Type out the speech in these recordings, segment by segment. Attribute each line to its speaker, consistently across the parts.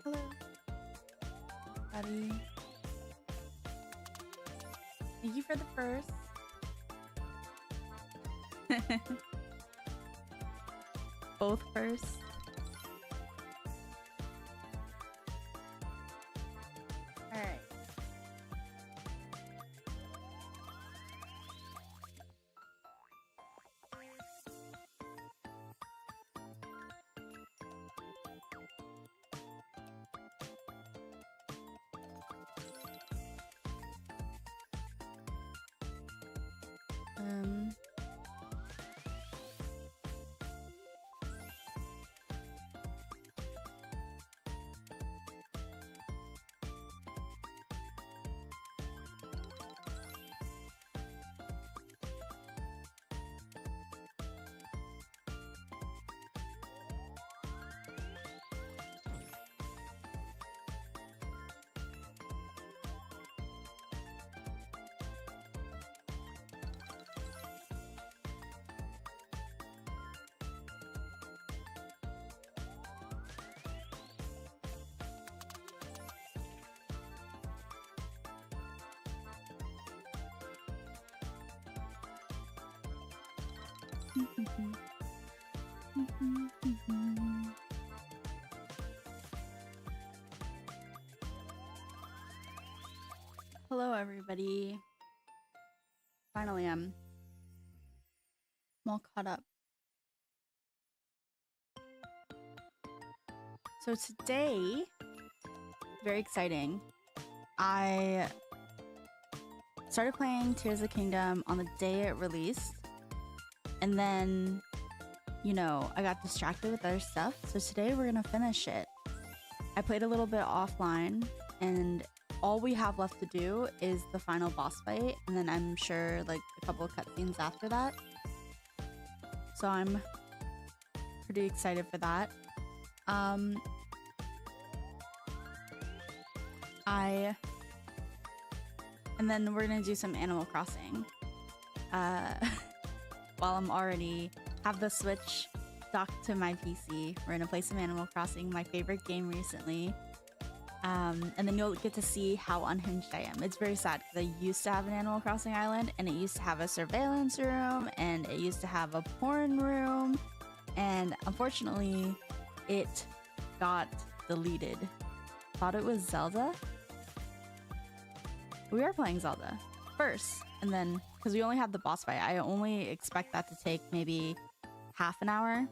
Speaker 1: hello. Buddy. Thank you for the first. Both first. Alright. Hello everybody. Finally I'm all caught up. So today, very exciting, I started playing Tears of the Kingdom on the day it released. And then, you know, I got distracted with other stuff. So today we're gonna finish it. I played a little bit offline and all we have left to do is the final boss fight. And then I'm sure like a couple of cutscenes after that. So I'm pretty excited for that. And then we're gonna do some Animal Crossing. While I'm already have the Switch docked to my PC, we're gonna play some Animal Crossing, my favorite game recently. And then you'll get to see how unhinged I am. It's very sad because I used to have an Animal Crossing island and it used to have a surveillance room and it used to have a porn room. And unfortunately, it got deleted. Thought it was Zelda. We are playing Zelda first, and then because we only have the boss fight, I only expect that to take maybe half an hour,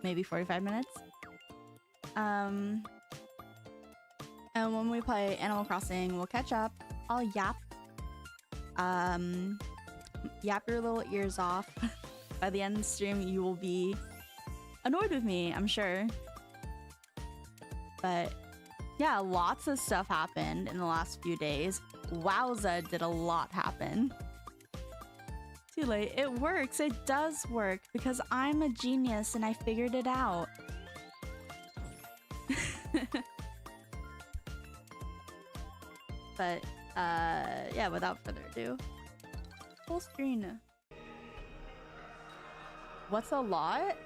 Speaker 1: maybe 45 minutes. And when we play Animal Crossing, we'll catch up. I'll yap. Yap your little ears off. By the end of the stream, you will be annoyed with me, I'm sure. But yeah, lots of stuff happened in the last few days. Wowza, did a lot happen. Too late. It works. It does work because I'm a genius and I figured it out. But yeah, without further ado, full screen. What's a lot?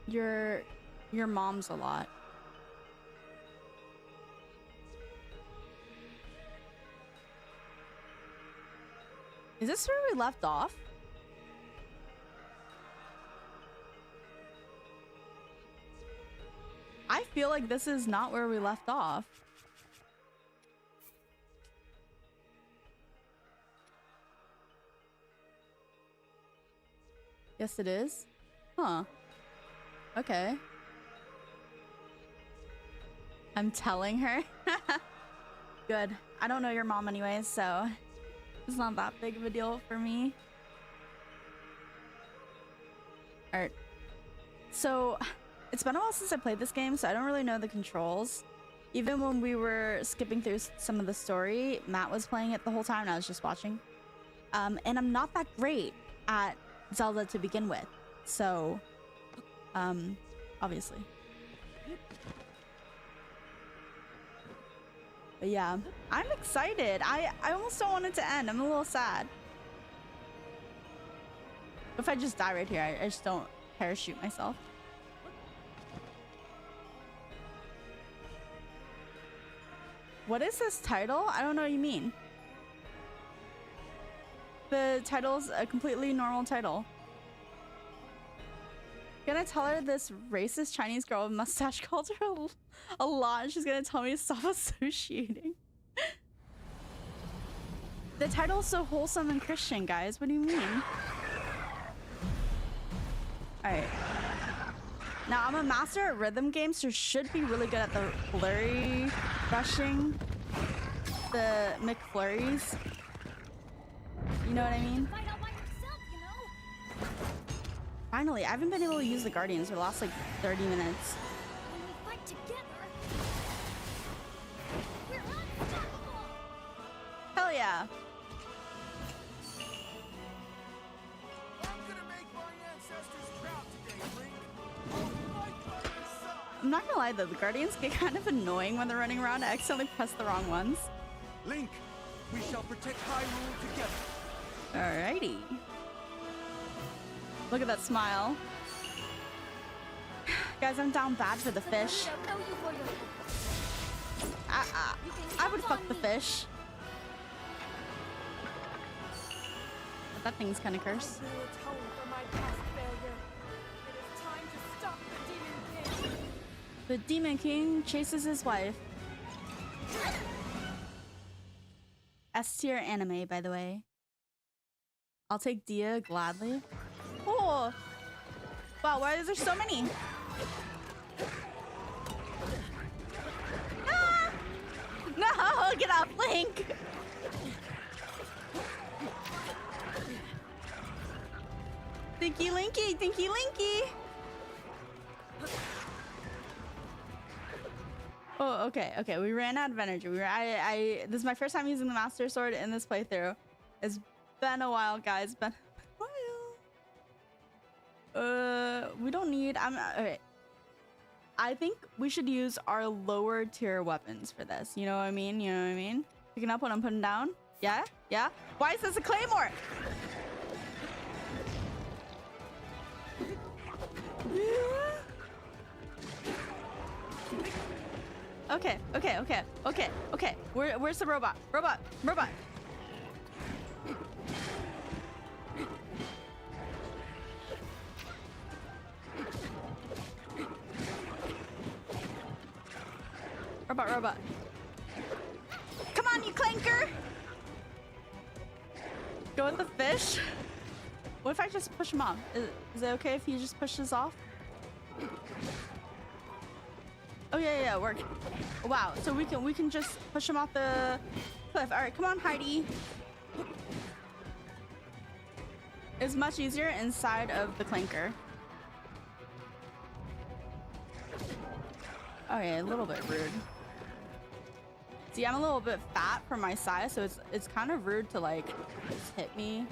Speaker 1: Your mom's a lot. Is this where we left off? I feel like this is not where we left off. Yes, it is. Huh. Okay. I'm telling her. Good. I don't know your mom anyways, so it's not that big of a deal for me. Alright. So, it's been a while since I played this game, so I don't really know the controls. Even when we were skipping through some of the story, Matt was playing it the whole time and I was just watching. And I'm not that great at Zelda to begin with. So, obviously. But yeah, I'm excited. I almost don't want it to end. I'm a little sad. If I just die right here, I just don't parachute myself. What is this title? I don't know what you mean. The title's a completely normal title. Gonna tell her this racist Chinese girl with mustache called her a lot, and she's gonna tell me to stop associating. The title's so wholesome and Christian, guys. What do you mean? Alright. Now, I'm a master at rhythm games, so should be really good at the flurry rushing. The McFlurries. You know what I mean? Finally, I haven't been able to use the Guardians for the last like 30 minutes.
Speaker 2: When we fight together, we're unstoppable.
Speaker 1: Hell yeah.
Speaker 3: I'm gonna make my ancestors proud today, Link. I'll fight by your side.
Speaker 1: I'm not gonna lie though, the Guardians get kind of annoying when they're running around. I accidentally press the wrong ones.
Speaker 3: Link, we shall protect Hyrule together.
Speaker 1: Alrighty. Look at that smile. Guys, I'm down bad for the fish. I would fuck the fish. But that thing's kind of cursed.
Speaker 2: I will atone for my past failure. It is time to stop the Demon King.
Speaker 1: The Demon King chases his wife. S tier anime, by the way. I'll take Dia gladly. Oh! Wow, why is there so many? Ah! No! Get off, Link! Dinky Linky! Dinky Linky! Oh, okay, okay. We ran out of energy. This is my first time using the Master Sword in this playthrough. It's been a while, guys. Been a while. We don't need. Okay. I think we should use our lower tier weapons for this. You know what I mean? You know what I mean? Picking up what I'm putting down. Yeah, yeah. Why is this a claymore? Okay, okay, okay, okay, okay. Where's the robot? Robot, robot. Robot, robot. Come on, you clanker! Go with the fish? What if I just push him off? Is it okay if he just pushes off? Oh yeah, yeah, work. Wow, so we can just push him off the cliff. All right, come on, Heidi. It's much easier inside of the clanker. Okay, a little bit rude. See, I'm a little bit fat for my size, so it's kind of rude to like just hit me.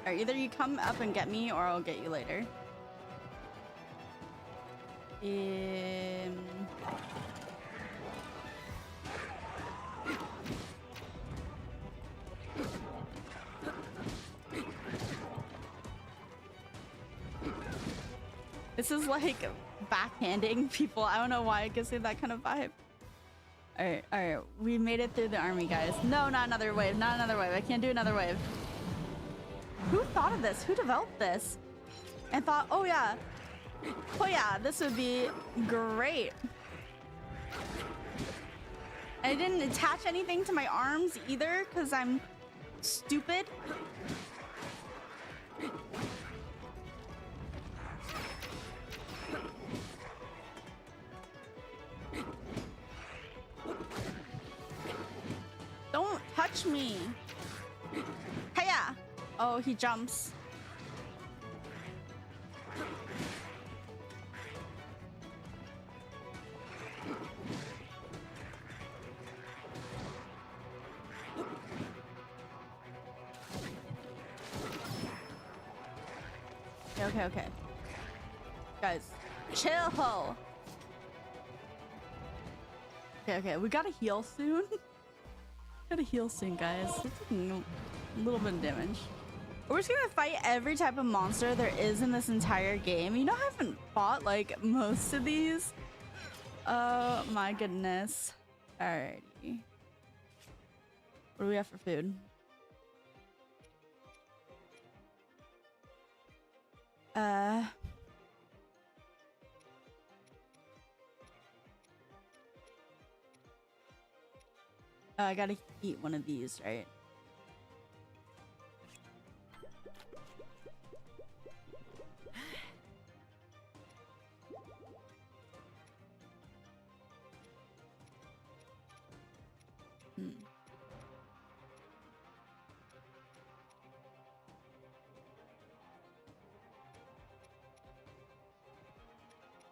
Speaker 1: Alright, either you come up and get me or I'll get you later. This is like backhanding people. I don't know why it gives me that kind of vibe. Alright, we made it through the army, guys. No, not another wave, not another wave. I can't do another wave. Who thought of this? Who developed this? And thought, oh yeah, this would be great. I didn't attach anything to my arms either because I'm stupid. Don't touch me. Hiya! Oh, he jumps. Okay. Guys, chill. Okay, we gotta heal soon. Gotta heal soon, guys. We're taking a little bit of damage. We're just gonna fight every type of monster there is in this entire game. You know, I haven't fought like most of these. Oh my goodness. Alrighty. What do we have for food? I gotta eat one of these, right?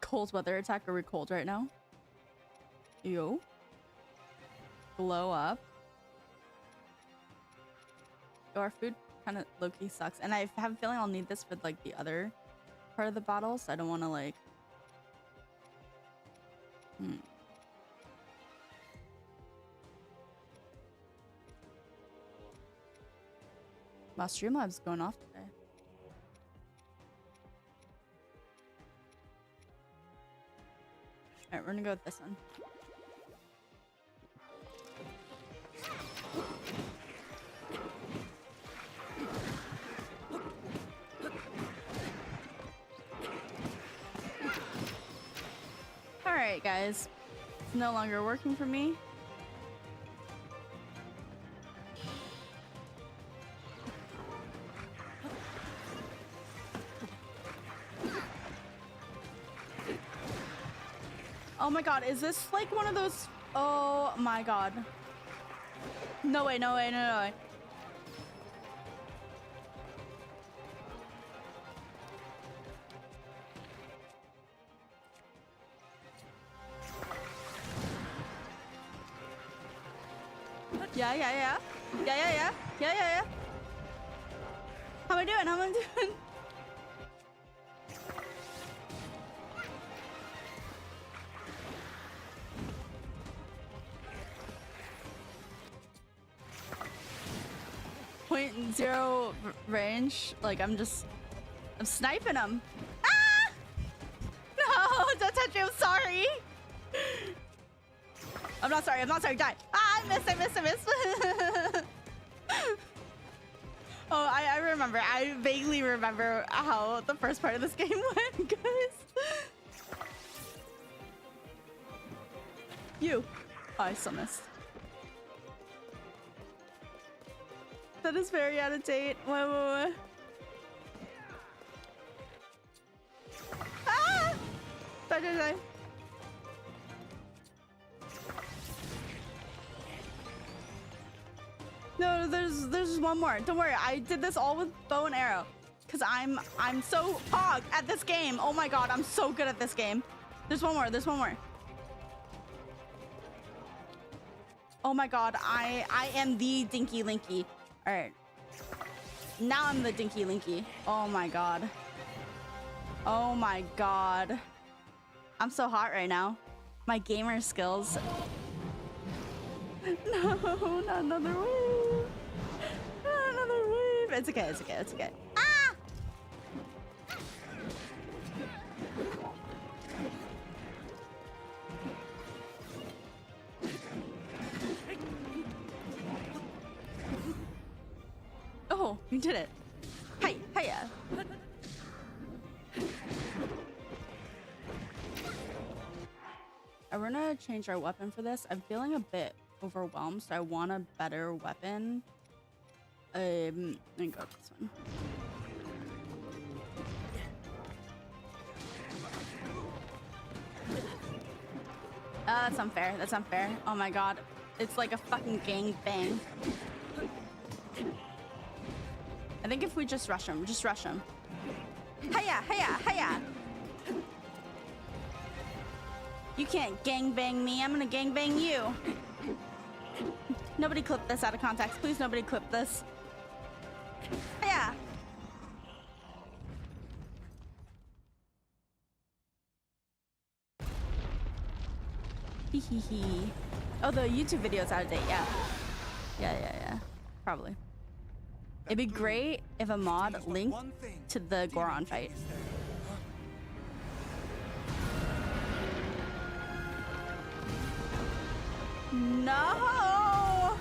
Speaker 1: Cold weather attack. Are we cold right now? Yo. Blow up. Yo, our food kind of low-key sucks. And I have a feeling I'll need this for like the other part of the bottle, so I don't want to like... Wow, Streamlabs going off today. Alright, we're gonna go with this one. Alright, guys. It's no longer working for me. Oh my god, is this like one of those? Oh my god. No way, no way, no way. Yeah. How am I doing? How am I doing? .0 range. Like I'm sniping them. Ah! No, don't touch me. I'm sorry. I'm not sorry. Die. Ah, I missed. Oh, I remember. I vaguely remember how the first part of this game went, guys. You. Oh, I still missed. That is very out of date. Wait. Ah! Die. No, there's one more. Don't worry. I did this all with bow and arrow. Cause I'm so hog at this game. Oh my god, I'm so good at this game. There's one more. Oh my god, I am the Dinky Linky. Alright. Now I'm the Dinky Linky. Oh my god. Oh my god. I'm so hot right now. My gamer skills. No, not another wave. Not another wave. It's okay. Ah! Oh, you did it. Hiya. We're gonna change our weapon for this. I'm feeling a bit overwhelmed, so I want a better weapon. Let me go with this one. That's unfair. Oh my god. It's like a fucking gang bang. I think if we just rush him. Hiya. You can't gangbang me. I'm gonna gangbang you. Nobody clip this out of context. Please, nobody clip this. Yeah. Hee. Oh, the YouTube video's out of date, yeah. Yeah. Probably. It'd be great if a mod linked to the Goron fight. No!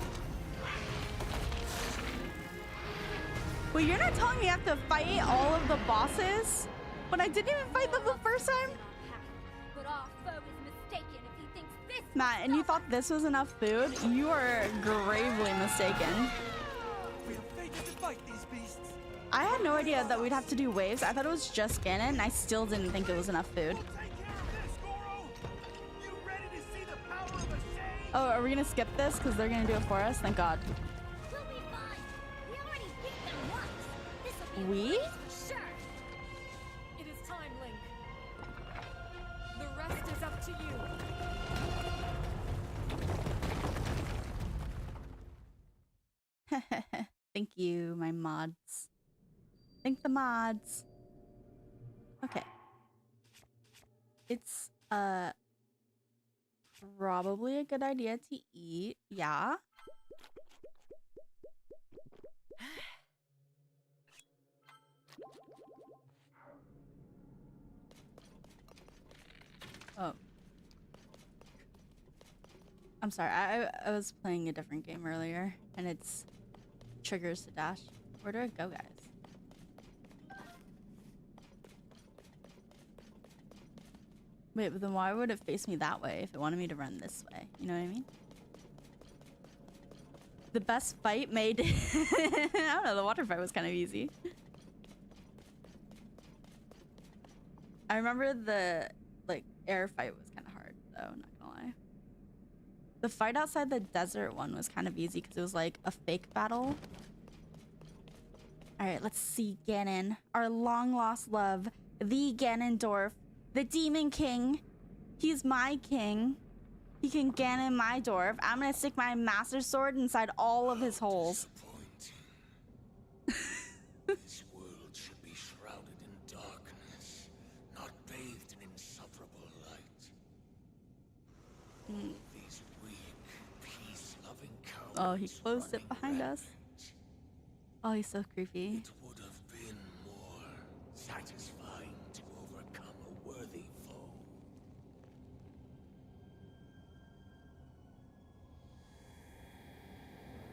Speaker 1: Wait, you're not telling me I have to fight all of the bosses? When I didn't even fight them the first time?
Speaker 2: But our foe is mistaken if he thinks this
Speaker 1: Matt, and you thought this was enough food? You are gravely mistaken.
Speaker 3: We have fated to fight these beasts.
Speaker 1: I had no idea that we'd have to do waves. I thought it was just Ganon, and I still didn't think it was enough food.
Speaker 3: We'll take care of this, Goro. You ready to see the power of a shade?
Speaker 1: Oh, are we gonna skip this? Because they're gonna do it for us? Thank God.
Speaker 2: We'll be fine. We already beat them once. This'll be a
Speaker 1: We?
Speaker 2: breeze for sure. It is time, Link. The rest is up to you.
Speaker 1: Thank you, my mods. Thank the mods. Okay. It's probably a good idea to eat. Yeah. Oh. I'm sorry. I was playing a different game earlier, and it's triggers to dash. Where do I go, guys? Wait, but then why would it face me that way if it wanted me to run this way? You know what I mean? The best fight made... I don't know, the water fight was kind of easy. I remember the, like, air fight was kind of hard, though, not gonna lie. The fight outside the desert one was kind of easy because it was, like, a fake battle. Alright, let's see Ganon. Our long-lost love. The Ganondorf. The Demon King. He's my king. He can Ganon my dwarf. I'm gonna stick my Master Sword inside all of his holes.
Speaker 4: This world should be shrouded in darkness, not bathed in insufferable light. These weak, peace-loving cowards.
Speaker 1: Oh, he closed it behind us.
Speaker 4: rampant.
Speaker 1: Oh, he's so creepy.
Speaker 4: It would have been more satisfying to overcome a worthy foe.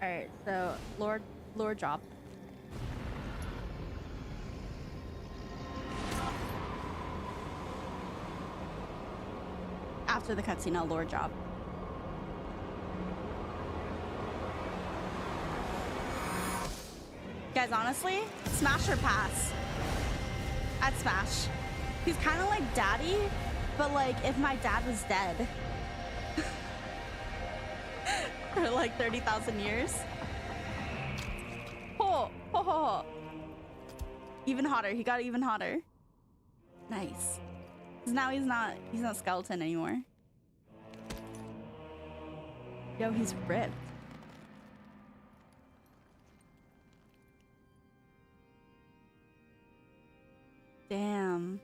Speaker 1: Alright, so Lord drop. After the cutscene, I'll lore job. Guys, honestly, smash or pass? I'd smash. He's kind of like daddy, but like if my dad was dead. For like 30,000 years. Oh, ho, ho, ho. Even hotter. He got even hotter. Nice. 'Cause now he's not skeleton anymore. Yo, he's ripped. Damn.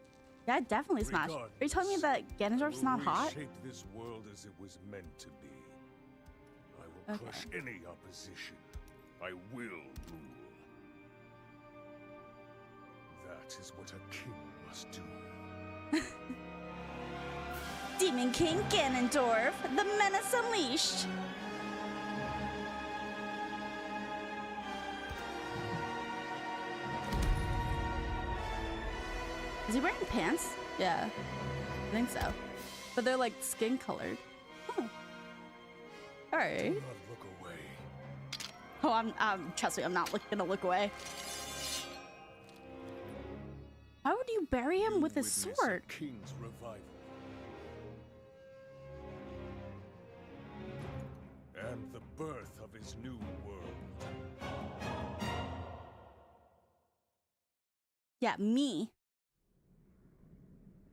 Speaker 1: Yeah, I'd definitely smash. Are you telling me that Ganondorf's not hot?
Speaker 5: Shape this world as it was meant to be. I will crush any opposition. I will rule. That is what a king must do.
Speaker 1: Demon King Ganondorf, the menace unleashed. Is he wearing pants? Yeah, I think so. But they're like skin colored. Huh. All right.
Speaker 5: Do not look away.
Speaker 1: Oh, I'm trust me, I'm not gonna look away. Why would you bury him with his
Speaker 5: Witness
Speaker 1: sword?
Speaker 5: a king's revival. And the birth of his new world.
Speaker 1: Yeah, me.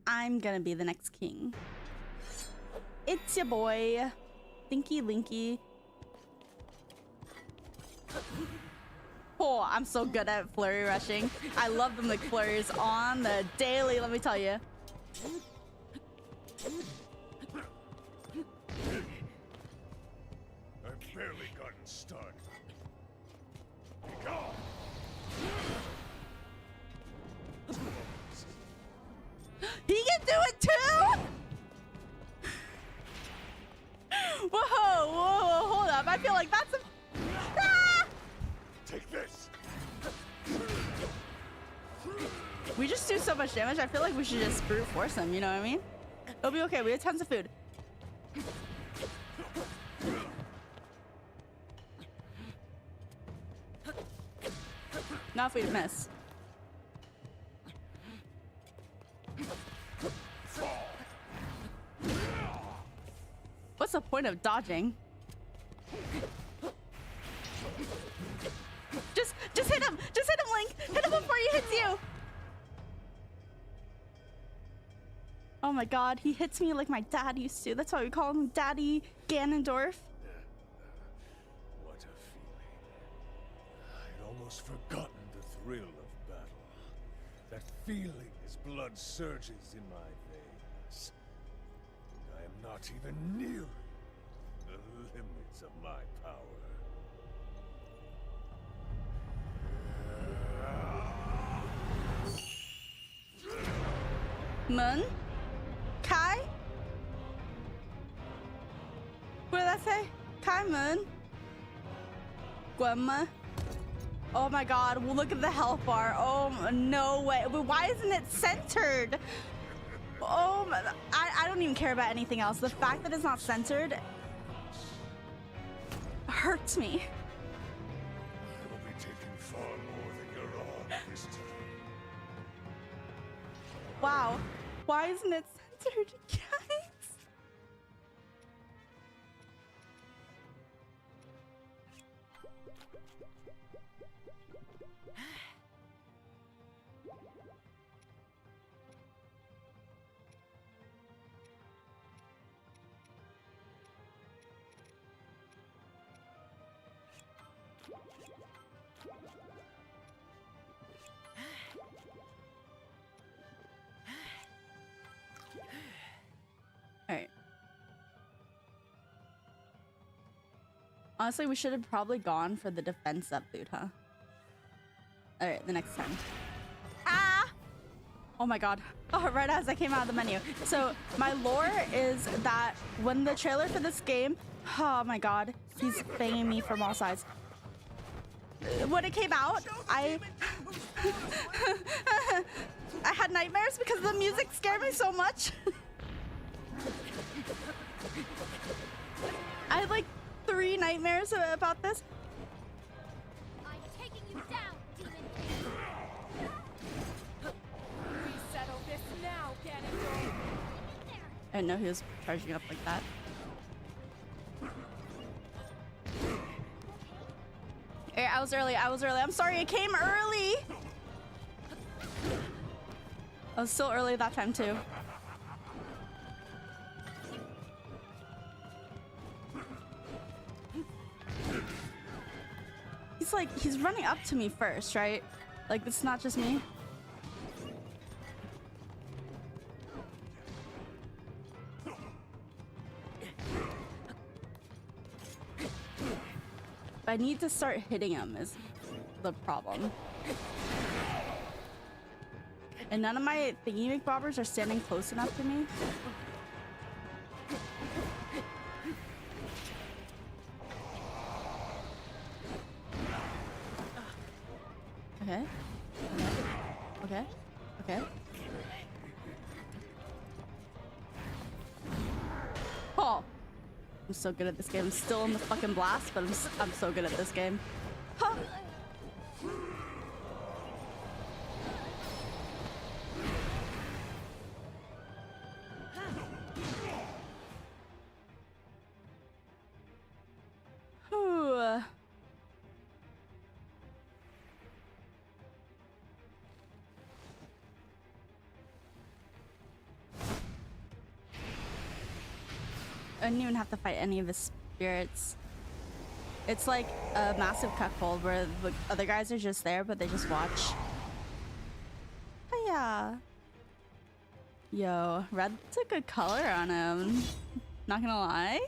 Speaker 1: I'm gonna be the next king. It's your boy, Dinky Linky. Oh, I'm so good at flurry rushing. I love the McFlurries on the daily, let me tell you.
Speaker 5: I've barely gotten started.
Speaker 1: We just do so much damage. I feel like we should just brute force him. You know what I mean? It'll be okay. We have tons of food. Not if we miss. What's the point of dodging? Just hit him! Just hit him, Link! Hit him before he hits you! Oh my god, he hits me like my dad used to. That's why we call him Daddy Ganondorf.
Speaker 5: What a feeling. I'd almost forgotten the thrill of battle. That feeling as blood surges in my veins. And I am not even nearing the limits of my power.
Speaker 1: Mun? Kai? What did that say? Kai Mun? Guema? Oh my god, well, look at the health bar. Oh, no way. But why isn't it centered? Oh, I don't even care about anything else. The fact that it's not centered hurts me.
Speaker 5: I will be taking far more than you're on this time.
Speaker 1: Wow. Why isn't it centered, guys? Alright. Honestly, we should have probably gone for the defense up boot, huh? Alright, the next time. Ah! Oh my god. Oh, right as I came out of the menu. So, my lore is that when the trailer for this game... Oh my god. He's banging me from all sides. When it came out, I had nightmares because the music scared me so much. I had like 3 nightmares about this.
Speaker 2: I'm taking you down, demon king. We settle this now, Ganondorf.
Speaker 1: I didn't know he was charging up like that. Hey, I was early. I'm sorry, I came early. I was still early that time too. He's running up to me first, right? Like, it's not just me. I need to start hitting him is the problem. And none of my thingy bobbers are standing close enough to me. Okay. Okay. Okay. Oh. I'm so good at this game. I'm still in the fucking blast, but I'm so good at this game. Huh. Whew. I didn't even have to fight any of his spirits. It's like a massive cuckold where the other guys are just there, but they just watch. Oh yeah. Yo, red's a good color on him. Not gonna lie.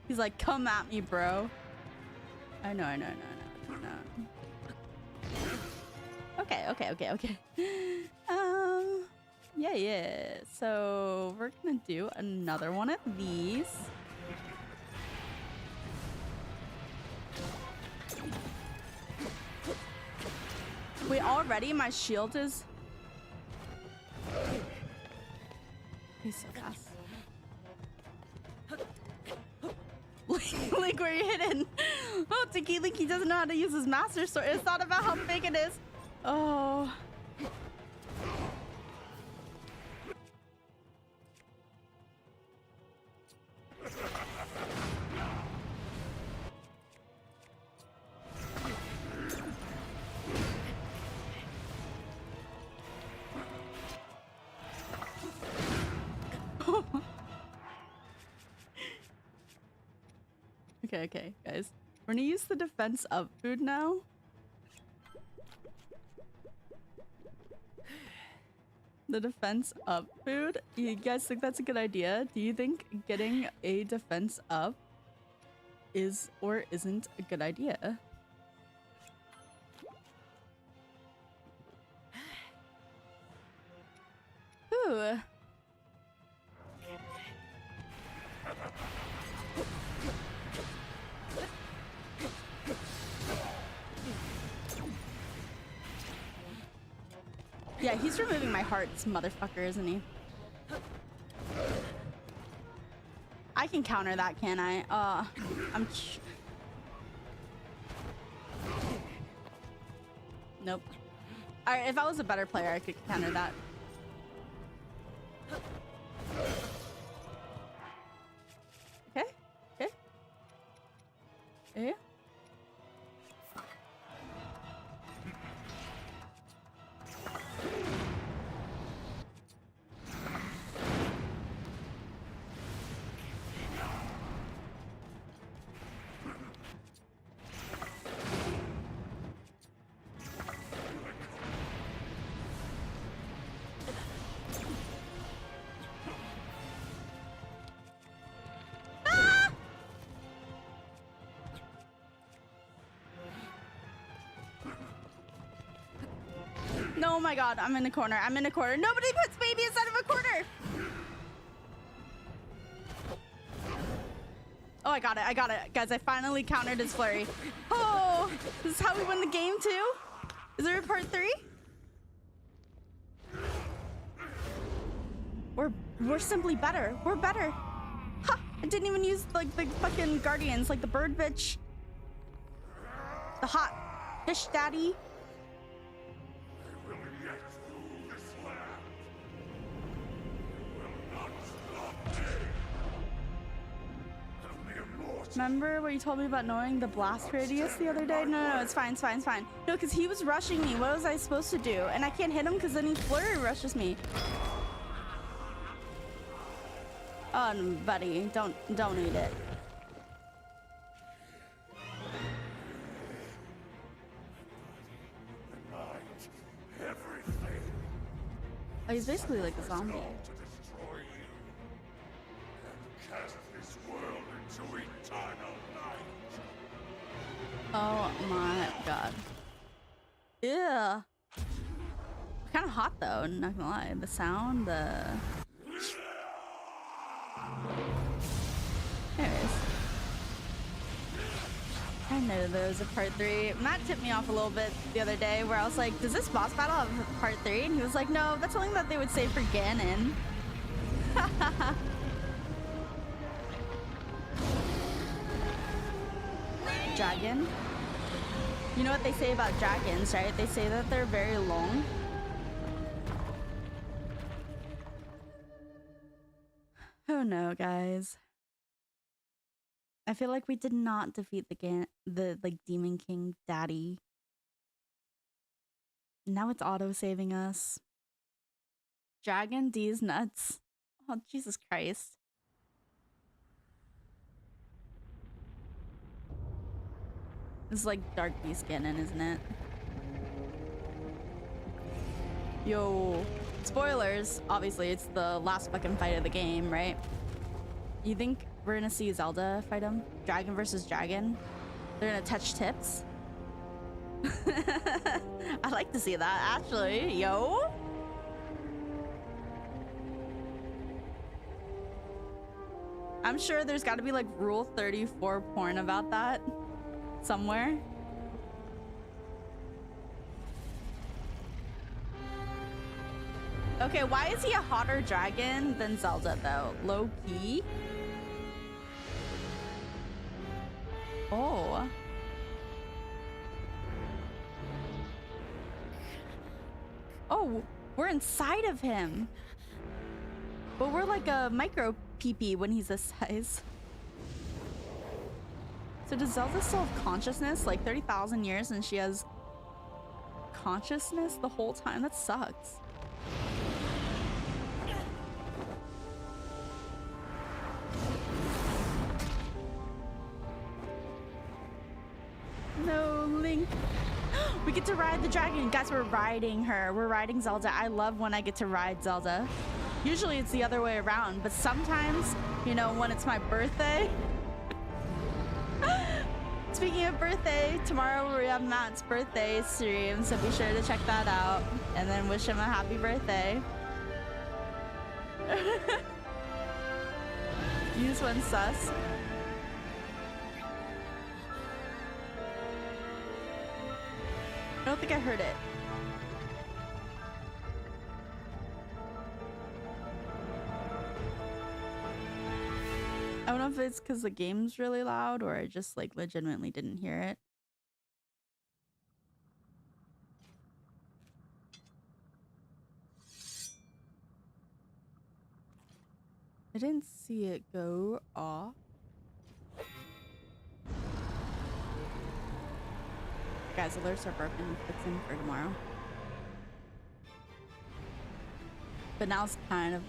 Speaker 1: He's like, come at me, bro. I know. Okay. Yeah. So we're gonna do another one of these. already my shield is... He's so fast. Link, where you hidden? Oh, Dinky Linky doesn't know how to use his master sword. It's not about how big it is. Oh. Okay, guys. We're gonna use the defense up food now. The defense up food. You guys think that's a good idea? Do you think getting a defense up is or isn't a good idea? Ooh. Yeah, he's removing my hearts, motherfucker, isn't he? I can counter that, can I? Nope. Alright, if I was a better player, I could counter that. Okay. Okay. Yeah. Oh my god, I'm in a corner. I'm in a corner. Nobody puts baby inside of a corner. Oh, I got it. I got it. Guys, I finally countered his flurry. Oh, this is how we win the game too? Is there a part 3? We're simply better. We're better. Ha! I didn't even use like the fucking guardians, like the bird bitch. The hot fish daddy. Remember what you told me about knowing the blast radius the other day? No, it's fine, it's fine, it's fine. No, because he was rushing me. What was I supposed to do? And I can't hit him because then he flurry rushes me. Oh, no, buddy, don't eat it. Oh, he's basically like a zombie. Oh my god. Yeah. Kind of hot though, not gonna lie. The sound, Anyways. I know there was a part 3. Matt tipped me off a little bit the other day where I was like, does this boss battle have part 3? And he was like, no, that's something that they would say for Ganon. Dragon. You know what they say about dragons, right? They say that they're very long. Oh no, guys. I feel like we did not defeat the like Demon King Daddy. Now it's auto saving us. Dragon D's nuts. Oh, Jesus Christ. It's like Dark Beast Ganon, isn't it? Yo. Spoilers. Obviously, it's the last fucking fight of the game, right? You think we're gonna see Zelda fight him? Dragon versus dragon? They're gonna touch tips? I'd like to see that, actually. Yo. I'm sure there's gotta be like Rule 34 porn about that. Somewhere. Okay, why is he a hotter dragon than Zelda though? Low key? Oh. Oh, we're inside of him. But we're like a micro peepee when he's this size. So does Zelda still have consciousness? Like 30,000 years and she has consciousness the whole time? That sucks. No, Link. We get to ride the dragon. Guys, we're riding her. We're riding Zelda. I love when I get to ride Zelda. Usually it's the other way around, but sometimes, you know, when it's my birthday. Speaking of birthday, tomorrow we have Matt's birthday stream, so be sure to check that out and then wish him a happy birthday. Use one sus. I don't think I heard it. I don't know if it's because the game's really loud or I just like legitimately didn't hear it. I didn't see it go off. Guys, alerts are broken. Fix them for tomorrow. But now it's kind of...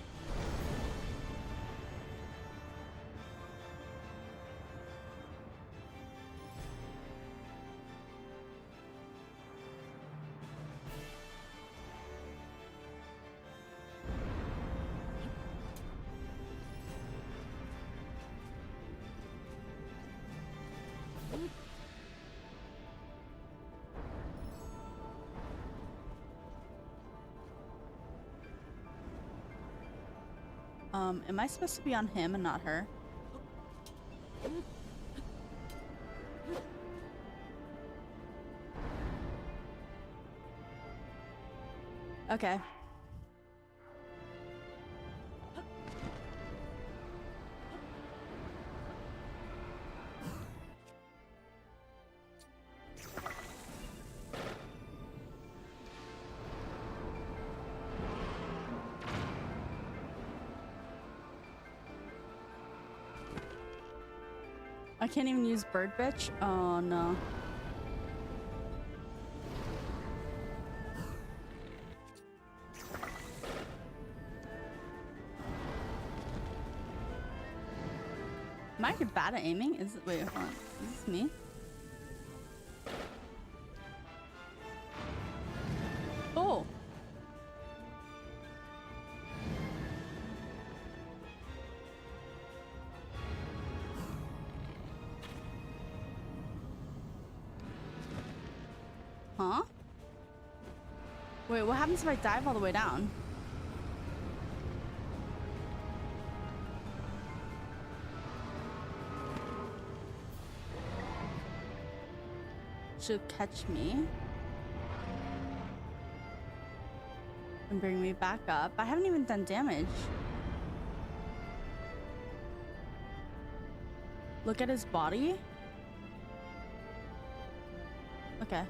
Speaker 1: am I supposed to be on him and not her? Okay. I can't even use bird bitch. Oh no. Am I bad at aiming? Is it, wait, hold on. Is this me? Oh. Huh? Wait, what happens if I dive all the way down? She'll catch me and bring me back up. I haven't even done damage. Look at his body. Okay.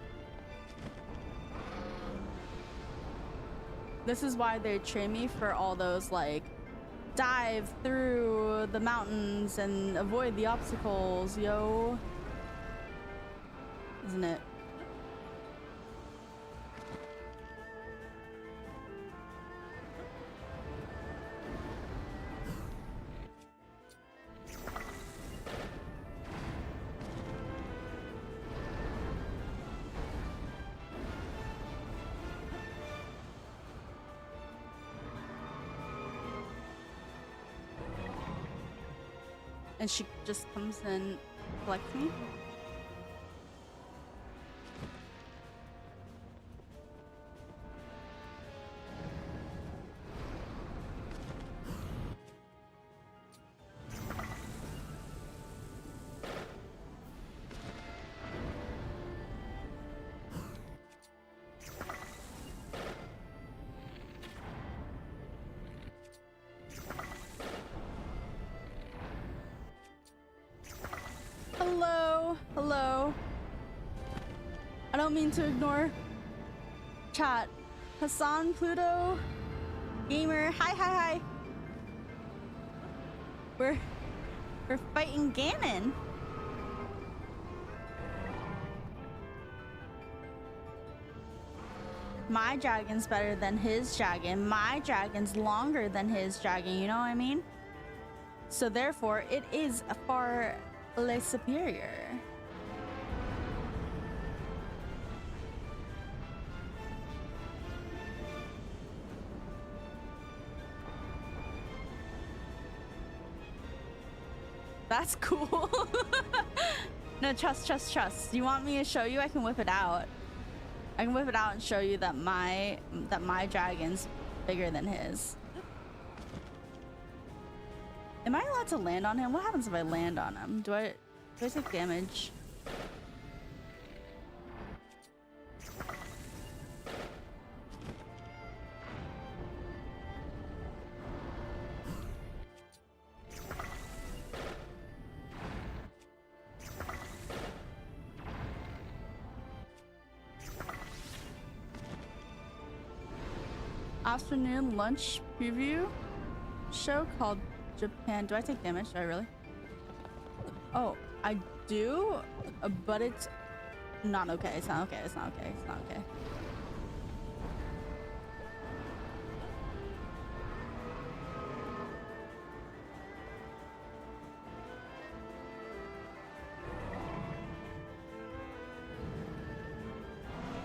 Speaker 1: This is why they train me for all those, like, dive through the mountains and avoid the obstacles, yo. Isn't it? And she just comes and collects me? Hello, hello. I don't mean to ignore chat. Hassan, Pluto, Gamer, hi. We're fighting Ganon. My dragon's better than his dragon. My dragon's longer than his dragon, you know what I mean? So therefore, it is a far less superior. That's cool. No, trust. You want me to show you? I can whip it out. I can whip it out and show you that my dragon's bigger than his. Am I allowed to land on him? What happens if I land on him? Do I take damage? Afternoon lunch preview show called Japan. Do I take damage? Do I really? Oh, I do, but it's not okay. It's not okay. It's not okay. It's not okay.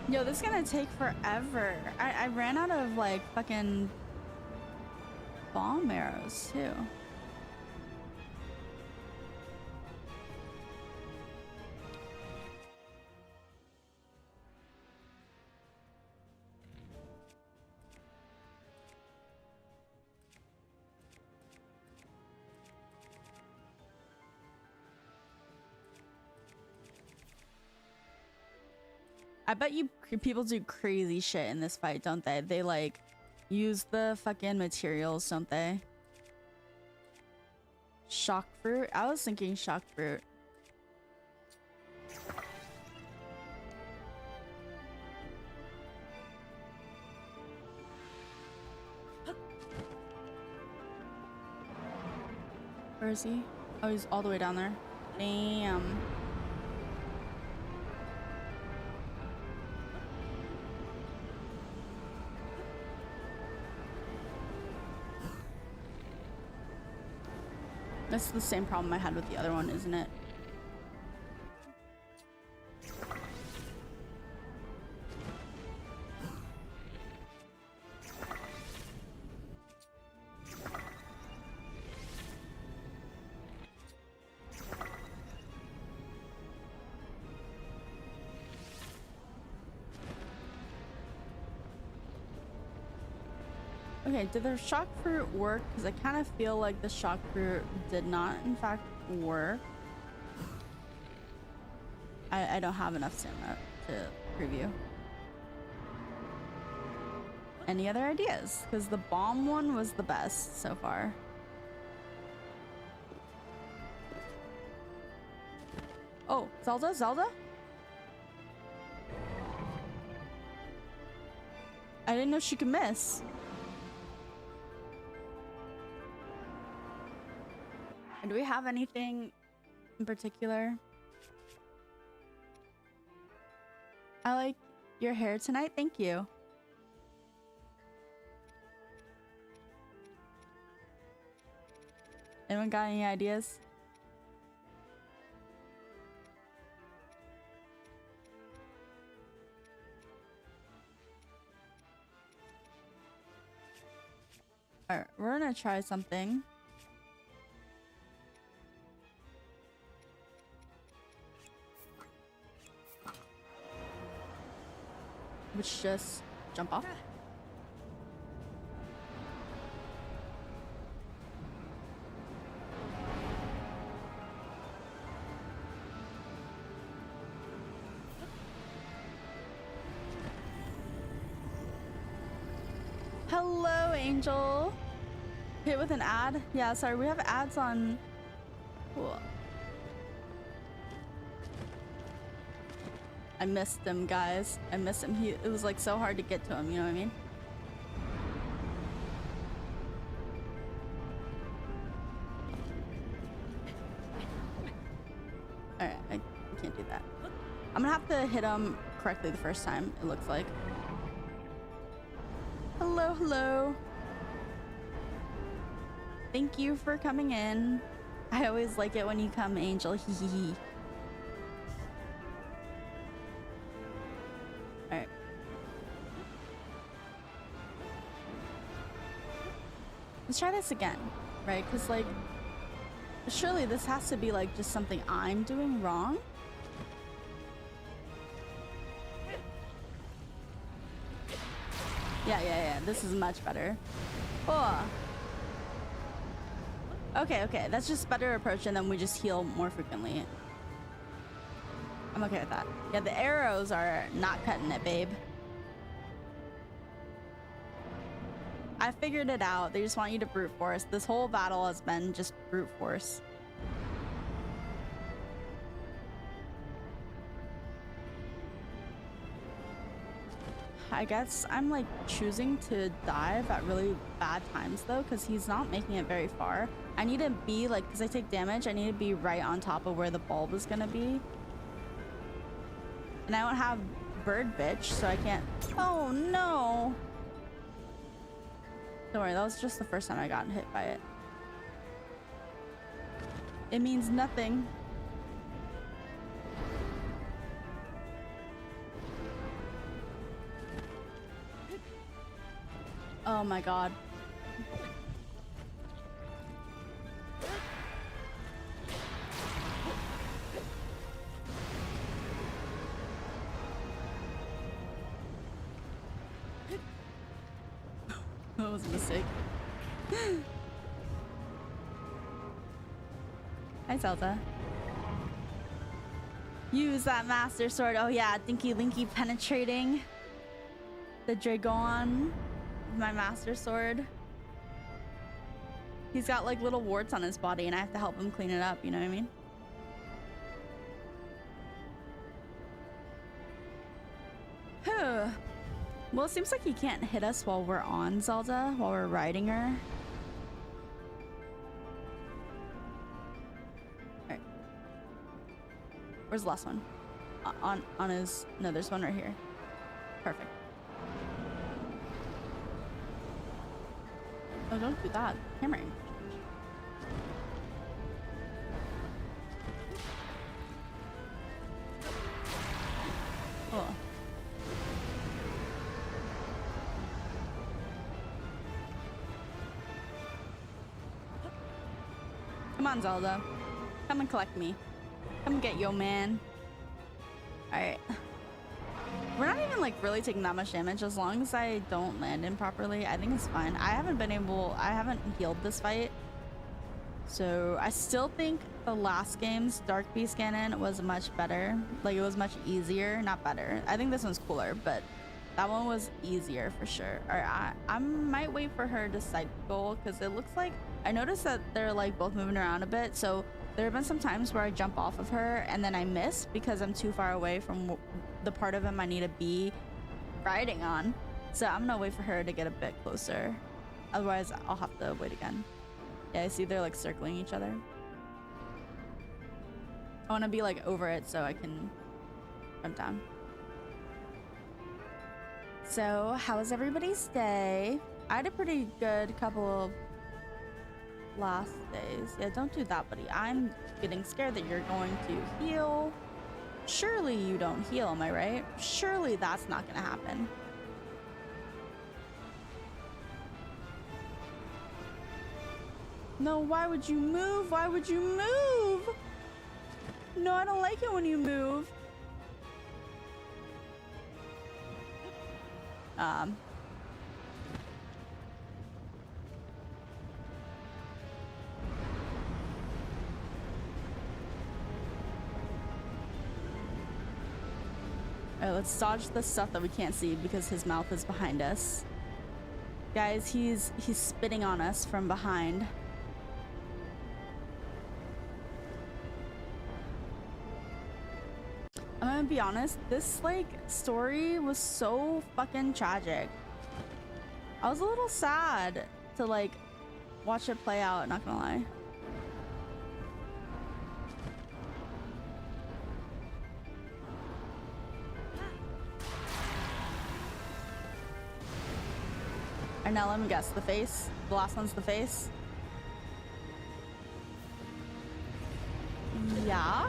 Speaker 1: Yo, this is gonna take forever. I ran out of like fucking bomb arrows too. I bet you people do crazy shit in this fight, don't they? They like use the fucking materials, don't they? Shock fruit? I was thinking shock fruit. Where is he? Oh, he's all the way down there. Damn. That's the same problem I had with the other one, isn't it? Okay, did the shock fruit work? Because I kind of feel like the shock fruit did not, in fact, work. I don't have enough stamina to preview. Any other ideas? Because the bomb one was the best so far. Oh, Zelda? I didn't know she could miss. Do we have anything in particular? I like your hair tonight. Thank you. Anyone got any ideas? Alright, we're gonna try something. Which just jump off. Hello, Angel. Hit with an ad? Yeah, sorry, we have ads on. Cool. I missed him, guys. I missed him. It was like so hard to get to him, you know what I mean? Alright, I can't do that. I'm gonna have to hit him correctly the first time, it looks like. Hello, hello. Thank you for coming in. I always like it when you come, Angel. Hee hee hee. Alright. Let's try this again, right? Because, like, surely this has to be, like, just something I'm doing wrong. Yeah. This is much better. Oh. Okay. That's just better approach, and then we just heal more frequently. I'm okay with that. Yeah, the arrows are not cutting it, babe. I figured it out. They just want you to brute force. This whole battle has been just brute force. I guess I'm like choosing to dive at really bad times though, because he's not making it very far. I need to be like, because I take damage, I need to be right on top of where the bulb is gonna be. And I don't have bird bitch, so I can't. Oh no! Don't worry, that was just the first time I got hit by it. It means nothing. Oh my god. That was a mistake. Hi, Zelda. Use that master sword. Oh yeah, Dinky Linky penetrating the dragon. My master sword. He's got like little warts on his body and I have to help him clean it up, you know what I mean? Well, it seems like he can't hit us while we're on Zelda, while we're riding her. Alright. Where's the last one? On his... No, there's one right here. Perfect. Oh, don't do that. Hammering. Oh. Come on, Zelda. Come and collect me. Come get yo, man. Alright. We're not even like really taking that much damage as long as I don't land in properly. I think it's fine. I haven't healed this fight. So I still think the last game's Dark Beast Ganon was much better. Like it was much easier, not better. I think this one's cooler, but that one was easier for sure. Alright, I might wait for her to cycle because it looks like I noticed that they're like both moving around a bit. So there have been some times where I jump off of her and then I miss because I'm too far away from the part of him I need to be riding on. So I'm gonna wait for her to get a bit closer. Otherwise, I'll have to wait again. Yeah, I see they're like circling each other. I want to be like over it so I can jump down. So, how was everybody's day? I had a pretty good couple of last days. Yeah, don't do that, buddy. I'm getting scared that you're going to heal. Surely you don't heal, am I right? Surely that's not gonna happen. No, why would you move? Why would you move? No, I don't like it when you move. Alright, let's dodge the stuff that we can't see because his mouth is behind us. Guys, he's spitting on us from behind. I'm gonna be honest, this like story was so fucking tragic. I was a little sad to like watch it play out, not gonna lie. And now let me guess, the face? The last one's the face? Yeah?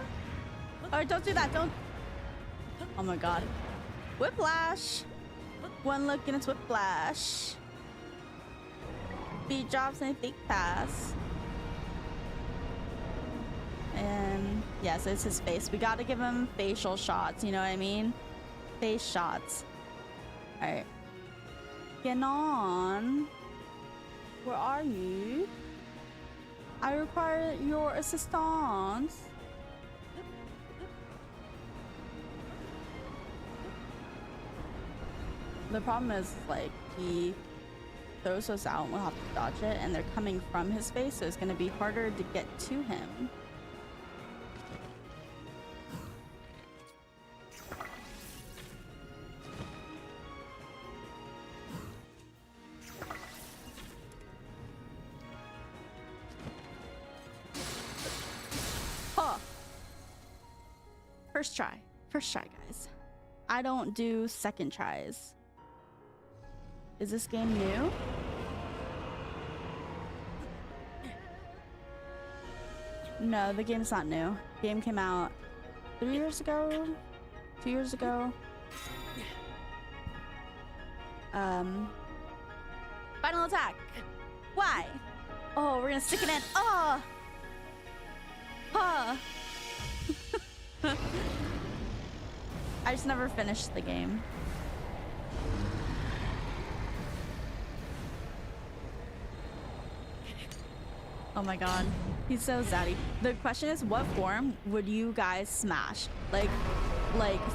Speaker 1: Oh, don't do that, don't. Oh my god. Whiplash! One look and it's whiplash. Beat drops and a fake pass. And yeah, so it's his face. We gotta give him facial shots, you know what I mean? Face shots. Alright. Ganon. Where are you? I require your assistance. The problem is, like, he throws us out and we'll have to dodge it, and they're coming from his face, so it's gonna be harder to get to him. Huh. First try, guys. I don't do second tries. Is this game new? No, the game's not new. The game came out 3 years ago? 2 years ago? Final attack! Why? Oh, we're gonna stick it in. Oh! Huh. I just never finished the game. Oh my god, he's so zaddy. The question is, what form would you guys smash? Like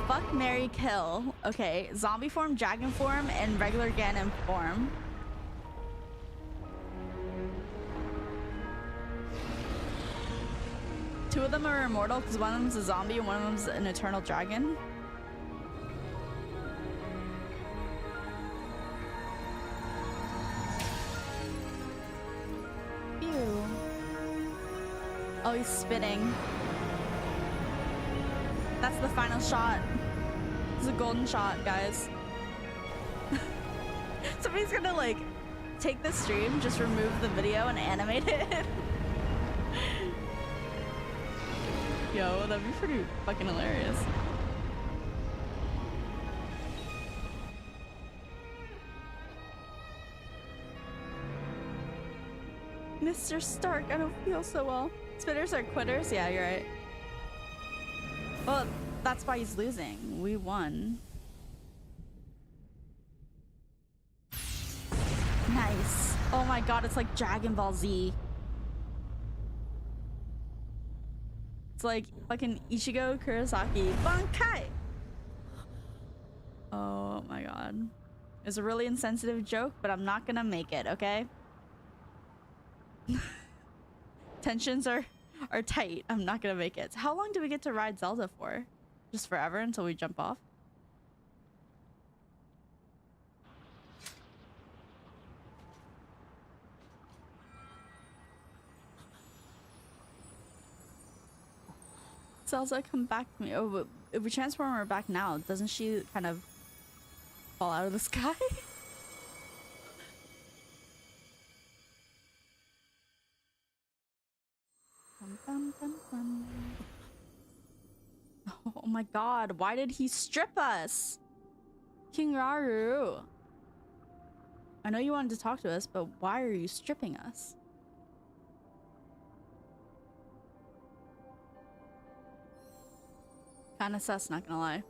Speaker 1: fuck, marry, kill. Okay, zombie form, dragon form, and regular Ganon form. Two of them are immortal because one of them's a zombie and one of them's an eternal dragon. Ew. Oh, he's spitting. That's the final shot. It's a golden shot, guys. Somebody's gonna like take the stream, just remove the video and animate it. Yo, that'd be pretty fucking hilarious. Mr. Stark, I don't feel so well. Spitters are quitters? Yeah, you're right. Well, that's why he's losing. We won. Nice. Oh my god, it's like Dragon Ball Z. It's like fucking Ichigo Kurosaki. Bankai! Oh my god. It was a really insensitive joke, but I'm not gonna make it, okay? Tensions are tight. I'm not gonna make it. How long do we get to ride Zelda for? Just forever until we jump off? Zelda, come back to me. Oh, but if we transform her back now, doesn't she kind of fall out of the sky? Dun, dun, dun, dun. Oh my god, why did he strip us? King Raru. I know you wanted to talk to us, but why are you stripping us? Kinda sus, not gonna lie.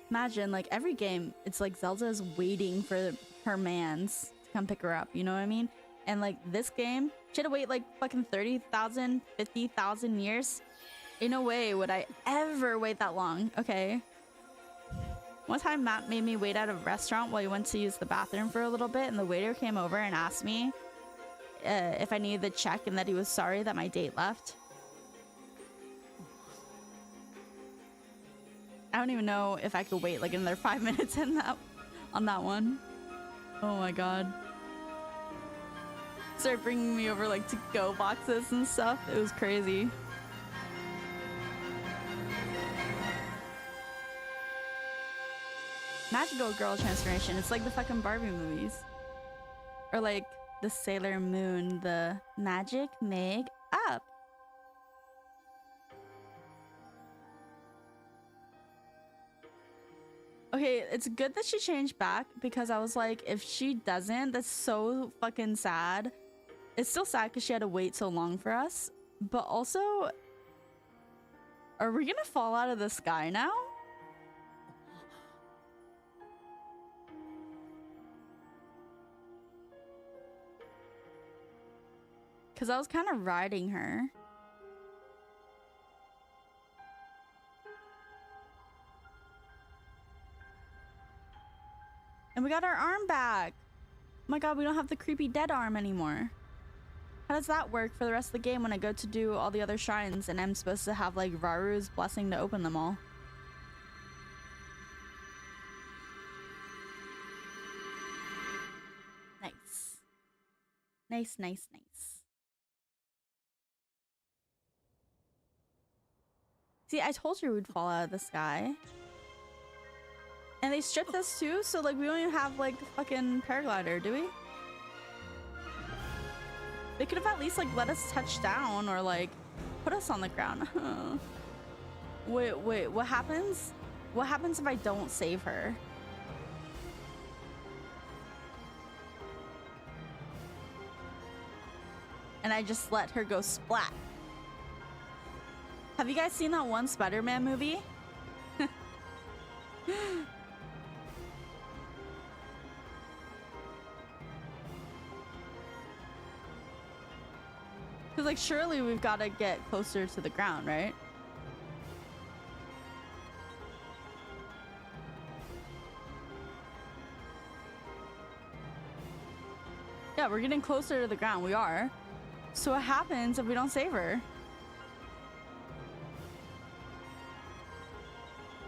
Speaker 1: Imagine, like, every game, it's like Zelda's waiting for her mans to come pick her up, you know what I mean? And like this game, she had to wait like fucking 30,000, 50,000 years. In no way would I ever wait that long, okay? One time Matt made me wait at a restaurant while he went to use the bathroom for a little bit, and the waiter came over and asked me if I needed the check and that he was sorry that my date left. I don't even know if I could wait like another 5 minutes in that on that one. Oh my god. Started bringing me over like to-go boxes and stuff. It was crazy. Magical girl transformation. It's like the fucking Barbie movies. Or like the Sailor Moon, the magic make up. Okay, it's good that she changed back because I was like, if she doesn't, that's so fucking sad. It's still sad because she had to wait so long for us. But also, are we gonna fall out of the sky now? Because I was kind of riding her. And we got our arm back. Oh my god, we don't have the creepy dead arm anymore. How does that work for the rest of the game when I go to do all the other shrines and I'm supposed to have like Raru's blessing to open them all? Nice. Nice, nice, nice. See, I told you we'd fall out of the sky. And they stripped us too, so like we don't even have like a fucking paraglider, do we? They could have at least like let us touch down or like put us on the ground. Wait, what happens? What happens if I don't save her? And I just let her go splat. Have you guys seen that one Spider-Man movie? Because like surely we've got to get closer to the ground, right? Yeah, we're getting closer to the ground. We are. So what happens if we don't save her?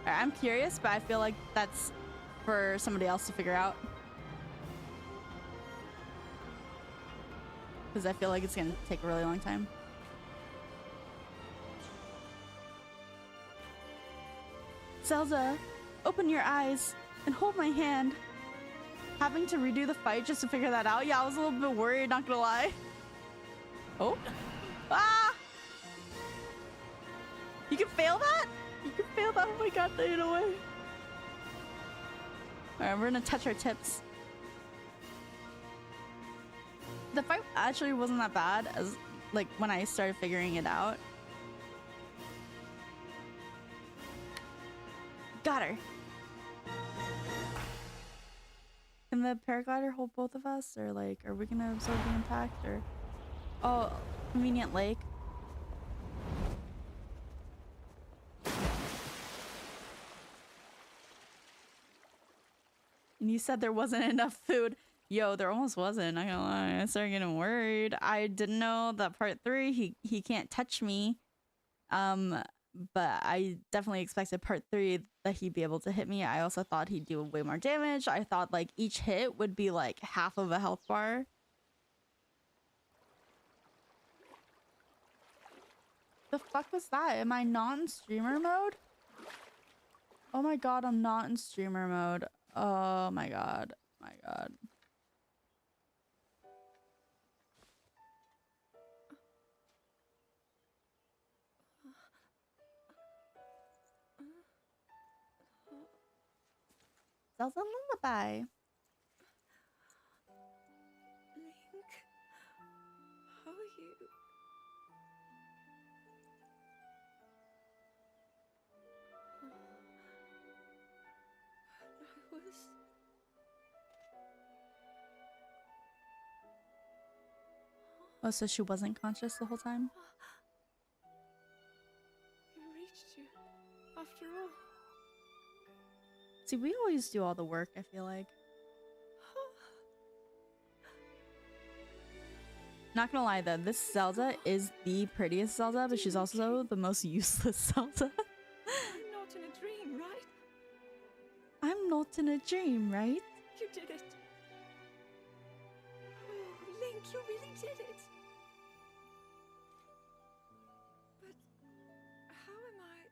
Speaker 1: I'm curious, but I feel like that's for somebody else to figure out. Because I feel like it's going to take a really long time. Zelda, open your eyes and hold my hand. Having to redo the fight just to figure that out? Yeah, I was a little bit worried, not gonna lie. Oh. Ah! You can fail that? You can fail that? Oh my god, there no way. Alright, we're gonna touch our tips. The fight actually wasn't that bad as like when I started figuring it out. Got her. Can the paraglider hold both of us, or like are we gonna absorb the impact? Or oh, convenient lake. And you said there wasn't enough food. Yo, there almost wasn't, not gonna lie. I started getting worried. I didn't know that part 3 he can't touch me. But I definitely expected part 3 that he'd be able to hit me. I also thought he'd do way more damage. I thought like each hit would be like half of a health bar. The fuck was that? Am I not in streamer mode? Oh my god, I'm not in streamer mode. Oh my god. My god. Zelda lullaby.
Speaker 2: Link, how are you? I was...
Speaker 1: Oh, so she wasn't conscious the whole time?
Speaker 2: We reached you, after all.
Speaker 1: See, we always do all the work, I feel like. Not gonna lie though, this Zelda is the prettiest Zelda, but she's also the most useless Zelda.
Speaker 2: I'm not in a dream, right?
Speaker 1: I'm not in a dream, right?
Speaker 2: You did it. Oh, Link, you really did it. But how am I?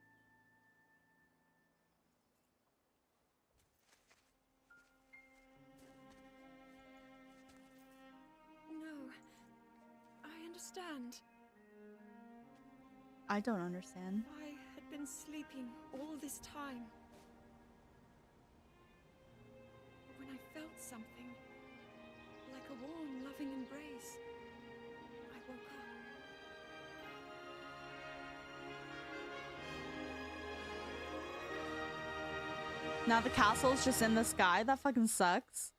Speaker 2: No, I understand.
Speaker 1: I don't understand.
Speaker 2: I had been sleeping all this time. When I felt something, like a warm, loving embrace, I woke up.
Speaker 1: Now the castle's just in the sky? That fucking sucks.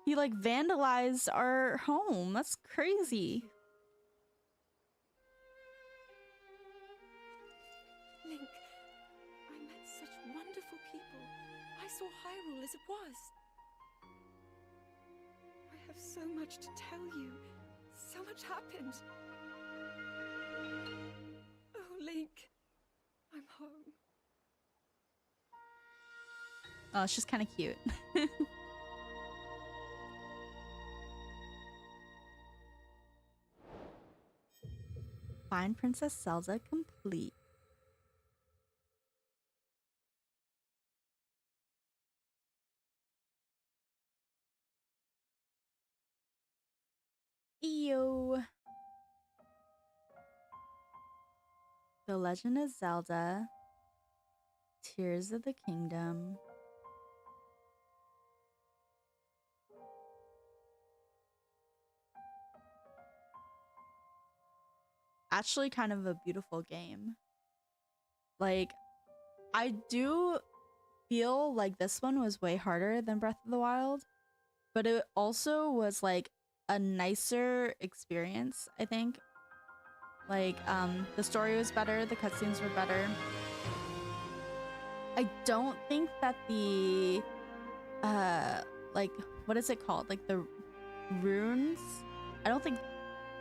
Speaker 1: He like vandalized our home. That's crazy.
Speaker 2: Link, I met such wonderful people. I saw Hyrule as it was. I have so much to tell you. So much happened. Oh, Link, I'm home.
Speaker 1: Oh, it's just kind of cute. Find Princess Zelda complete. Ew. The Legend of Zelda, Tears of the Kingdom. Actually kind of a beautiful game. Like, I do feel like this one was way harder than Breath of the Wild, but it also was like a nicer experience, I think. Like, the story was better, the cutscenes were better. I don't think that the like, what is it called? Like the runes? I don't think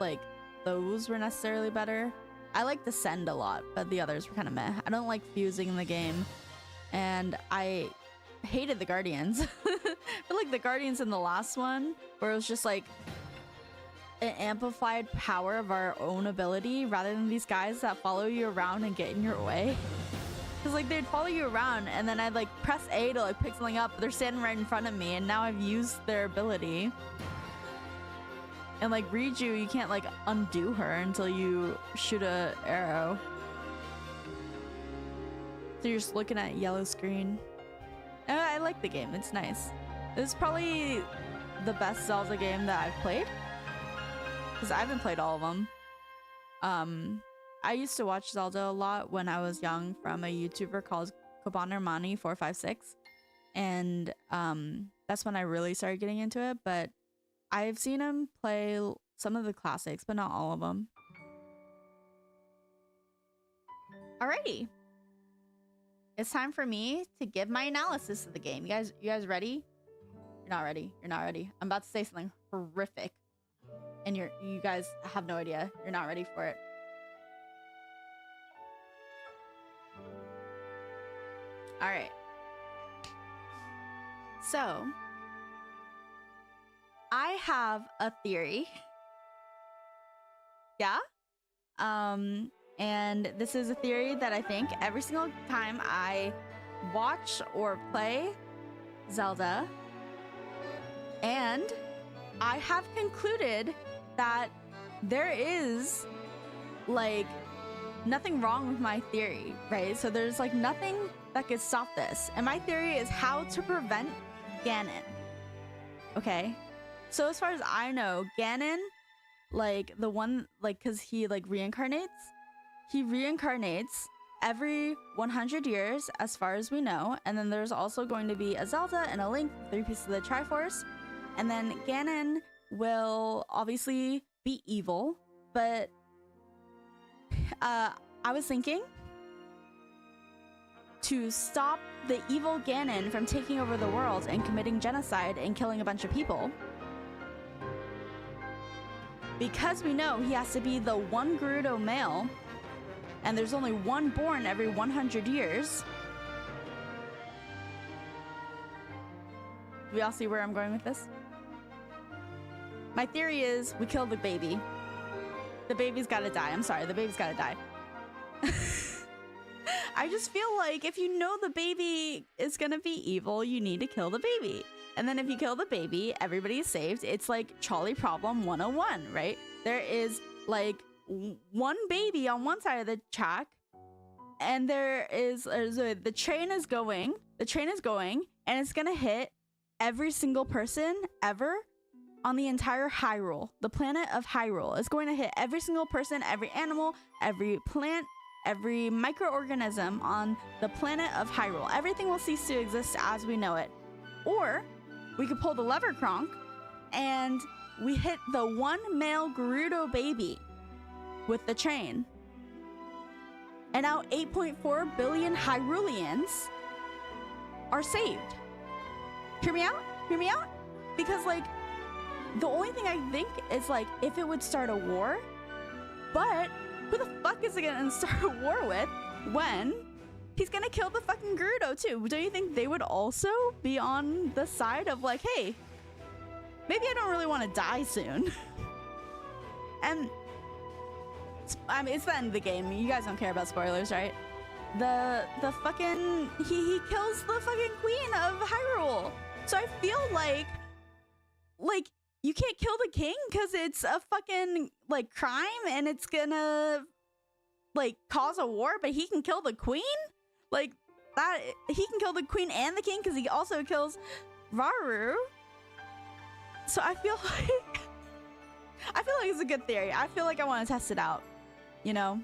Speaker 1: like those were necessarily better. I like Descend a lot, but the others were kind of meh. I don't like fusing in the game, and I hated the Guardians. I feel like the Guardians in the last one, where it was just like an amplified power of our own ability rather than these guys that follow you around and get in your way. Because like they'd follow you around and then I'd like press A to like pick something up, but they're standing right in front of me and now I've used their ability. And like Riju, you can't like undo her until you shoot a arrow. So you're just looking at yellow screen. And I like the game, it's nice. This is probably the best Zelda game that I've played, because I haven't played all of them. I used to watch Zelda a lot when I was young from a YouTuber called Kobanermani456, and that's when I really started getting into it. But I've seen him play some of the classics, but not all of them. Alrighty, it's time for me to give my analysis of the game. You guys ready? You're not ready. You're not ready. I'm about to say something horrific, and you guys have no idea. You're not ready for it. All right. So, I have a theory. Yeah? And this is a theory that I think every single time I watch or play Zelda, and I have concluded that there is like nothing wrong with my theory, right? So there's like nothing that could stop this. And my theory is how to prevent Ganon. Okay? So as far as I know, Ganon, like the one, like, cause he like reincarnates every 100 years as far as we know. And then there's also going to be a Zelda and a Link, 3 pieces of the Triforce. And then Ganon will obviously be evil, but I was thinking to stop the evil Ganon from taking over the world and committing genocide and killing a bunch of people. Because we know he has to be the one Gerudo male, and there's only one born every 100 years. Do we all see where I'm going with this? My theory is we kill the baby. The baby's gotta die. I'm sorry, the baby's gotta die. I just feel like if you know the baby is gonna be evil, you need to kill the baby. And then if you kill the baby, everybody is saved. It's like trolley problem 101, right? There is like one baby on one side of the track, and the train is going, and it's gonna hit every single person ever on the entire Hyrule. The planet of Hyrule is going to hit every single person, every animal, every plant, every microorganism on the planet of Hyrule. Everything will cease to exist as we know it. Or we could pull the lever Kronk and we hit the one male Gerudo baby with the train. And now 8.4 billion Hyruleans are saved. Hear me out? Hear me out? Because like, the only thing I think is like, if it would start a war, but who the fuck is it gonna start a war with when he's gonna kill the fucking Gerudo too? Don't you think they would also be on the side of like, hey, maybe I don't really want to die soon? And I mean, it's the end of the game. You guys don't care about spoilers, right? The fucking, he kills the fucking queen of Hyrule. So I feel like you can't kill the king because it's a fucking like crime and it's gonna like cause a war, but he can kill the queen? Like that, he can kill the queen and the king because he also kills Varu. So I feel like it's a good theory. I feel like I want to test it out, you know?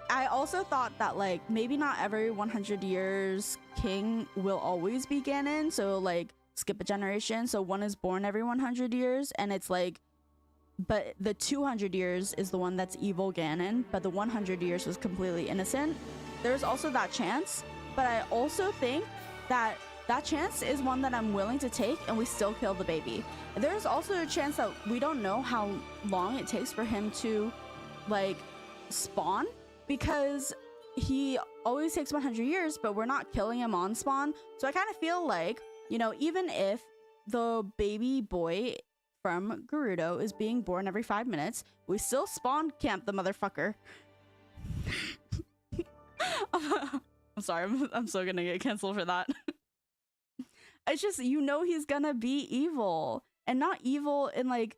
Speaker 1: I also thought that like maybe not every 100 years king will always be Ganon, so like skip a generation, so one is born every 100 years, and it's like, but the 200 years is the one that's evil Ganon, but the 100 years was completely innocent. There's also that chance, but I also think that that chance is one that I'm willing to take, and we still kill the baby. There's also a chance that we don't know how long it takes for him to like spawn, because he always takes 100 years, but we're not killing him on spawn. So I kind of feel like, you know, even if the baby boy from Gerudo is being born every 5 minutes, we still spawn camp the motherfucker. I'm sorry, I'm so gonna get canceled for that. It's just, you know, he's gonna be evil, and not evil in like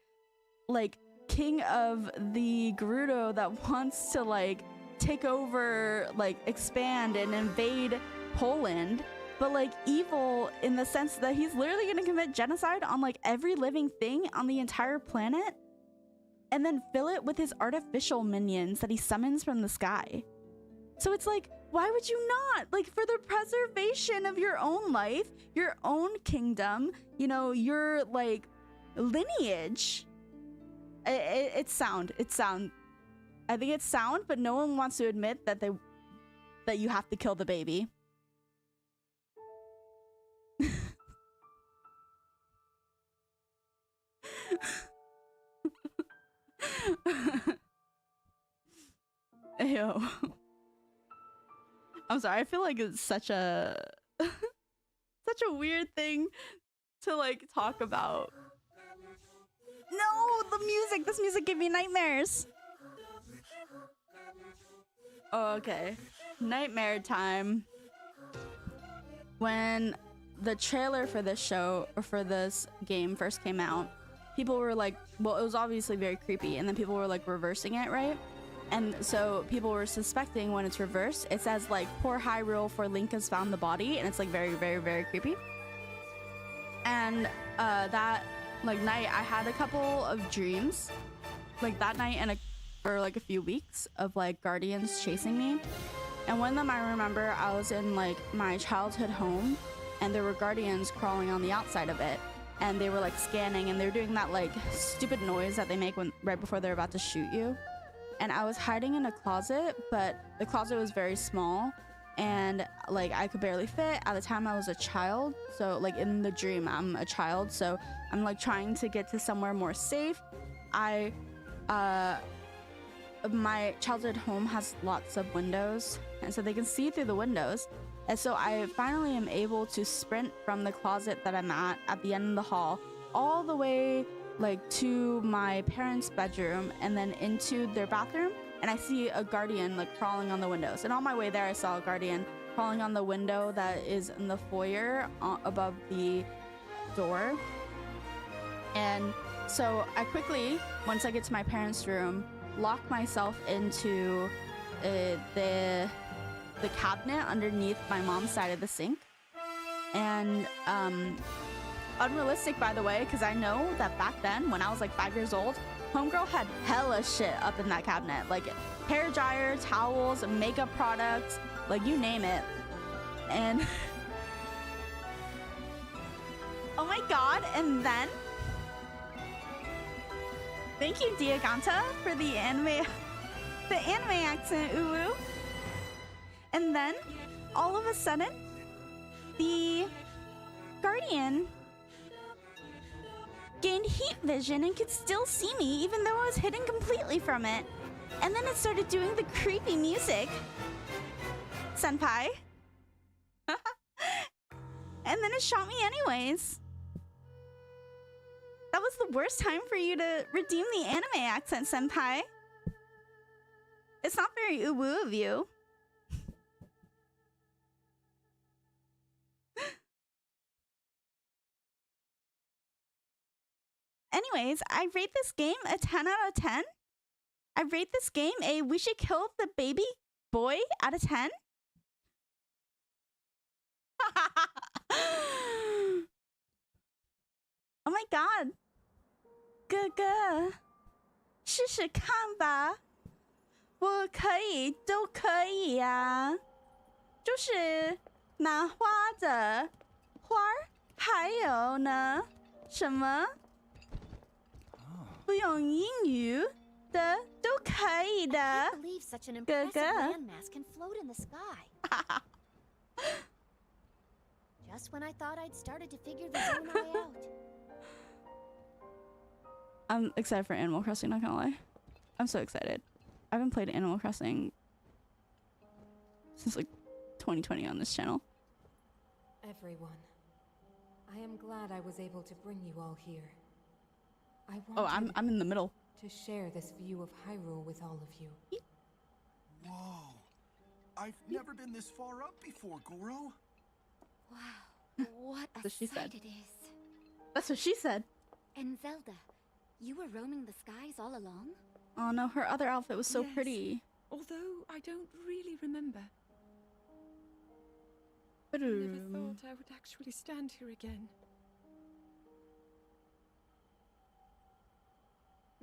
Speaker 1: king of the Gerudo that wants to like take over, like expand and invade Poland, but like evil in the sense that he's literally gonna commit genocide on like every living thing on the entire planet and then fill it with his artificial minions that he summons from the sky. So it's like, why would you not? Like, for the preservation of your own life, your own kingdom, you know, your like lineage. It's sound. I think it's sound, but no one wants to admit that you have to kill the baby. Ew. I'm sorry, I feel like it's such a such a weird thing to like talk about. No, the music! This music gave me nightmares! Oh, okay. Nightmare time. When the trailer for this show, or for this game first came out, people were like, well, it was obviously very creepy, and then people were like reversing it, right? And so people were suspecting when it's reversed, it says like, poor Hyrule, for Link has found the body, and it's like very, very, very creepy. And that like night, I had a couple of dreams, like that night and for like a few weeks, of like guardians chasing me. And one of them, I remember I was in like my childhood home, and there were guardians crawling on the outside of it, and they were like scanning, and they were doing that like stupid noise that they make when right before they're about to shoot you. And I was hiding in a closet, but the closet was very small, and like I could barely fit. At the time I was a child, so like in the dream I'm a child, so I'm like trying to get to somewhere more safe. My childhood home has lots of windows, and so they can see through the windows. And so I finally am able to sprint from the closet that I'm at the end of the hall, all the way like to my parents' bedroom and then into their bathroom. And I see a guardian like crawling on the windows. And on my way there, I saw a guardian crawling on the window that is in the foyer above the door. And so I quickly, once I get to my parents' room, lock myself into the cabinet underneath my mom's side of the sink. And unrealistic, by the way, because I know that back then when I was like 5 years old, homegirl had hella shit up in that cabinet, like hair dryer, towels, makeup products, like you name it. And oh my god. And then thank you, Diaganta, for the anime accent, uwu. And then, all of a sudden, the guardian gained heat vision and could still see me, even though I was hidden completely from it. And then it started doing the creepy music. Senpai. And then it shot me anyways. That was the worst time for you to redeem the anime accent, senpai. It's not very uwu of you. Anyways, I rate this game a 10 out of 10. I rate this game a we should kill the baby boy out of 10. Oh my god. 哥哥，试试看吧。我可以，都可以呀。就是拿花的花儿，还有呢，什么？不用英语的都可以的。
Speaker 6: I can't believe such an impressive landmass can float in the sky. Just when I thought I'd started to figure the zone way out.
Speaker 1: I'm excited for Animal Crossing, not gonna lie. I'm so excited. I haven't played Animal Crossing since like 2020 on this channel.
Speaker 7: Everyone, I am glad I was able to bring you all here. I
Speaker 1: Oh,
Speaker 7: wanted
Speaker 1: I'm in the middle.
Speaker 7: to share this view of Hyrule with all of you.
Speaker 3: Whoa. I've never been this far up before, Goro.
Speaker 6: Wow, what a
Speaker 1: That's what she
Speaker 6: sight
Speaker 1: said.
Speaker 6: it is.
Speaker 1: That's what she said.
Speaker 6: And Zelda, you were roaming the skies all along?
Speaker 1: Oh no, her other outfit was so
Speaker 2: Yes.
Speaker 1: pretty.
Speaker 2: Although I don't really remember. I never thought I would actually stand here again.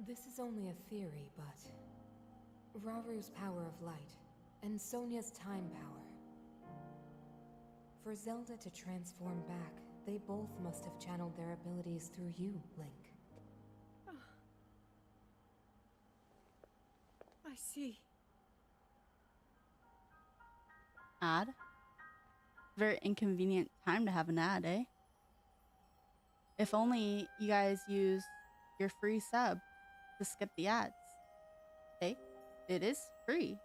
Speaker 7: This is only a theory, but Raru's power of light and Sonia's time power. For Zelda to transform back, they both must have channeled their abilities through you, Link.
Speaker 2: I see.
Speaker 1: Ad? Very inconvenient time to have an ad, eh? If only you guys use your free sub to skip the ads. Hey, it is free.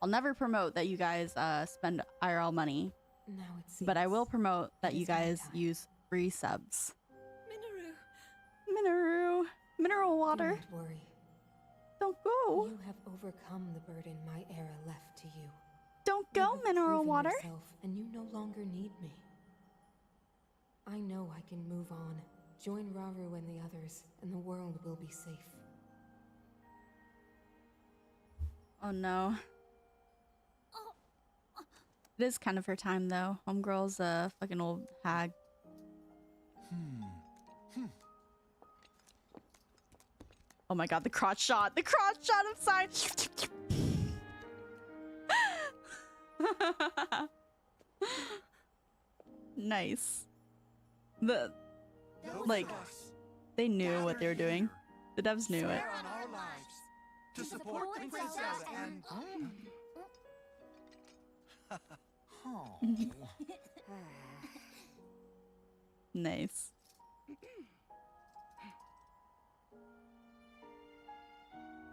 Speaker 1: I'll never promote that you guys spend IRL money,
Speaker 7: Now it seems.
Speaker 1: but I will promote that
Speaker 7: it
Speaker 1: you
Speaker 7: is my
Speaker 1: guys
Speaker 7: time.
Speaker 1: use free subs.
Speaker 2: Minoru.
Speaker 1: Mineral
Speaker 7: Do
Speaker 1: water.
Speaker 7: not worry.
Speaker 1: Don't go.
Speaker 7: You have overcome the burden my era left to you.
Speaker 1: Don't
Speaker 7: You
Speaker 1: go,
Speaker 7: have
Speaker 1: mineral
Speaker 7: proven
Speaker 1: water.
Speaker 7: yourself, and you no longer need me. I know I can move on, join Raru and the others, and the world will be safe.
Speaker 1: Oh no. It is kind of her time though. Homegirl's a fucking old hag. Oh my god, the crotch shot! The crotch shot of side! Nice. The
Speaker 3: Those
Speaker 1: like
Speaker 3: of us
Speaker 1: they knew what they were
Speaker 3: gathered
Speaker 1: doing.
Speaker 3: here
Speaker 1: The devs knew it.
Speaker 3: swear on our lives to support Princess Zelda and...
Speaker 1: Nice.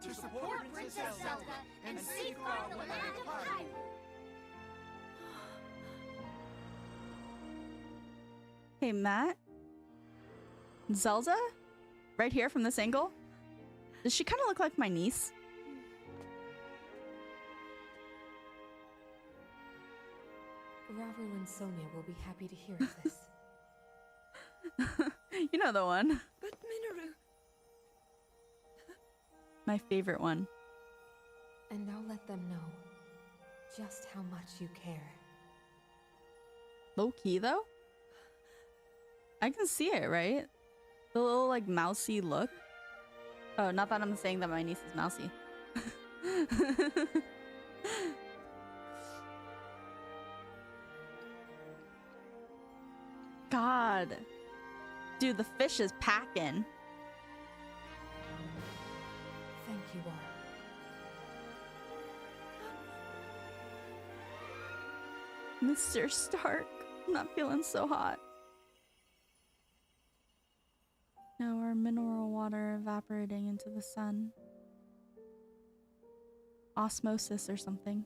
Speaker 3: To support Princess Zelda and safeguard the land of Hyrule.
Speaker 1: Hey, Matt. Zelda? Right here from this angle? Does she kind of look like my niece?
Speaker 7: Ravu and Sonia will be happy to hear of this.
Speaker 1: You know the one.
Speaker 2: But Minoru...
Speaker 1: My favorite one.
Speaker 7: And I'll let them know just how much you care.
Speaker 1: Low key though? I can see it, right? The little like mousy look. Oh, not that I'm saying that my niece is mousy. God. Dude, the fish is packing.
Speaker 7: Thank you all.
Speaker 1: Mr. Stark, I'm not feeling so hot. No, our mineral water evaporating into the sun. Osmosis or something.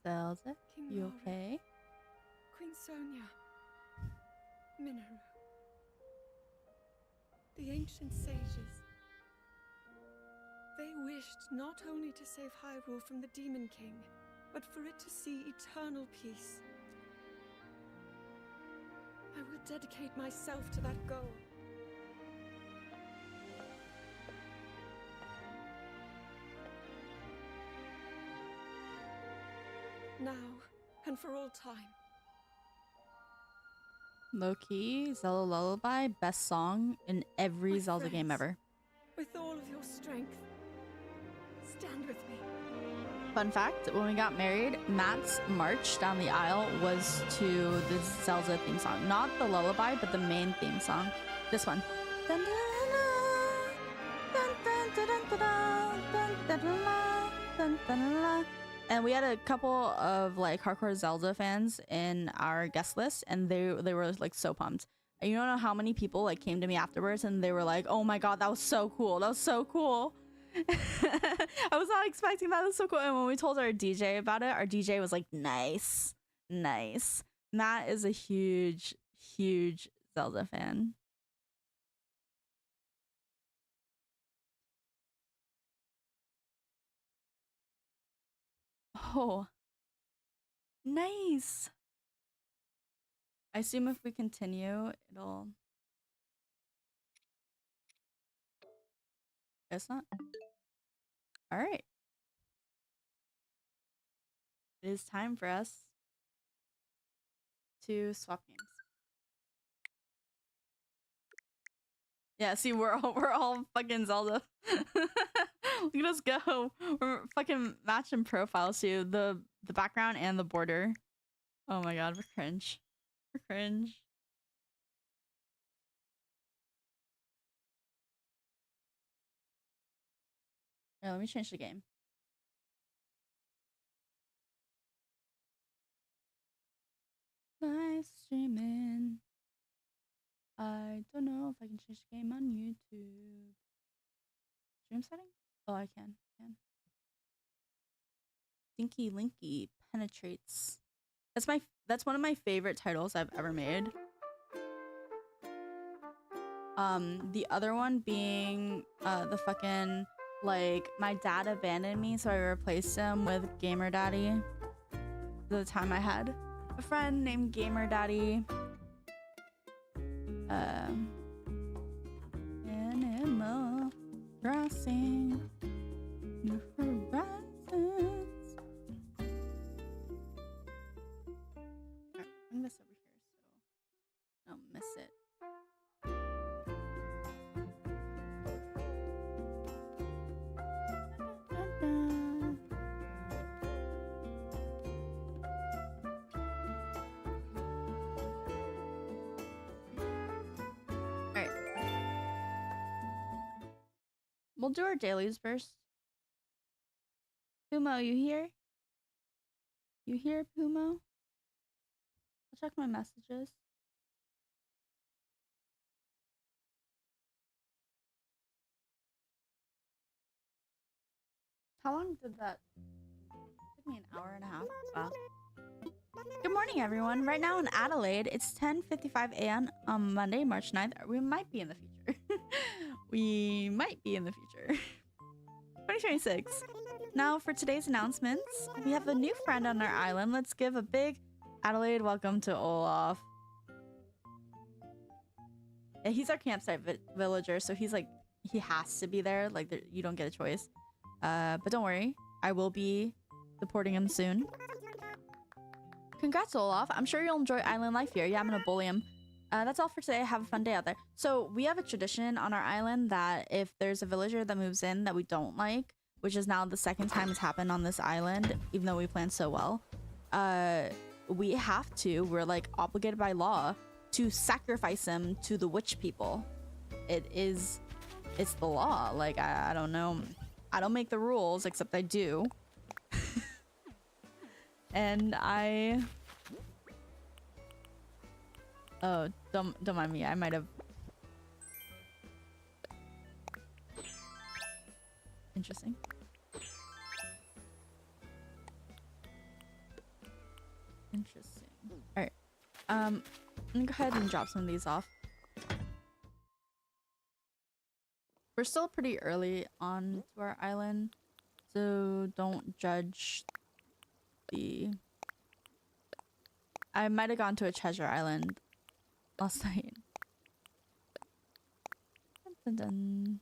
Speaker 1: Zelda,
Speaker 2: King
Speaker 1: you
Speaker 2: Rauru,
Speaker 1: okay?
Speaker 2: Queen Sonia, Minoru, the ancient sages. They wished not only to save Hyrule from the Demon King, but for it to see eternal peace. I will dedicate myself to that goal. Now, and for all time.
Speaker 1: Low-key, Zelda Lullaby, best song in every
Speaker 2: My
Speaker 1: Zelda game
Speaker 2: friends,
Speaker 1: ever.
Speaker 2: With all of your strength, stand with me.
Speaker 1: Fun fact, when we got married, Matt's march down the aisle was to the Zelda theme song. Not the lullaby, but the main theme song. This one. Dun, dun, dun, dun, dun, dun, dun, dun, dun, dun, dun, dun. And we had a couple of like hardcore Zelda fans in our guest list, and they were like so pumped. And you don't know how many people like came to me afterwards and they were like, "Oh my god, that was so cool. That was so cool." I was not expecting that. It was so cool. And when we told our DJ about it, our DJ was like, "Nice, nice." Matt is a huge, huge Zelda fan. Oh, nice. I assume if we continue, it'll... It's not. All right. It is time for us to swap games. Yeah, see, we're all fucking Zelda. Look at us go. We're fucking matching profiles too. The background and the border. Oh my god, we're cringe. We're cringe. Here, let me change the game. Live streaming. I don't know if I can change the game on YouTube. Stream setting? Oh, I can. Dinky Linky penetrates. That's one of my favorite titles I've ever made. The other one being the fucking like my dad abandoned me, so I replaced him with Gamer Daddy. The time I had a friend named Gamer Daddy. Animal Crossing New Horizons. Bring this over here so I don't miss it. We'll do our dailies first. Pumo, you here? You here, Pumo? I'll check my messages. How long did that? It took me an hour and a half. Wow. Good morning, everyone. Right now in Adelaide, it's 10:55 a.m. on Monday, March 9th. We might be in the future. We might be in the future. 2026. Now for today's announcements. We have a new friend on our island. Let's give a big Adelaide welcome to Olaf. Yeah, he's our campsite villager, so he's like, he has to be there. Like, you don't get a choice. But don't worry, I will be deporting him soon. Congrats, Olaf. I'm sure you'll enjoy island life here. Yeah, I'm gonna bully him. That's all for today. Have a fun day out there. So we have a tradition on our island that if there's a villager that moves in that we don't like, which is now the second time it's happened on this island, even though we planned so well, we have to, we're like obligated by law to sacrifice him to the witch people. It's the law. Like, I don't know. I don't make the rules, except I do. And oh, don't mind me. I might have. Interesting. Interesting. All right. I'm gonna go ahead and drop some of these off. We're still pretty early on to our island, so don't judge the... I might have gone to a treasure island last night. Dun, dun, dun.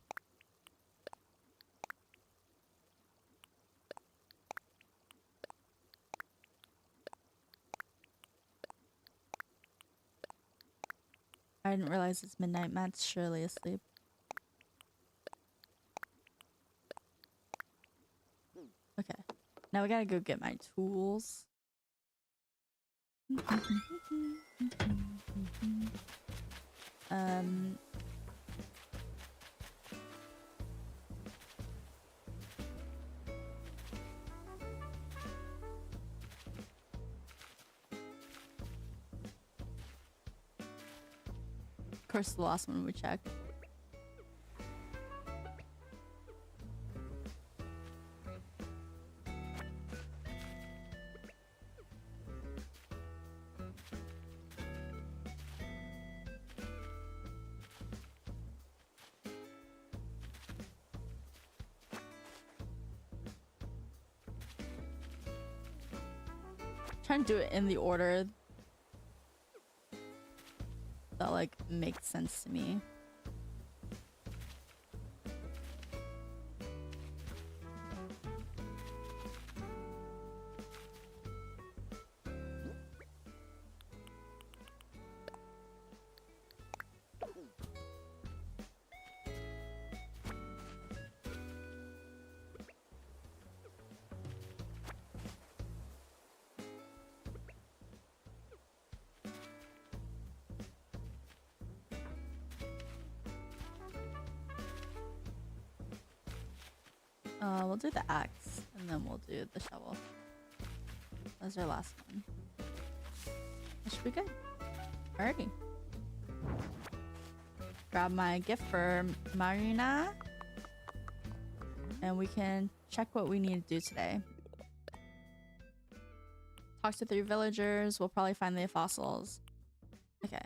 Speaker 1: I didn't realize it's midnight. Matt's surely asleep. Okay. Now we gotta go get my tools. Of course, the last one we checked. Trying to do it in the order that like makes sense to me. We'll do the axe and then we'll do the shovel. That's our last one. That should be good. Alrighty. Grab my gift for Marina. And we can check what we need to do today. Talk to 3 villagers. We'll probably find the fossils. Okay.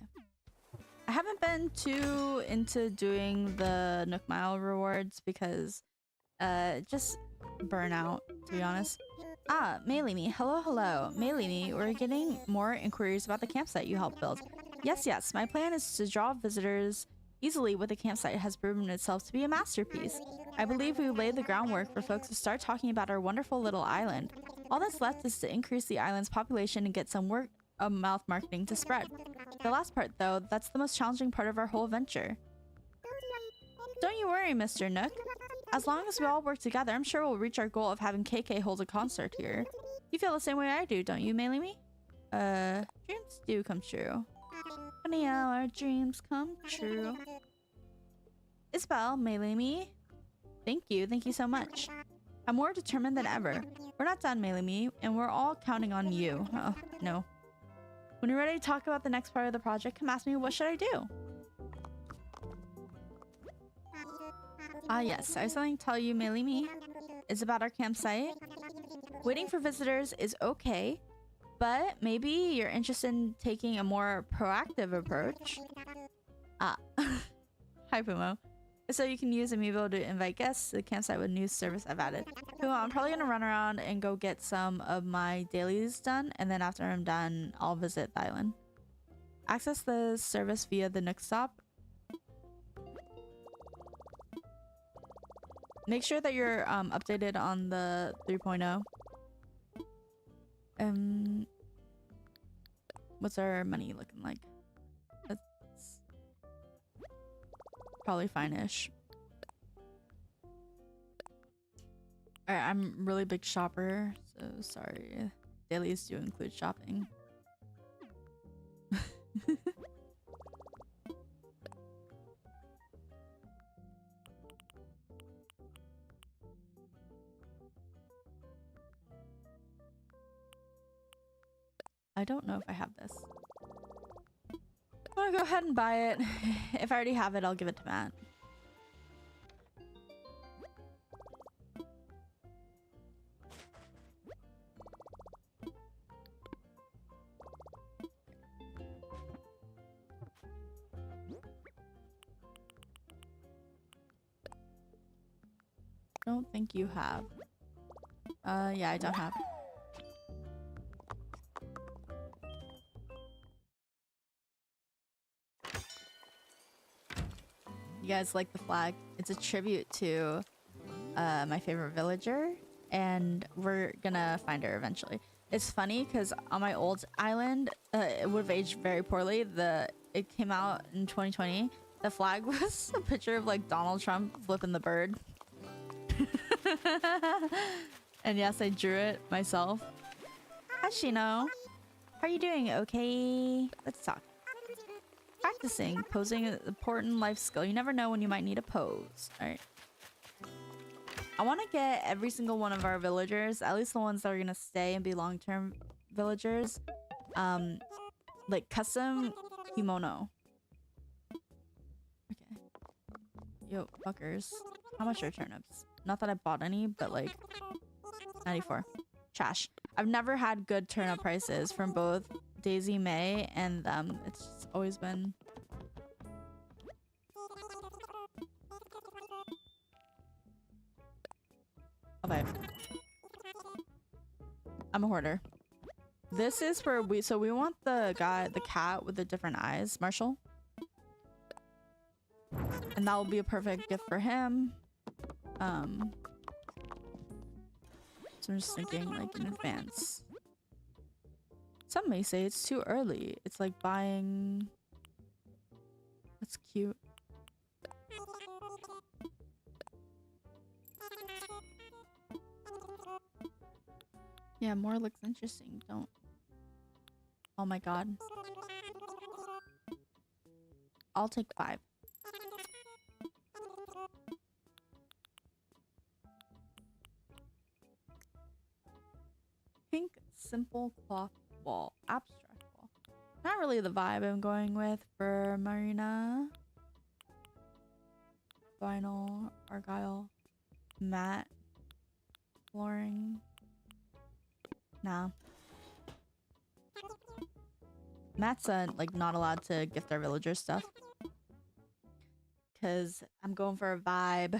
Speaker 1: I haven't been too into doing the Nook Mile rewards because just burnout, to be honest. Ah, Maylini. Hello, hello. Maylini, we're getting more inquiries about the campsite you helped build. Yes, yes. My plan is to draw visitors easily with the campsite has proven itself to be a masterpiece. I believe we laid the groundwork for folks to start talking about our wonderful little island. All that's left is to increase the island's population and get some word of mouth marketing to spread. The last part, though, that's the most challenging part of our whole venture. Don't you worry, Mr. Nook. As long as we all work together, I'm sure we'll reach our goal of having KK hold a concert here. You feel the same way I do, don't you, Maylini? Dreams do come true. Funny how our dreams come true. Isabel, Maylini, Thank you so much. I'm more determined than ever. We're not done, Me, and we're all counting on you. Oh, no. When you're ready to talk about the next part of the project, come ask me what should I do? Ah yes, I have something to tell you, Me. It's about our campsite. Waiting for visitors is okay, but maybe you're interested in taking a more proactive approach. Ah. Hi, Pumo. So you can use Amiibo to invite guests to the campsite with new service I've added. Pumo, I'm probably gonna run around and go get some of my dailies done, and then after I'm done, I'll visit the island. Access the service via the Nook stop. Make sure that you're updated on the 3.0. What's our money looking like? That's probably fine-ish. Alright, I'm a really big shopper, so sorry. Dailies do include shopping. I don't know if I have this. I'm gonna go ahead and buy it. If I already have it, I'll give it to Matt. Don't think you have. Yeah, I don't have. You guys like the flag? It's a tribute to my favorite villager, and we're gonna find her eventually. It's funny because on my old island, it would have aged very poorly. It came out in 2020. The flag was a picture of like Donald Trump flipping the bird. And yes, I drew it myself. Hi, Shino. How are you doing? Okay, let's talk. Practicing. Posing is an important life skill. You never know when you might need a pose. Alright. I want to get every single one of our villagers, at least the ones that are going to stay and be long-term villagers, like custom kimono. Okay. Yo, fuckers. How much are turnips? Not that I bought any, but like 94. Trash. I've never had good turnip prices from both Daisy May and it's just always been okay. I'm a hoarder. This is where we want the cat with the different eyes, Marshall. And that will be a perfect gift for him. So I'm just thinking like in advance. Some may say it's too early. It's like buying... That's cute. Yeah, more looks interesting. Don't... Oh my god. I'll take 5. Pink simple cloth wall. Abstract wall. Not really the vibe I'm going with for Marina. Vinyl, argyle, matte, flooring. Nah. Matt's like not allowed to gift our villagers stuff. Cause I'm going for a vibe.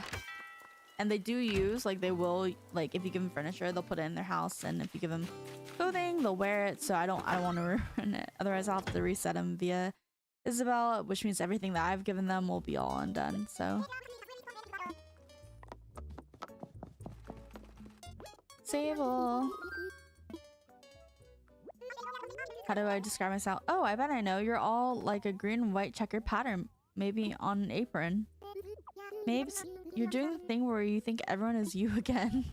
Speaker 1: And they do use, like they will, like if you give them furniture, they'll put it in their house, and if you give them clothing, they'll wear it. So I don't want to ruin it. Otherwise I'll have to reset them via Isabel, which means everything that I've given them will be all undone. So Sable. How do I describe myself? Oh, I bet I know. You're all like a green and white checkered pattern, maybe on an apron. Mabes, you're doing the thing where you think everyone is you again.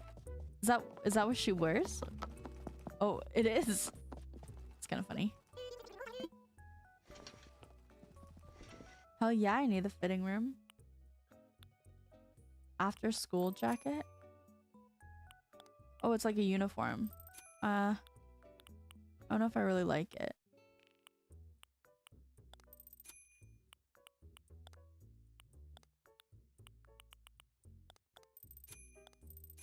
Speaker 1: Is that what she wears? Oh, it is. It's kind of funny. Hell yeah, I need the fitting room. After school jacket? Oh, it's like a uniform. I don't know if I really like it.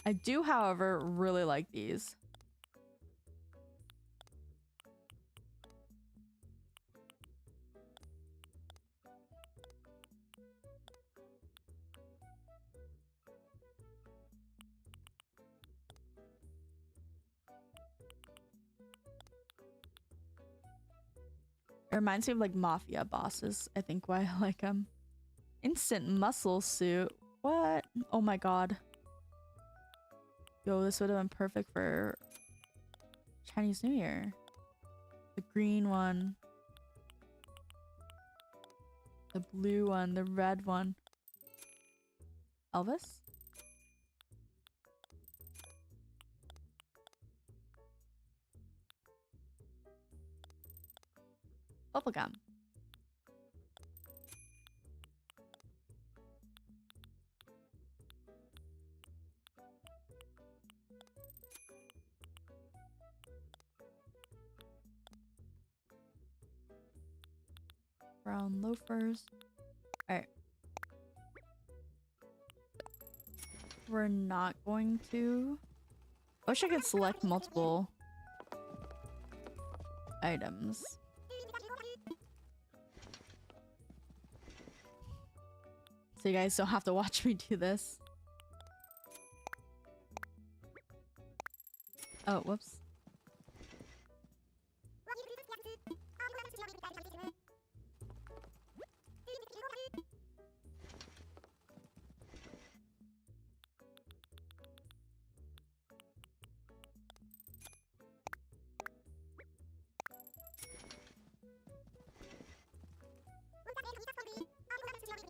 Speaker 1: I do, however, really like these. It reminds me of like mafia bosses. I think why I like them. Instant muscle suit. What? Oh my god. Yo, this would have been perfect for Chinese New Year. The green one. The blue one. The red one. Elvis? Bubblegum. Brown loafers. Alright. We're not going to... I wish I could select multiple items. So you guys don't have to watch me do this. Oh, whoops.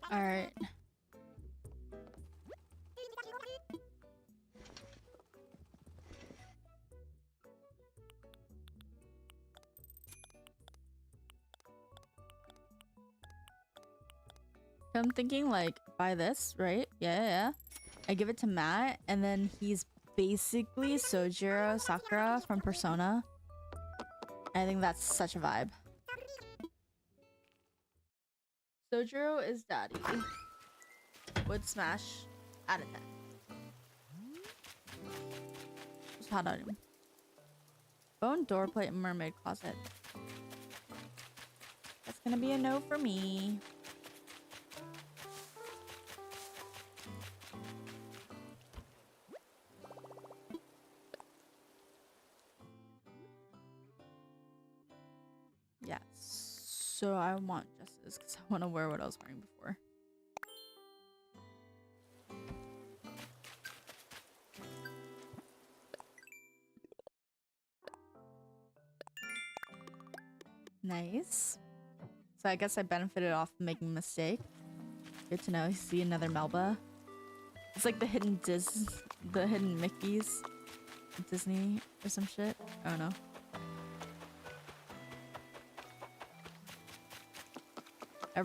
Speaker 1: All right. I'm thinking like buy this, right? Yeah. I give it to Matt and then he's basically Sojiro Sakura from Persona. I think that's such a vibe. Sojiro is daddy. Would smash out of 10. Just hot item. Bone door plate and mermaid closet. That's gonna be a no for me. Yeah, so I want justice because I want to wear what I was wearing before. Nice. So I guess I benefited off making a mistake. Good to know. See another Melba. It's like the hidden Mickeys, Disney or some shit. I don't know.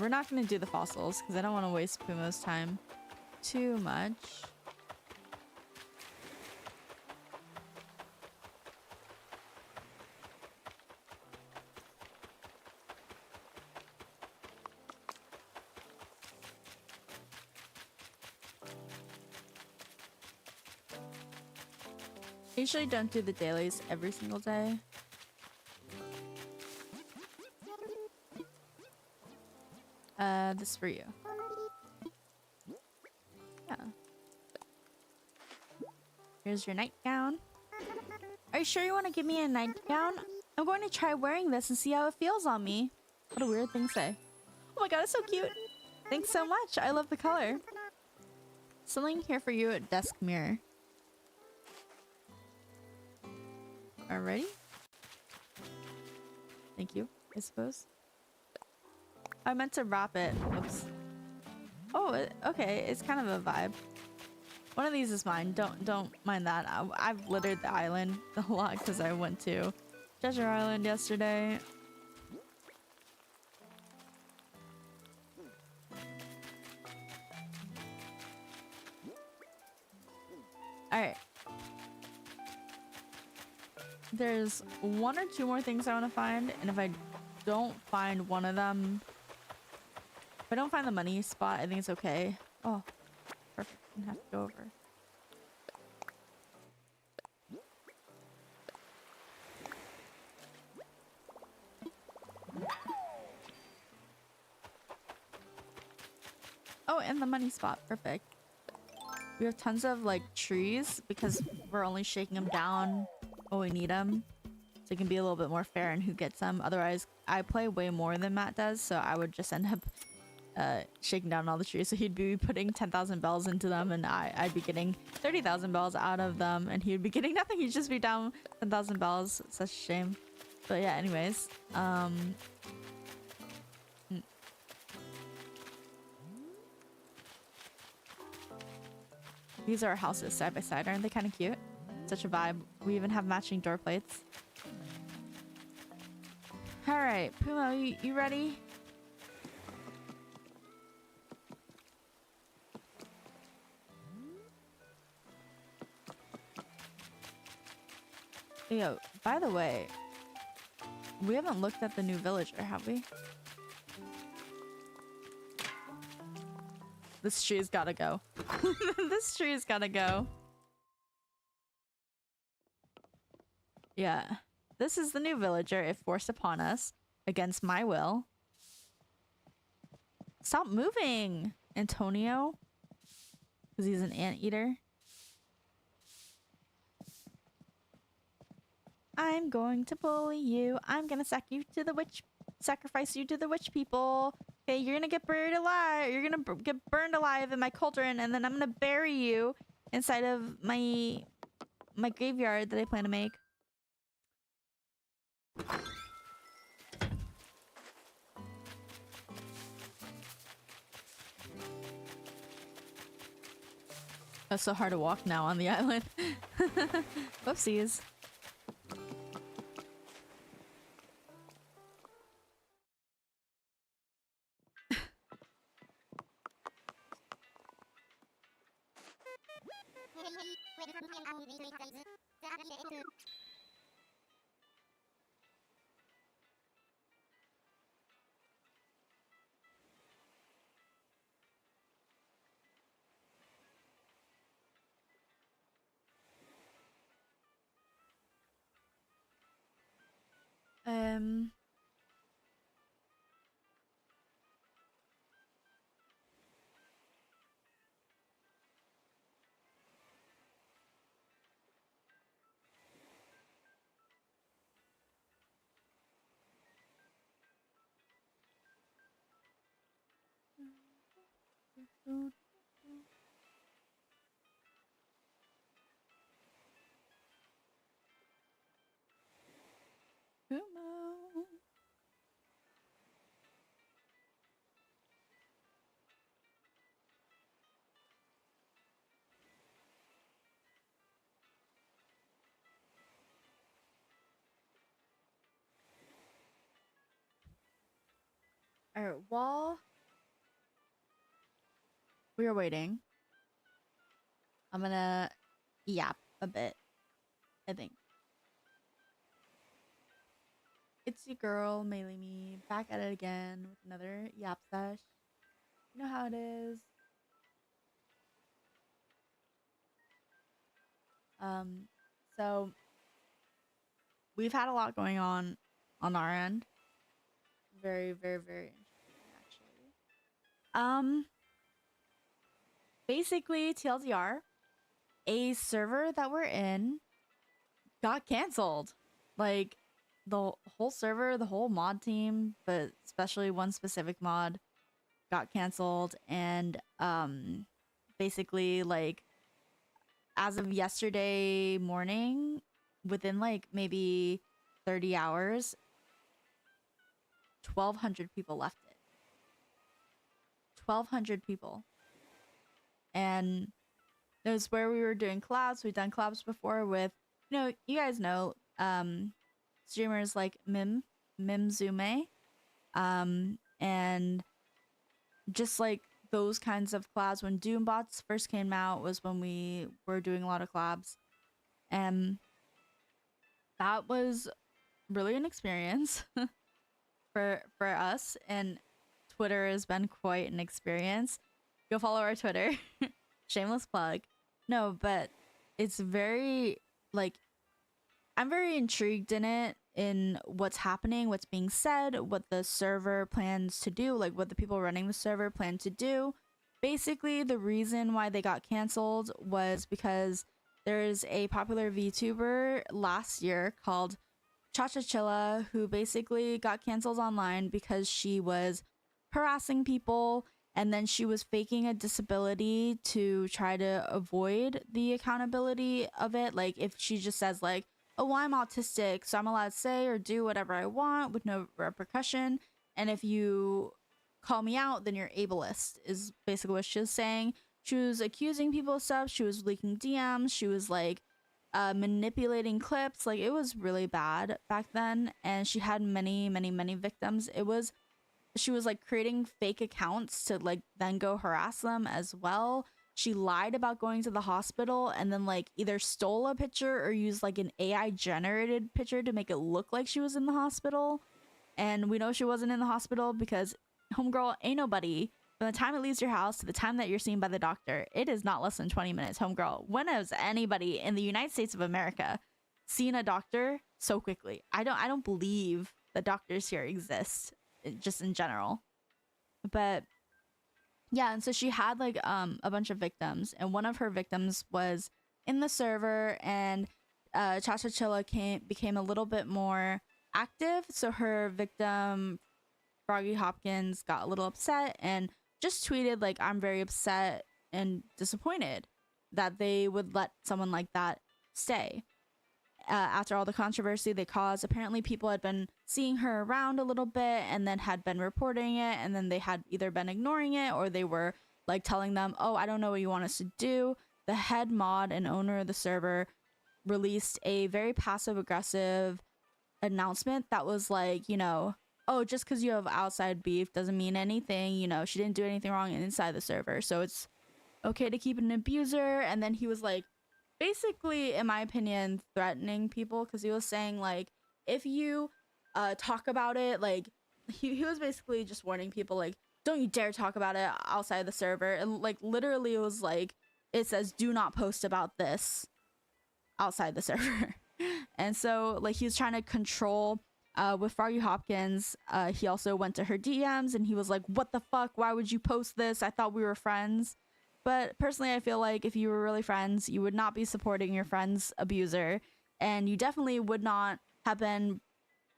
Speaker 1: We're not gonna do the fossils because I don't want to waste Pumo's time too much. I usually don't do the dailies every single day. This for you. Yeah. Here's your nightgown. Are you sure you want to give me a nightgown? I'm going to try wearing this and see how it feels on me. What a weird thing to say. Oh my god, it's so cute. Thanks so much. I love the color. Something here for you at desk mirror. Alrighty. Thank you, I suppose. I meant to wrap it. Oops. Oh, okay. It's kind of a vibe. One of these is mine. Don't mind that. I've littered the island a lot because I went to Treasure Island yesterday. Alright. There's one or two more things I want to find, and if I don't find one of them, if I don't find the money spot, I think it's okay. Oh, perfect. I don't have to go over. Oh, and the money spot. Perfect. We have tons of like trees because we're only shaking them down when we need them. So it can be a little bit more fair in who gets them. Otherwise, I play way more than Matt does, so I would just end up shaking down all the trees. So he'd be putting 10,000 bells into them, and I'd be getting 30,000 bells out of them, and he'd be getting nothing. He'd just be down 10,000 bells. Such a shame. But yeah, anyways. These are our houses side by side. Aren't they kind of cute? Such a vibe. We even have matching door plates. Alright, Puma, you ready? Yo, by the way, we haven't looked at the new villager, have we? This tree's gotta go. This tree's gotta go. Yeah. This is the new villager if forced upon us against my will. Stop moving, Antonio. Because he's an anteater. I'm going to bully you. I'm gonna sacrifice you to the witch people. Okay, you're gonna get buried alive. You're gonna get burned alive in my cauldron, and then I'm gonna bury you inside of my graveyard that I plan to make. That's so hard to walk now on the island. Whoopsies. Alright, while we are waiting, I'm gonna yap a bit, I think. It's your girl, Melee Me, back at it again with another yap sesh. You know how it is. So we've had a lot going on our end. Very, very, very interesting, actually. Basically, TLDR, a server that we're in got canceled. Like, the whole server, the whole mod team, but especially one specific mod got canceled. And basically, like, as of yesterday morning, within like maybe 30 hours, 1,200 people left it. 1,200 people. And it was where we were doing collabs. We've done collabs before with, you know, you guys know, streamers like Mimzume, and just like those kinds of collabs. When Doombots first came out was when we were doing a lot of collabs. And that was really an experience for us. And Twitter has been quite an experience. Go follow our Twitter. Shameless plug. No, but it's very, like, I'm very intrigued in it, in what's happening, what's being said, what the server plans to do, like what the people running the server plan to do. Basically, the reason why they got canceled was because there's a popular VTuber last year called Chachachilla who basically got canceled online because she was harassing people, and then she was faking a disability to try to avoid the accountability of it. Like, if she just says like, oh, well, I'm autistic, so I'm allowed to say or do whatever I want with no repercussion. And if you call me out, then you're ableist, is basically what she was saying. She was accusing people of stuff. She was leaking DMs. She was like manipulating clips. Like, it was really bad back then. And she had many, many, many victims. She was like creating fake accounts to like then go harass them as well. She lied about going to the hospital and then like either stole a picture or used like an AI generated picture to make it look like she was in the hospital. And we know she wasn't in the hospital because homegirl ain't nobody. From the time it leaves your house to the time that you're seen by the doctor, it is not less than 20 minutes, homegirl. When has anybody in the United States of America seen a doctor so quickly? I don't believe that doctors here exist, just in general. But yeah, and so she had like a bunch of victims, and one of her victims was in the server, and Chachachilla became a little bit more active. So her victim, Froggy Hopkins, got a little upset and just tweeted like, I'm very upset and disappointed that they would let someone like that stay. After all the controversy they caused, apparently people had been seeing her around a little bit and then had been reporting it, and then they had either been ignoring it or they were like telling them, oh, I don't know what you want us to do. The head mod and owner of the server released a very passive aggressive announcement that was like, you know, oh, just because you have outside beef doesn't mean anything. You know, she didn't do anything wrong inside the server, so it's okay to keep an abuser. And then he was like, basically, in my opinion, threatening people, because he was saying like, if you talk about it, like he was basically just warning people like, don't you dare talk about it outside the server. And like literally it was like, it says do not post about this outside the server. And so like he was trying to control with Froggy Hopkins. He also went to her DMs and he was like, what the fuck, why would you post this? I thought we were friends. But personally, I feel like if you were really friends, you would not be supporting your friend's abuser, and you definitely would not have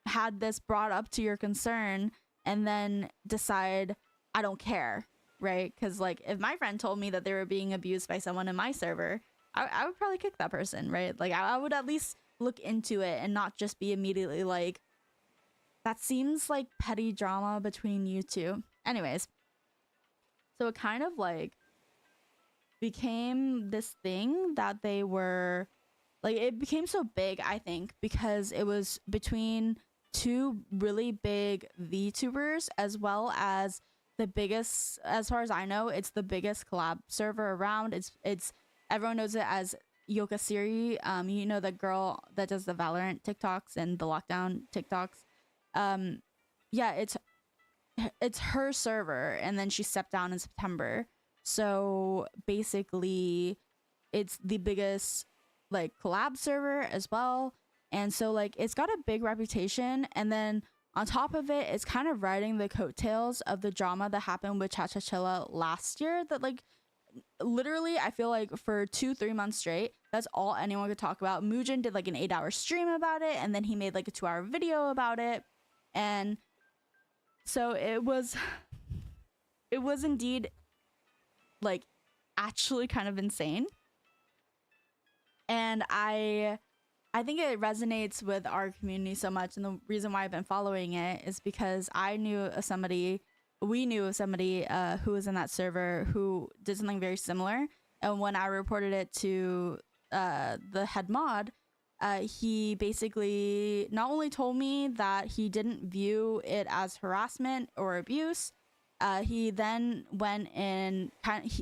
Speaker 1: had this brought up to your concern and then decide, I don't care, right? Because like if my friend told me that they were being abused by someone in my server, I would probably kick that person, right? Like I would at least look into it and not just be immediately like, that seems like petty drama between you two. Anyways, so it kind of like became this thing that they were like, it became so big, I think, because it was between two really big VTubers, as well as the biggest, as far as I know, it's the biggest collab server around. It's everyone knows it as Yoka Siri. You know, the girl that does the Valorant TikToks and the lockdown TikToks. Yeah, it's her server, and then she stepped down in September. So basically it's the biggest like collab server as well. And so like it's got a big reputation, and then on top of it, it's kind of riding the coattails of the drama that happened with Chachachilla last year, that like literally I feel like for 2-3 months straight, that's all anyone could talk about. Muujin did like an 8-hour stream about it, and then he made like a 2-hour video about it. And so it was indeed like actually kind of insane. And I think it resonates with our community so much, and the reason why I've been following it is because we knew of somebody who was in that server who did something very similar. And when I reported it to the head mod, he basically not only told me that he didn't view it as harassment or abuse, he then went and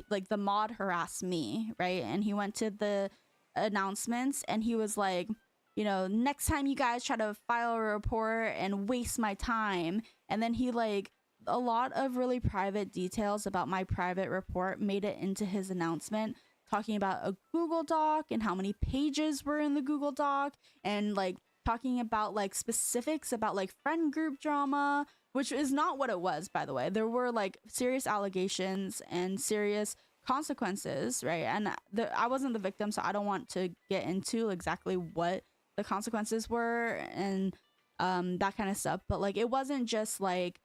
Speaker 1: like the mod harassed me, right? And he went to the announcements and he was like, you know, next time you guys try to file a report and waste my time. And then he like a lot of really private details about my private report made it into his announcement, talking about a Google Doc and how many pages were in the Google Doc, and like talking about like specifics about like friend group drama, which is not what it was, by the way. There were like serious allegations and serious consequences, right? And I wasn't the victim, so I don't want to get into exactly what the consequences were and that kind of stuff. But like it wasn't just like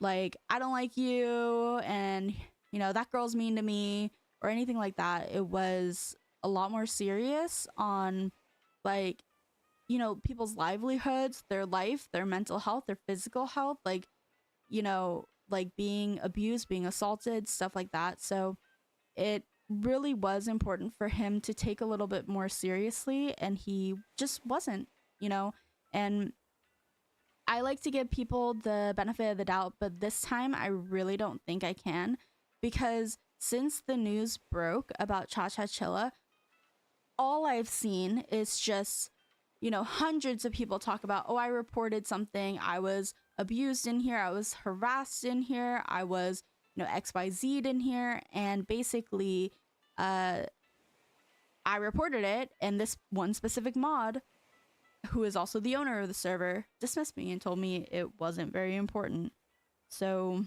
Speaker 1: I don't like you and you know that girl's mean to me or anything like that. It was a lot more serious on like, you know, people's livelihoods, their life, their mental health, their physical health, like, you know, like being abused, being assaulted, stuff like that. So it really was important for him to take a little bit more seriously, and he just wasn't, you know. And I like to give people the benefit of the doubt, but this time I really don't think I can, because since the news broke about Cha Cha Chilla, all I've seen is just, you know, hundreds of people talk about, oh, I reported something, I was abused in here, I was harassed in here, I was, you know, XYZ'd in here, and basically I reported it, and this one specific mod, who is also the owner of the server, dismissed me and told me it wasn't very important. So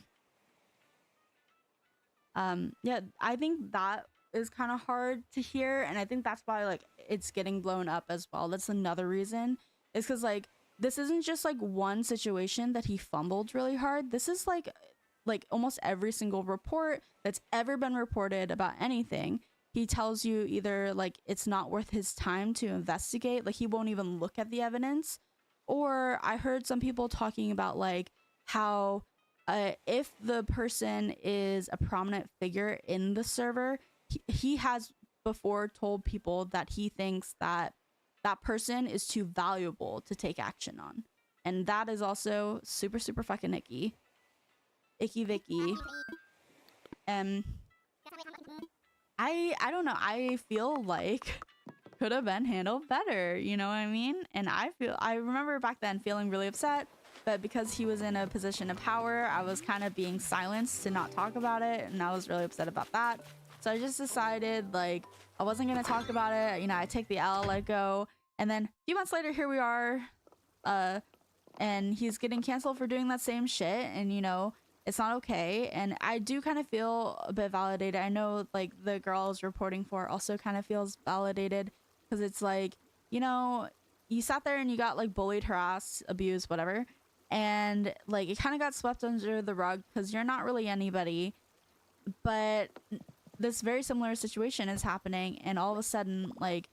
Speaker 1: yeah, I think that is kind of hard to hear, and I think that's why like it's getting blown up as well. That's another reason, is because like this isn't just like one situation that he fumbled really hard. This is like almost every single report that's ever been reported about anything. He tells you either like it's not worth his time to investigate, like he won't even look at the evidence, or I heard some people talking about like how if the person is a prominent figure in the server, he has before told people that he thinks that that person is too valuable to take action on. And that is also super, super fucking icky. Icky Vicky. I don't know. I feel like could have been handled better. You know what I mean? And I remember back then feeling really upset, but because he was in a position of power, I was kind of being silenced to not talk about it, and I was really upset about that. So I just decided like I wasn't gonna talk about it. You know, I take the L, let it go, and then a few months later, here we are, and he's getting canceled for doing that same shit, and you know, it's not okay. And I do kind of feel a bit validated. I know like the girl I was reporting for also kind of feels validated, because it's like, you know, you sat there and you got like bullied, harassed, abused, whatever, and like it kind of got swept under the rug because you're not really anybody. But this very similar situation is happening, and all of a sudden like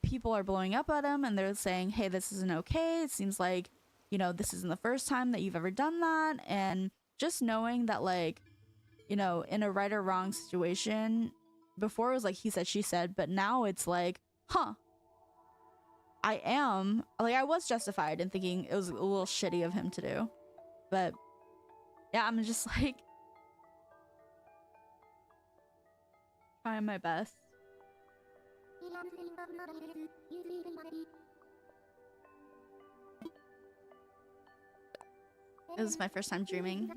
Speaker 1: people are blowing up at him and they're saying, hey, this isn't okay. It seems like, you know, this isn't the first time that you've ever done that. And just knowing that like, you know, in a right or wrong situation, before it was like he said, she said, but now it's like, huh, I was justified in thinking it was a little shitty of him to do. But yeah, I'm just like trying my best. It was my first time dreaming.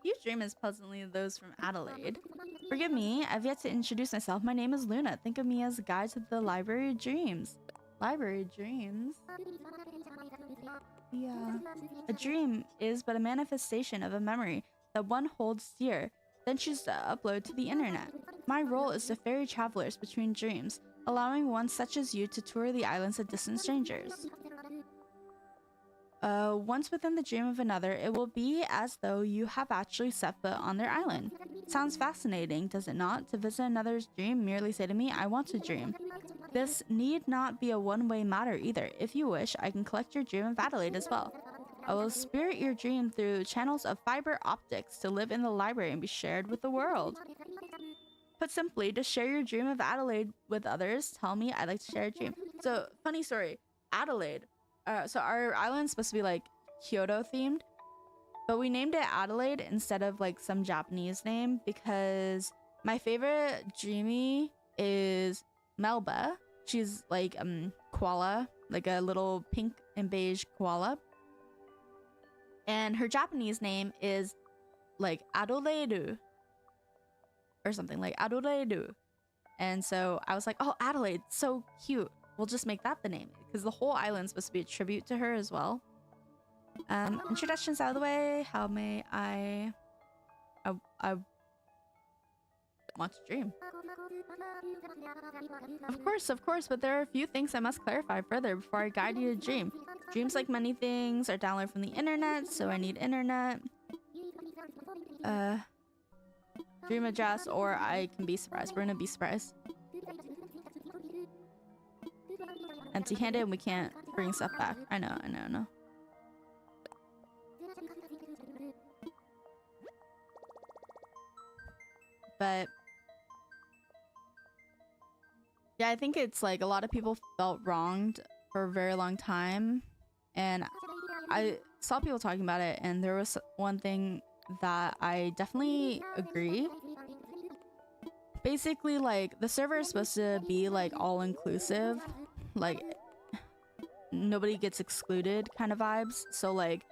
Speaker 1: You dream as pleasantly as those from Adelaide. Forgive me, I've yet to introduce myself. My name is Luna. Think of me as a guide to the Library of Dreams. Library of Dreams? Yeah. A dream is but a manifestation of a memory that one holds dear, then chooses to upload to the internet. My role is to ferry travelers between dreams, allowing one such as you to tour the islands of distant strangers. Once within the dream of another, it will be as though you have actually set foot on their island. Sounds fascinating, does it not? To visit another's dream, merely say to me, I want to dream. This need not be a one-way matter either. If you wish, I can collect your dream of Adelaide as well. I will spirit your dream through channels of fiber optics to live in the library and be shared with the world. Put simply, to share your dream of Adelaide with others, tell me I'd like to share a dream. So, funny story. Adelaide. So our island's supposed to be like Kyoto themed, But we named it Adelaide instead of like some Japanese name because my favorite dreamy is Melba. She's like koala, like a little pink and beige koala. And her Japanese name is like Adoleiru or something like Adoleiru. And so I was like, oh, Adelaide, so cute. We'll just make that the name because the whole island's supposed to be a tribute to her as well. Introductions out of the way. How may I want to dream? Of course, but there are a few things I must clarify further before I guide you to dream. Dreams, like many things, are downloaded from the internet, so I need internet. Dream adjust, or I can be surprised. We're gonna be surprised. Empty-handed, and we can't bring stuff back. I know. But yeah, I think it's like a lot of people felt wronged for a very long time, and I saw people talking about it, and there was one thing that I definitely agree. Basically, like, the server is supposed to be like all-inclusive, like nobody gets excluded kind of vibes, so like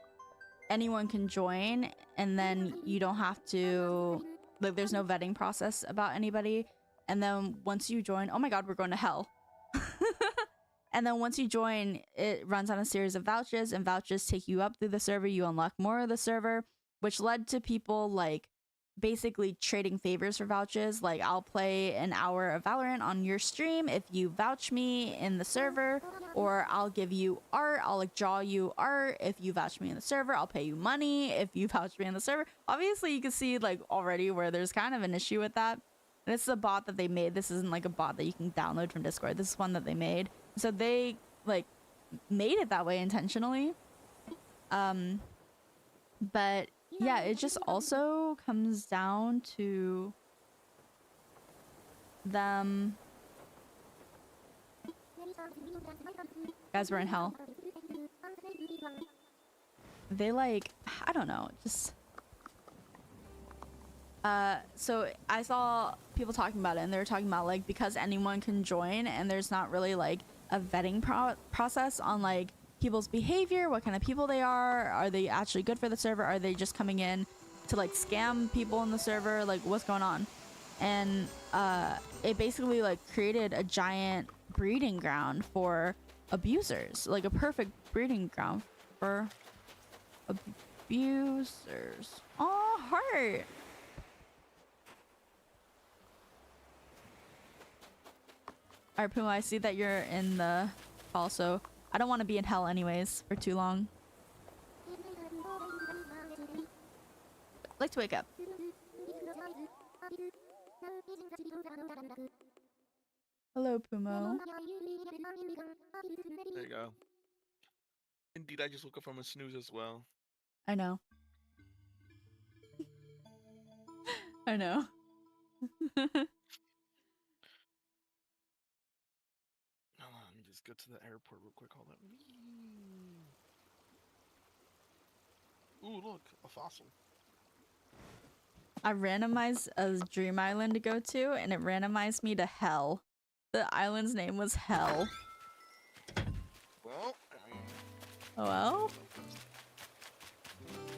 Speaker 1: anyone can join, and then you don't have to, like, there's no vetting process about anybody. And then once you join, oh my god, we're going to hell. And then once you join, it runs on a series of vouchers, and vouchers take you up through the server. You unlock more of the server, which led to people like basically trading favors for vouchers. Like, I'll play an hour of Valorant on your stream if you vouch me in the server, or I'll give you art, I'll like draw you art if you vouch me in the server, I'll pay you money if you vouch me in the server. Obviously you can see like already where there's kind of an issue with that. This is a bot that they made. This isn't like a bot that you can download from Discord. This is one that they made. So they like made it that way intentionally. But yeah, it just also comes down to them. Guys, we're in hell. They like, I don't know, just so I saw people talking about it, and they were talking about like, because anyone can join and there's not really like a vetting process on like people's behavior, what kind of people they are they actually good for the server, are they just coming in to like scam people in the server, like what's going on. And it basically like created a giant breeding ground for abusers, like a perfect breeding ground for abusers. Oh, heart. Alright, Puma, I see that you're in the call, so I don't want to be in hell anyways for too long. I'd like to wake up. Hello, Pumo.
Speaker 8: There you go. Indeed, I just woke up from a snooze as well.
Speaker 1: I know. I know.
Speaker 8: Hold on, let me just go to the airport real quick. Hold on. Ooh, look, a fossil.
Speaker 1: I randomized a dream island to go to, and it randomized me to hell. The island's name was Hell.
Speaker 8: Well,
Speaker 1: Oh well?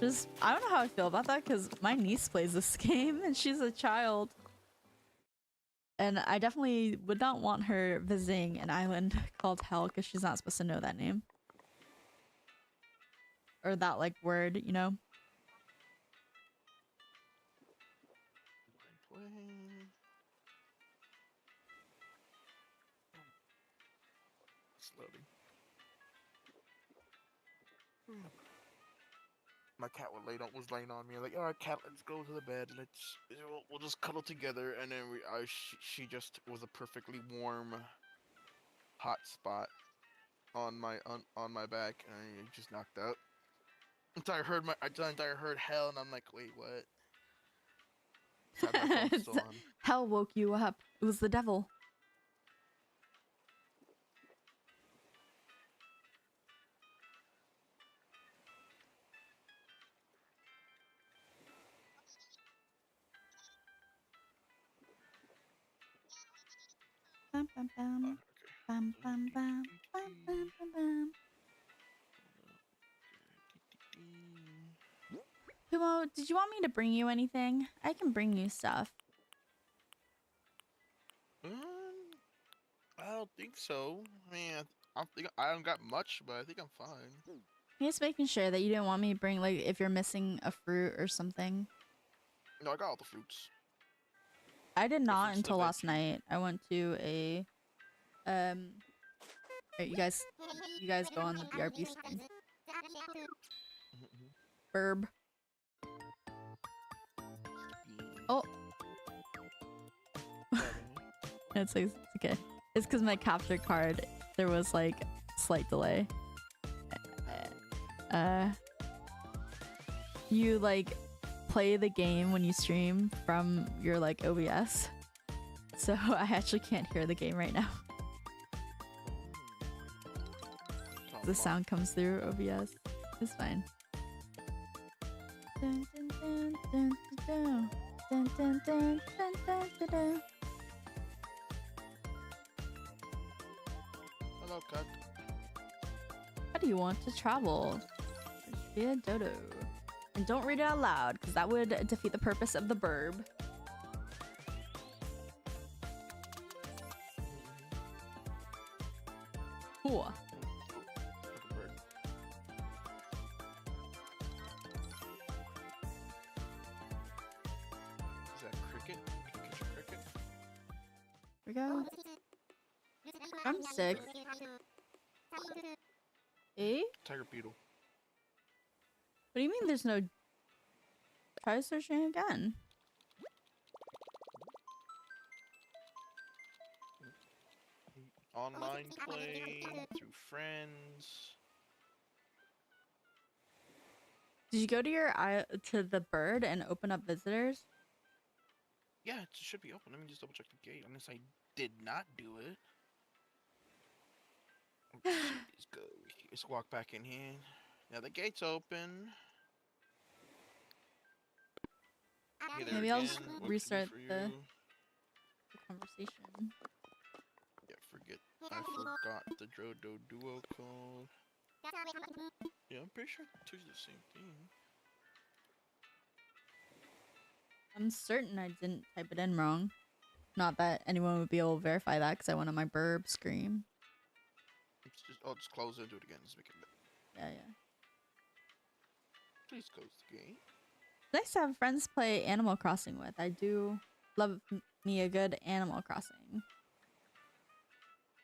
Speaker 1: Just, I don't know how I feel about that, because my niece plays this game, and she's a child. And I definitely would not want her visiting an island called Hell, because she's not supposed to know that name. Or that, like, word, you know?
Speaker 8: It's loading. My cat was laying on me. Like, all right, cat, let's go to the bed. We'll just cuddle together. And then she just was a perfectly warm, hot spot on my back, and I just knocked out. Until I heard hell, and I'm like, wait, what? Had my phone still on.
Speaker 1: Hell woke you up. It was the devil. bum, bum, bum, bum, bum, bum, bum, bum. Kumo, did you want me to bring you anything? I can bring you stuff.
Speaker 8: I don't think so. I mean, I don't think I don't got much, but I think I'm fine.
Speaker 1: Just making sure that you didn't want me to bring, like, if you're missing a fruit or something.
Speaker 8: No, I got all the fruits.
Speaker 1: I did not
Speaker 8: fruits, the
Speaker 1: until last
Speaker 8: veggies.
Speaker 1: night. I went to a Alright, you guys go on the BRB screen. Burb. Oh. It's like, it's okay. It's because my capture card, there was like slight delay. You like play the game when you stream from your like OBS, so I actually can't hear the game right now. The sound comes through OBS. It's fine. Dun, dun, dun, dun, dun, dun, dun, dun, dun, dun, dun, dun.
Speaker 8: Hello, cat.
Speaker 1: How do you want to travel? Via Dodo. And don't read it out loud, because that would defeat the purpose of the burb. Cool.
Speaker 8: Is that cricket? Can you catch a cricket?
Speaker 1: Here we go. Drumstick. Eh?
Speaker 8: Tiger beetle.
Speaker 1: What do you mean there's no... Try searching again.
Speaker 8: Online play through friends.
Speaker 1: Did you go to your to the bird and open up visitors?
Speaker 8: Yeah, it should be open. Let me just double check the gate. Unless I did not do it. Let's go. Let's walk back in here. Now the gate's open. Hey there
Speaker 1: Maybe I'll
Speaker 8: again.
Speaker 1: just
Speaker 8: What can I do
Speaker 1: restart
Speaker 8: for
Speaker 1: the
Speaker 8: you?
Speaker 1: conversation.
Speaker 8: Yeah, I forgot the Drodo Duo code. Yeah, I'm pretty sure two are the same thing.
Speaker 1: I'm certain I didn't type it in wrong. Not that anyone would be able to verify that because I went on my burb screen.
Speaker 8: Just close it and do it again. Just make it better.
Speaker 1: Yeah.
Speaker 8: Please close the gate.
Speaker 1: Nice to have friends play Animal Crossing with. I do love me a good Animal Crossing.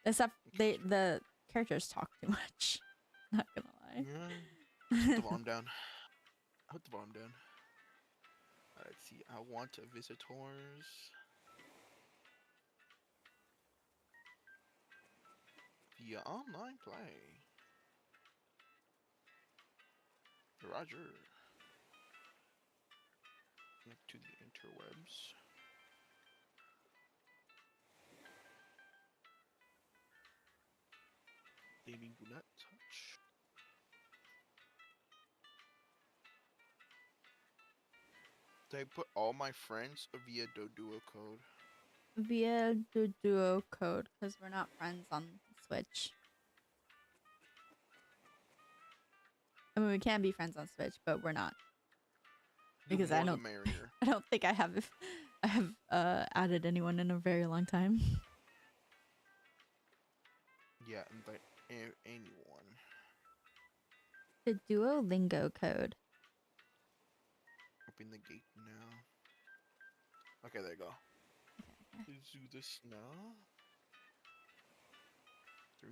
Speaker 1: Except the characters talk too much. Not gonna lie.
Speaker 8: Yeah. Put the volume down. Put the volume down. Let's see. I want visitors. Via online play. Roger. Connect to the interwebs. Baby do not touch. They put all my friends via Doduo code.
Speaker 1: Via the duo code because we're not friends on Switch. I mean, we can be friends on Switch, but we're not. Because I don't think I have added anyone in a very long time.
Speaker 8: Yeah, invite anyone.
Speaker 1: The Duolingo code.
Speaker 8: Open the gate now. Okay, there you go. Let's do this now. 3.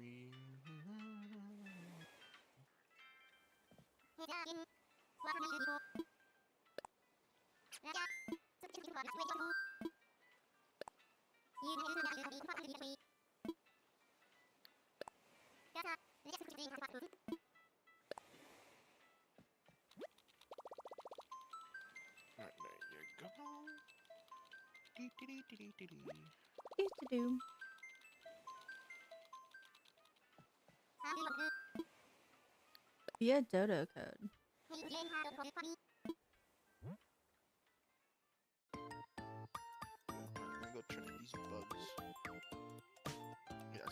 Speaker 8: Alright, there you go.
Speaker 1: Do. Via Dodo code.
Speaker 8: I'm gonna go turn in these bugs.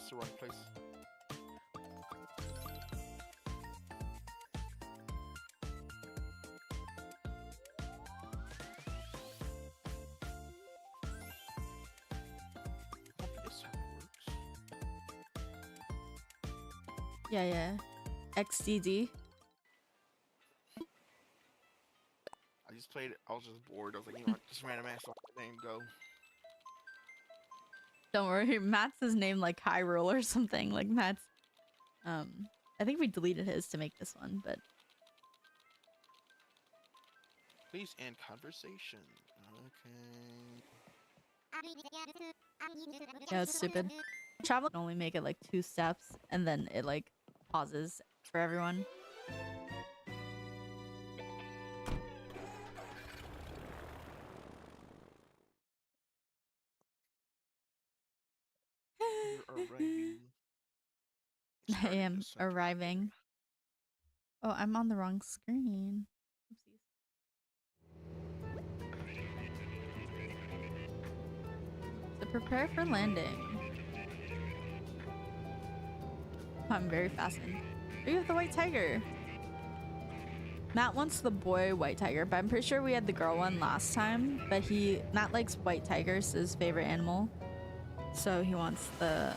Speaker 8: It's the wrong place. This works.
Speaker 1: Yeah. XDD.
Speaker 8: I just played it. I was just bored. I was like, you know what? Just random ass name go.
Speaker 1: Don't worry, Matt's his name like Hyrule or something. Like Matt's. I think we deleted his to make this one, but
Speaker 8: Please end conversation. Okay.
Speaker 1: yeah, it's stupid. Travel can only make it like 2 steps, and then it like pauses for everyone.
Speaker 8: You're arriving.
Speaker 1: I
Speaker 8: Starting
Speaker 1: am
Speaker 8: to send it.
Speaker 1: arriving. Oh, I'm on the wrong screen. Oopsies. So prepare for landing. I'm very fascinated. Oh, you have the white tiger. Matt wants the boy white tiger, but I'm pretty sure we had the girl one last time. But Matt likes white tigers, his favorite animal. So he wants the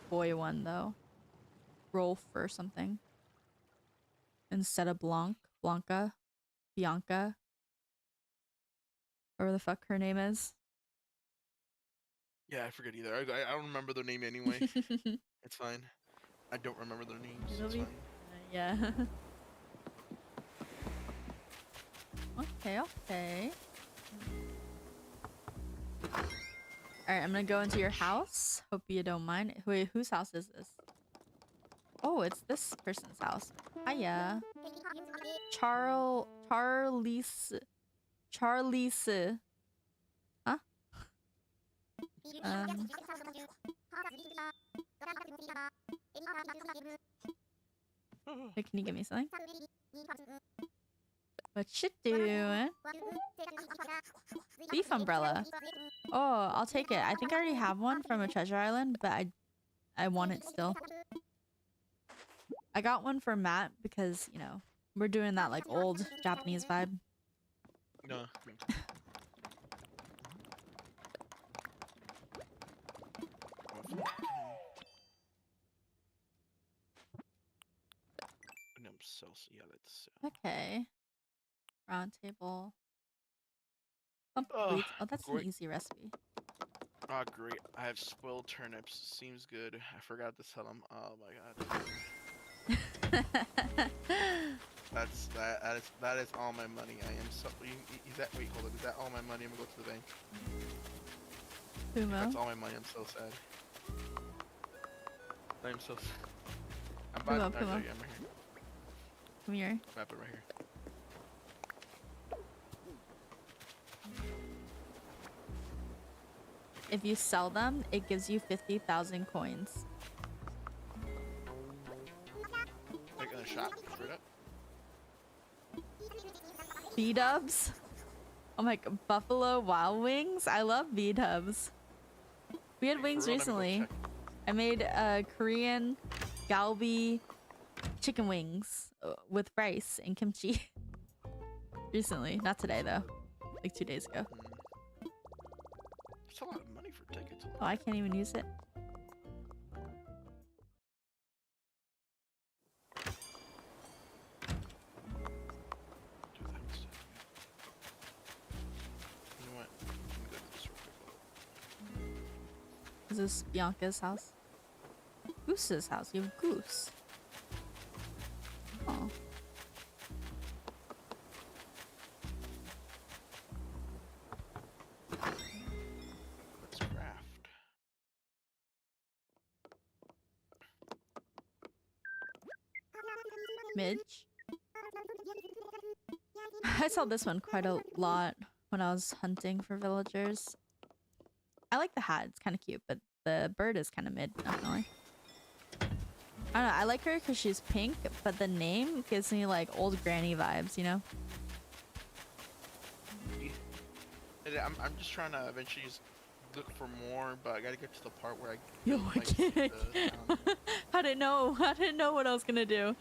Speaker 1: boy one though. Rolf or something. Instead of Bianca. Whatever the fuck her name is.
Speaker 8: Yeah, I forget either. I don't remember their name anyway. It's fine. I don't remember their names. It's fine.
Speaker 1: Yeah. Okay. Alright, I'm gonna go into your house. Hope you don't mind. Wait, whose house is this? Oh, it's this person's house. Hiya. Charlize. Huh? Wait, can you give me something? What you doing? Beef umbrella. Oh, I'll take it. I think I already have one from a treasure island, but I want it still. I got one for Matt because, you know, we're doing that like old Japanese vibe.
Speaker 8: No. No, yeah, that's
Speaker 1: Okay. Round table. Oh, that's
Speaker 8: great.
Speaker 1: an easy recipe.
Speaker 8: Oh, great. I have spoiled turnips. Seems good. I forgot to tell them. Oh my god. That is all my money. I am so. Is that? Wait, hold on. Is that all my money? I'm gonna go to the bank.
Speaker 1: Kumo?
Speaker 8: That's all my money. I'm so sad. I'm so. I'm about.
Speaker 1: Kumo.
Speaker 8: I'm right here.
Speaker 1: Come here.
Speaker 8: Map it right here.
Speaker 1: If you sell them, it gives you 50,000 coins.
Speaker 8: Like in a shop, straight up.
Speaker 1: B-dubs? Oh my god, Buffalo Wild Wings? I love B-dubs. We had wings recently. I made Korean galbi chicken wings with rice and kimchi. Recently, not today though. Like 2 days ago.
Speaker 8: It's a lot of money for tickets.
Speaker 1: Oh, I can't even use it. Is this Bianca's house? Goose's house. You have a goose. Oh.
Speaker 8: Let's craft.
Speaker 1: Midge. I saw this one quite a lot when I was hunting for villagers. I like the hat. It's kind of cute, but the bird is kind of mid, definitely. I don't know. I like her because she's pink, but the name gives me like old granny vibes, you know?
Speaker 8: I'm just trying to eventually just look for more, but I gotta get to the part where I
Speaker 1: Yo,
Speaker 8: build
Speaker 1: I
Speaker 8: my
Speaker 1: can't.
Speaker 8: town.
Speaker 1: I didn't know. I didn't know what I was gonna do.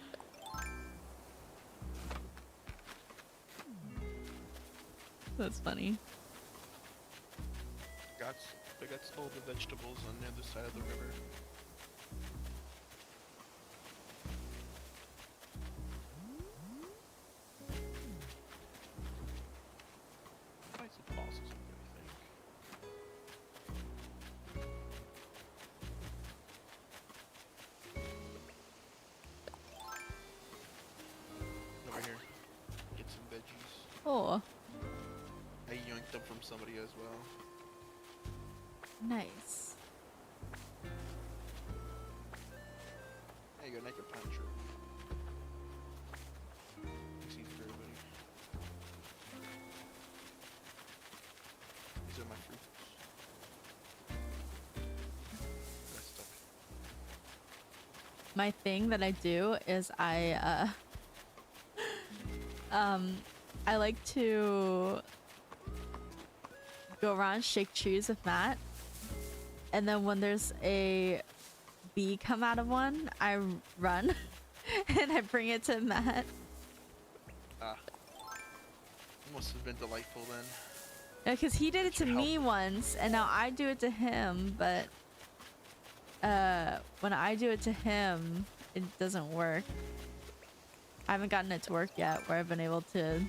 Speaker 1: That's funny.
Speaker 8: I got all the vegetables on the other side of the river. Find some fossils in there, I think. Over here. Get some veggies.
Speaker 1: Oh,
Speaker 8: I yoinked them from somebody as well.
Speaker 1: nice.
Speaker 8: There you go, naked pine tree. Easy for everybody. These are my fruits. That's stuck.
Speaker 1: My thing that I do is I like to go around, shake trees with Matt, and then when there's a bee come out of one, I run and I bring it to Matt.
Speaker 8: Ah. Must have been delightful then.
Speaker 1: Yeah, because he did it to me once, and now I do it to him, but when I do it to him, it doesn't work. I haven't gotten it to work yet, where I've been able to...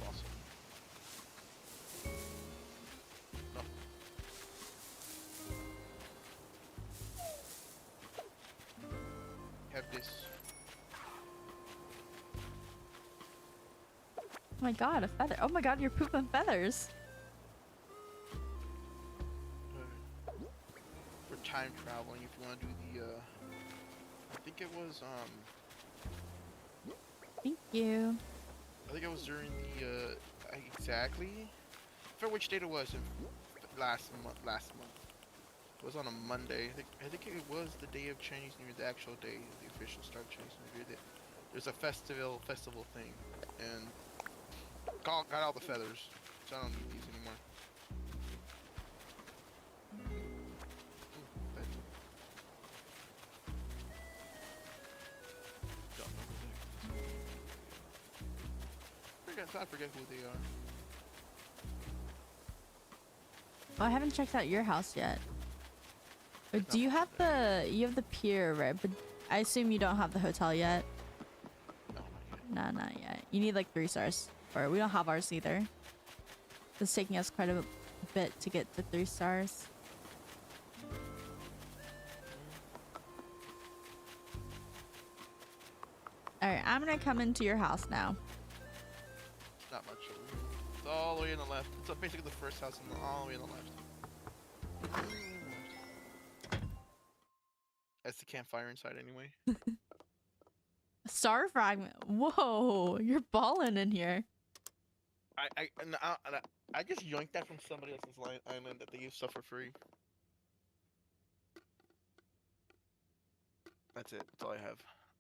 Speaker 8: Awesome. No. Have this.
Speaker 1: Oh my god, a feather. Oh my god, you're pooping feathers.
Speaker 8: For time traveling, if you want to do the, I think it was,
Speaker 1: Thank you.
Speaker 8: I think it was during the, exactly, I forget which date it was, last month. It was on a Monday. I think it was the day of Chinese New Year, the actual day, the official start of Chinese New Year. There's a festival thing, and got all the feathers, so I don't need these anymore. I forget who they are.
Speaker 1: Oh, I haven't checked out your house yet. But do you have the pier, right? But I assume you don't have the hotel yet.
Speaker 8: No, not yet.
Speaker 1: Nah, not yet. You need like 3 stars. Or we don't have ours either. It's taking us quite a bit to get to 3 stars. Alright, I'm gonna come into your house now.
Speaker 8: Not much. It's all the way on the left. It's basically the first house all the way on the left. That's the campfire inside anyway.
Speaker 1: Star fragment. Whoa, you're balling in here.
Speaker 8: I just yoinked that from somebody else's island that they use stuff for free. That's it. That's all I have.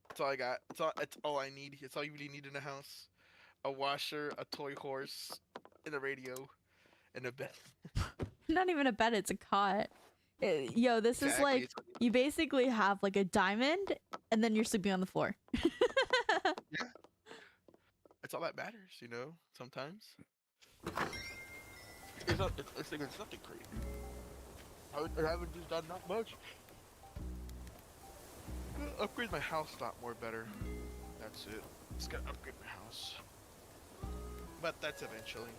Speaker 8: That's all I got. It's all I need. It's all you really need in a house. A washer, a toy horse, and a radio, and a bed.
Speaker 1: Not even a bed, it's a cot. Yo, this is like, you basically have like a diamond, and then you're sleeping on the floor.
Speaker 8: Yeah. That's all that matters, you know, sometimes. It's nothing crazy. I haven't just done that much. Upgrade my house a lot more better. That's it. Just gotta upgrade my house. But that's eventually.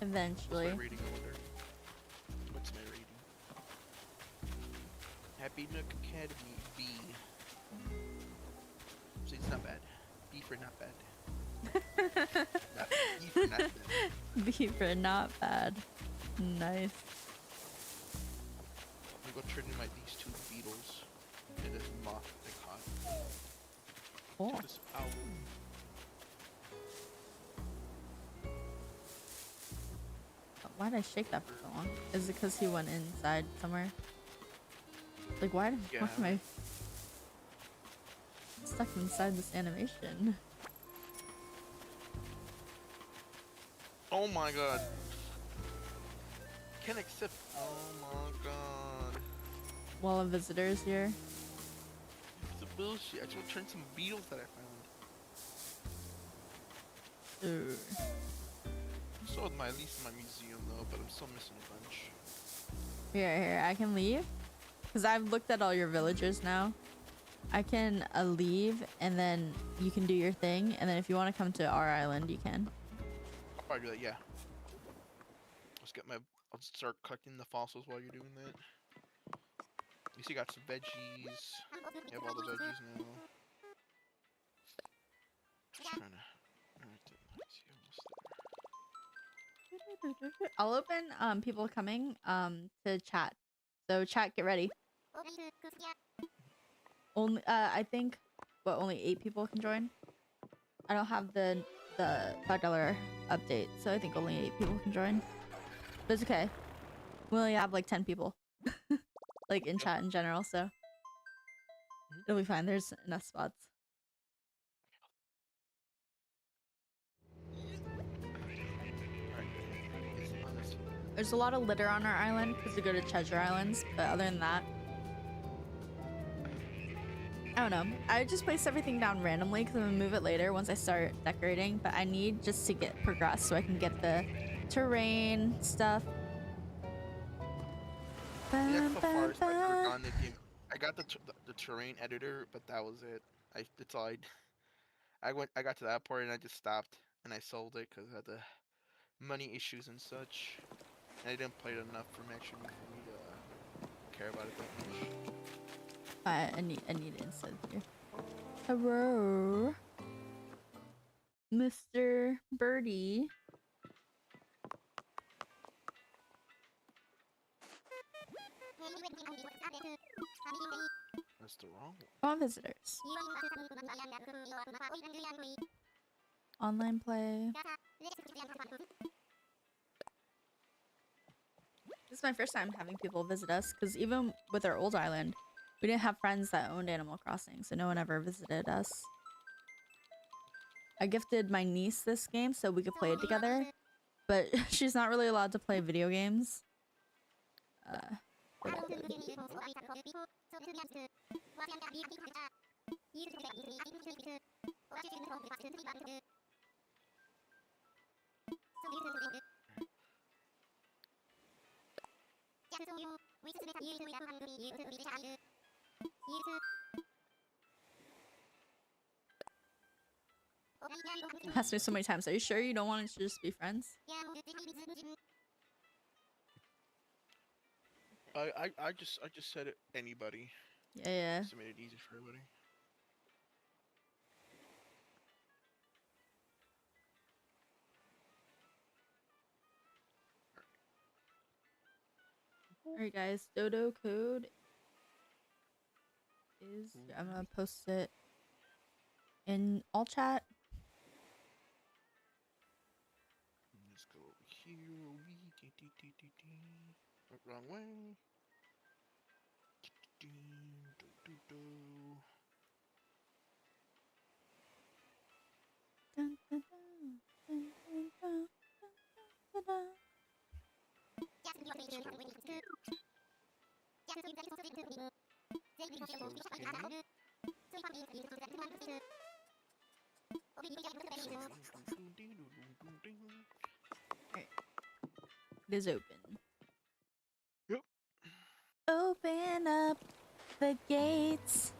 Speaker 1: Eventually.
Speaker 8: What's my rating, I wonder? What's my rating? Happy Nook Academy B. So it's not bad. B for not bad. B for not bad.
Speaker 1: B for not bad. Nice.
Speaker 8: I'm gonna go turn in these 2 beetles and this moth they caught.
Speaker 1: Cool.
Speaker 8: This owl.
Speaker 1: Why did I shake that for so long? Is it because he went inside somewhere? Like, why am I stuck inside this animation?
Speaker 8: Oh my god. Can't accept. Oh my god.
Speaker 1: Wall of visitors here.
Speaker 8: It's a bullshit. I just want to turn some beetles that I found.
Speaker 1: Ooh.
Speaker 8: So with my at least my museum though, but I'm still missing a bunch.
Speaker 1: Here, I can leave. Because I've looked at all your villagers now. I can leave and then you can do your thing. And then if you want to come to our island, you can.
Speaker 8: I'll probably do that, yeah. I'll start collecting the fossils while you're doing that. You see, got some veggies. You have all the veggies now. Just trying to.
Speaker 1: I'll open people coming to chat. So chat, get ready. Only I think only 8 people can join. I don't have the $5 update, so I think only 8 people can join. But it's okay. We only have like 10 people. Like in chat in general, so it'll be fine. There's enough spots. There's a lot of litter on our island because we go to Treasure Islands, but other than that, I don't know. I just place everything down randomly because I'm gonna move it later once I start decorating, but I need just to get progress so I can get the terrain stuff.
Speaker 8: Yeah, so far as I've worked on the game, I got the terrain editor, but that was it. That's all I got to that part and I just stopped and I sold it because I had the money issues and such. And I didn't play it enough for me to care about it that much.
Speaker 1: I need it instead here. Hello, Mr. Birdie.
Speaker 8: That's the wrong one.
Speaker 1: All visitors. Online play. This is my first time having people visit us because even with our old island, we didn't have friends that owned Animal Crossing, so no one ever visited us. I gifted my niece this game so we could play it together, but she's not really allowed to play video games. Asked me so many times, are you sure you don't want to just be friends?
Speaker 8: I just said it, anybody.
Speaker 1: Yeah.
Speaker 8: Just made it easy for everybody.
Speaker 1: Alright guys, Dodo code is, I'm gonna post it in all chat.
Speaker 8: Let's go over here. Wrong way.
Speaker 1: Dun, dun, dun, dun, dun, dun, dun, dun. It is open.
Speaker 8: Yep.
Speaker 1: Open up the gates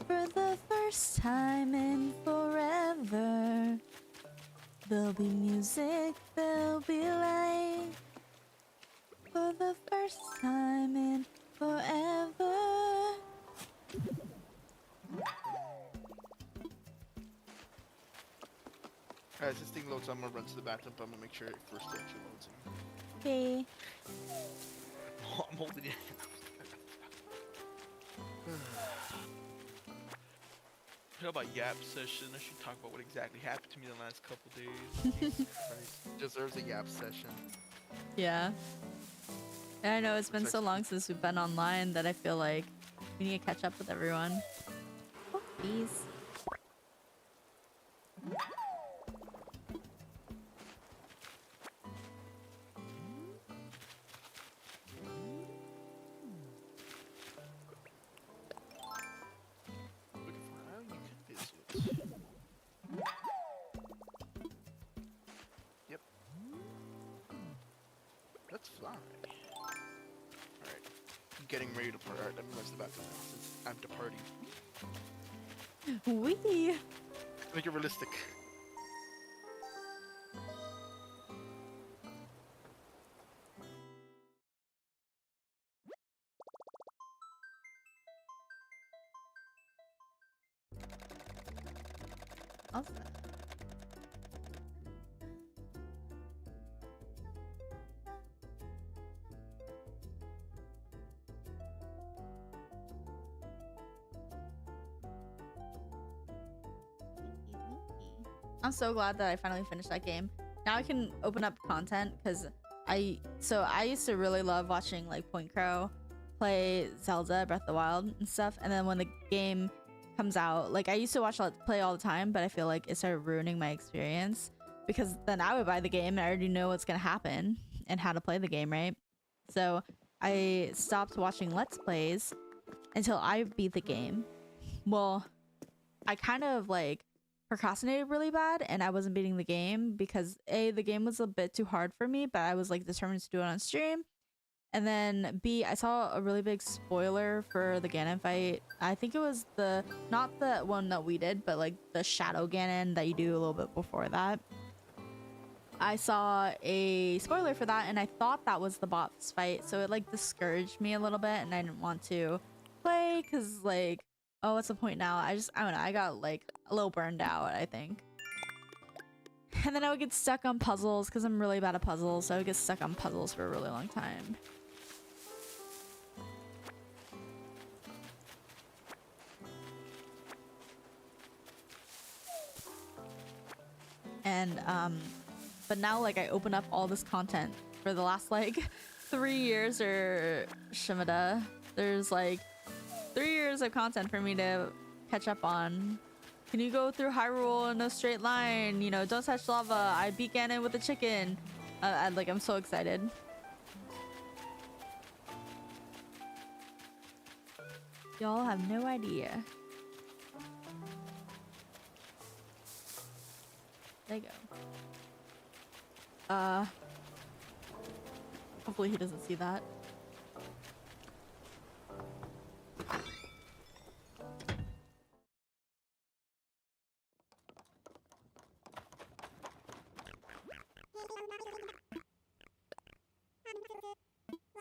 Speaker 1: for the first time in forever. There'll be music, there'll be light. For the first time in forever.
Speaker 8: As this thing loads, I'm gonna run to the bathroom, but I'm gonna make sure it first actually loads in.
Speaker 1: Okay.
Speaker 8: I'm holding it. How about Yap session? I should talk about what exactly happened to me the last couple days. Jesus Christ. Deserves a Yap session.
Speaker 1: Yeah. And I know it's been so long since we've been online that I feel like we need to catch up with everyone. Oh, please.
Speaker 8: Yep. Let's fly. Alright. Getting ready to part. Alright, let me rest the battle now since I'm departing.
Speaker 1: Wee!
Speaker 8: Make it realistic.
Speaker 1: Awesome. I'm so glad that I finally finished that game. Now I can open up content because I used to really love watching like Point Crow play Zelda Breath of the Wild and stuff, and then when the game comes out, like I used to watch Let's Play all the time, but I feel like it started ruining my experience because then I would buy the game and I already know what's gonna happen and how to play the game, right? So I stopped watching Let's Plays until I beat the game. Well, I kind of like procrastinated really bad and I wasn't beating the game because A, the game was a bit too hard for me, but I was like determined to do it on stream. And then B, I saw a really big spoiler for the Ganon fight. I think it was not the one that we did, but like the Shadow Ganon that you do a little bit before that. I saw a spoiler for that and I thought that was the boss fight. So it like discouraged me a little bit and I didn't want to play because like, oh, what's the point now? I don't know. I got like a little burned out, I think. And then I would get stuck on puzzles because I'm really bad at puzzles. So I would get stuck on puzzles for a really long time. And but now like I open up all this content for the last like 3 years or Shimada. There's like 3 years of content for me to catch up on. Can you go through Hyrule in a straight line? You know, don't touch lava. I beat Ganon with a chicken. I'm so excited. Y'all have no idea. There you go. Hopefully he doesn't see that.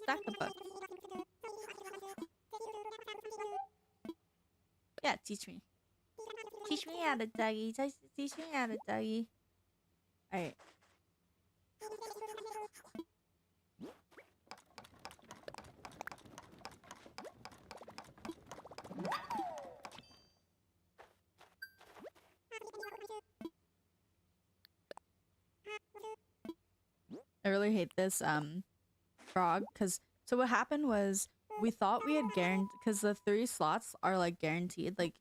Speaker 1: Stack the books. Yeah, teach me. Teach me how to doggy. Teach me how to doggy. Alright. I really hate this frog because so what happened was we thought we had guaranteed because the 3 slots are like guaranteed, like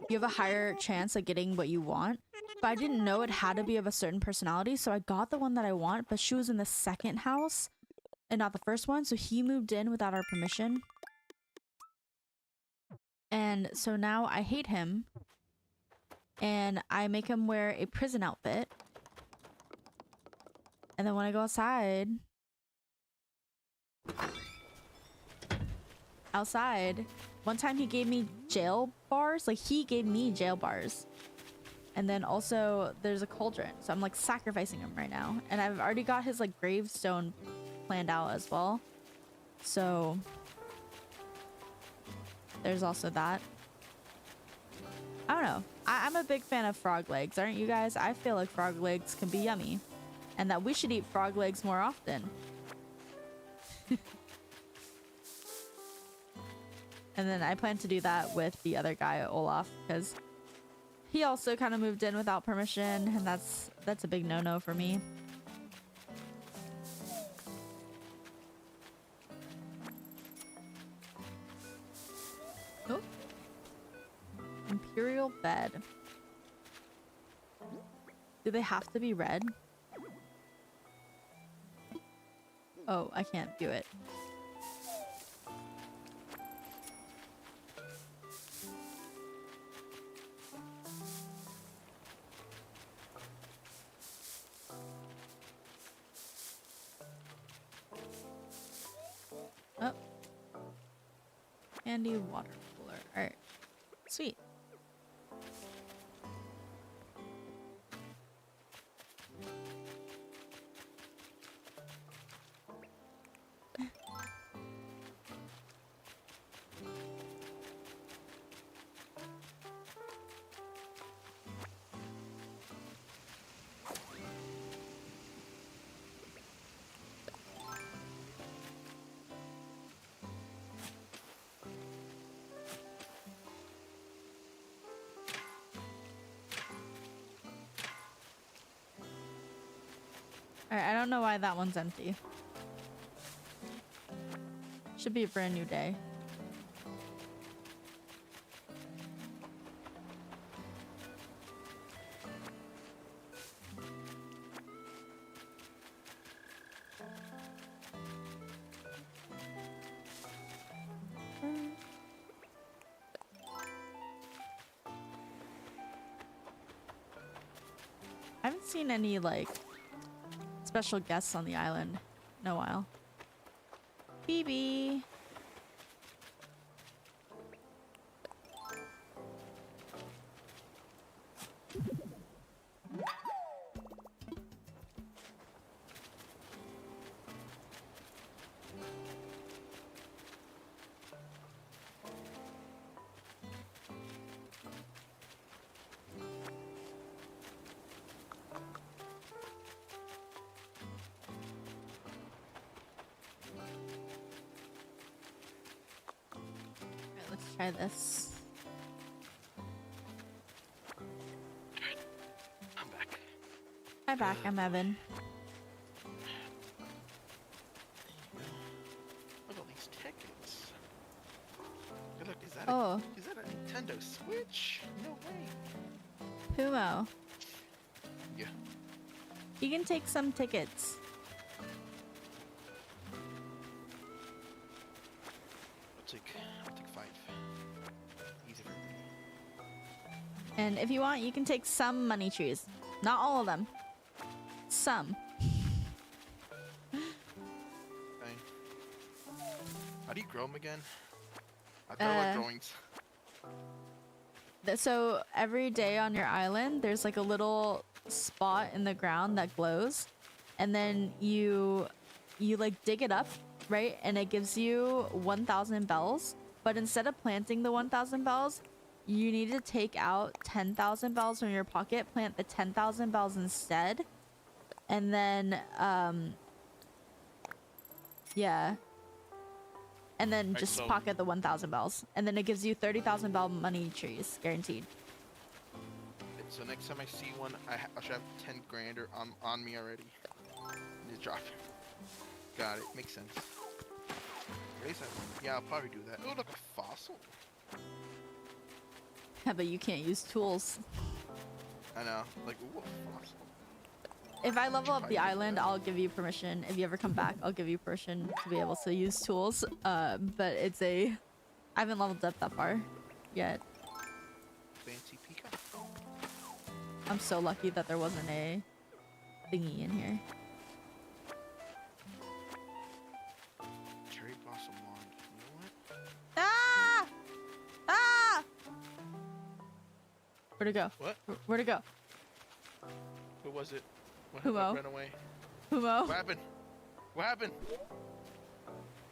Speaker 1: you have a higher chance of getting what you want, but I didn't know it had to be of a certain personality, so I got the one that I want, but she was in the second house and not the first one, so he moved in without our permission, and so now I hate him and I make him wear a prison outfit, and then when I go outside, one time he gave me jail bars, like he gave me jail bars, and then also there's a cauldron, so I'm like sacrificing him right now, and I've already got his like gravestone planned out as well, so there's also that. I don't know, I'm a big fan of frog legs, aren't you guys? I feel like frog legs can be yummy and that we should eat frog legs more often. And then I plan to do that with the other guy, Olaf, because he also kind of moved in without permission, and that's a big no-no for me. Oh. Imperial bed. Do they have to be red? Oh, I can't view it. Candy water cooler. Alright. Sweet. Alright, I don't know why that one's empty. Should be a brand new day. I haven't seen any, like, special guests on the island in a while. Phoebe! Try this.
Speaker 8: I'm back.
Speaker 1: Hi back, I'm Evan.
Speaker 8: Look at all these tickets. Hey, look, is that a Nintendo Switch? No way.
Speaker 1: Pumo.
Speaker 8: Yeah.
Speaker 1: You can take some tickets.
Speaker 8: I'll take 5. Easy for me.
Speaker 1: And if you want, you can take some money trees. Not all of them. Some.
Speaker 8: Okay. How do you grow them again? I thought I like drawings.
Speaker 1: So every day on your island, there's like a little spot in the ground that glows. And then you like dig it up, right? And it gives you 1,000 bells. But instead of planting the 1,000 bells, you need to take out 10,000 bells from your pocket, plant the 10,000 bells instead. And then, yeah. And then
Speaker 8: Right,
Speaker 1: just
Speaker 8: so-
Speaker 1: pocket the 1,000 bells. And then it gives you 30,000 bell money trees, guaranteed.
Speaker 8: So next time I see one, I should have 10 grand on me already. Just drop it. Got it. Makes sense. Yeah, I'll probably do that. Oh, look, a fossil.
Speaker 1: Yeah, but you can't use tools.
Speaker 8: I know. Like, ooh, a fossil.
Speaker 1: If I level up
Speaker 8: Try
Speaker 1: the
Speaker 8: to do
Speaker 1: island,
Speaker 8: that.
Speaker 1: I'll give you permission. If you ever come back, I'll give you permission to be able to use tools. But it's I haven't leveled up that far yet.
Speaker 8: Fancy peacock.
Speaker 1: I'm so lucky that there wasn't a thingy in here.
Speaker 8: Cherry blossom wand. You know what?
Speaker 1: Ah! Ah! Where'd it go?
Speaker 8: What?
Speaker 1: Where'd it go?
Speaker 8: Who was it? What
Speaker 1: Humo.
Speaker 8: ran away?
Speaker 1: Humo?
Speaker 8: What happened? What happened?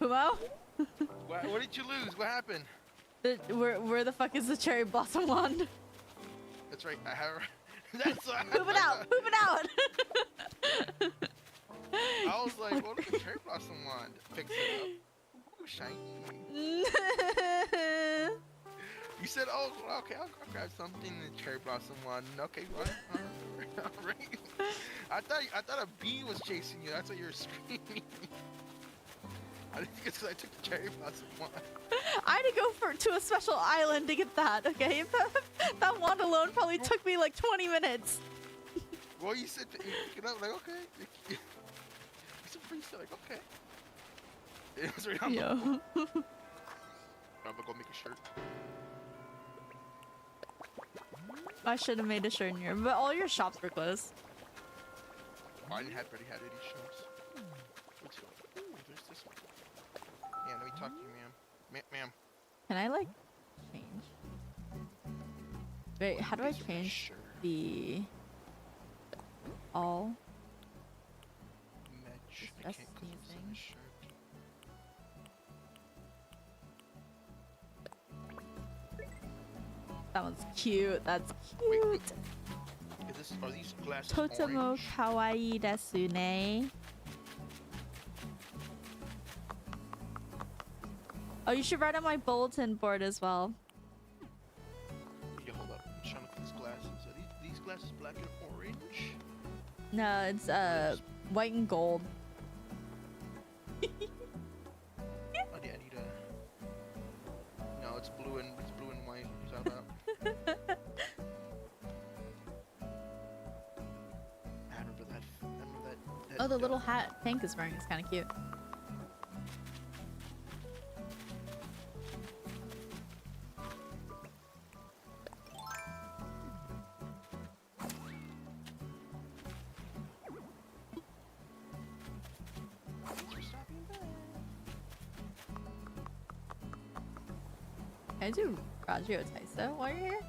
Speaker 1: Humo?
Speaker 8: What did you lose? What happened?
Speaker 1: Where the fuck is the cherry blossom wand?
Speaker 8: That's right. I have. That's what
Speaker 1: Poop it out! Poop it out!
Speaker 8: I was like, what is the cherry blossom wand? Picks it up. Ooh, shiny. You said, oh, okay, I'll grab something in the cherry blossom wand. Okay, all right. I thought a bee was chasing you. That's why you were screaming. I didn't think it's because I took the cherry blossom wand.
Speaker 1: I had to go to a special island to get that, okay? That wand alone probably took me like 20 minutes.
Speaker 8: Well, you said that you pick it up, like, okay. You said pretty still, like, okay. It was right on the
Speaker 1: Yo.
Speaker 8: I'm gonna go make a shirt.
Speaker 1: I should have made a shirt in here, but all your shops were closed.
Speaker 8: Oh, I didn't have already had any shops. Ooh, there's this one. Yeah, let me talk to you, ma'am. Ma'am.
Speaker 1: Can I like change? Wait, how do I change
Speaker 8: Sure.
Speaker 1: the all?
Speaker 8: Match. I
Speaker 1: That's
Speaker 8: can't cause it's in
Speaker 1: sneezing.
Speaker 8: a shirt.
Speaker 1: That one's cute. That's
Speaker 8: Wait,
Speaker 1: cute.
Speaker 8: are these glasses
Speaker 1: Totemo
Speaker 8: orange?
Speaker 1: kawaii desu ne. Oh, you should write on my bulletin board as well.
Speaker 8: Yeah, hold up. I'm trying to look at these glasses. Are these glasses black and orange?
Speaker 1: No, it's white and gold.
Speaker 8: I need a. No, it's blue and white. Is that I remember that.
Speaker 1: Oh, the little hat Pink is wearing is kind of cute. Can I do Rajio Taiso while you're here?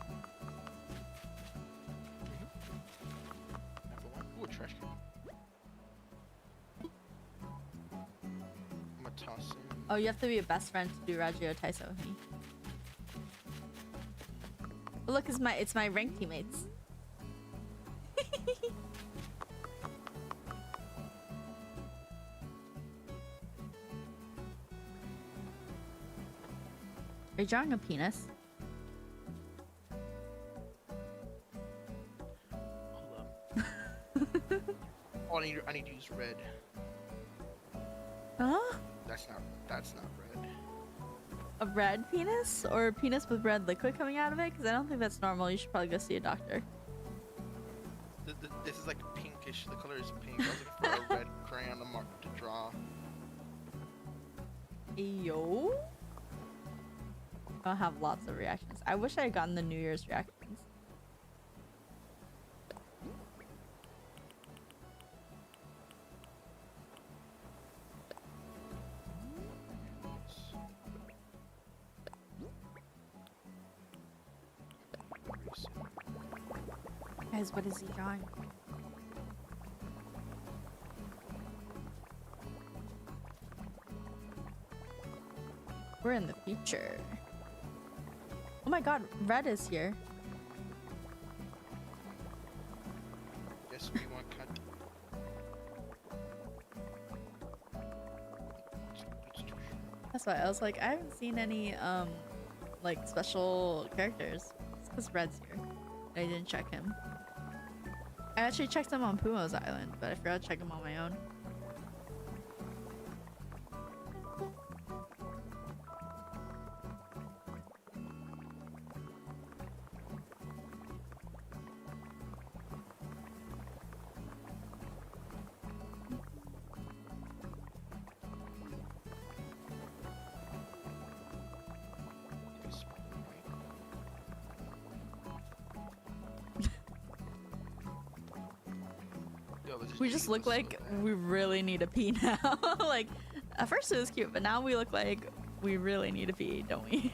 Speaker 8: Number one. Ooh, a trash can. I'm gonna toss in.
Speaker 1: Oh, you have to be a best friend to do Rajio Taiso with me. But look, it's my rank teammates. Are you drawing a penis?
Speaker 8: Hold up. Oh, I need to use red.
Speaker 1: Huh?
Speaker 8: That's not red.
Speaker 1: A red penis? Or a penis with red liquid coming out of it? Because I don't think that's normal. You should probably go see a doctor.
Speaker 8: This is like pinkish. The color is pink. I was looking for a red crayon to draw.
Speaker 1: Yo? I'll have lots of reactions. I wish I had gotten the New Year's reactions. Guys, what is he drawing? We're in the future. Oh my god, Red is here.
Speaker 8: Yes, we want cut.
Speaker 1: That's why I was like, I haven't seen any like special characters. It's because Red's here. I didn't check him. I actually checked him on Pumo's Island, but I forgot to check him on my own. We just look like we really need a pee now. Like, at first it was cute, but now we look like we really need a pee, don't we?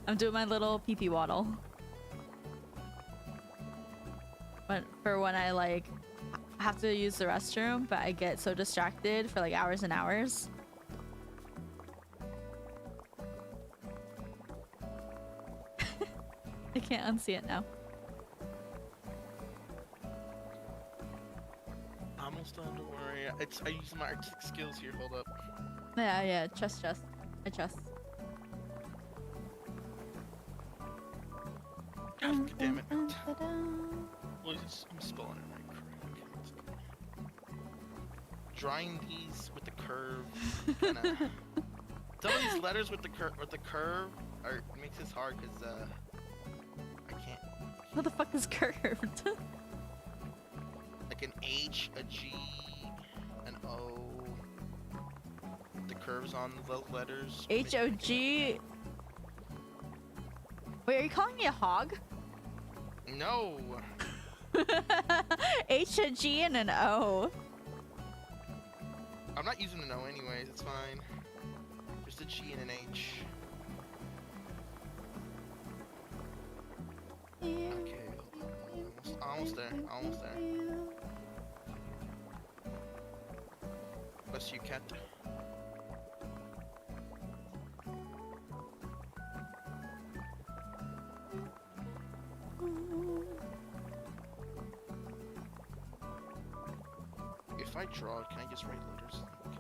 Speaker 1: I'm doing my little pee-pee waddle. But for when I like have to use the restroom, but I get so distracted for like hours and hours. I can't unsee it now.
Speaker 8: Almost done, don't worry. I use my artistic skills here, hold up.
Speaker 1: Yeah, trust. I trust.
Speaker 8: God damn it. Well, I'm spelling it right, correct. Let's go. Drawing these with the curve, kinda... Some of these letters with the curve makes this hard, because, I can't...
Speaker 1: What the fuck is curved?
Speaker 8: Like an H, a G, an O. The curves on those letters.
Speaker 1: H-O-G? Wait, are you calling me a hog?
Speaker 8: No!
Speaker 1: H, a G, and an O.
Speaker 8: I'm not using an O anyways, it's fine. Just a G and an H. Okay, almost there. Almost there. Bless you, cat. If I draw, can I just write letters? Can I?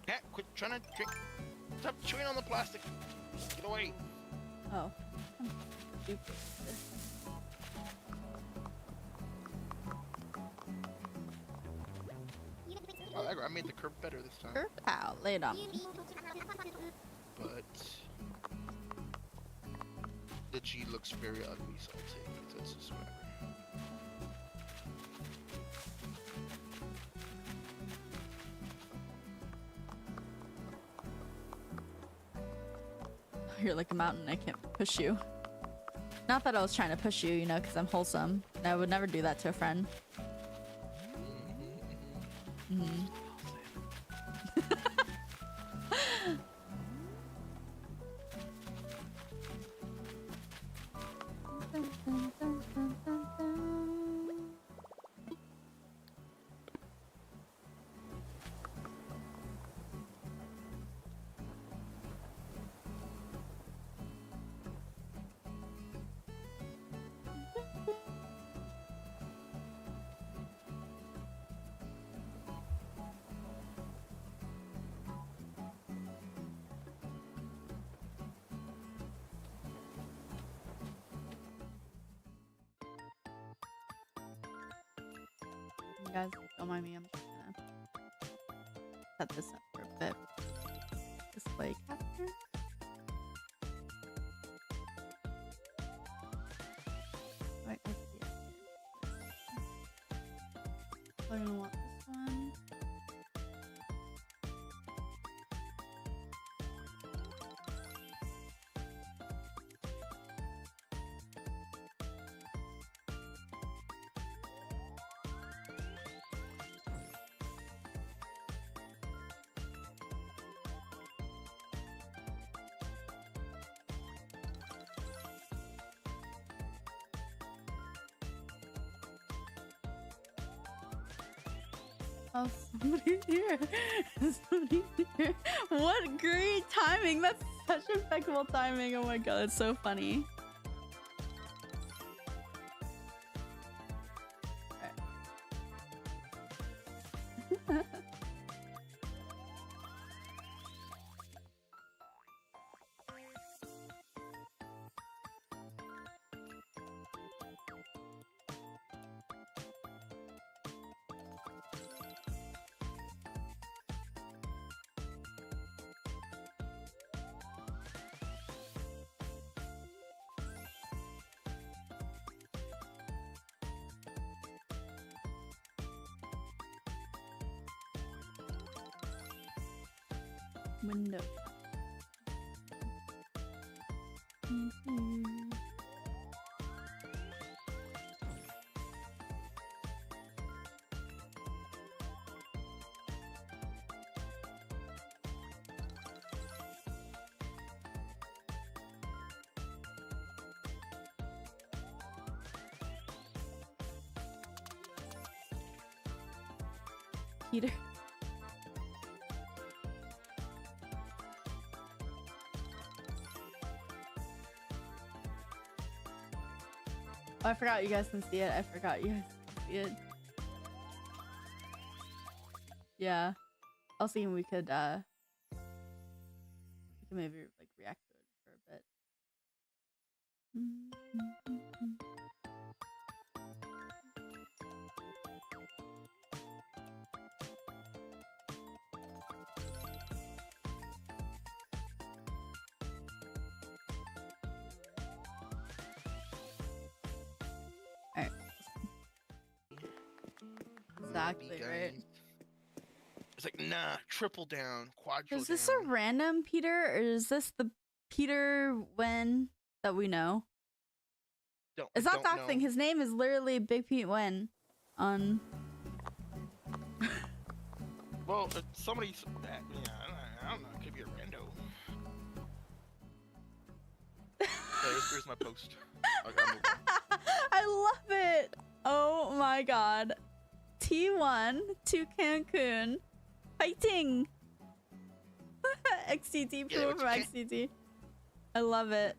Speaker 8: Cat, quit trying to drink. Stop chewing on the plastic. Get away.
Speaker 1: Oh. I'm stupid.
Speaker 8: Oh, I made the curve better this time.
Speaker 1: Curve out. Lay it on.
Speaker 8: But the G looks very ugly, so I'll take it. So it's just whatever.
Speaker 1: You're like a mountain. I can't push you. Not that I was trying to push you, you know, because I'm wholesome. And I would never do that to a friend. Mm-hmm. Guys, don't mind me. I'm just gonna set this up for a bit. Display capture. Right, let's see it. I'm gonna want this one. Oh, somebody's here. Somebody's here. What great timing. That's such impeccable timing. Oh my god, it's so funny. Alright. Window. Peter. Oh, I forgot you guys can see it. I forgot you guys can see it. Yeah. I was thinking we could maybe like react to it for a bit. Alright. Exactly, right?
Speaker 8: It's like, nah, triple down, quadruple
Speaker 1: Is this
Speaker 8: down.
Speaker 1: a random Peter, or is this the Peter Wen that we know? It's not that thing. His name is literally Big Pete Wen on
Speaker 8: Well, somebody. Yeah, I don't know. It could be a rando. Here's my post. Okay, I'll move on.
Speaker 1: I love it. Oh my god. T1 to Cancun. Fighting. XTT,
Speaker 8: Yeah,
Speaker 1: proof from XTT. I love it.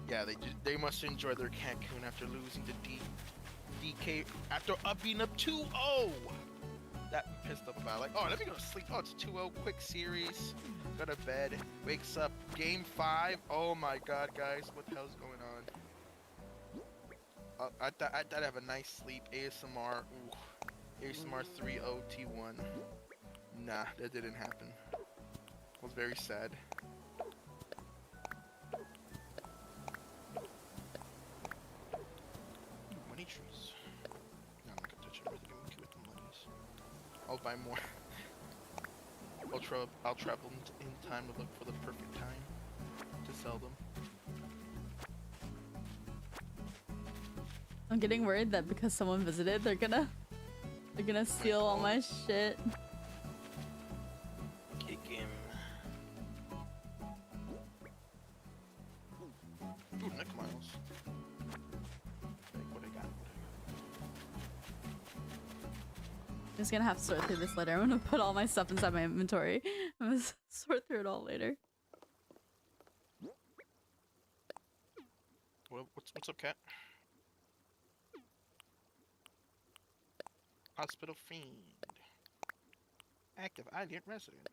Speaker 8: Yeah, they must enjoy their Cancun after losing to DK after being up 2-0. That pissed up about. Like, oh, let me go to sleep. Oh, it's 2-0 quick series. Go to bed. Wakes up. Game 5. Oh my god, guys, what the hell's going on? I thought I'd have a nice sleep. ASMR. Ooh. ASMR 3-0 T1. Nah, that didn't happen. I was very sad. Money trees. No, I'm not gonna touch it. I'm really gonna keep it the monies. I'll buy more. I'll travel in time to look for the perfect time to sell them.
Speaker 1: I'm getting worried that because someone visited, they're gonna steal all my shit.
Speaker 8: Kick him. Ooh, neck miles. Like, what I got?
Speaker 1: I'm just gonna have to sort through this later. I'm gonna put all my stuff inside my inventory. I'm gonna sort through it all later.
Speaker 8: Well, what's up, cat? Hospital fiend. Active Alien resident.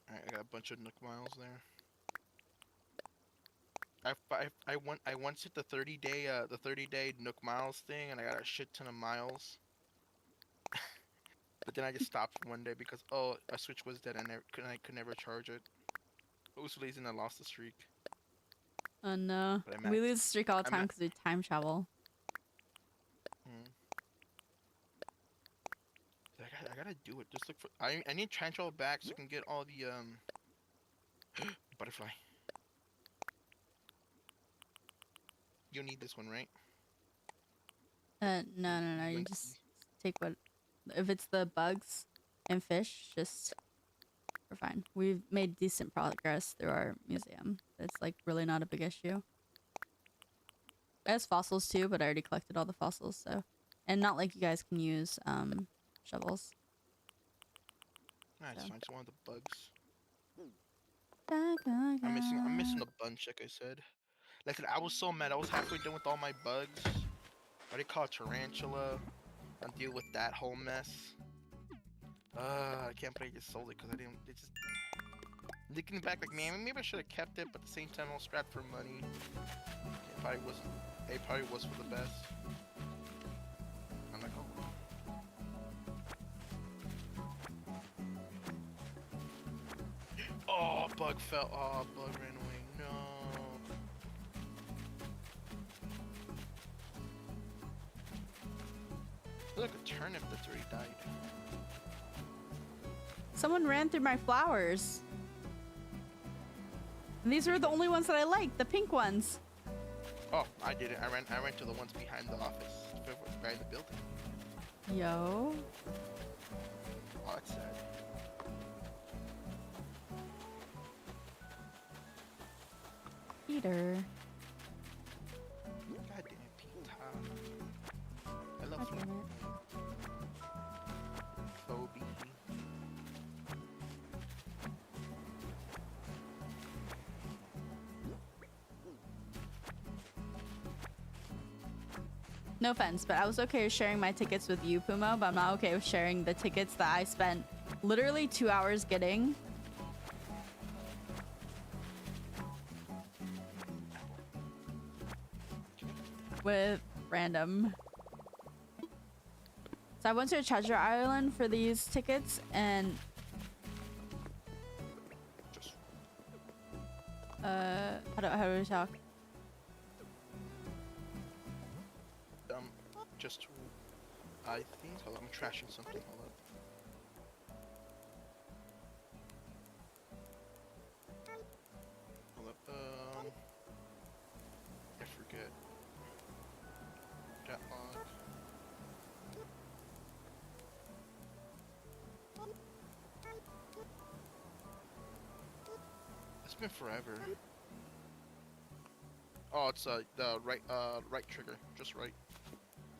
Speaker 8: Alright, I got a bunch of Nook miles there. I once hit the 30-day Nook miles thing, and I got a shit ton of miles. But then I just stopped one day because a switch was dead and I could never charge it. I was lazy and I lost the streak.
Speaker 1: Oh no. We lose streak all the time because we time travel.
Speaker 8: I gotta do it. Just look for. I need time travel back so I can get all the butterfly. You need this one, right?
Speaker 1: No. You just take what. If it's the bugs and fish, just we're fine. We've made decent progress through our museum. It's like really not a big issue. It has fossils too, but I already collected all the fossils, so and not like you guys can use shovels.
Speaker 8: Alright, so I just wanted the bugs.
Speaker 1: I'm
Speaker 8: I'm missing a bunch, like I said. Like I was so mad. I was halfway done with all my bugs. What do you call it, tarantula? I'll deal with that whole mess. I can't believe I just sold it because I didn't. It just looking back, like man, maybe I should have kept it, but at the same time, I was strapped for money. It probably wasn't. It probably was for the best. I'm like, oh, bug fell. Oh, bug ran away. No. Look, a turnip that's already died.
Speaker 1: Someone ran through my flowers. And these were the only ones that I liked, the pink ones.
Speaker 8: Oh, I did it. I ran to the ones behind the office, behind the building.
Speaker 1: Yo.
Speaker 8: Oh, that's sad.
Speaker 1: Peter.
Speaker 8: God damn it, Peter. I love you. Phoebe.
Speaker 1: No offense, but I was okay with sharing my tickets with you, Pumo, but I'm not okay with sharing the tickets that I spent literally 2 hours getting. With random. So I went to a treasure island for these tickets and how do we talk?
Speaker 8: Just I think hold on, I'm trashing something. Hold up. I forget. been forever. Oh, it's the right trigger, just right.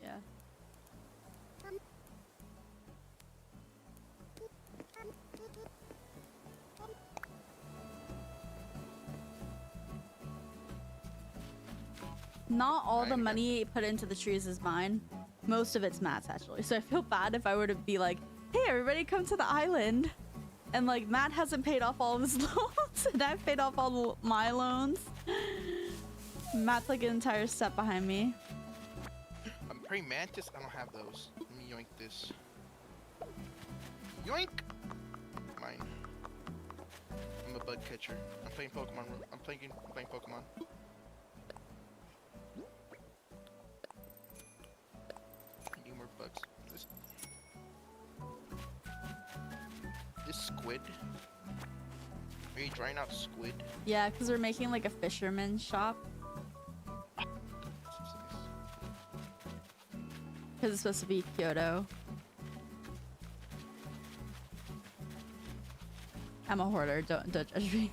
Speaker 1: Yeah. Not all the money put into the trees is mine. Most of it's Matt's actually. So I feel bad if I were to be like, hey, everybody come to the island. And like Matt hasn't paid off all of his loans and I've paid off all my loans. Matt's like an entire step behind me.
Speaker 8: I'm praying mantis. I don't have those. Let me yoink this. Yoink! Mine. I'm a bug catcher. I'm playing Pokemon. I'm playing Pokemon. Need more bugs. This squid. Are you drying out squid?
Speaker 1: Yeah, because we're making like a fisherman's shop. Because it's supposed to be Kyoto. I'm a hoarder, don't judge me.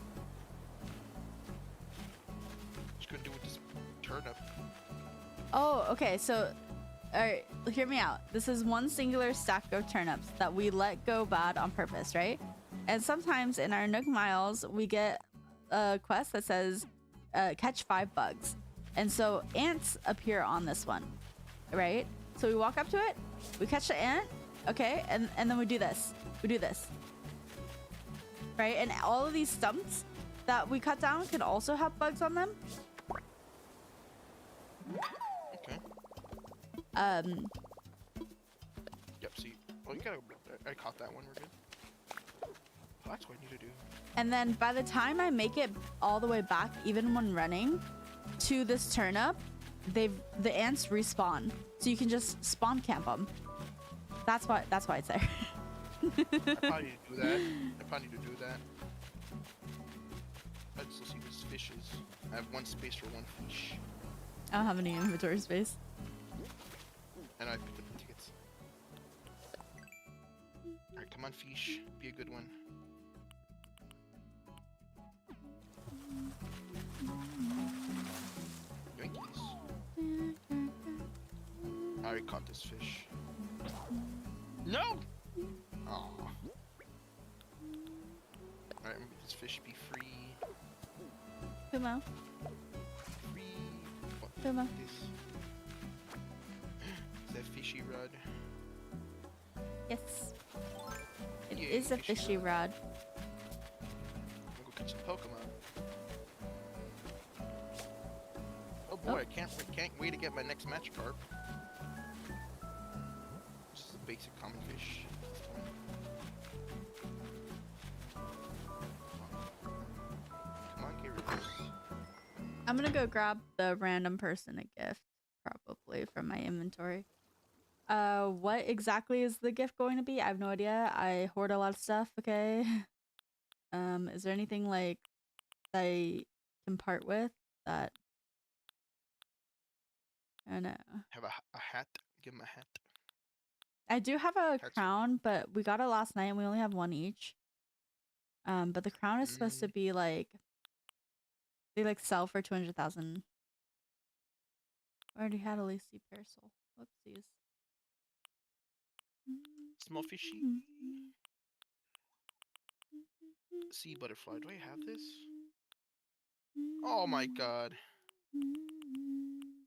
Speaker 8: What you gonna do with this turnip?
Speaker 1: Oh, okay, so alright, hear me out. This is one singular stack of turnips that we let go bad on purpose, right? And sometimes in our Nook Miles, we get a quest that says catch 5 bugs. And so ants appear on this one, right? So we walk up to it, we catch the ant, okay, and then we do this. We do this. Right? And all of these stumps that we cut down could also have bugs on them.
Speaker 8: Okay. Yep, see. Well, you gotta... I caught that one, we're good. Oh, that's what I need to do.
Speaker 1: And then by the time I make it all the way back, even when running, to this turnip, the ants respawn. So you can just spawn camp them. That's why it's there.
Speaker 8: I probably need to do that. Let's see these fishes. I have one space for one fish.
Speaker 1: I don't have any inventory space.
Speaker 8: And I picked up the tickets. Alright, come on, fish. Be a good one. Yoinkies. I already caught this fish. No! Aww. Alright, make this fish be free.
Speaker 1: Kumo.
Speaker 8: Free. What
Speaker 1: Kumo.
Speaker 8: is this? Is that fishy rod?
Speaker 1: Yes. It
Speaker 8: Yeah,
Speaker 1: is a fishy rod.
Speaker 8: I'm gonna go catch some Pokemon. Oh boy, I can't wait to get my next Magikarp. This is a basic common fish. Come on, get rid of this.
Speaker 1: I'm gonna go grab the random person a gift, probably from my inventory. What exactly is the gift going to be? I have no idea. I hoard a lot of stuff, okay? Is there anything like that I can part with that? I don't know.
Speaker 8: Have a hat? Give him a hat.
Speaker 1: I do have a
Speaker 8: That's
Speaker 1: crown, but we got it last night and we only have one each. But the crown is supposed to be like, they like sell for 200,000. I already had a Lacey parasol. Whoopsies.
Speaker 8: Small fishy. Sea butterfly. Do I have this? Oh my god.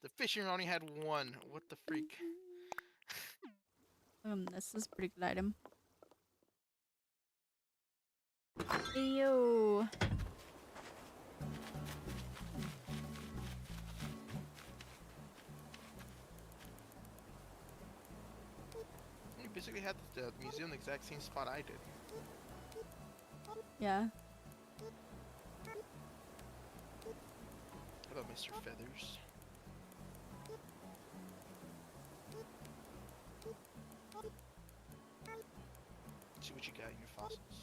Speaker 8: The fishing only had one. What the freak?
Speaker 1: This is a pretty good item. Ew.
Speaker 8: You basically had the museum the exact same spot I did.
Speaker 1: Yeah.
Speaker 8: How about Mr. Feathers? Let's see what you got in your fossils.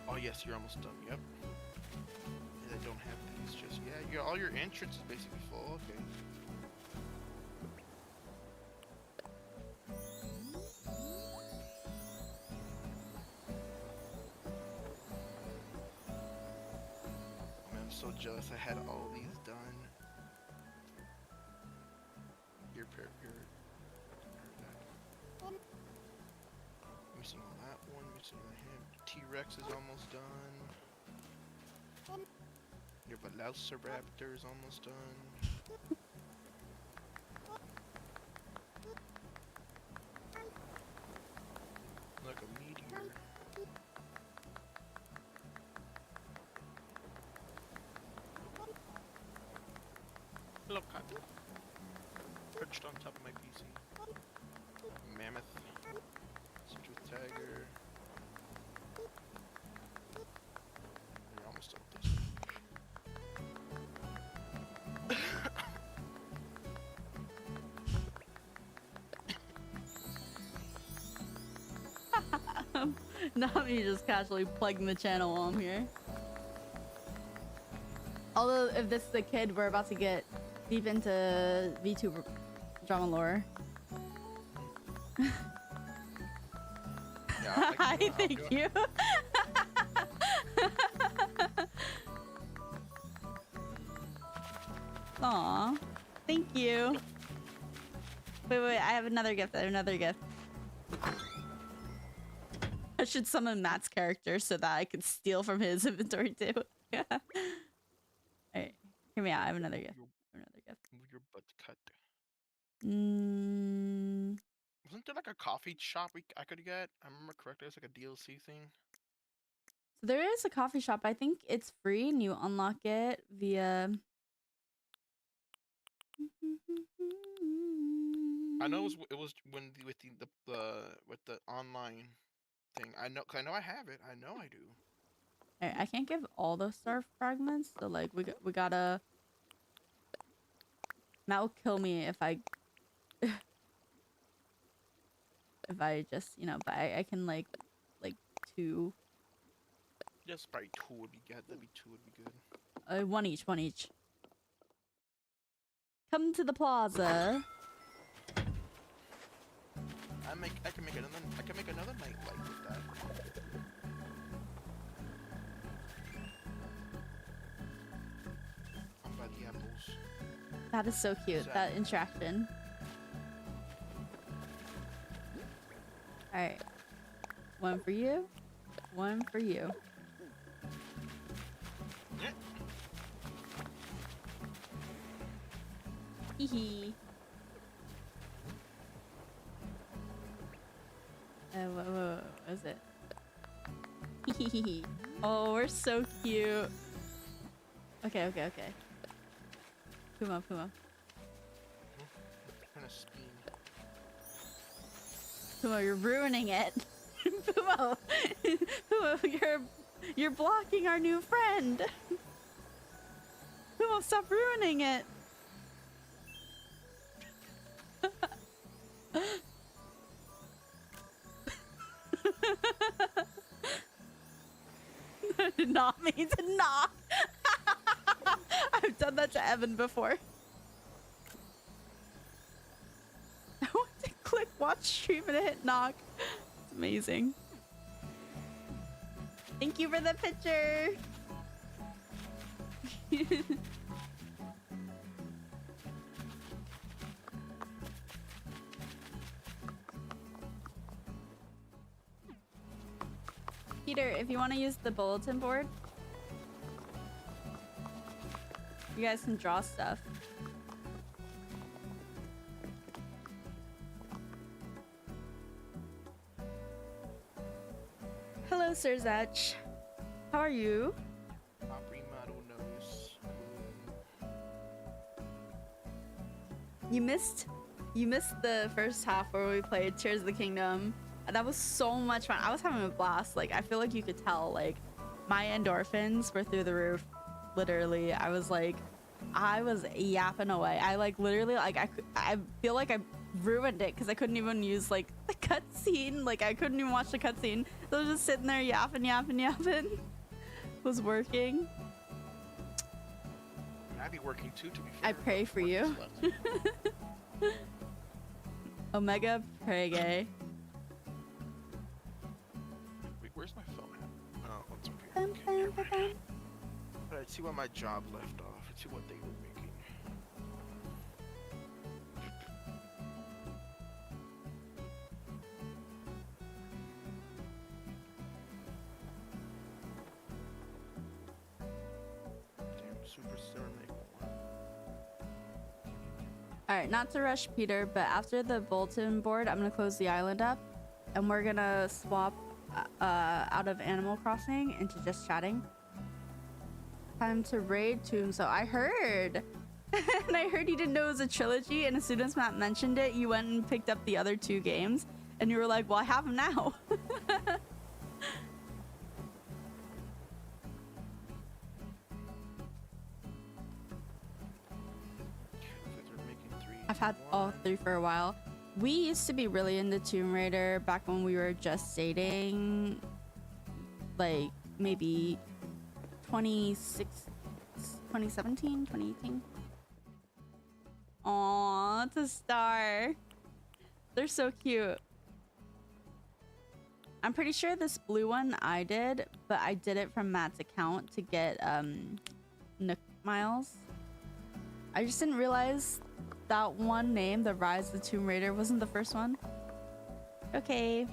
Speaker 8: Oh yes, you're almost done. Yep. I don't have these just yet. All your entrance is basically full. Okay. so jealous I had all these done. Your missing on that one, missing on him. T-Rex is almost done. Your Velociraptor is almost done. Like a meteor. Hello, cat. Perched on top of my PC. Mammoth. Citrus tiger. You're almost done with this.
Speaker 1: Not me just casually plugging the channel while I'm here. Although, if this is the kid, we're about to get deep into VTuber drama lore.
Speaker 8: Yeah,
Speaker 1: Hi, thank you. Aw, thank you. Wait, I have another gift. I should summon Matt's character so that I could steal from his inventory too. Yeah. Alright, hear me out. I have another gift.
Speaker 8: Move your butt cut.
Speaker 1: Mm,
Speaker 8: Wasn't there like a coffee shop I could get? I remember correctly, it's like a DLC thing.
Speaker 1: so there is a coffee shop. I think it's free and you unlock it via...
Speaker 8: I know it was when with the online thing. I know, 'cause I know I have it. I know I do.
Speaker 1: Alright, I can't give all those star fragments, so like we gotta... Matt will kill me if I... if I just, you know, but I can like 2.
Speaker 8: Just probably 2 would be good. That'd be 2 would be good.
Speaker 1: One each. Come to the plaza.
Speaker 8: I can make another night light with that. I'm by the apples.
Speaker 1: That is so cute. That interaction. Alright. One for you. One for you. Hee hee. What is it? Hee hee hee. Oh, we're so cute. Okay. Puma.
Speaker 8: Kind of scheme.
Speaker 1: Puma, you're ruining it. Puma, you're blocking our new friend. Puma, stop ruining it. I did not mean to knock. I've done that to Evan before. I want to click watch stream and hit knock. It's amazing. Thank you for the picture. Peter, if you want to use the bulletin board, you guys can draw stuff. Hello, Sir Zach. How are you? You missed the first half where we played Tears of the Kingdom. That was so much fun. I was having a blast. Like, I feel like you could tell, like, my endorphins were through the roof. Literally, I was yapping away. I like literally like I feel like I ruined it because I couldn't even use like the cutscene. Like I couldn't even watch the cutscene. So I was just sitting there yapping. It was working.
Speaker 8: I'd be working too, to be fair.
Speaker 1: I pray for you. Omega Prege.
Speaker 8: Wait, where's my phone at? Oh, it's okay. Okay, never mind. Alright, Let's see what my job left off. Let's see what they were making. Damn, Super Ceramic one.
Speaker 1: All right, not to rush Peter, but after the bulletin board, I'm gonna close the island up, and we're gonna swap out of Animal Crossing into just chatting. Time to raid Tomb. So I heard, and I heard you didn't know it was a trilogy, and as soon as Matt mentioned it, you went and picked up the other 2 games, and you were like, well, I have them now. I've had all 3 for a while. We used to be really into Tomb Raider back when we were just dating, like maybe 2017, 2018. Aww, it's a star. They're so cute. I'm pretty sure this blue one I did, but I did it from Matt's account to get Nook Miles. I just didn't realize that one name, The Rise of the Tomb Raider, wasn't the first one. Okay.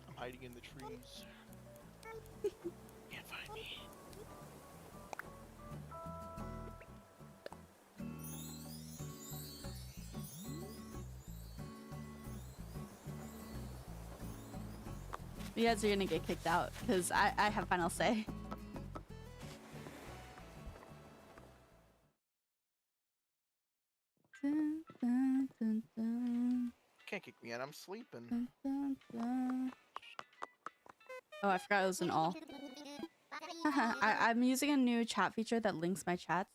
Speaker 8: I'm hiding in the trees. Can't find me.
Speaker 1: You guys are gonna get kicked out because I have final say. Dun, dun, dun, dun,
Speaker 8: Can't kick me out. I'm sleeping.
Speaker 1: dun, dun, dun. Oh, I forgot it was an all. I'm using a new chat feature that links my chats.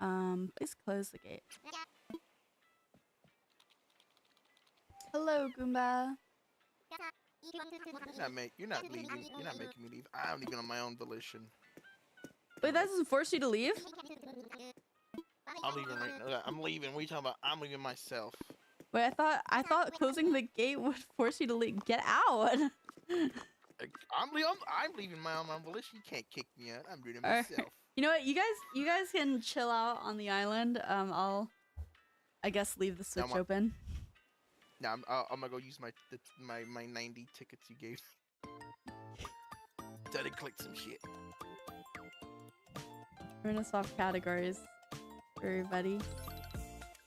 Speaker 1: Please close the gate. Hello, Goomba.
Speaker 8: You're not leaving. You're not making me leave. I'm leaving on my own volition.
Speaker 1: Wait, that doesn't force you to leave?
Speaker 8: I'm leaving right now. I'm leaving. What are you talking about? I'm leaving myself.
Speaker 1: Wait, I thought closing the gate would force you to leave. Get out.
Speaker 8: I'm leaving my own volition. You can't kick me out. I'm doing it
Speaker 1: Alright.
Speaker 8: myself.
Speaker 1: You know what? You guys can chill out on the island. I guess leave the switch open.
Speaker 8: Now I'm gonna go use my 90 tickets you gave. Gotta click some shit.
Speaker 1: We're gonna swap categories for everybody.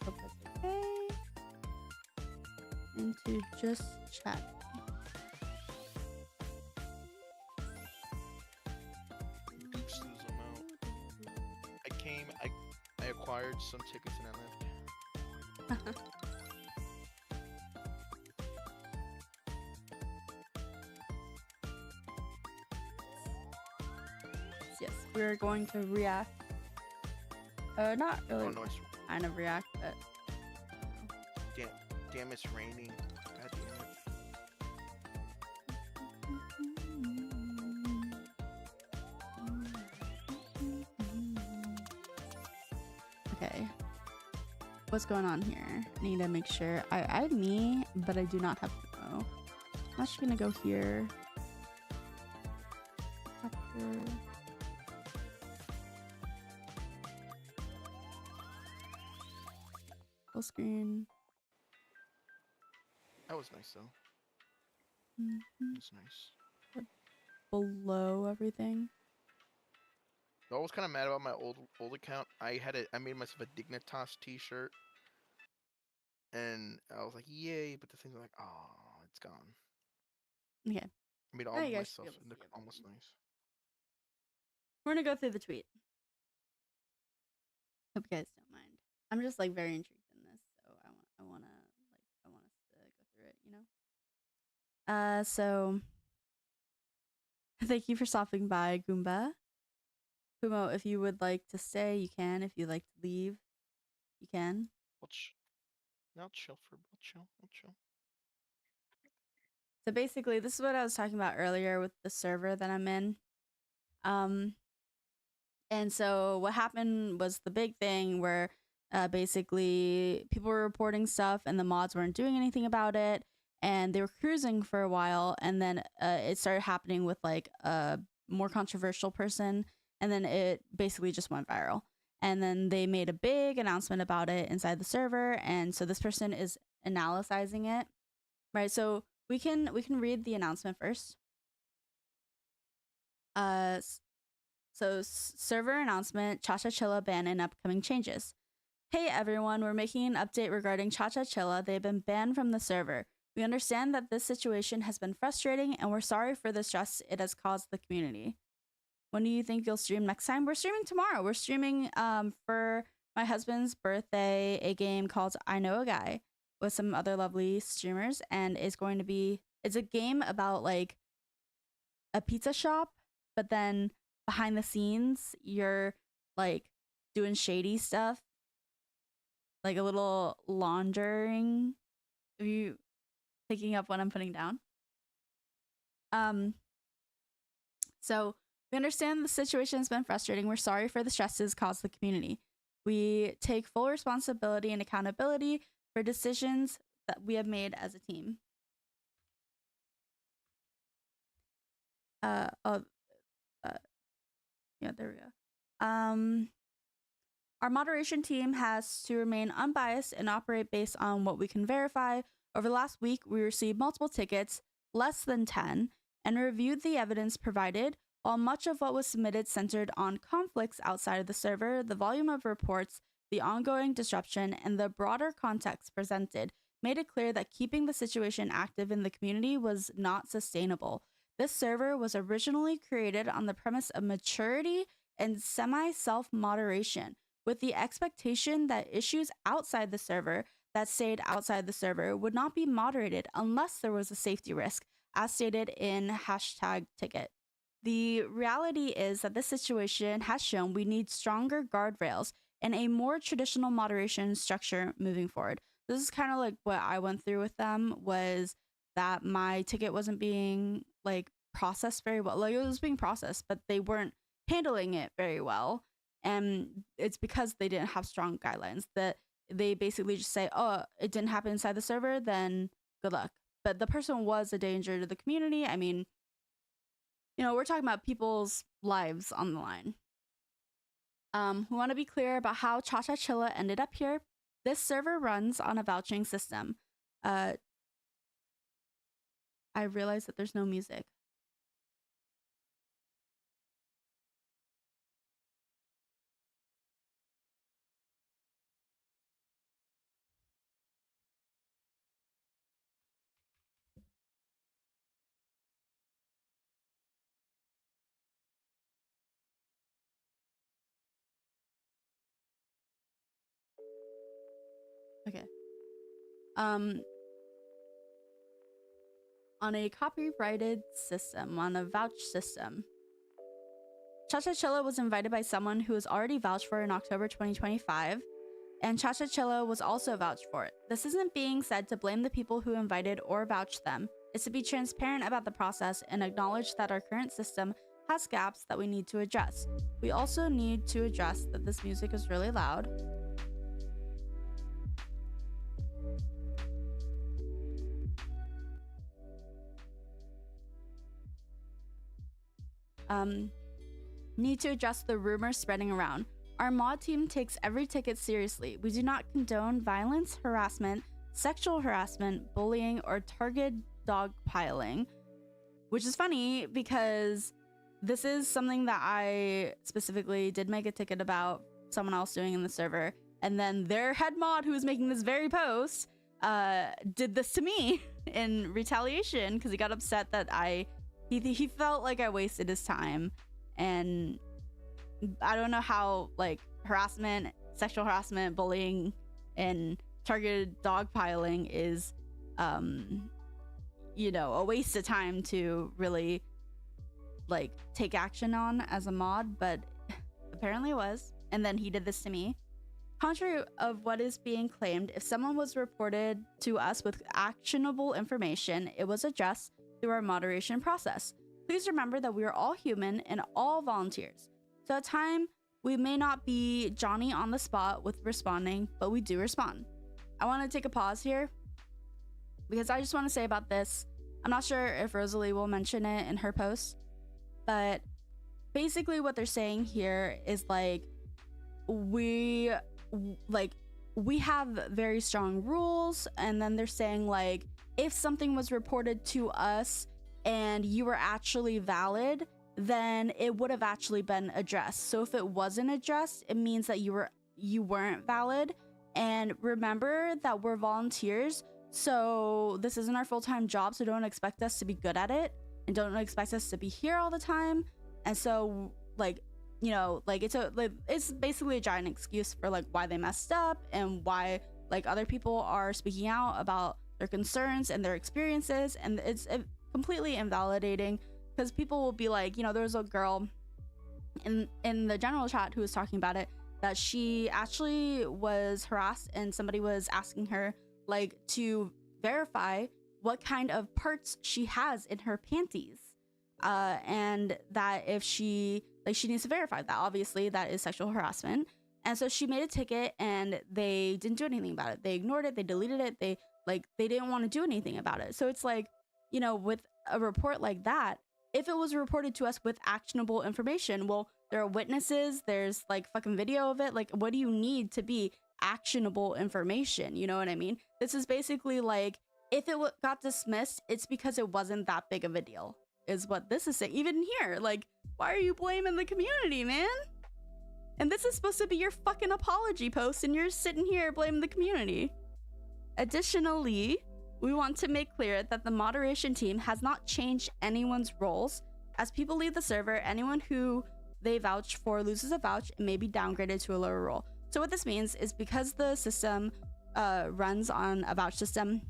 Speaker 1: Hope that's okay. Into just chat.
Speaker 8: Oops, lose them out. I acquired some tickets and I left.
Speaker 1: Yes, we're going to react. Not really.
Speaker 8: Oh no, it's
Speaker 1: kind of react, but
Speaker 8: damn, it's raining. God damn
Speaker 1: it. Okay. What's going on here? I need to make sure. I have me, but I do not have to go. I'm actually gonna go here. Chapter. Full screen.
Speaker 8: That was nice though.
Speaker 1: Mm-hmm.
Speaker 8: That's nice.
Speaker 1: Below everything.
Speaker 8: I was kind of mad about my old account. I made myself a Dignitas T-shirt, and I was like, "Yay!" But the thing's like, "Oh, it's gone."
Speaker 1: Okay.
Speaker 8: I made all
Speaker 1: Oh,
Speaker 8: of
Speaker 1: you guys should be
Speaker 8: myself
Speaker 1: able to
Speaker 8: look
Speaker 1: see
Speaker 8: almost
Speaker 1: everything.
Speaker 8: nice.
Speaker 1: We're gonna go through the tweet. Hope you guys don't mind. I'm just like very intrigued in this, so I want us to go through it, you know. So thank you for stopping by, Goomba. Kumo, if you would like to stay, you can. If you'd like to leave, you can.
Speaker 8: I'll chill. I'll chill.
Speaker 1: So basically, this is what I was talking about earlier with the server that I'm in. And so what happened was the big thing where Basically, people were reporting stuff and the mods weren't doing anything about it. And they were cruising for a while. And then it started happening with like a more controversial person. And then it basically just went viral. And then they made a big announcement about it inside the server. And so this person is analyzing it. Right. So we can read the announcement first. Server announcement, Cha-Cha-Chilla ban and upcoming changes. Hey everyone, we're making an update regarding Cha-Cha-Chilla. They've been banned from the server. We understand that this situation has been frustrating and we're sorry for the stress it has caused the community. When do you think you'll stream next time? We're streaming tomorrow. We're streaming for my husband's birthday a game called I Know a Guy with some other lovely streamers, and it's a game about like a pizza shop, but then behind the scenes you're like doing shady stuff, like a little laundering. Are you picking up what I'm putting down? So we understand the situation has been frustrating. We're sorry for the stresses caused the community. We take full responsibility and accountability for decisions that we have made as a team. Yeah, there we go. Our moderation team has to remain unbiased and operate based on what we can verify. Over the last week, we received multiple tickets, less than 10, and reviewed the evidence provided. While much of what was submitted centered on conflicts outside of the server, the volume of reports, the ongoing disruption, and the broader context presented made it clear that keeping the situation active in the community was not sustainable. This server was originally created on the premise of maturity and semi-self-moderation, with the expectation that issues outside the server that stayed outside the server would not be moderated unless there was a safety risk, as stated in #ticket. The reality is that this situation has shown we need stronger guardrails and a more traditional moderation structure moving forward. This is kind of like what I went through with them, was that my ticket wasn't being like processed very well. Like, it was being processed, but they weren't handling it very well. And it's because they didn't have strong guidelines, that they basically just say, oh, it didn't happen inside the server, then good luck. But the person was a danger to the community. I mean, you know, we're talking about people's lives on the line. We want to be clear about how Cha-Cha-Chilla ended up here. This server runs on a vouching system. I realize that there's no music. Okay. On a copyrighted system, on a vouch system, Cha-Cha-Chilla was invited by someone who was already vouched for in October 2025, and Cha-Cha-Chilla was also vouched for it. This isn't being said to blame the people who invited or vouched them. It's to be transparent about the process and acknowledge that our current system has gaps that we need to address. We also need to address that this music is really loud. Need to address the rumors spreading around. Our mod team takes every ticket seriously. We do not condone violence, harassment, sexual harassment, bullying, or targeted dogpiling. Which is funny because this is something that I specifically did make a ticket about someone else doing in the server. And then their head mod, who was making this very post, did this to me in retaliation because he got upset that he felt like I wasted his time. And I don't know how, like, harassment, sexual harassment, bullying, and targeted dogpiling is, you know, a waste of time to really, like, take action on as a mod, but apparently it was. And then he did this to me. Contrary of what is being claimed, if someone was reported to us with actionable information, it was addressed through our moderation process. Please remember that we are all human and all volunteers. So at time We may not be Johnny on the spot with responding, but we do respond. I want to take a pause here because I just want to say about this. I'm not sure if Rosalie will mention it in her post, but basically what they're saying here is like we have very strong rules, and then they're saying like if something was reported to us and you were actually valid, then it would have actually been addressed. So if it wasn't addressed, it means that you weren't valid. And remember that we're volunteers, so this isn't our full-time job, so don't expect us to be good at it, and don't expect us to be here all the time. And so like, you know, like it's basically a giant excuse for like why they messed up and why like other people are speaking out about their concerns and their experiences, and it's completely invalidating because people will be like, you know, there was a girl in the general chat who was talking about it, that she actually was harassed and somebody was asking her like to verify what kind of parts she has in her panties, and that if she needs to verify that. Obviously that is sexual harassment. And so she made a ticket and they didn't do anything about it. They ignored it, they deleted it, they didn't want to do anything about it. So it's like, you know, with a report like that, if it was reported to us with actionable information, well, there are witnesses, there's like fucking video of it. Like, what do you need to be actionable information? You know what I mean? This is basically like, if it got dismissed, it's because it wasn't that big of a deal, is what this is saying. Even here, like, why are you blaming the community, man? And this is supposed to be your fucking apology post, and you're sitting here blaming the community. Additionally, we want to make clear that the moderation team has not changed anyone's roles. As people leave the server, anyone who they vouch for loses a vouch and may be downgraded to a lower role. So what this means is, because the system runs on a vouch system,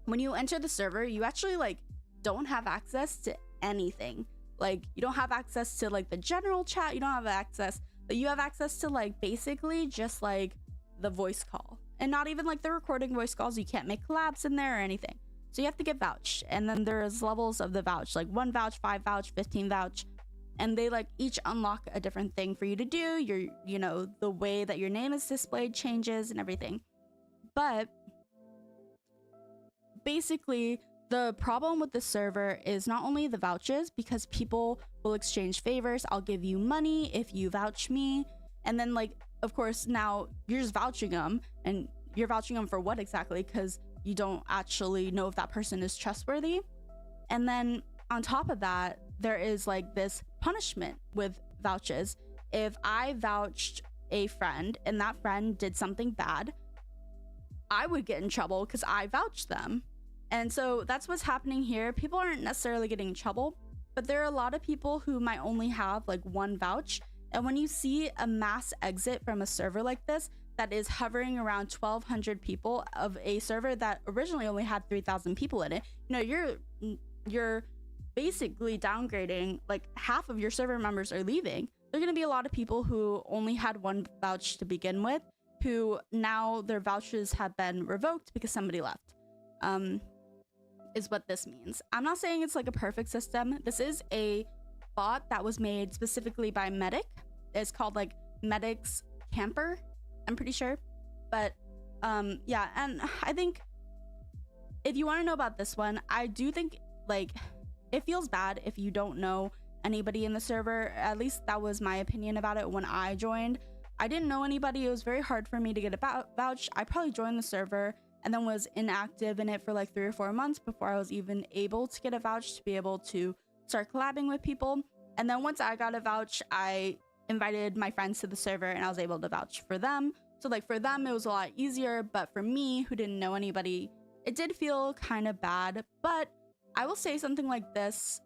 Speaker 1: when you enter the server, you actually like don't have access to anything. Like, you don't have access to like the general chat, you don't have access, but you have access to like basically just like the voice call. And not even like the recording voice calls. You can't make collabs in there or anything. So you have to get vouched. And then there's levels of the vouch, like 1 vouch, 5 vouch, 15 vouch. And they like each unlock a different thing for you to do. You know, the way that your name is displayed changes and everything. But basically, the problem with the server is not only the vouches, because people will exchange favors. I'll give you money if you vouch me. And then like, of course, now you're just vouching them, and you're vouching them for what exactly? Because you don't actually know if that person is trustworthy. And then on top of that, there is like this punishment with vouches. If I vouched a friend and that friend did something bad, I would get in trouble because I vouched them. And so that's what's happening here. People aren't necessarily getting in trouble, but there are a lot of people who might only have like 1 vouch. And when you see a mass exit from a server like this that is hovering around 1,200 people of a server that originally only had 3,000 people in it, you know, you're basically downgrading. Like, half of your server members are leaving. There are going to be a lot of people who only had 1 vouch to begin with, who now their vouchers have been revoked because somebody left. Is what this means. I'm not saying it's like a perfect system. This is a bot that was made specifically by Medic. It's called like Medic's Camper, I'm pretty sure. But yeah, and I think if you want to know about this one, I do think like it feels bad if you don't know anybody in the server. At least that was my opinion about it when I joined. I didn't know anybody. It was very hard for me to get a vouch. I probably joined the server and then was inactive in it for like 3 or 4 months before I was even able to get a vouch to be able to start collabing with people. And then once I got a vouch, I invited my friends to the server and I was able to vouch for them. So like for them, it was a lot easier, but for me, who didn't know anybody, it did feel kind of bad. But I will say something like this,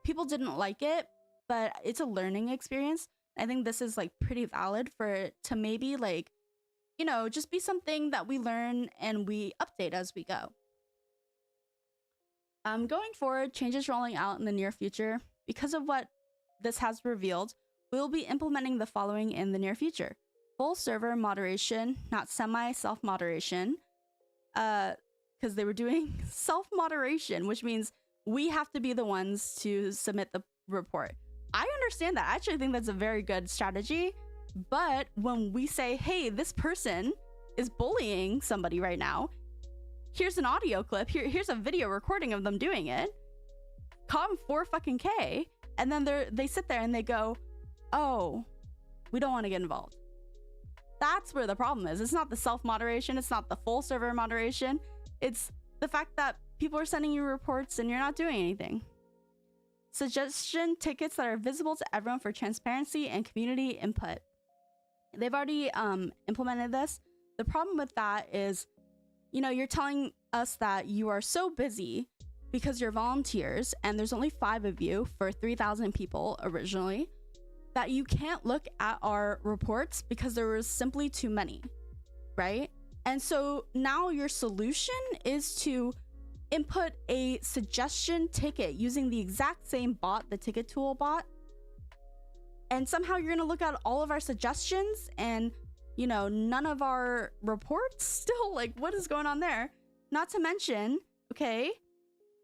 Speaker 1: people didn't like it, but it's a learning experience. I think this is like pretty valid for it to maybe like, you know, just be something that we learn and we update as we go. Going forward, changes rolling out in the near future. Because of what this has revealed, we will be implementing the following in the near future. Full server moderation, not semi-self-moderation, because they were doing self-moderation, which means we have to be the ones to submit the report. I understand that. I actually think that's a very good strategy. But when we say, hey, this person is bullying somebody right now, here's an audio clip, here's a video recording of them doing it, caught him 4 fucking K, and then they sit there and they go, oh, we don't want to get involved. That's where the problem is. It's not the self-moderation, it's not the full server moderation, it's the fact that people are sending you reports and you're not doing anything. Suggestion tickets that are visible to everyone for transparency and community input. They've already implemented this. The problem with that is, you know, you're telling us that you are so busy because you're volunteers and there's only 5 of you for 3,000 people originally, that you can't look at our reports because there was simply too many, right? And so now your solution is to input a suggestion ticket using the exact same bot, the ticket tool bot, and somehow you're gonna look at all of our suggestions and, you know, none of our reports still. Like, what is going on there? Not to mention, okay,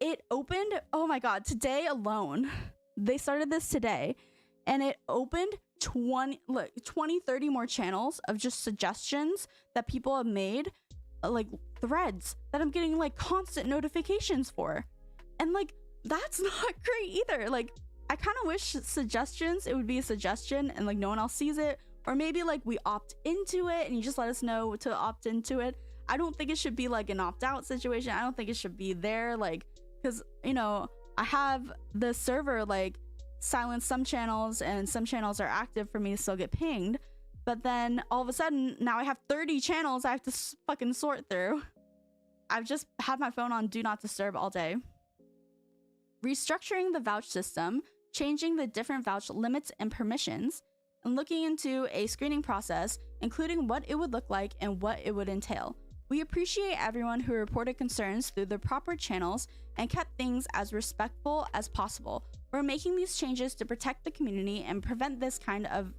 Speaker 1: it opened, oh my god, today alone, they started this today, and it opened 20, 30 more channels of just suggestions that people have made, like threads that I'm getting like constant notifications for. And like, that's not great either. Like, I kind of wish suggestions, it would be a suggestion and like no one else sees it, or maybe like we opt into it and you just let us know to opt into it. I don't think it should be like an opt-out situation. I don't think it should be there, like, because, you know, I have the server like silence some channels and some channels are active for me to still get pinged, but then all of a sudden now I have 30 channels I have to fucking sort through. I've just had my phone on do not disturb all day. Restructuring the vouch system, changing the different vouch limits and permissions, and looking into a screening process, including what it would look like and what it would entail. We appreciate everyone who reported concerns through the proper channels and kept things as respectful as possible. We're making these changes to protect the community and prevent this kind of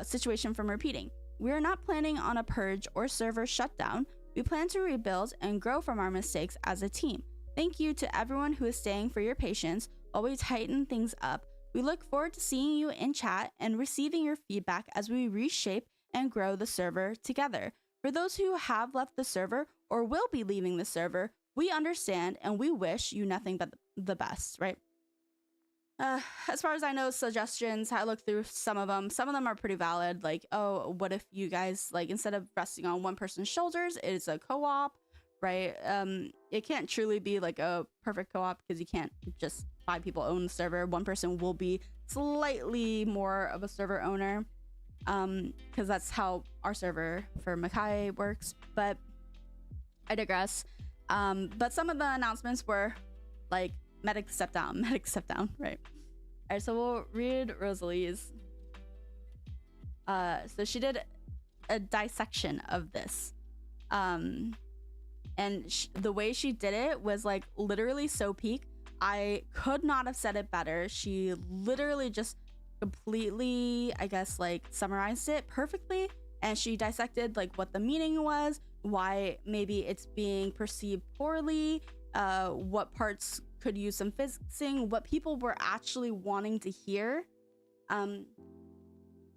Speaker 1: situation from repeating. We are not planning on a purge or server shutdown. We plan to rebuild and grow from our mistakes as a team. Thank you to everyone who is staying for your patience while we tighten things up. We look forward to seeing you in chat and receiving your feedback as we reshape and grow the server together. For those who have left the server or will be leaving the server, we understand and we wish you nothing but the best, right? As far as I know, suggestions, I looked through some of them are pretty valid. Like, oh, what if you guys, like, instead of resting on one person's shoulders, it's a co-op, right? It can't truly be like a perfect co-op because you can't just 5 people own the server. One person will be slightly more of a server owner, because that's how our server for Makai works, but I digress. But some of the announcements were like medic step down, right? All right, so we'll read Rosalie's. So she did a dissection of this, and the way she did it was like literally so peak. I could not have said it better. She literally just completely, I guess, like summarized it perfectly, and she dissected like what the meaning was, why maybe it's being perceived poorly, what parts could use some fixing, what people were actually wanting to hear.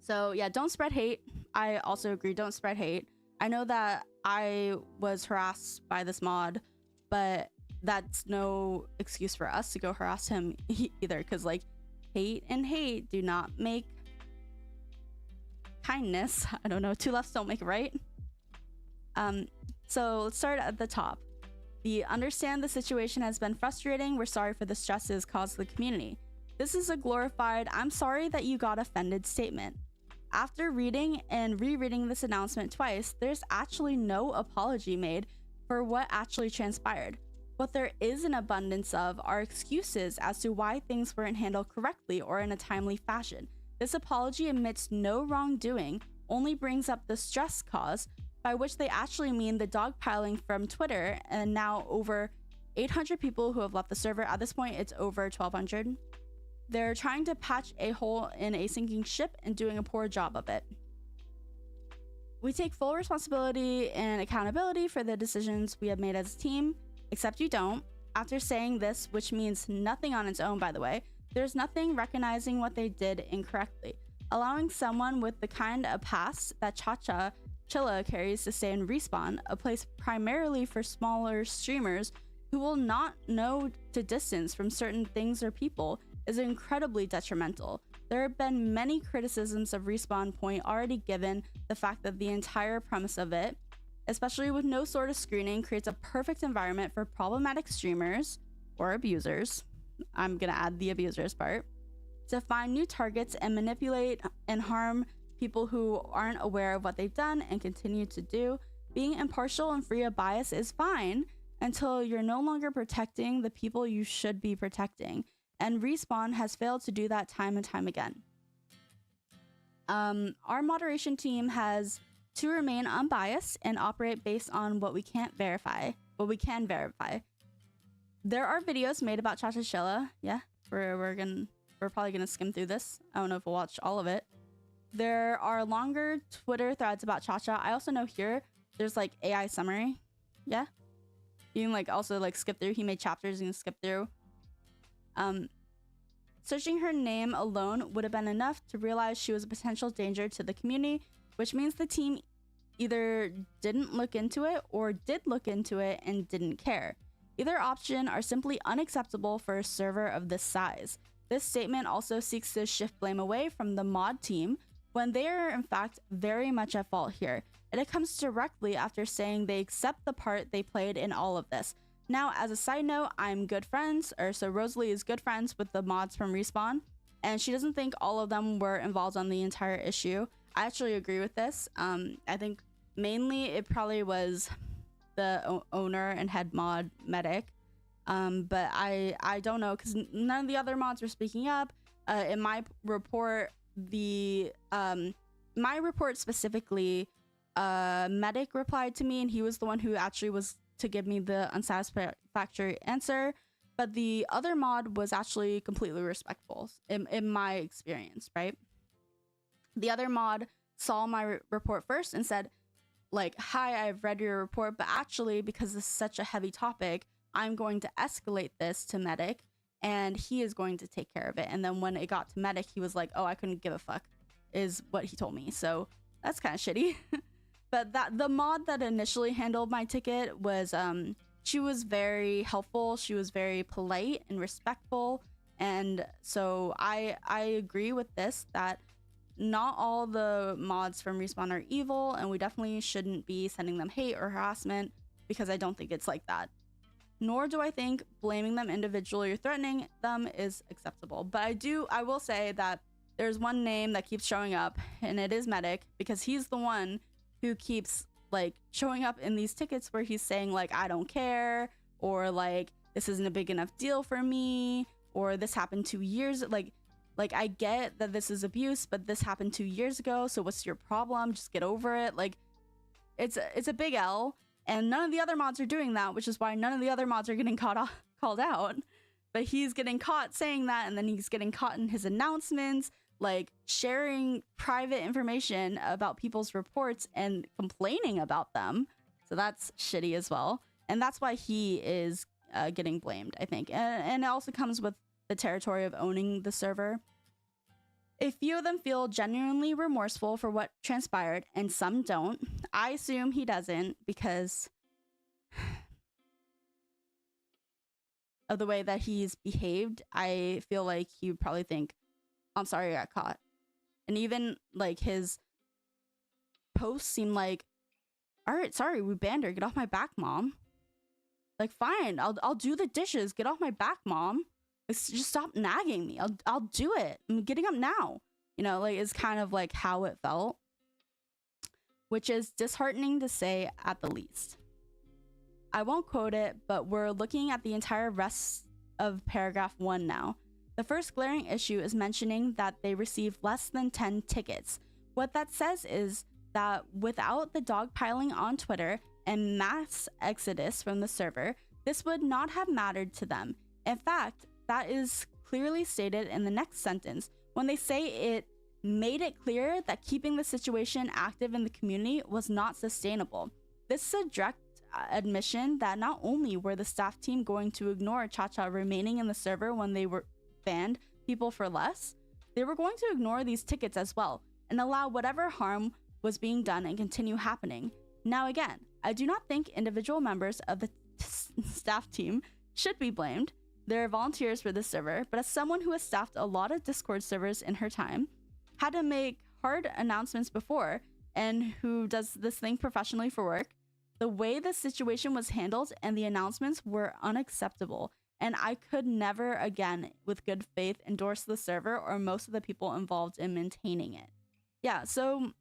Speaker 1: So yeah, don't spread hate. I also agree, don't spread hate. I know that I was harassed by this mod, but that's no excuse for us to go harass him either, because like hate and hate do not make kindness. I don't know, 2 lefts don't make a right. So let's start at the top. We understand the situation has been frustrating. We're sorry for the stresses caused to the community. This is a glorified "I'm sorry that you got offended" statement. After reading and rereading this announcement twice, there's actually no apology made for what actually transpired. What there is an abundance of are excuses as to why things weren't handled correctly or in a timely fashion. This apology admits no wrongdoing, only brings up the stress caused, by which they actually mean the dogpiling from Twitter, and now over 800 people who have left the server. At this point, it's over 1,200. They're trying to patch a hole in a sinking ship and doing a poor job of it. We take full responsibility and accountability for the decisions we have made as a team, except you don't. After saying this, which means nothing on its own, by the way, there's nothing recognizing what they did incorrectly. allowing someone with the kind of past that Cha-Cha Chilla carries to stay in Respawn, a place primarily for smaller streamers who will not know to distance from certain things or people, is incredibly detrimental. There have been many criticisms of Respawn Point already, given the fact that the entire premise of it, especially with no sort of screening, creates a perfect environment for problematic streamers or abusers. I'm gonna add the abusers part, to find new targets and manipulate and harm people who aren't aware of what they've done and continue to do. Being impartial and free of bias is fine until you're no longer protecting the people you should be protecting. And Respawn has failed to do that time and time again. Our moderation team has to remain unbiased and operate based on what we can verify. There are videos made about Cha-Cha Chilla. Yeah, we're probably gonna skim through this. I don't know if we'll watch all of it. There are longer Twitter threads about Cha-Cha. I also know here there's like AI summary. Yeah, you can like also like skip through. He made chapters you can skip through. Searching her name alone would have been enough to realize she was a potential danger to the community, which means the team either didn't look into it or did look into it and didn't care. Either option are simply unacceptable for a server of this size. This statement also seeks to shift blame away from the mod team when they are in fact very much at fault here. And it comes directly after saying they accept the part they played in all of this. Now, as a side note, I'm good friends, so Rosalie is good friends with the mods from Respawn, and she doesn't think all of them were involved on the entire issue. I actually agree with this. I think mainly it probably was the owner and head mod Medic, but I don't know, because none of the other mods were speaking up. In my report, my report specifically, Medic replied to me, and he was the one who actually was to give me the unsatisfactory answer, but the other mod was actually completely respectful in my experience, right? The other mod saw my report first and said, like, hi, I've read your report, but actually, because this is such a heavy topic, I'm going to escalate this to Medic, and he is going to take care of it. And then when it got to Medic, he was like, oh, I couldn't give a fuck, is what he told me. So that's kind of shitty. But the mod that initially handled my ticket was, she was very helpful. She was very polite and respectful. And so I agree with this, that not all the mods from Respawn are evil, and we definitely shouldn't be sending them hate or harassment, because I don't think it's like that. Nor do I think blaming them individually or threatening them is acceptable. But I will say that there's one name that keeps showing up, and it is Medic, because he's the one who keeps like showing up in these tickets where he's saying like, I don't care, or like, this isn't a big enough deal for me, or this happened 2 years. Like I get that this is abuse, but this happened 2 years ago, so what's your problem? Just get over it. Like, it's a big L, and none of the other mods are doing that, which is why none of the other mods are getting called out. But he's getting caught saying that, and then he's getting caught in his announcements, like sharing private information about people's reports and complaining about them. So that's shitty as well. And that's why he is getting blamed, I think. And it also comes with the territory of owning the server. A few of them feel genuinely remorseful for what transpired, and some don't. I assume he doesn't, because of the way that he's behaved. I feel like he would probably think, I'm sorry I got caught. And even like his posts seem like, all right, sorry, we banned her. Get off my back, mom. Like, fine, I'll do the dishes. Get off my back, mom. Just stop nagging me. I'll do it. I'm getting up now. You know, like, it's kind of like how it felt, which is disheartening to say at the least. I won't quote it, but we're looking at the entire rest of paragraph 1 now. The first glaring issue is mentioning that they received less than 10 tickets. What that says is that without the dogpiling on Twitter and mass exodus from the server, this would not have mattered to them. In fact, that is clearly stated in the next sentence when they say it made it clear that keeping the situation active in the community was not sustainable. This is a direct admission that not only were the staff team going to ignore Cha-Cha remaining in the server when they were banned people for less, they were going to ignore these tickets as well and allow whatever harm was being done and continue happening. Now again, I do not think individual members of the staff team should be blamed. They're volunteers for this server, but as someone who has staffed a lot of Discord servers in her time, had to make hard announcements before, and who does this thing professionally for work, the way the situation was handled and the announcements were unacceptable, and I could never again, with good faith, endorse the server or most of the people involved in maintaining it. Yeah, so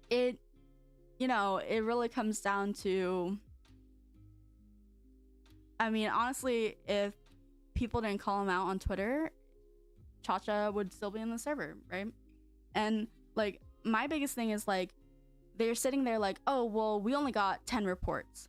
Speaker 1: it, you know, it really comes down to, I mean, honestly, if people didn't call him out on Twitter, Cha-Cha would still be in the server, right? And like, my biggest thing is like, they're sitting there like, oh, well, we only got 10 reports.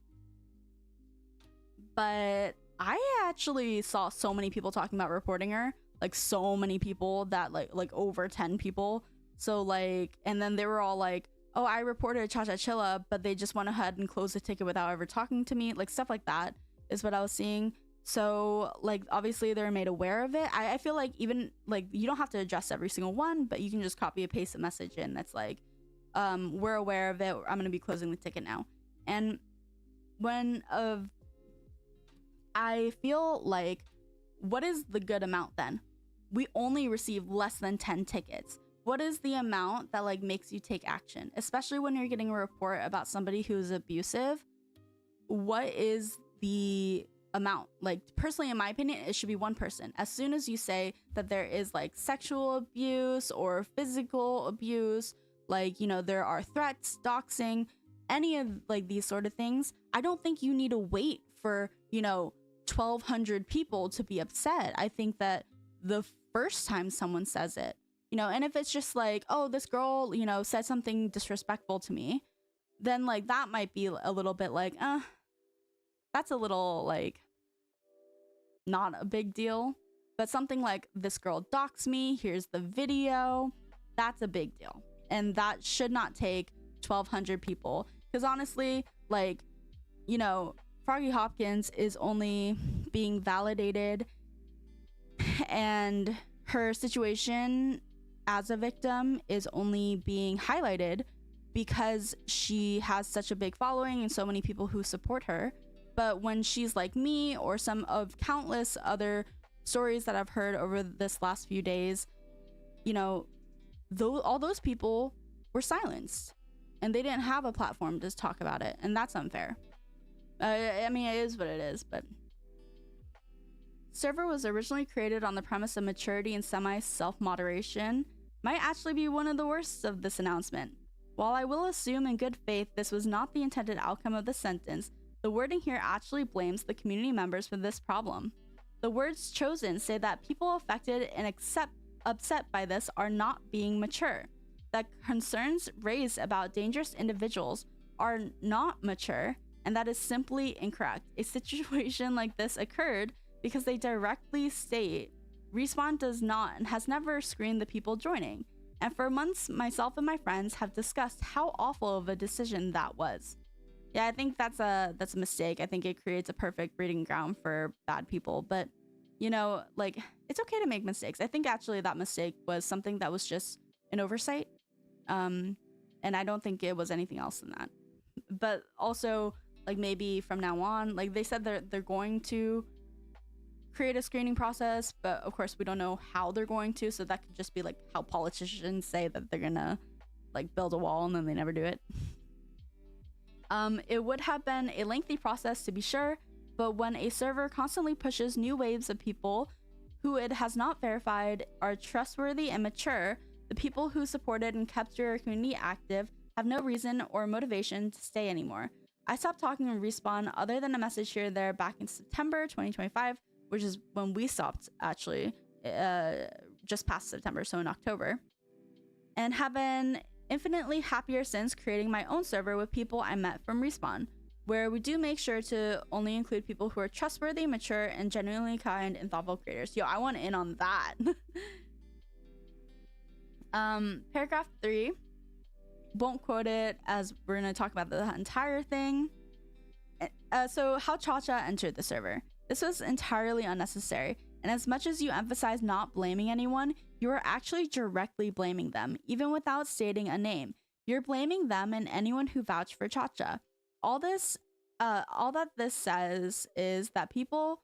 Speaker 1: But I actually saw so many people talking about reporting her, like so many people that like over 10 people. So like, and then they were all like, oh, I reported Cha-Cha Chilla, but they just went ahead and closed the ticket without ever talking to me. Like stuff like that is what I was seeing. So like, obviously they're made aware of it. I feel like even like, you don't have to address every single one, but you can just copy and paste a message in that's like, we're aware of it. I'm going to be closing the ticket now. And when I feel like, what is the good amount then? We only receive less than 10 tickets. What is the amount that like makes you take action? Especially when you're getting a report about somebody who's abusive. What is the amount? Like, personally, in my opinion, it should be one person. As soon as you say that there is like sexual abuse or physical abuse, like, you know, there are threats, doxing, any of like these sort of things, I don't think you need to wait for, you know, 1,200 people to be upset. I think that the first time someone says it, you know, and if it's just like, oh, this girl, you know, said something disrespectful to me, then like that might be a little bit like, that's a little like not a big deal. But something like, this girl doxed me, here's the video, that's a big deal. And that should not take 1,200 people. Because honestly, like, you know, Froggy Hopkins is only being validated, and her situation as a victim is only being highlighted because she has such a big following and so many people who support her. But when she's like me, or some of countless other stories that I've heard over this last few days, you know, all those people were silenced and they didn't have a platform to talk about it, and that's unfair. I mean, it is what it is, but server was originally created on the premise of maturity and semi-self-moderation might actually be one of the worst of this announcement. While I will assume in good faith this was not the intended outcome of the sentence, the wording here actually blames the community members for this problem. The words chosen say that people affected and upset by this are not being mature, that concerns raised about dangerous individuals are not mature, and that is simply incorrect. A situation like this occurred because they directly state Respawn does not and has never screened the people joining, and for months myself and my friends have discussed how awful of a decision that was. Yeah, I think that's a mistake. I think it creates a perfect breeding ground for bad people, but you know, like, it's okay to make mistakes. I think actually that mistake was something that was just an oversight, and I don't think it was anything else than that. But also, like, maybe from now on, like they said they're going to create a screening process, but of course we don't know how they're going to, so that could just be like how politicians say that they're gonna like build a wall and then they never do it. It would have been a lengthy process to be sure, but when a server constantly pushes new waves of people who it has not verified are trustworthy and mature, the people who supported and kept your community active have no reason or motivation to stay anymore. I stopped talking to Respawn other than a message here or there back in September 2025, which is when we stopped, actually, just past September, so in October, and have been infinitely happier since creating my own server with people I met from Respawn, where we do make sure to only include people who are trustworthy, mature, and genuinely kind and thoughtful creators. Yo, I want in on that. Paragraph 3. Won't quote it as we're going to talk about the entire thing. So how Cha-Cha entered the server. This was entirely unnecessary. And as much as you emphasize not blaming anyone, you are actually directly blaming them, even without stating a name. You're blaming them and anyone who vouched for Cha-Cha. All that this says is that people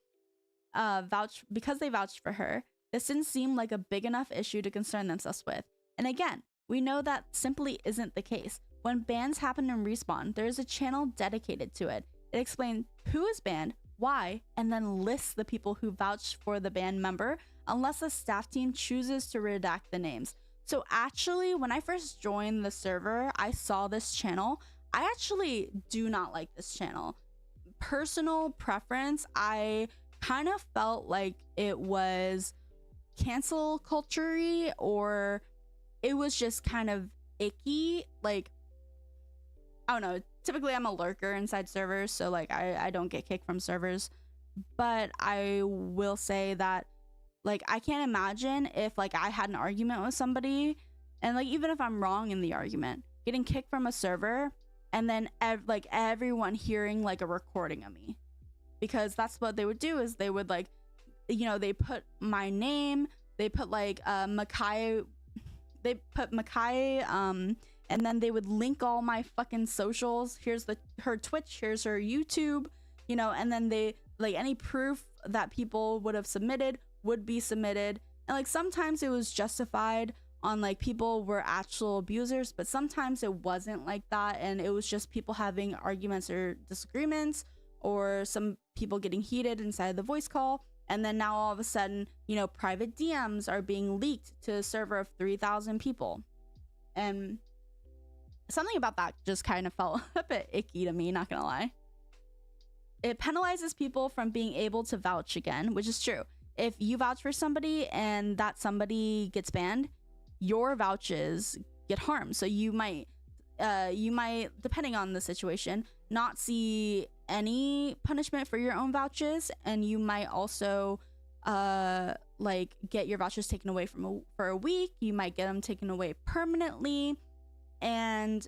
Speaker 1: vouched because they vouched for her. This didn't seem like a big enough issue to concern themselves with. And again, we know that simply isn't the case. When bans happen in Respawn, there is a channel dedicated to it. It explains who is banned, why, and then lists the people who vouched for the band member, unless the staff team chooses to redact the names. So actually, when I first joined the server, I saw this channel. I actually do not like this channel. Personal preference, I kind of felt like it was cancel culture-y, or it was just kind of icky. Like, I don't know. Typically, I'm a lurker inside servers, so like I don't get kicked from servers. But I will say that, like, I can't imagine if like I had an argument with somebody, and like even if I'm wrong in the argument, getting kicked from a server, and then like everyone hearing like a recording of me, because that's what they would do. Is they would like, you know, they put my name, they put like Makai, and then they would link all my fucking socials. Here's her Twitch, here's her YouTube, you know, and then they like any proof that people would have submitted would be submitted. And like sometimes it was justified on like people were actual abusers, but sometimes it wasn't like that, and it was just people having arguments or disagreements, or some people getting heated inside the voice call. And then now all of a sudden, you know, private DMs are being leaked to a server of 3,000 people. And something about that just kind of felt a bit icky to me, not gonna lie. It penalizes people from being able to vouch again, which is true. If you vouch for somebody and that somebody gets banned, your vouches get harmed. So you might, depending on the situation, not see any punishment for your own vouches, and you might also like get your vouchers taken away for a week. You might get them taken away permanently. And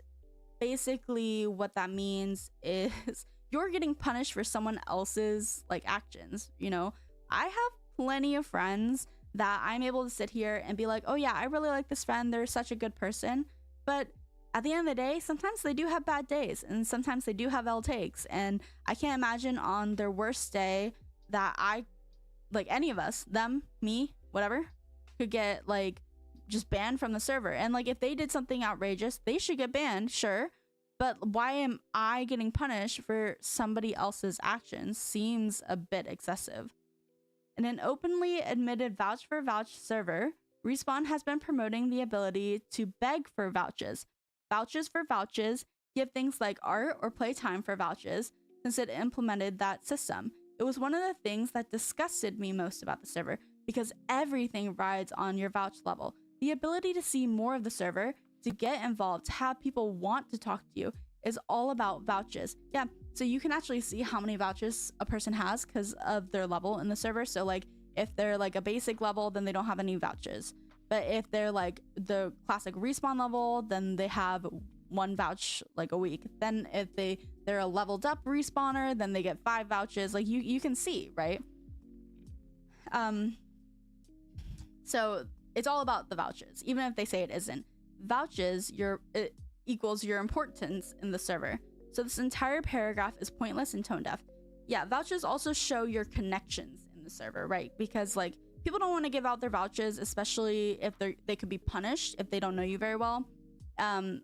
Speaker 1: basically what that means is you're getting punished for someone else's like actions. You know, I have plenty of friends that I'm able to sit here and be like, oh yeah, I really like this friend, they're such a good person. But at the end of the day, sometimes they do have bad days, and sometimes they do have L takes. And I can't imagine on their worst day that I, like any of us, them, me, whatever, could get like just banned from the server. And like if they did something outrageous, they should get banned, sure. But why am I getting punished for somebody else's actions? Seems a bit excessive. In an openly admitted vouch for vouch server, Respawn has been promoting the ability to beg for vouches. Vouches for vouches give things like art or playtime for vouches since it implemented that system. It was one of the things that disgusted me most about the server, because everything rides on your vouch level. The ability to see more of the server, to get involved, to have people want to talk to you, is all about vouches. Yeah, so you can actually see how many vouches a person has because of their level in the server. So like if they're like a basic level, then they don't have any vouches. But if they're like the classic Respawn level, then they have one vouch like a week. Then if they're a leveled up respawner, then they get 5 vouches. Like you can see, right? So it's all about the vouches, even if they say it isn't. Vouches it equals your importance in the server. So this entire paragraph is pointless and tone deaf. Yeah, vouchers also show your connections in the server, right? Because like people don't want to give out their vouchers, especially if they could be punished if they don't know you very well.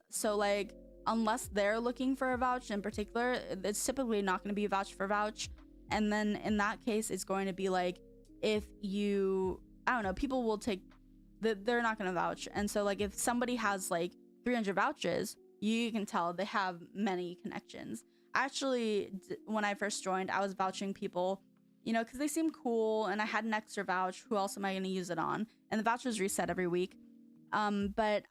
Speaker 1: So like unless they're looking for a vouch in particular, it's typically not going to be a vouch for vouch. And then in that case, it's going to be like if you, I don't know, people will take they're not going to vouch. And so like if somebody has like 300 vouches, you can tell they have many connections. Actually, when I first joined, I was vouching people, you know, because they seem cool, and I had an extra vouch. Who else am I going to use it on? And the vouchers reset every week. But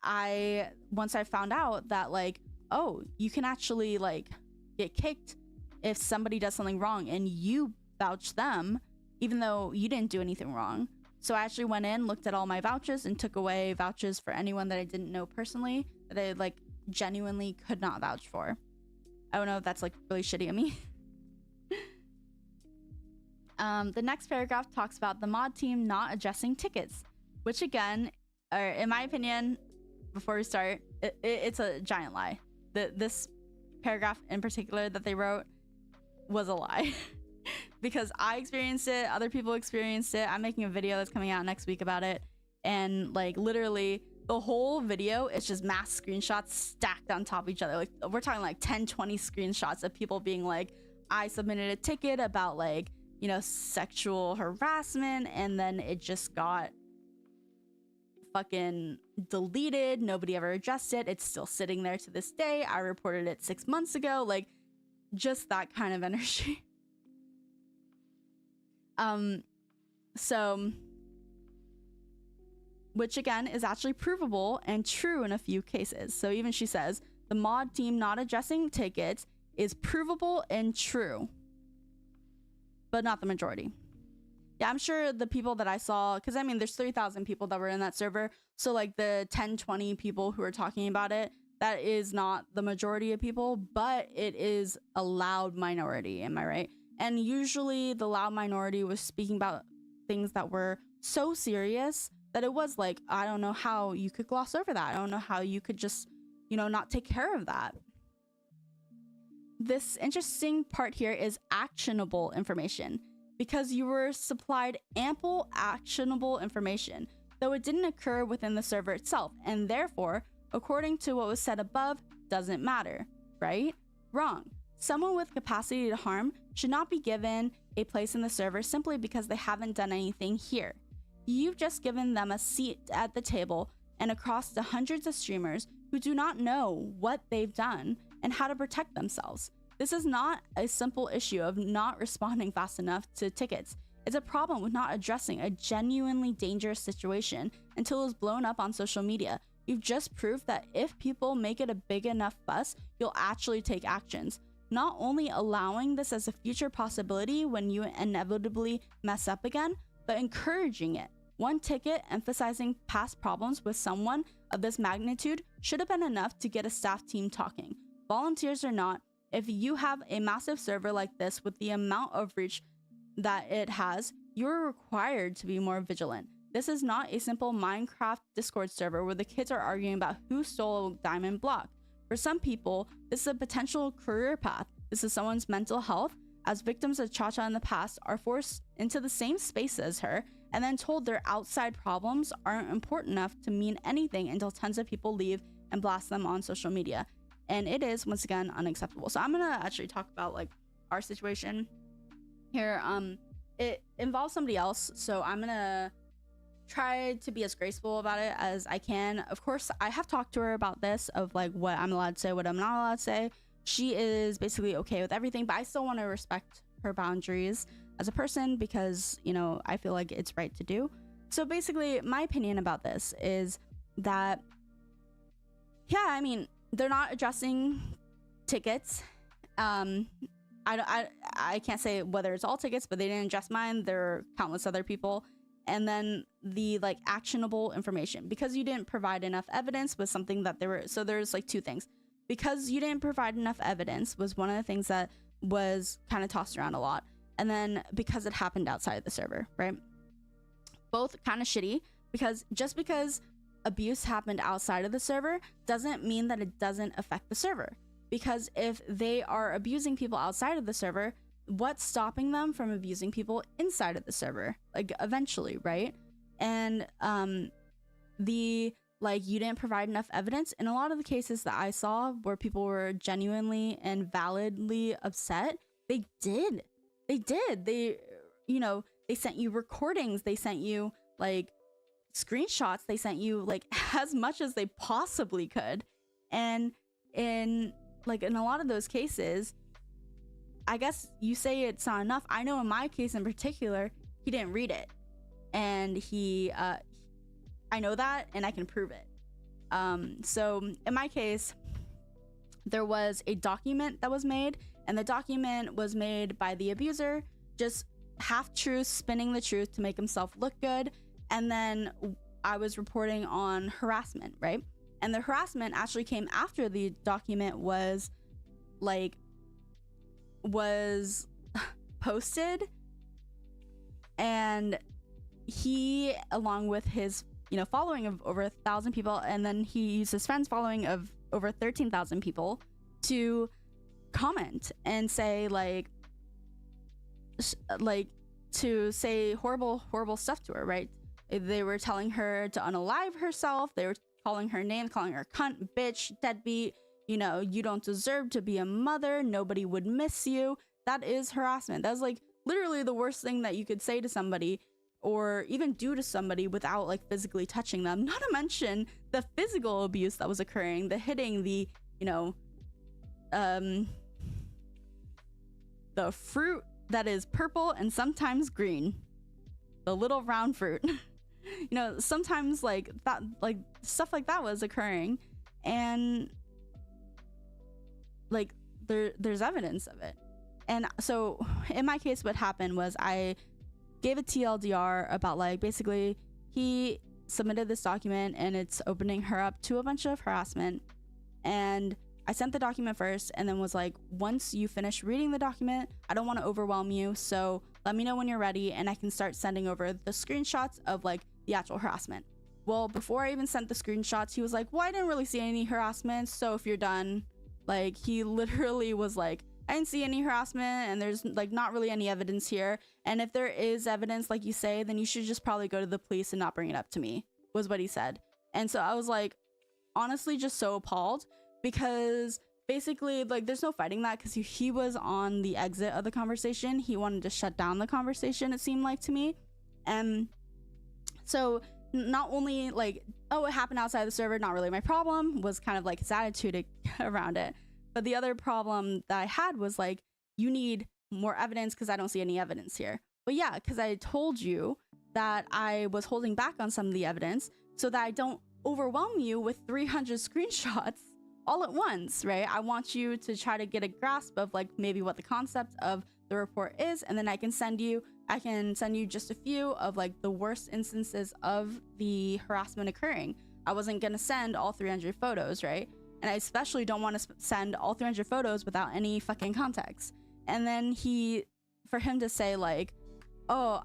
Speaker 1: once I found out that like, oh, you can actually like get kicked if somebody does something wrong and you vouch them, even though you didn't do anything wrong. So I actually went in, looked at all my vouchers, and took away vouchers for anyone that I didn't know personally, that I like genuinely could not vouch for. I don't know if that's like really shitty of me. The next paragraph talks about the mod team not addressing tickets, which again, in my opinion, before we start, it's a giant lie. This paragraph in particular that they wrote was a lie. Because I experienced it, other people experienced it. I'm making a video that's coming out next week about it, and like literally the whole video is just mass screenshots stacked on top of each other. Like we're talking like 10-20 screenshots of people being like, I submitted a ticket about like, you know, sexual harassment, and then it just got fucking deleted. Nobody ever addressed it. It's still sitting there to this day. I reported it 6 months ago. Like just that kind of energy. So, which again is actually provable and true in a few cases. So even she says the mod team not addressing tickets is provable and true, but not the majority. Yeah, I'm sure the people that I saw, because I mean there's 3,000 people that were in that server, so like the 10-20 people who are talking about it, that is not the majority of people, but it is a loud minority. Am I right? And usually the loud minority was speaking about things that were so serious that it was like, I don't know how you could gloss over that. I don't know how you could just, you know, not take care of that. This interesting part here is actionable information, because you were supplied ample actionable information, though it didn't occur within the server itself, and therefore, according to what was said above, doesn't matter, right? Wrong. Someone with capacity to harm should not be given a place in the server simply because they haven't done anything here. You've just given them a seat at the table and across the hundreds of streamers who do not know what they've done and how to protect themselves. This is not a simple issue of not responding fast enough to tickets. It's a problem with not addressing a genuinely dangerous situation until it's blown up on social media. You've just proved that if people make it a big enough fuss, you'll actually take actions. Not only allowing this as a future possibility when you inevitably mess up again, but encouraging it. One ticket emphasizing past problems with someone of this magnitude should have been enough to get a staff team talking. Volunteers or not, if you have a massive server like this with the amount of reach that it has, you're required to be more vigilant. This is not a simple Minecraft Discord server where the kids are arguing about who stole a diamond block. For some people, this is a potential career path. This is someone's mental health, as victims of Cha-Cha in the past are forced into the same space as her and then told their outside problems aren't important enough to mean anything until tons of people leave and blast them on social media. And it is, once again, unacceptable. So I'm gonna actually talk about like our situation here. It involves somebody else, so I'm gonna try to be as graceful about it as I can. Of course, I have talked to her about this, of like what I'm allowed to say, what I'm not allowed to say. She is basically okay with everything, but I still want to respect her boundaries as a person because, you know, I feel like it's right to do. So basically, my opinion about this is that, yeah, I mean, they're not addressing tickets. I can't say whether it's all tickets, but they didn't address mine. There are countless other people. And then the like actionable information, because you didn't provide enough evidence was something that there were. So there's like two things. Because you didn't provide enough evidence was one of the things that was kind of tossed around a lot. And then because it happened outside of the server, right? Both kind of shitty, because just because abuse happened outside of the server doesn't mean that it doesn't affect the server. Because if they are abusing people outside of the server, what's stopping them from abusing people inside of the server? Like eventually, right? And you didn't provide enough evidence. In a lot of the cases that I saw where people were genuinely and validly upset, they did. They, you know, they sent you recordings, they sent you like screenshots, they sent you like as much as they possibly could. And in a lot of those cases, I guess you say it's not enough. I know in my case in particular, he didn't read it. And I know that and I can prove it. So in my case, there was a document that was made, and the document was made by the abuser, just half truth, spinning the truth to make himself look good. And then I was reporting on harassment, right? And the harassment actually came after the document was posted. And he, along with his, following of over 1,000 people, and then he used his friends following of over 13,000 people to comment and say to say horrible stuff to her, right? They were telling her to unalive herself. They were calling her names, calling her cunt, bitch, deadbeat. You don't deserve to be a mother. Nobody would miss you. That is harassment. That's like literally the worst thing that you could say to somebody or even do to somebody without like physically touching them. Not to mention the physical abuse that was occurring, the hitting, the fruit that is purple and sometimes green, the little round fruit. Sometimes like that, like stuff like that was occurring, and like there's evidence of it. And so in my case, what happened was I gave a TLDR about like basically he submitted this document and it's opening her up to a bunch of harassment, and I sent the document first and then was like, once you finish reading the document, I don't want to overwhelm you, so let me know when you're ready and I can start sending over the screenshots of like the actual harassment. Well, before I even sent the screenshots, he was like, well, I didn't really see any harassment, so if you're done, like he literally was like, I didn't see any harassment and there's like not really any evidence here, and if there is evidence like you say, then you should just probably go to the police and not bring it up to me, was what he said. And so I was like, honestly just so appalled, because basically like there's no fighting that, because he was on the exit of the conversation. He wanted to shut down the conversation, it seemed like to me. And so not only like, oh, it happened outside the server, not really my problem, was kind of like his attitude around it. But the other problem that I had was like, you need more evidence because I don't see any evidence here. But yeah, because I told you that I was holding back on some of the evidence so that I don't overwhelm you with 300 screenshots all at once, right? I want you to try to get a grasp of like maybe what the concept of the report is, and then I can send you just a few of like the worst instances of the harassment occurring. I wasn't gonna send all 300 photos, right? And I especially don't want to send all 300 photos without any fucking context. And then for him to say like, oh,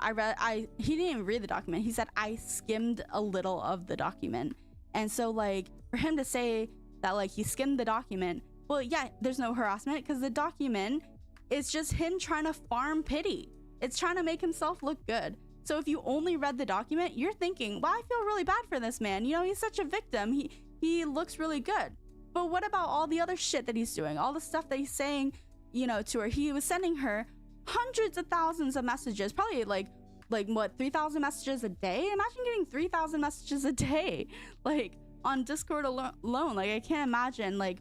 Speaker 1: he didn't even read the document. He said, I skimmed a little of the document. And so like for him to say that like he skimmed the document, well, yeah, there's no harassment because the document is just him trying to farm pity. It's trying to make himself look good. So if you only read the document, you're thinking, well, I feel really bad for this man. He's such a victim. He looks really good. But what about all the other shit that he's doing? All the stuff that he's saying, to her. He was sending her hundreds of thousands of messages, probably like what, 3,000 messages a day? Imagine getting 3,000 messages a day, like on Discord alone. Like I can't imagine, like,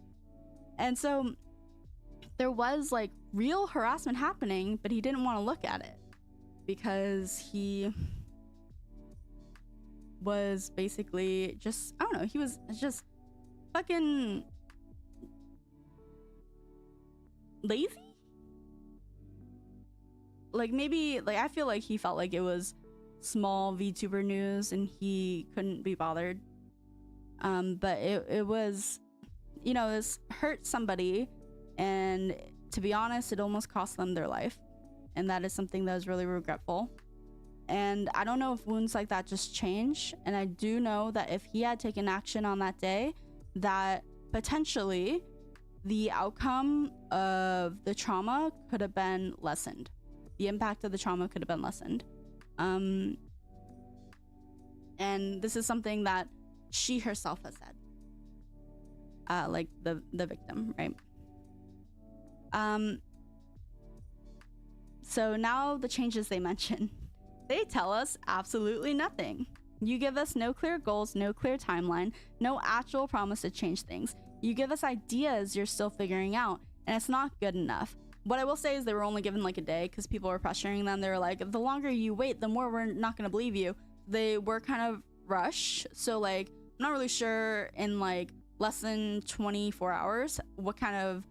Speaker 1: and so there was like real harassment happening, but he didn't want to look at it because he was basically just, I don't know, he was just fucking lazy. Like maybe, like I feel like he felt like it was small VTuber news and he couldn't be bothered. But it was, this hurt somebody, and to be honest, it almost cost them their life, and that is something that is really regretful. And I don't know if wounds like that just change, and I do know that if he had taken action on that day, that potentially the outcome of the trauma could have been lessened. The impact of the trauma could have been lessened. And this is something that she herself has said, like the victim, right? So now the changes they mention, they tell us absolutely nothing. You give us no clear goals, no clear timeline, no actual promise to change things. You give us ideas you're still figuring out, and it's not good enough. What I will say is they were only given like a day because people were pressuring them. They were like, the longer you wait, the more we're not going to believe you. They were kind of rushed. So like, I'm not really sure in like less than 24 hours what kind of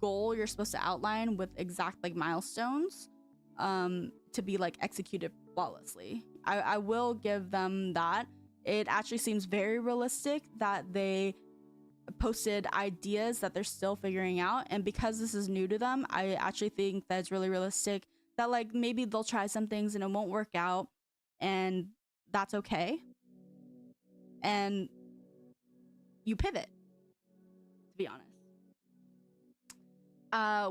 Speaker 1: goal you're supposed to outline with exact like milestones to be like executed flawlessly. I will give them that. It actually seems very realistic that they posted ideas that they're still figuring out, and because this is new to them, I actually think that it's really realistic that like maybe they'll try some things and it won't work out, and that's okay, and you pivot, to be honest.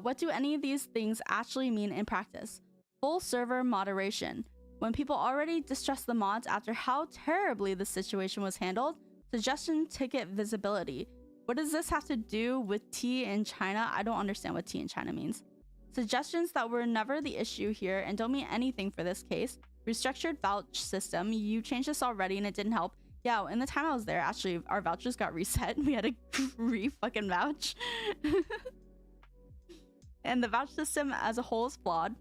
Speaker 1: What do any of these things actually mean in practice? Full server moderation. When people already distrust the mods after how terribly the situation was handled. Suggestion ticket visibility. What does this have to do with tea in China? I don't understand what tea in China means. Suggestions that were never the issue here and don't mean anything for this case. Restructured vouch system. You changed this already and it didn't help. Yeah, in the time I was there, actually, our vouchers got reset. We had a re-fucking vouch. And the vouch system as a whole is flawed.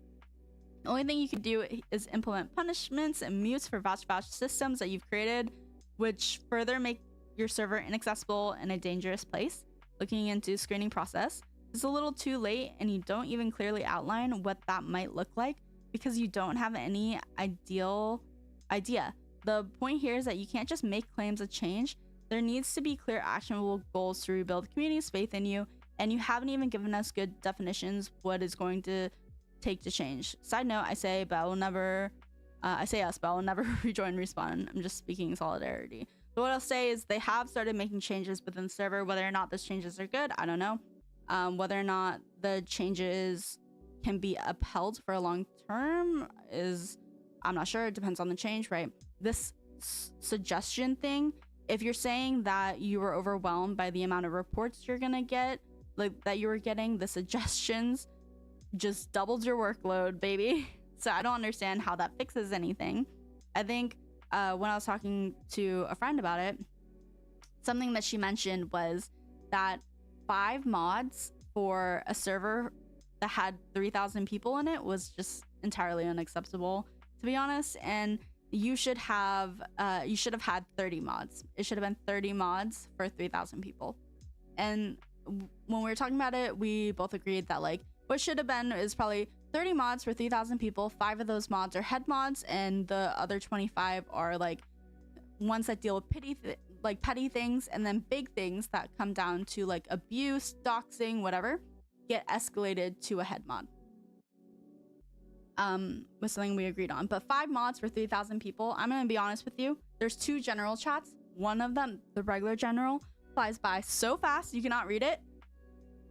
Speaker 1: The only thing you can do is implement punishments and mutes for vouch systems that you've created, which further make your server inaccessible and a dangerous place. Looking into screening process. It's a little too late and you don't even clearly outline what that might look like because you don't have any idea. The point here is that you can't just make claims of change. There needs to be clear actionable goals to rebuild the community's faith in you, and you haven't even given us good definitions what is going to take to change. Side note, I say, but I will never, I say us, but I will never rejoin Respawn. I'm just speaking in solidarity. But what I'll say is they have started making changes within the server. Whether or not those changes are good, I don't know. Whether or not the changes can be upheld for a long term is, I'm not sure. It depends on the change, right? This suggestion thing, if you're saying that you were overwhelmed by the amount of reports you're gonna get, like that you were getting, the suggestions just doubled your workload, baby. So I don't understand how that fixes anything. I think when I was talking to a friend about it, something that she mentioned was that 5 mods for a server that had 3,000 people in it was just entirely unacceptable, to be honest. And you should have had 30 mods. It should have been 30 mods for 3,000 people. And when we were talking about it, we both agreed that like what should have been is probably 30 mods for 3,000 people. 5 of those mods are head mods, and the other 25 are like ones that deal with petty things, and then big things that come down to like abuse, doxing, whatever, get escalated to a head mod. Was something we agreed on. But 5 mods for 3,000 people. I'm gonna be honest with you. There's 2 general chats. One of them, the regular general, flies by so fast you cannot read it,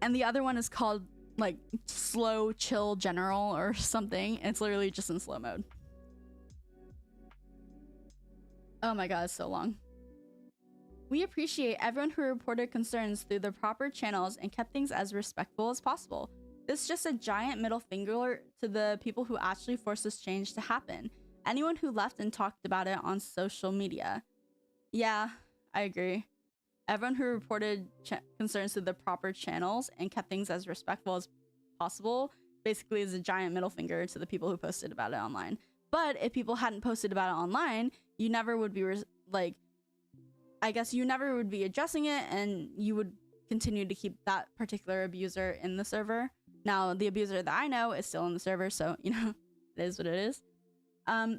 Speaker 1: and the other one is called like slow chill general or something, and it's literally just in slow mode. Oh my god, it's so long. We appreciate everyone who reported concerns through the proper channels and kept things as respectful as possible. This is just a giant middle finger to the people who actually forced this change to happen. Anyone who left and talked about it on social media. Yeah, I agree. Everyone who reported concerns through the proper channels and kept things as respectful as possible basically is a giant middle finger to the people who posted about it online. But if people hadn't posted about it online, you never would be I guess you never would be addressing it, and you would continue to keep that particular abuser in the server. Now, the abuser that I know is still in the server, so, you know, it is what it is.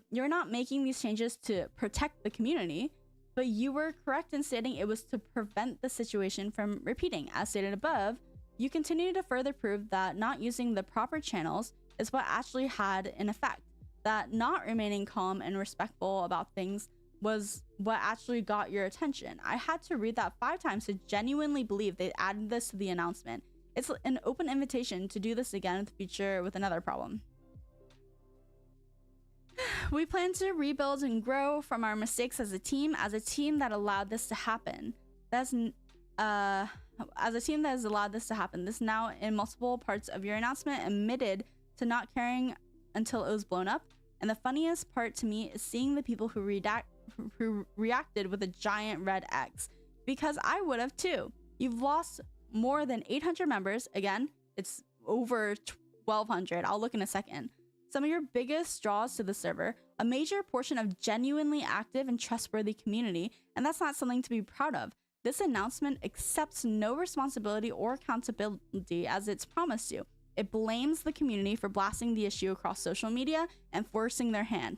Speaker 1: You're not making these changes to protect the community, but you were correct in stating it was to prevent the situation from repeating. As stated above, you continue to further prove that not using the proper channels is what actually had an effect. That not remaining calm and respectful about things was what actually got your attention. I had to read that 5 times to genuinely believe they added this to the announcement. It's an open invitation to do this again in the future with another problem. We plan to rebuild and grow from our mistakes as a team that allowed this to happen. As a team that has allowed this to happen. This now in multiple parts of your announcement admitted to not caring until it was blown up. And the funniest part to me is seeing the people who reacted with a giant red X, because I would have too. You've lost more than 800 members. Again, it's over 1,200. I'll look in a second. Some of your biggest draws to the server, a major portion of genuinely active and trustworthy community, and that's not something to be proud of. This announcement accepts no responsibility or accountability as it's promised to. It blames the community for blasting the issue across social media and forcing their hand.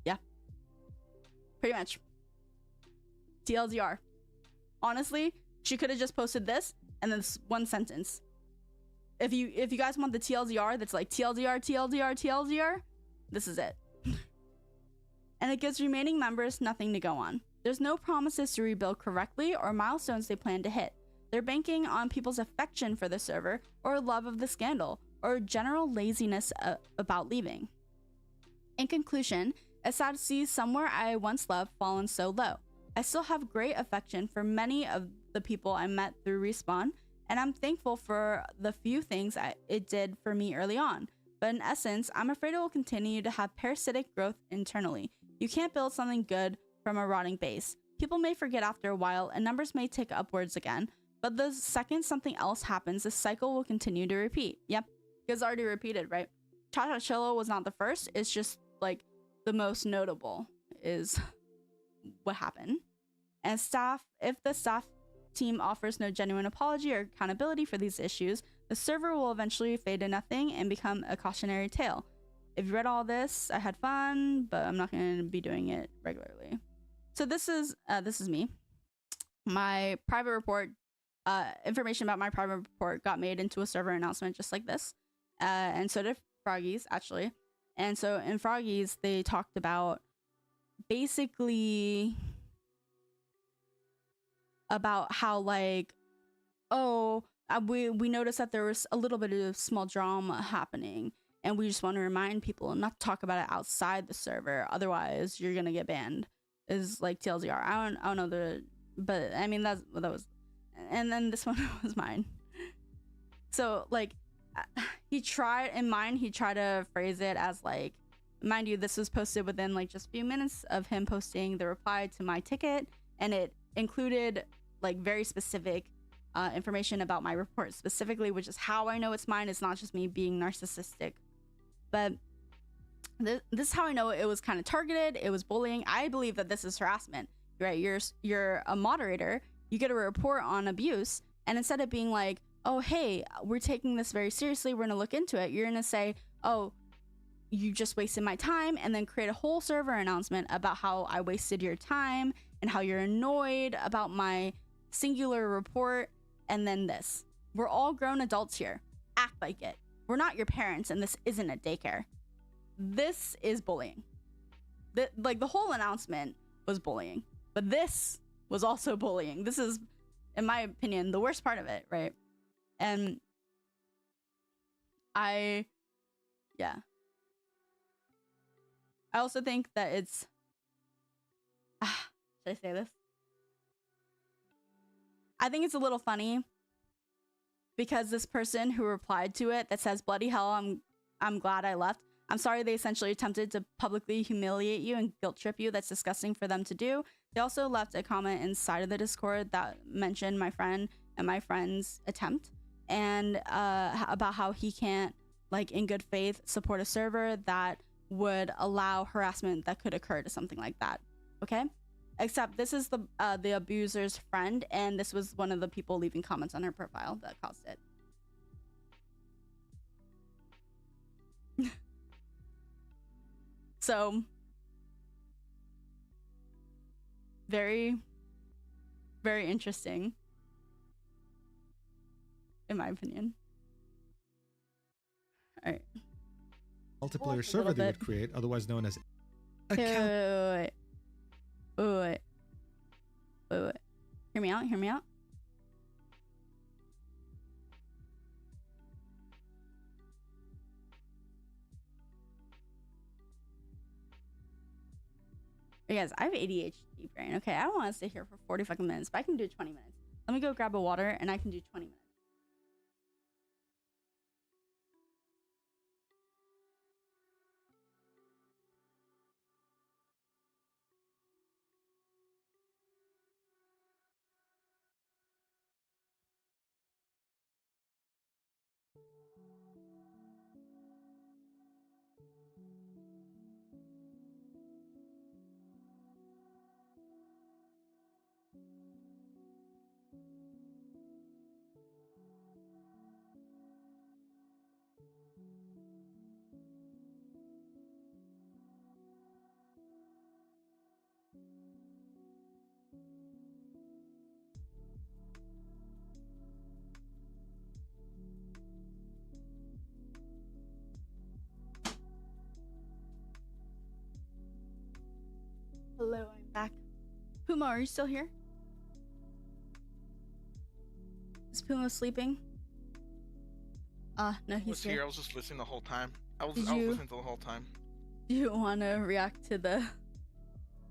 Speaker 1: Yeah. Pretty much. TLDR. Honestly, she could have just posted this and then one sentence. If you guys want the TLDR that's like TLDR, TLDR, TLDR, this is it. And it gives remaining members nothing to go on. There's no promises to rebuild correctly or milestones they plan to hit. They're banking on people's affection for the server or love of the scandal or general laziness about leaving. In conclusion, it's sad to see somewhere I once loved fallen so low. I still have great affection for many of the people I met through Respawn, and I'm thankful for the few things it did for me early on. But in essence, I'm afraid it will continue to have parasitic growth internally. You can't build something good from a rotting base. People may forget after a while, and numbers may tick upwards again, but the second something else happens, the cycle will continue to repeat. Yep, it's already repeated, right? Cha-Cha Chillo was not the first, it's just like the most notable is what happened. And if the staff team offers no genuine apology or accountability for these issues, the server will eventually fade to nothing and become a cautionary tale. If you read all this, I had fun, but I'm not going to be doing it regularly. So this is me. My private report, information about my private report got made into a server announcement just like this. And so did Froggy's, actually. And so in Froggy's, they talked about basically about how like, oh, we noticed that there was a little bit of small drama happening, and we just want to remind people not to talk about it outside the server, otherwise you're gonna get banned. Is like TLDR. I don't know but I mean that was, and then this one was mine. So like, he tried to phrase it as like, mind you, this was posted within like just a few minutes of him posting the reply to my ticket, and it included like very specific information about my report specifically, which is how I know it's mine. It's not just me being narcissistic, but this is how I know it was kind of targeted. It was bullying. I believe that this is harassment, right? You're a moderator, you get a report on abuse, and instead of being like, oh hey, we're taking this very seriously, we're gonna look into it, you're gonna say, oh, you just wasted my time, and then create a whole server announcement about how I wasted your time and how you're annoyed about my singular report. And then this, we're all grown adults here, act like it. We're not your parents, and this isn't a daycare. This is bullying. Like the whole announcement was bullying, but this was also bullying. This is, in my opinion, the worst part of it, right? And I also think that it's should I say this? I think it's a little funny because this person who replied to it that says, bloody hell, I'm glad I left. I'm sorry they essentially attempted to publicly humiliate you and guilt trip you. That's disgusting for them to do. They also left a comment inside of the Discord that mentioned my friend and my friend's attempt, and about how he can't, like in good faith, support a server that would allow harassment that could occur to something like that. Okay? Except this is the abuser's friend, and this was one of the people leaving comments on her profile that caused it. So, very, very interesting, in my opinion. All right.
Speaker 9: Multiplayer server they would create, otherwise known as
Speaker 1: Wait. Hear me out. Hey guys, I have ADHD brain. Okay, I don't want to sit here for 40 fucking minutes, but I can do 20 minutes. Let me go grab a water and I can do 20 minutes. Puma, are you still here? Is Puma sleeping? No,
Speaker 8: I
Speaker 1: he's
Speaker 8: was here. I was just listening the whole time. I was
Speaker 1: Did
Speaker 8: listening to the whole time.
Speaker 1: Do you want to react to the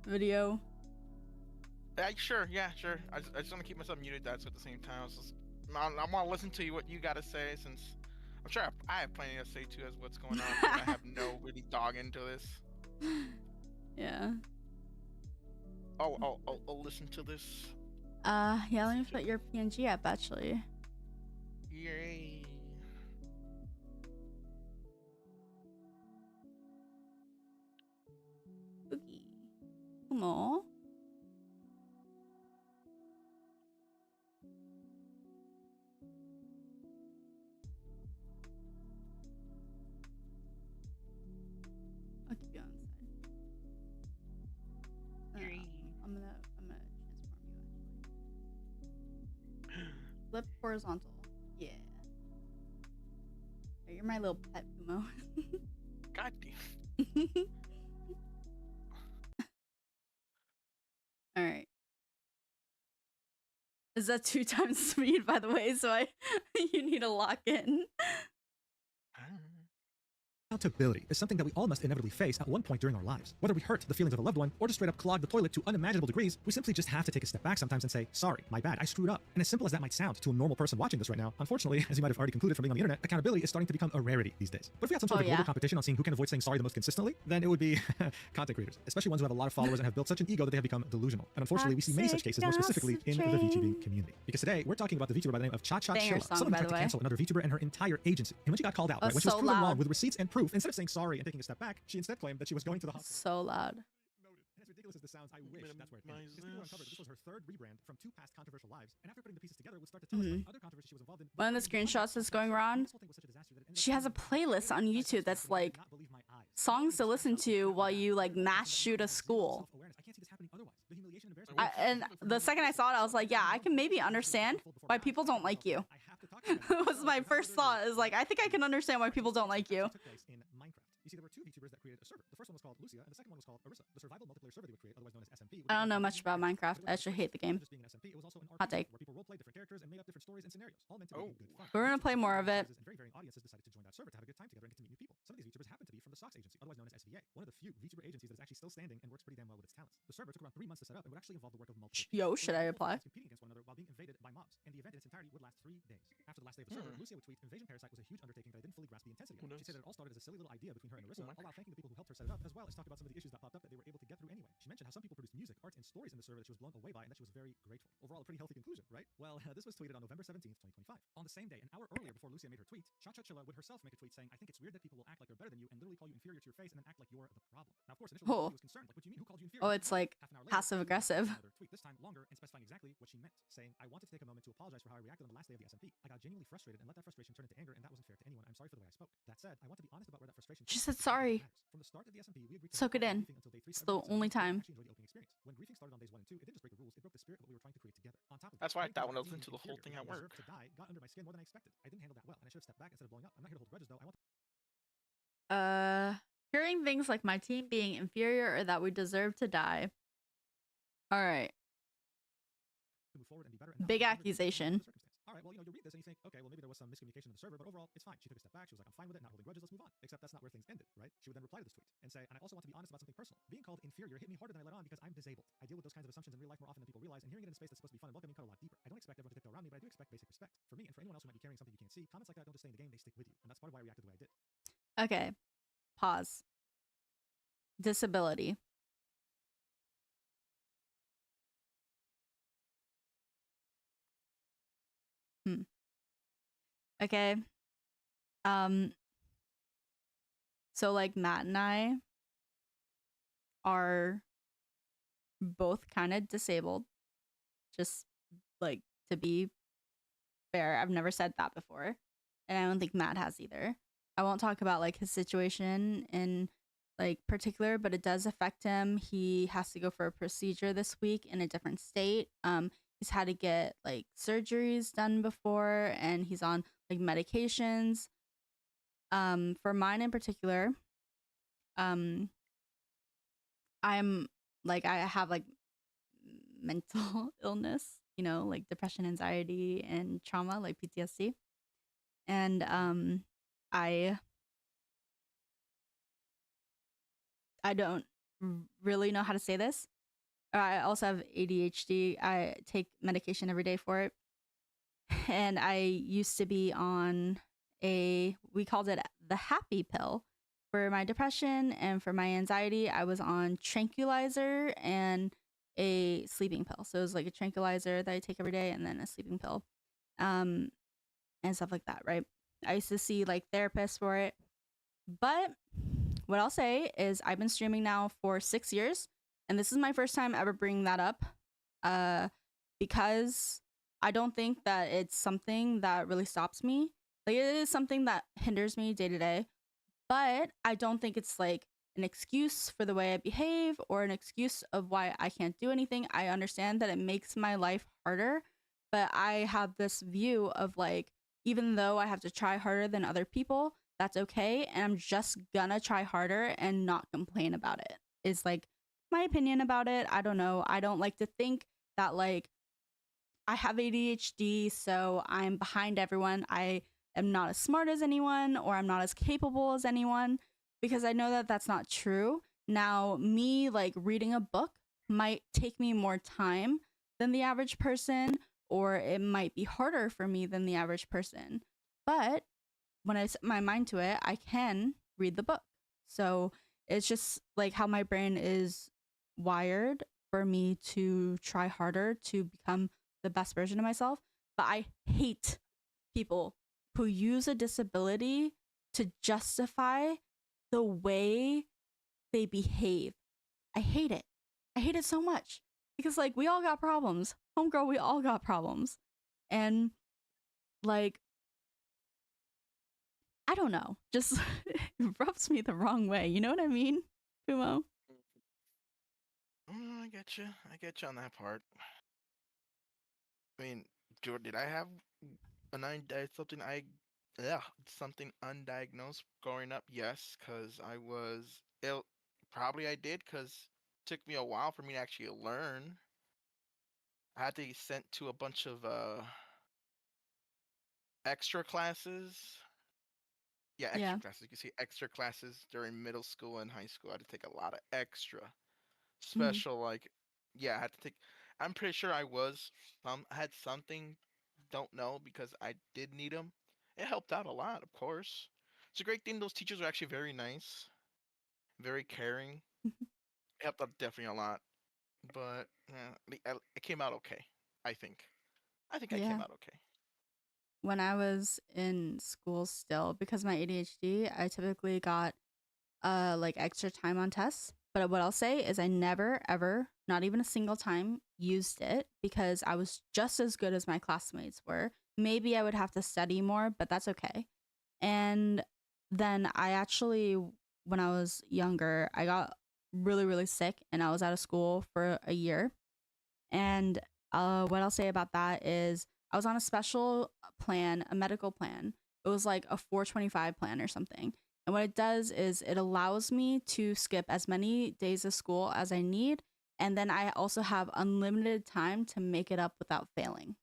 Speaker 1: video?
Speaker 8: Sure, yeah, sure. I just want to keep myself muted. That's at the same time. I want to listen to what you got to say, since I'm sure I have plenty to say too as what's going on. But I have no really dog into this.
Speaker 1: Yeah.
Speaker 8: I'll listen to this.
Speaker 1: Yeah, let me put your PNG up actually.
Speaker 8: Yay.
Speaker 1: Spooky. Aww. I'll keep you on the side. I'm gonna transform you actually. Flip horizontal. Yeah. You're my little pet Pumo.
Speaker 8: God damn.
Speaker 1: All right. Is that 2 times speed, by the way? So you need to lock in.
Speaker 9: Accountability is something that we all must inevitably face at one point during our lives. Whether we hurt the feelings of a loved one or just straight up clog the toilet to unimaginable degrees, we simply just have to take a step back sometimes and say, sorry, my bad, I screwed up. And as simple as that might sound to a normal person watching this right now, unfortunately, as you might have already concluded from being on the internet, accountability is starting to become a rarity these days. But if we had some sort of global competition on seeing who can avoid saying sorry the most consistently, then it would be content creators, especially ones who have a lot of followers and have built such an ego that they have become delusional. And unfortunately, we see many such cases, more specifically in the VTubing community. Because today, we're talking about the VTuber by the name of Chilla, someone who tried to cancel another VTuber and her entire agency. And when she got called out, right, when she was proven wrong with receipts and proof, instead of saying sorry and taking a step back, she instead claimed that she was going to the hospital.
Speaker 1: So loud.
Speaker 9: As ridiculous as this sounds, I wish that's where it ended. Because people uncovered that this was her third rebrand from 2 past controversial lives, and after putting the pieces together, would start to tell us about other controversies she was involved in.
Speaker 1: One of the screenshots that's going around, she has a playlist on YouTube that's like songs to listen to while you like mass shoot a school. And the second I saw it, I was like, yeah, I can maybe understand why people don't like you. Was my first thought, is like, I think I can understand why people don't like you.
Speaker 9: You see, there were 2 VTubers that created a server. The first one was called Lucia, and the second one was called Arissa. The survival multiplayer server they would create, otherwise known as SMP.
Speaker 1: I don't know much about Minecraft. I actually hate the game.
Speaker 9: It was also an
Speaker 1: Hot take.
Speaker 9: where people roleplay different characters and made up different stories and scenarios, all meant to be good fun.
Speaker 1: We're gonna play more of it.
Speaker 9: And varying audiences decided to join that server to have a good time together and get to meet new people. Some of these VTubers happened to be from the SOX agency, otherwise known as SVA, one of the few VTuber agencies that is actually still standing and works pretty damn well with its talents. The server took around 3 months to set up and would actually involve the work of multiple
Speaker 1: Yo, should I apply?
Speaker 9: competing against one another while being invaded by mobs, and the event in its entirety would last 3 days. After the last day of the server, Lucia would tweet, "Invasion Parasite was a huge undertaking, but I didn't fully grasp the intensity of it." She said it all started as a silly little idea between her and Arissa, all while thanking the people who helped her set it up, as well as talk about some of the issues that popped up that they were able to get through anyway. She mentioned how some people produced music, art, and stories in the server that she was blown away by, and that she was very grateful. Overall, a pretty healthy conclusion, right? Well, this was tweeted on November 17th, 2025. On the same day, an hour earlier before Lucia made her tweet, Chilla would herself make a tweet saying, "I think it's weird that people will act like they're better than you and literally call you inferior to your face and then act like you're the problem." Now, of course, initially she was concerned, like, what do you mean? Who called you inferior?
Speaker 1: Oh, it's like passive aggressive.
Speaker 9: Tweet this time longer and specifying exactly what she meant, saying, "I wanted to take a moment to apologize for how I reacted on the last day of the SMP. I got genuinely frustrated and let that frustration turn into anger, and that wasn't fair to anyone. I'm sorry for the way I spoke. That said, I want to be honest about where that frustration."
Speaker 1: She said sorry.
Speaker 9: From the start of the SMP, we agreed to
Speaker 1: soak it in. It's the only time.
Speaker 9: Actually enjoyed the opening experience. When briefing started on days 1 and 2, it didn't just break the rules; it broke the spirit of what we were trying to create together. On top of
Speaker 8: that's why I thought when I listened to the whole thing at work.
Speaker 9: To die got under my skin more than I expected. I didn't handle that well, and I should have stepped back instead of blowing up. I'm not here to hold grudges, though. I want
Speaker 1: hearing things like my team being inferior or that we deserve to die. All right.
Speaker 9: to move forward and be better.
Speaker 1: Big accusation.
Speaker 9: All right, well, you read this and you think, okay, well, maybe there was some miscommunication in the server, but overall, it's fine. She took a step back. She was like, I'm fine with it, not holding grudges, let's move on. Except that's not where things ended, right? She would then reply to this tweet and say, and I also want to be honest about something personal. Being called inferior hit me harder than I let on because I'm disabled. I deal with those kinds of assumptions in real life more often than people realize, and hearing it in a space that's supposed to be fun and welcoming cut a lot deeper. I don't expect everyone to tiptoe around me, but I do expect basic respect. For me and for anyone else who might be carrying something you can't see, comments like that don't just stay in the game, they stick with you. And that's part of why I reacted the way I did.
Speaker 1: Okay. Pause. Disability. Okay. So like Matt and I are both kind of disabled. Just like to be fair, I've never said that before. And I don't think Matt has either. I won't talk about like his situation in like particular, but it does affect him. He has to go for a procedure this week in a different state. He's had to get like surgeries done before, and he's on like medications. For mine in particular, I'm like, I have like mental illness, you know, like depression, anxiety, and trauma, like PTSD. And I don't really know how to say this. I also have ADHD. I take medication every day for it. And I used to be on we called it the happy pill for my depression, and for my anxiety I was on tranquilizer and a sleeping pill. So it was like a tranquilizer that I take every day and then a sleeping pill, and stuff like that, right? I used to see like therapists for it. But what I'll say is I've been streaming now for 6 years, and this is my first time ever bringing that up, because I don't think that it's something that really stops me. Like, it is something that hinders me day to day, but I don't think it's like an excuse for the way I behave or an excuse of why I can't do anything. I understand that it makes my life harder, but I have this view of like, even though I have to try harder than other people, that's okay. And I'm just gonna try harder and not complain about it, is like my opinion about it. I don't know. I don't like to think that like I have ADHD, so I'm behind everyone. I am not as smart as anyone, or I'm not as capable as anyone, because I know that that's not true. Now, me like reading a book might take me more time than the average person, or it might be harder for me than the average person. But when I set my mind to it, I can read the book. So it's just like how my brain is wired for me to try harder to become the best version of myself. But I hate people who use a disability to justify the way they behave. I hate it. I hate it so much, because like we all got problems. Homegirl, we all got problems. And like, I don't know, just it rubs me the wrong way. You know what I mean, Fumo?
Speaker 8: I get you. I get you on that part. I mean, did I have something something undiagnosed growing up? Yes, because I was ill. Probably I did, because it took me a while for me to actually learn. I had to be sent to a bunch of extra classes. Yeah, extra
Speaker 1: Yeah.
Speaker 8: classes. You can see extra classes during middle school and high school. I had to take a lot of extra
Speaker 1: Mhm.
Speaker 8: special, like, yeah, I had to take. I'm pretty sure I had something, don't know, because I did need them. It helped out a lot, of course. It's a great thing. Those teachers are actually very nice, very caring. It helped out definitely a lot. But yeah, it came out okay. I think. I think I came
Speaker 1: Yeah.
Speaker 8: out okay.
Speaker 1: When I was in school still, because of my ADHD, I typically got like extra time on tests. But what I'll say is I never ever, not even a single time, used it, because I was just as good as my classmates were. Maybe I would have to study more, but that's okay. And then I actually, when I was younger, I got really, really sick and I was out of school for a year. And what I'll say about that is I was on a special plan, a medical plan. It was like a 425 plan or something. And what it does is it allows me to skip as many days of school as I need. And then I also have unlimited time to make it up without failing.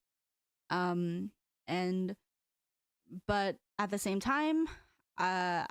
Speaker 1: Um, and, but at the same time, uh,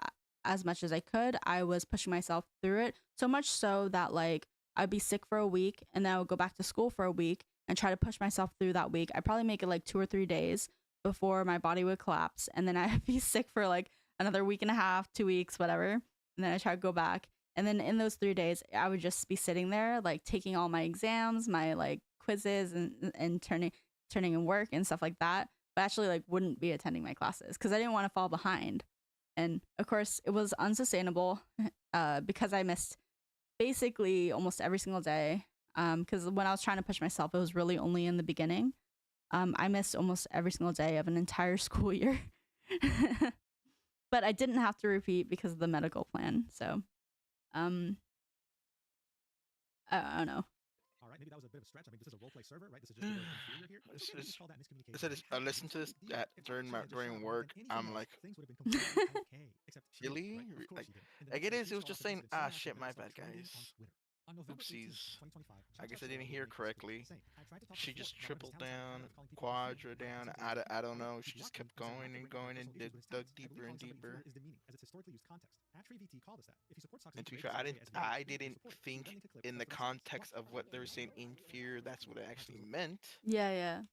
Speaker 1: as much as I could, I was pushing myself through it. So much so that like I'd be sick for a week and then I would go back to school for a week and try to push myself through that week. I'd probably make it like 2 or 3 days before my body would collapse. And then I'd be sick for like another week and a half, 2 weeks, whatever. And then I try to go back. And then in those 3 days, I would just be sitting there, like taking all my exams, my like quizzes and turning in work and stuff like that. But actually like wouldn't be attending my classes because I didn't want to fall behind. And of course, it was unsustainable because I missed basically almost every single day. Because when I was trying to push myself, it was really only in the beginning. I missed almost every single day of an entire school year. But I didn't have to repeat because of the medical plan. So, I don't know.
Speaker 9: All right, maybe that was a bit of a stretch. I mean, this is a roleplay server, right? This is just the inferior here. It's okay. We can call that
Speaker 8: I
Speaker 9: miscommunication.
Speaker 8: said I
Speaker 9: Right?
Speaker 8: listened to this
Speaker 9: The deal, if
Speaker 8: during
Speaker 9: she had just
Speaker 8: during
Speaker 9: shot me,
Speaker 8: work.
Speaker 9: then anything
Speaker 8: I'm
Speaker 9: else,
Speaker 8: like,
Speaker 9: things would have been completely okay. Except she didn't,
Speaker 8: really?
Speaker 9: right? Of course she didn't. And the
Speaker 8: Like
Speaker 9: next
Speaker 8: it
Speaker 9: day,
Speaker 8: is.
Speaker 9: she
Speaker 8: It was
Speaker 9: saw
Speaker 8: just
Speaker 9: the
Speaker 8: saying,
Speaker 9: incident so
Speaker 8: ah,
Speaker 9: much
Speaker 8: shit,
Speaker 9: that
Speaker 8: my
Speaker 9: it started
Speaker 8: bad,
Speaker 9: trending
Speaker 8: guys.
Speaker 9: on Twitter. On November 18,
Speaker 8: Oopsies.
Speaker 9: 2025,
Speaker 8: I guess I
Speaker 9: Cha-Cha
Speaker 8: didn't
Speaker 9: Chilla
Speaker 8: hear
Speaker 9: made a tweet
Speaker 8: correctly.
Speaker 9: saying, "I tried to talk to
Speaker 8: She
Speaker 9: Flork
Speaker 8: just
Speaker 9: about where his
Speaker 8: tripled
Speaker 9: talents lie
Speaker 8: down,
Speaker 9: in calling people a thief,
Speaker 8: quadra
Speaker 9: but
Speaker 8: down.
Speaker 9: since he
Speaker 8: I don't
Speaker 9: Flork
Speaker 8: know. She
Speaker 9: he
Speaker 8: just
Speaker 9: blocked him
Speaker 8: kept
Speaker 9: and said not
Speaker 8: going
Speaker 9: to
Speaker 8: and
Speaker 9: bring up
Speaker 8: going
Speaker 9: their
Speaker 8: and
Speaker 9: personal issues with his
Speaker 8: dug
Speaker 9: talents. I
Speaker 8: deeper
Speaker 9: believe
Speaker 8: and
Speaker 9: calling somebody
Speaker 8: deeper.
Speaker 9: inferior is demeaning, as it's historically used context. @3VT called us that. If he supports toxic
Speaker 8: And to be
Speaker 9: behavior
Speaker 8: fair,
Speaker 9: against AKA
Speaker 8: I
Speaker 9: SVA, he
Speaker 8: didn't
Speaker 9: support.
Speaker 8: think
Speaker 9: Then link a clip
Speaker 8: in
Speaker 9: of
Speaker 8: the
Speaker 9: the rest of
Speaker 8: context
Speaker 9: Flork
Speaker 8: of what they were saying
Speaker 9: saying,
Speaker 8: inferior, that's what it actually meant.
Speaker 1: Yeah, yeah.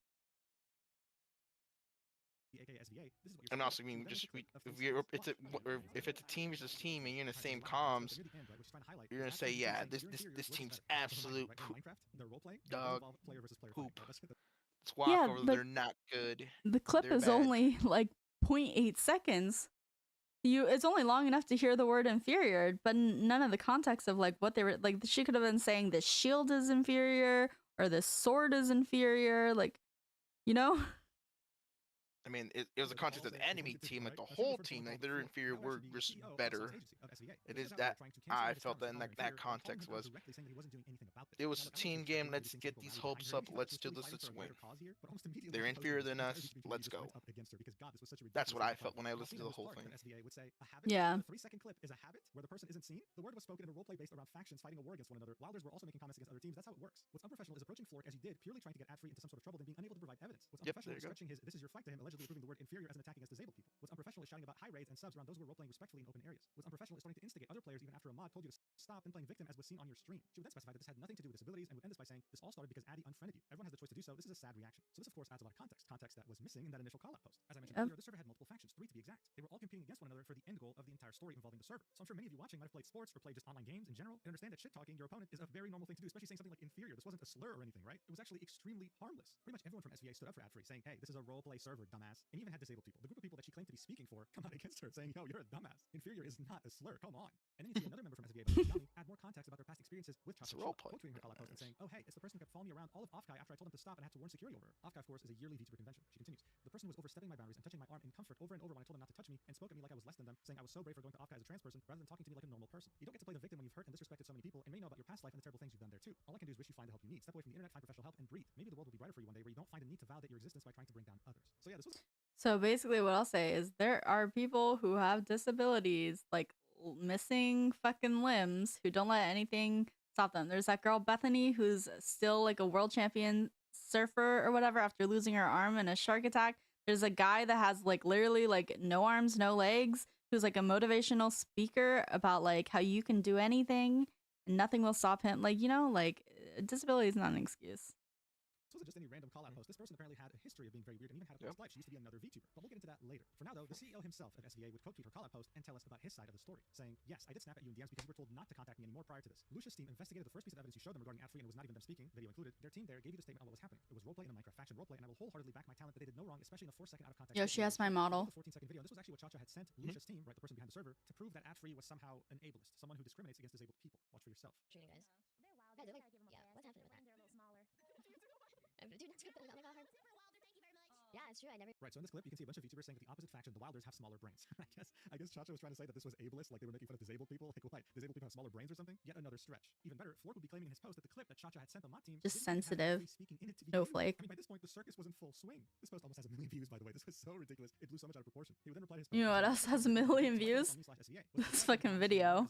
Speaker 9: AKA SVA, this is what you're
Speaker 8: And
Speaker 9: supporting.
Speaker 8: also, I
Speaker 9: He
Speaker 8: mean,
Speaker 9: would then
Speaker 8: just
Speaker 9: link a clip of
Speaker 8: if
Speaker 9: Flork's
Speaker 8: you're
Speaker 9: tweets. Watch.
Speaker 8: if it's a team versus team and you're in the same
Speaker 9: So
Speaker 8: comms,
Speaker 9: near the end, right, what she's trying to highlight
Speaker 8: you're
Speaker 9: is
Speaker 8: gonna say,
Speaker 9: actually
Speaker 8: yeah,
Speaker 9: saying,
Speaker 8: this
Speaker 9: "You're
Speaker 8: this
Speaker 9: inferior,
Speaker 8: this
Speaker 9: we're
Speaker 8: team's
Speaker 9: just better."
Speaker 8: absolute
Speaker 9: Right? In Minecraft, they're role playing.
Speaker 8: dog
Speaker 9: Player versus player
Speaker 8: poop.
Speaker 9: fighting, right?
Speaker 8: It's walk
Speaker 1: Yeah,
Speaker 8: over.
Speaker 1: but
Speaker 8: They're not good.
Speaker 1: the clip
Speaker 8: They're
Speaker 1: is
Speaker 8: bad.
Speaker 1: only like 0.8 seconds. It's only long enough to hear the word inferior, but none of the context of like what they were like. She could have been saying the shield is inferior or the sword is inferior, like, you know.
Speaker 8: I mean, it was a context of the enemy team, like the whole team, like their inferior were just better. It is that I felt that in that context was it was a team game. Let's get these hopes up. Let's do this. Let's win. They're inferior than us. Let's go. That's what I felt when I listened to the whole thing.
Speaker 1: Yeah.
Speaker 9: The 3-second clip is a habit where the person isn't seen. The word was spoken in a roleplay based around factions fighting a war against one another. Wilders were also making comments against other teams. That's how it works. What's unprofessional is approaching Flork as he did, purely trying to get ad-free into some sort of trouble and being unable to provide evidence. What's unprofessional is stretching his "this is your fight" to him, allegedly approving the word inferior as an attack against disabled people. What's unprofessional is shouting about high raids and subs around those who are role-playing respectfully in open areas. What's unprofessional is starting to instigate other players even after a mod told you to stop and playing victim, as was seen on your stream. She would then specify that this had nothing to do with disabilities and would end this by saying, "This all started because Addy unfriended you. Everyone has the choice to do so. This is a sad reaction." So this of course adds a lot of context that was missing in that initial call-out post. As I mentioned earlier, the server had multiple factions, 3 to be exact. They were all competing against one another for the end goal of the entire story involving the server. So I'm sure many of you watching might have played sports or played just online games in general and understand that shit-talking your opponent is a very normal thing to do, especially saying something like inferior. This wasn't a slur or anything, right? It was actually extremely harmless. Pretty much everyone from SVA stood up for ad-free, saying, "Hey, this is a role-play server, dumbass." And even had disabled people. The group of people that she claimed to be speaking for come out against her, saying, "Yo, you're a dumbass. Inferior is not a slur. Come on." And then you see another member from SVA, add more context about their past experiences with Cha-Cha Chilla, quoting her call-out post and saying, "Oh, hey, it's the person who kept following me around all of Offkai after I told him to stop and I had to warn security over her." Offkai, of course, is a yearly VTuber convention. She continues, "The person was overstepping my boundaries and touching my arm in comfort over and over when I told them not to touch me, and spoke at me like I was less than them, saying I was so brave for going to Offkai as a trans person rather than talking to me like a normal person. You don't get to play the victim when you've hurt and disrespected so many people and may know about your past life and the terrible things you've done there too. All I can do is wish you find the help you need. Step away from the internet, find professional help, and breathe. Maybe the world will be brighter for you one day where you don't find the need to validate your existence by trying to bring down others." So yeah, this was...
Speaker 1: So basically what I'll say is there are people who have disabilities, like missing fucking limbs, who don't let anything stop them. There's that girl Bethany who's still like a world champion surfer or whatever after losing her arm in a shark attack. There's a guy that has like literally like no arms, no legs, who's like a motivational speaker about like how you can do anything and nothing will stop him. Like, you know, like disability is not an excuse.
Speaker 9: This wasn't just any random call-out post. This person apparently had a history of being very weird and even had a past life. She used to be another VTuber. But we'll get into that later. For now, though, the CEO himself of SVA would quote tweet her call-out post and tell us about his side of the story, saying, "Yes, I did snap at you in DMs because you were told not to contact me anymore prior to this. Lucia's team investigated the first piece of evidence you showed them regarding ad-free and it was not even them speaking, video included. Their team there gave you the statement on what was happening. It was roleplay in a Minecraft faction roleplay, and I will wholeheartedly back my talent that they did no wrong, especially in a 4-second out of context."
Speaker 1: Yo, she has my model.
Speaker 9: The 14-second video. This was actually what Cha-Cha had sent Lucia's team, right, the person behind the server, to prove that ad-free was somehow an ableist, someone who discriminates against disabled people. Watch for yourself.
Speaker 6: Guys. They're wild. Guys, like, yeah, what's happening with that? They're a little smaller. Dude, that's good. Oh my god. Yeah, it's true. I never.
Speaker 9: Right, so in this clip, you can see a bunch of VTubers saying that the opposite faction, the Wilders, have smaller brains. I guess Cha-Cha was trying to say that this was ableist, like they were making fun of disabled people. Like, why? Disabled people have smaller brains or something? Yet another stretch. Even better, Flork would be claiming in his post that the clip that Cha-Cha had sent the mod team
Speaker 1: just sensitive. Snowflake.
Speaker 9: I mean, by this point, the circus was in full swing. This post almost has 1 million views, by the way. This was so ridiculous. It blew so much out of proportion. He would then reply to his post,
Speaker 1: you know what else has 1 million views? This fucking video.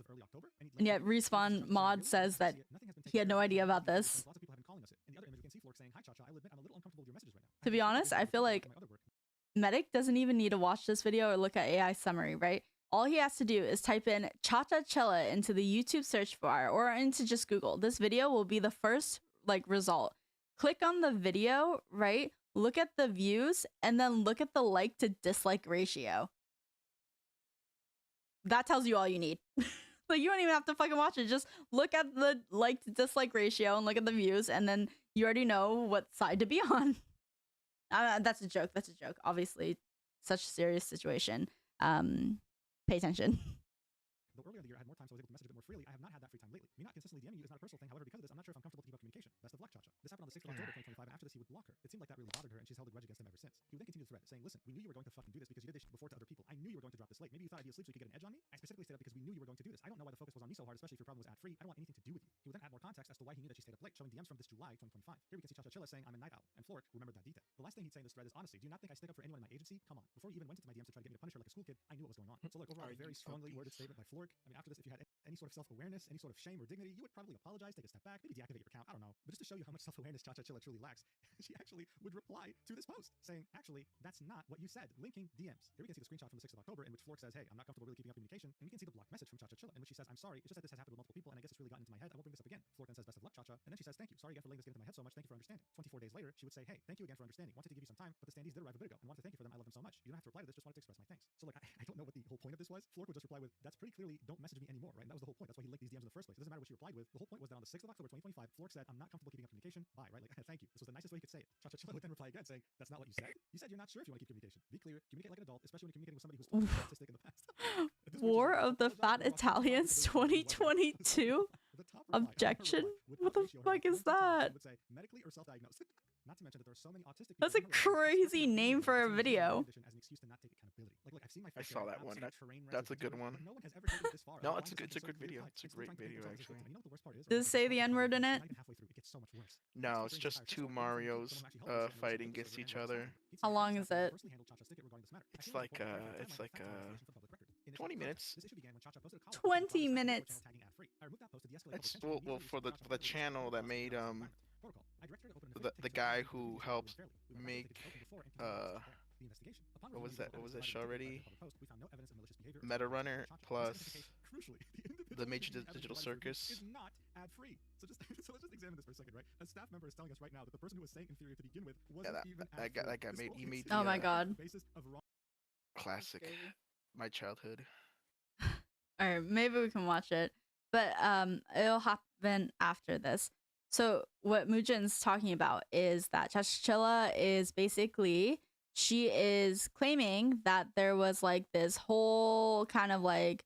Speaker 1: And yet Respawn mod says that he had no idea about this.
Speaker 9: Lots of people have been calling us it. In the other image, you can see Flork saying, "Hi, Cha-Cha. I will admit I'm a little uncomfortable with your messages right now."
Speaker 1: To be honest, I feel like Medic doesn't even need to watch this video or look at AI summary, right? All he has to do is type in Cha-Cha Chilla into the YouTube search bar or into just Google. This video will be the first like result. Click on the video, right? Look at the views and then look at the like to dislike ratio. That tells you all you need. Like, you don't even have to fucking watch it. Just look at the like to dislike ratio and look at the views, and then you already know what side to be on. That's a joke. That's a joke. Obviously, such a serious situation. Pay attention.
Speaker 9: Though earlier in the year I had more time, so I was able to message a bit more freely, I have not had that free time lately. Me not consistently DMing you is not a personal thing. However, because of this, I'm not sure if I'm comfortable to keep up communication. Best of luck, Cha-Cha. This happened on the 6th of October 2025, and after this, he would block her. It seemed like that really bothered her, and she's held a grudge against him ever since. He would then continue the thread, saying, "Listen, we knew you were going to fucking do this because you did this before to other people. I knew you were going to drop this late. Maybe you thought I'd be asleep so you could get an edge on me? I specifically stayed up because we knew you were going to do this. I don't know why the focus was on me so hard, especially if your problem was ad-free. I don't want anything to do with you." He would then add more context as to why he knew that she stayed up late, showing DMs from this July 2025. Here we can see Cha-Cha Chilla saying, "I'm a night owl," and Flork remembered that detail. The last thing he'd say in this thread is, "Honestly, do you not think I stick up for anyone in my agency? Come on." Before he even went into my DMs to try to get me to punish her like a school kid, I knew what was going on. So look, overall, a very strongly worded statement by Flork. I mean, after this, if you had any sort of self-awareness, any sort of shame or dignity, you would probably apologize, take a step back, maybe deactivate your account, I don't know. But just to show you how much self-awareness Cha-Cha-Chilla truly lacks, she actually would reply to this post saying, actually, that's not what you said. Linking DMs. Here we can see the screenshot from the 6th of October in which Flork says, hey, I'm not comfortable really keeping up communication. And we can see the blocked message from Cha-Cha-Chilla in which she says, I'm sorry, it's just that this has happened with multiple people and I guess it's really gotten into my head. I won't bring this up again. Flork then says, best of luck, Cha-Cha. And then she says, thank you. Sorry again for letting this get into my head so much. Thank you for understanding. 24 days later, she would say, hey, thank you again for understanding. Wanted to give you some time, but the standees did arrive a bit ago and wanted to thank you for them. I love them so much. You don't have to reply to this, just wanted to express my thanks. So like, I don't know what the whole point of this was. Flork would just reply with, that's pretty clearly don't message me anymore, right? And that was the whole point. That's why he linked these DMs in the first place. It doesn't matter what she replied with. The whole point was that on the 6th of October 2025, Flork said, I'm not comfortable keeping up communication. Bye, right? Like, thank you. This was the nicest way he could say it. Cha-Cha-Chilla would then reply again saying, that's not what you said. You said you're not sure if you want to keep communication. Be clear, communicate like an adult, especially when you're communicating with somebody who's autistic in the past.
Speaker 1: War of the Fat Italians 2022? Objection? What the fuck is that?
Speaker 9: Would say medically or self-diagnosed. Not to mention that there are so many autistic
Speaker 1: That's a crazy name for a video.
Speaker 9: As an excuse to not take accountability. Like, I've seen my
Speaker 8: I saw that one. That's a good one.
Speaker 9: No one has ever taken it this far.
Speaker 8: No, it's a good video. It's a great video actually.
Speaker 9: You know what the worst part is?
Speaker 1: Does it say the N-word in it?
Speaker 9: Halfway through, it gets so much worse.
Speaker 8: No, it's just two Marios fighting against each other.
Speaker 1: How long is it?
Speaker 8: It's like 20 minutes.
Speaker 1: 20 minutes.
Speaker 8: It's well for the channel that made the guy who helped make what was that show already? Meta Runner plus the Major Digital Circus.
Speaker 9: Is not ad-free. So let's just examine this for a second, right? A staff member is telling us right now that the person who was saying inferior to begin with wasn't even ad-free.
Speaker 8: That guy made
Speaker 1: Oh my god.
Speaker 8: Classic. My childhood.
Speaker 1: Alright, maybe we can watch it. But it'll happen after this. So what Mujin's talking about is that Cha-Cha-Chilla is basically, she is claiming that there was like this whole kind of like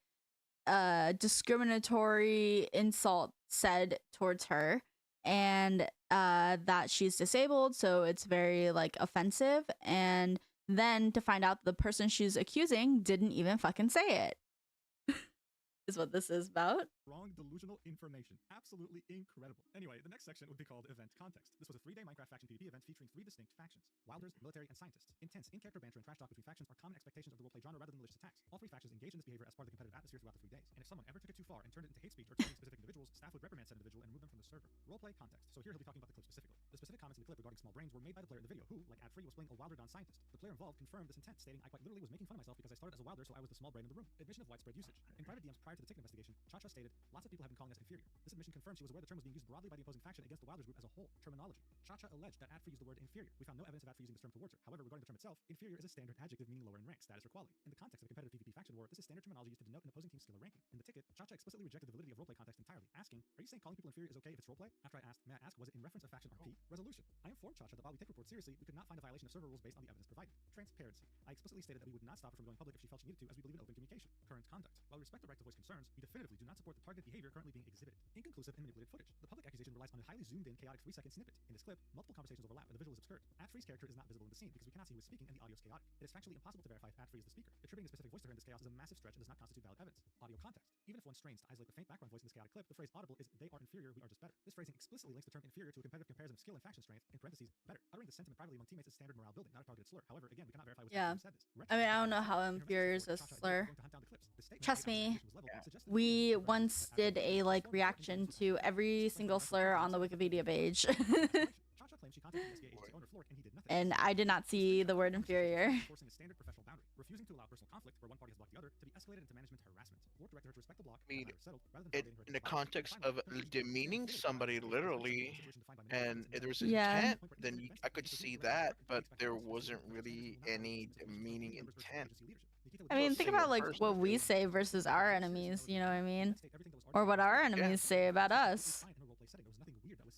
Speaker 1: discriminatory insult said towards her, and that she's disabled, so it's very like offensive, and then to find out the person she's accusing didn't even fucking say it. Is what this is about.
Speaker 9: Wrong delusional information. Absolutely incredible. Anyway, the next section would be called Event Context. This was a 3-day Minecraft faction PvP event featuring 3 distinct factions: Wilders, military, and scientists. Intense in-character banter and trash talk between factions are common expectations of the roleplay genre rather than malicious attacks. All 3 factions engaged in this behavior as part of the competitive atmosphere throughout the 3 days. And if someone ever took it too far and turned it into hate speech or targeting specific individuals, staff would reprimand said individual and remove them from the server. Roleplay context. So here he'll be talking about the clip specifically. The specific comments in the clip regarding small brains were made by the player in the video, who, like Ad-Free, was playing a Wilder Don scientist. The player involved confirmed this intent, stating, I quite literally was making fun of myself because I started as a Wilder, so I was the small brain in the room. Admission of widespread usage. In private DMs prior to the ticket investigation, Cha-Cha stated, lots of people have been calling us inferior. This admission confirmed she was aware the term was being used broadly by the opposing faction against the Wilders group as a whole. Terminology. Cha-Cha alleged that Ad-Free used the word inferior. We found no evidence of Ad-Free using this term towards her. However, regarding the term itself, inferior is a standard adjective meaning lower in rank, status, or quality. In the context of a competitive PvP faction war, this is standard terminology used to denote an opposing team's skill or ranking. In the ticket, Cha-Cha explicitly rejected the validity of roleplay context entirely, asking, are you saying calling people inferior is okay if it's roleplay? After I asked, may I ask, was it in reference of faction RP? Resolution. I informed Cha-Cha that while we take reports seriously, we could not find a violation of server rules based on the evidence provided. Transparency. I explicitly stated that we would not stop her from going public if she felt she needed to, as we believe in open communication. Current conduct. While we respect the right to voice concerns, we definitively do not support the targeted behavior currently being exhibited. Inconclusive and manipulated footage. The public accusation relies on a highly zoomed in, chaotic 3-second snippet. In this clip, multiple conversations overlap and the visual is obscured. Ad-Free's character is not visible in the scene because we cannot see who is speaking and the audio is chaotic. It is factually impossible to verify if Ad-Free is the speaker. Attributing a specific voice to her in this chaos is a massive stretch and does not constitute valid evidence. Audio context. Even if one strains to isolate the faint background voice in this chaotic clip, the phrase audible is they are inferior, we are just better. This phrasing explicitly links the term inferior to a competitive comparison of skill and faction strength, in parentheses, better. Uttering this sentiment privately among teammates is standard morale building, not a targeted slur. However, again, we cannot verify who said this.
Speaker 1: I mean, I don't know how inferior is a slur. Trust me, we once did a like reaction to every single slur on the Wikipedia page. And I did not see the word inferior.
Speaker 9: Refusing to allow personal conflict where one party has blocked the other to be escalated into management harassment. Lord directed her to respect the block.
Speaker 8: I mean, in the context of demeaning somebody literally, and if there's intent, then I could see that, but there wasn't really any demeaning intent.
Speaker 1: I mean, think about like what we say versus our enemies, you know what I mean? Or what our enemies say about us.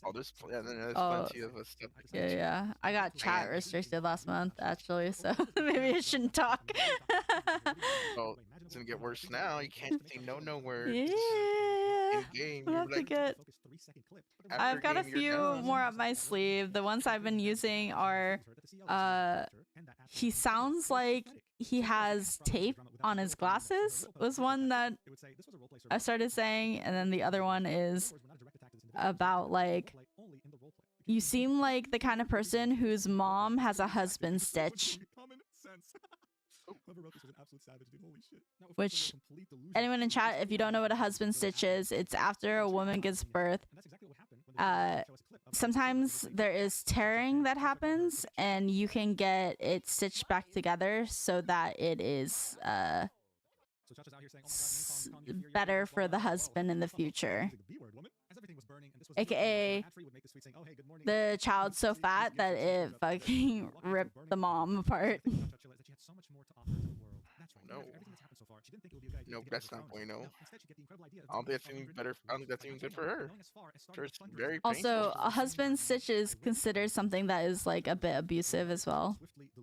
Speaker 8: Oh, there's plenty of stuff.
Speaker 1: Yeah. I got chat restricted last month, actually, so maybe I shouldn't talk.
Speaker 8: Well, it's gonna get worse now. You can't say no words.
Speaker 1: Yeah.
Speaker 8: In game,
Speaker 1: We'll have to get... I've got a few more up my sleeve. The ones I've been using are... he sounds like he has tape on his glasses, was one that I started saying, and then the other one is about like, you seem like the kind of person whose mom has a husband stitch.
Speaker 9: Whoever wrote this was an absolute savage, dude. Holy shit. Now, of course,
Speaker 1: Which,
Speaker 9: the complete delusion
Speaker 1: anyone in
Speaker 9: is
Speaker 1: chat,
Speaker 9: that
Speaker 1: if you don't know what a husband stitch is, it's after a woman gives birth.
Speaker 9: And that's exactly what happened when they show us a clip of
Speaker 1: Sometimes there is tearing that happens, and you can get it stitched back together so that it is
Speaker 9: So Chacha's out here saying, "Oh my God, name calling you
Speaker 1: better
Speaker 9: inferior,
Speaker 1: for the
Speaker 9: blah, blah, blah,
Speaker 1: husband in the
Speaker 9: blah, blah, blah,
Speaker 1: future.
Speaker 9: using the B word, woman." As everything was burning, and this was
Speaker 1: AKA
Speaker 9: Hatchery would make this tweet saying, "Oh, hey, good morning."
Speaker 1: the child's so fat that it fucking ripped the mom apart.
Speaker 9: So the thing about Chacha Chilla is that she had so much more to offer to the world. That's right.
Speaker 8: No.
Speaker 9: Everything that's happened so far, she didn't think it would be a good idea.
Speaker 8: Nope,
Speaker 9: to get
Speaker 8: that's
Speaker 9: rid
Speaker 8: not
Speaker 9: of the
Speaker 8: point
Speaker 9: throne.
Speaker 8: no.
Speaker 9: No, instead, she get the incredible idea of
Speaker 8: I don't think that's
Speaker 9: taking
Speaker 8: even
Speaker 9: over
Speaker 8: better. I don't think that's even good for her.
Speaker 9: going as far as
Speaker 8: Sure,
Speaker 9: starting
Speaker 8: it's
Speaker 9: a fundraiser.
Speaker 8: very
Speaker 1: Also,
Speaker 8: painful.
Speaker 1: a husband stitch is considered something that is like a bit abusive as well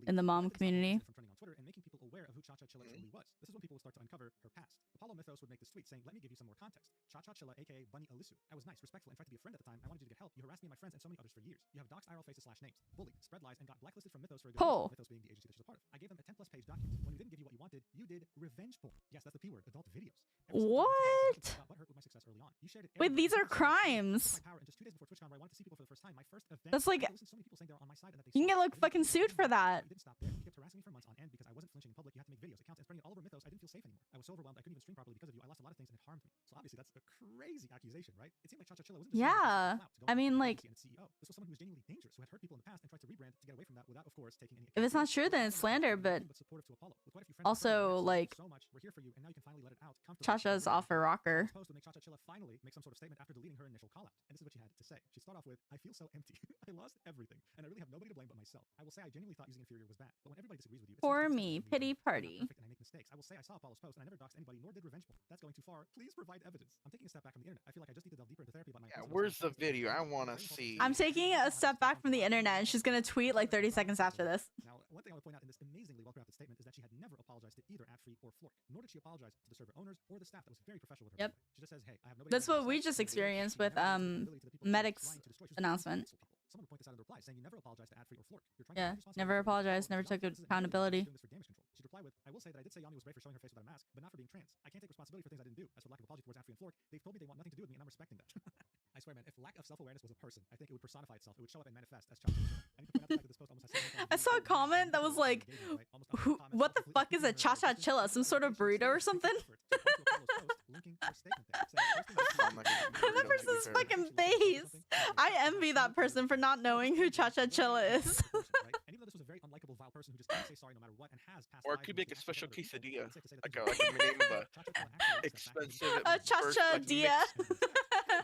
Speaker 1: in the mom community.
Speaker 9: From trending on Twitter and making people aware of who Cha-Cha Chilla truly was. This is when people would start to uncover her past. Apollo Mythos would make this tweet saying, "Let me give you some more context. Cha-Cha Chilla, aka Bunny Alisu. I was nice, respectful, and tried to be a friend at the time. I wanted you to get help. You harassed me and my friends and so many others for years. You have doxed IRL faces / names, bullied, spread lies, and got blacklisted from Mythos for a good
Speaker 1: Pull.
Speaker 9: reason, Mythos being the agency that she's a part of. I gave them a 10+ page document. When we didn't give you what you wanted, you did revenge porn. Yes, that's the P word, adult videos.
Speaker 1: What?
Speaker 9: But hurt with my success early on. You shared it
Speaker 1: Wait,
Speaker 9: everywhere.
Speaker 1: these are
Speaker 9: You took my
Speaker 1: crimes.
Speaker 9: power, and just 2 days before TwitchCon, where I wanted to see people for the first time, my first event.
Speaker 1: That's like-
Speaker 9: I listened to so many people saying they were on my side and that they
Speaker 1: You can
Speaker 9: saw
Speaker 1: get
Speaker 9: it.
Speaker 1: like
Speaker 9: I didn't
Speaker 1: fucking sued for that.
Speaker 9: You didn't stop there. You kept harassing me for months on end because I wasn't flinching in public. You had to make videos, accounts, and spreading it all over Mythos. I didn't feel safe anymore. I was so overwhelmed I couldn't even stream properly because of you. I lost a lot of things and it harmed me. So obviously that's a crazy accusation, right? It seemed like Cha-Cha Chilla wasn't just
Speaker 1: Yeah.
Speaker 9: clout to go
Speaker 1: I
Speaker 9: on
Speaker 1: mean,
Speaker 9: the
Speaker 1: like-
Speaker 9: agency and CEO. This was someone who was genuinely dangerous, who had hurt people in the past and tried to rebrand to get away from that without, of course, taking any.
Speaker 1: If it's not true, then it's slander, but
Speaker 9: supportive to Apollo. With quite a few friends
Speaker 1: also,
Speaker 9: and
Speaker 1: like,
Speaker 9: so much. We're here for you, and now you can finally let it out. comfortably.
Speaker 1: Chacha's off her rocker.
Speaker 9: This post would make Cha-Cha Chilla finally make some sort of statement after deleting her initial call out. And this is what she had to say. She'd start off with, "I feel so empty. I lost everything, and I really have nobody to blame but myself. I will say I genuinely thought using inferior was bad, but when everybody disagrees with you, it
Speaker 1: Poor
Speaker 9: seems to
Speaker 1: me,
Speaker 9: accept
Speaker 1: pity
Speaker 9: I'm not
Speaker 1: party.
Speaker 9: perfect and I make mistakes. I will say I saw Apollo's post, and I never doxed anybody, nor did revenge porn. That's going too far. Please provide evidence. I'm taking a step back from the internet. I feel like I just need to delve deeper into therapy about my
Speaker 8: Yeah,
Speaker 9: personal
Speaker 8: where's the
Speaker 9: experience.
Speaker 8: video? I want to see.
Speaker 1: I'm taking a step back from the internet, and she's gonna tweet like 30 seconds after this.
Speaker 9: Now, one thing I would point out in this amazingly well-crafted statement is that she had never apologized to either AdFree or Flork, nor did she apologize to the server owners or the staff that was very professional with her.
Speaker 1: Yep.
Speaker 9: by the way. She just says, "Hey, I have nobody."
Speaker 1: That's
Speaker 9: to blame
Speaker 1: what we
Speaker 9: but
Speaker 1: just
Speaker 9: myself."
Speaker 1: experienced
Speaker 9: She
Speaker 1: with,
Speaker 9: never has the ability to the people
Speaker 1: Medic's
Speaker 9: trying to destroy. She was
Speaker 1: announcement.
Speaker 9: cancel people. Someone would point this out in the reply, saying you never apologized to AdFree or Flork. You're trying
Speaker 1: Yeah,
Speaker 9: to take
Speaker 1: never
Speaker 9: responsibility for
Speaker 1: apologized,
Speaker 9: your
Speaker 1: never
Speaker 9: job.
Speaker 1: took
Speaker 9: This is an
Speaker 1: accountability.
Speaker 9: doing this for damage control. She'd reply with, "I will say that I did say Yami was brave for showing her face without a mask, but not for being trans. I can't take responsibility for things I didn't do. As for lack of apology towards AdFree and Flork, they've told me they want nothing to do with me, and I'm respecting that." I swear, man, if lack of self-awareness was a person, I think it would personify itself. It would show up and manifest as Cha-Cha Chilla. I need to point out the fact that this post almost has 7,000
Speaker 1: I saw a
Speaker 9: views.
Speaker 1: comment that was like,
Speaker 9: Who,
Speaker 1: what the fuck is a Cha-Cha Chilla? Some sort of burrito or something? That person's fucking face. I envy that person for not knowing who Cha-Cha Chilla is.
Speaker 9: And even though this was a very unlikable, vile person who just can't say sorry no matter what and has passed
Speaker 8: Or it
Speaker 9: lives
Speaker 8: could
Speaker 9: in
Speaker 8: make a
Speaker 9: which
Speaker 8: special
Speaker 9: she has
Speaker 8: quesadilla.
Speaker 9: it's safe to say that
Speaker 8: Like
Speaker 9: this
Speaker 8: a,
Speaker 9: is-
Speaker 8: like a name of a
Speaker 9: Cha-Cha Chilla actually accepts that
Speaker 8: expensive
Speaker 1: A
Speaker 8: first,
Speaker 1: Cha-Cha
Speaker 8: like,
Speaker 1: dia.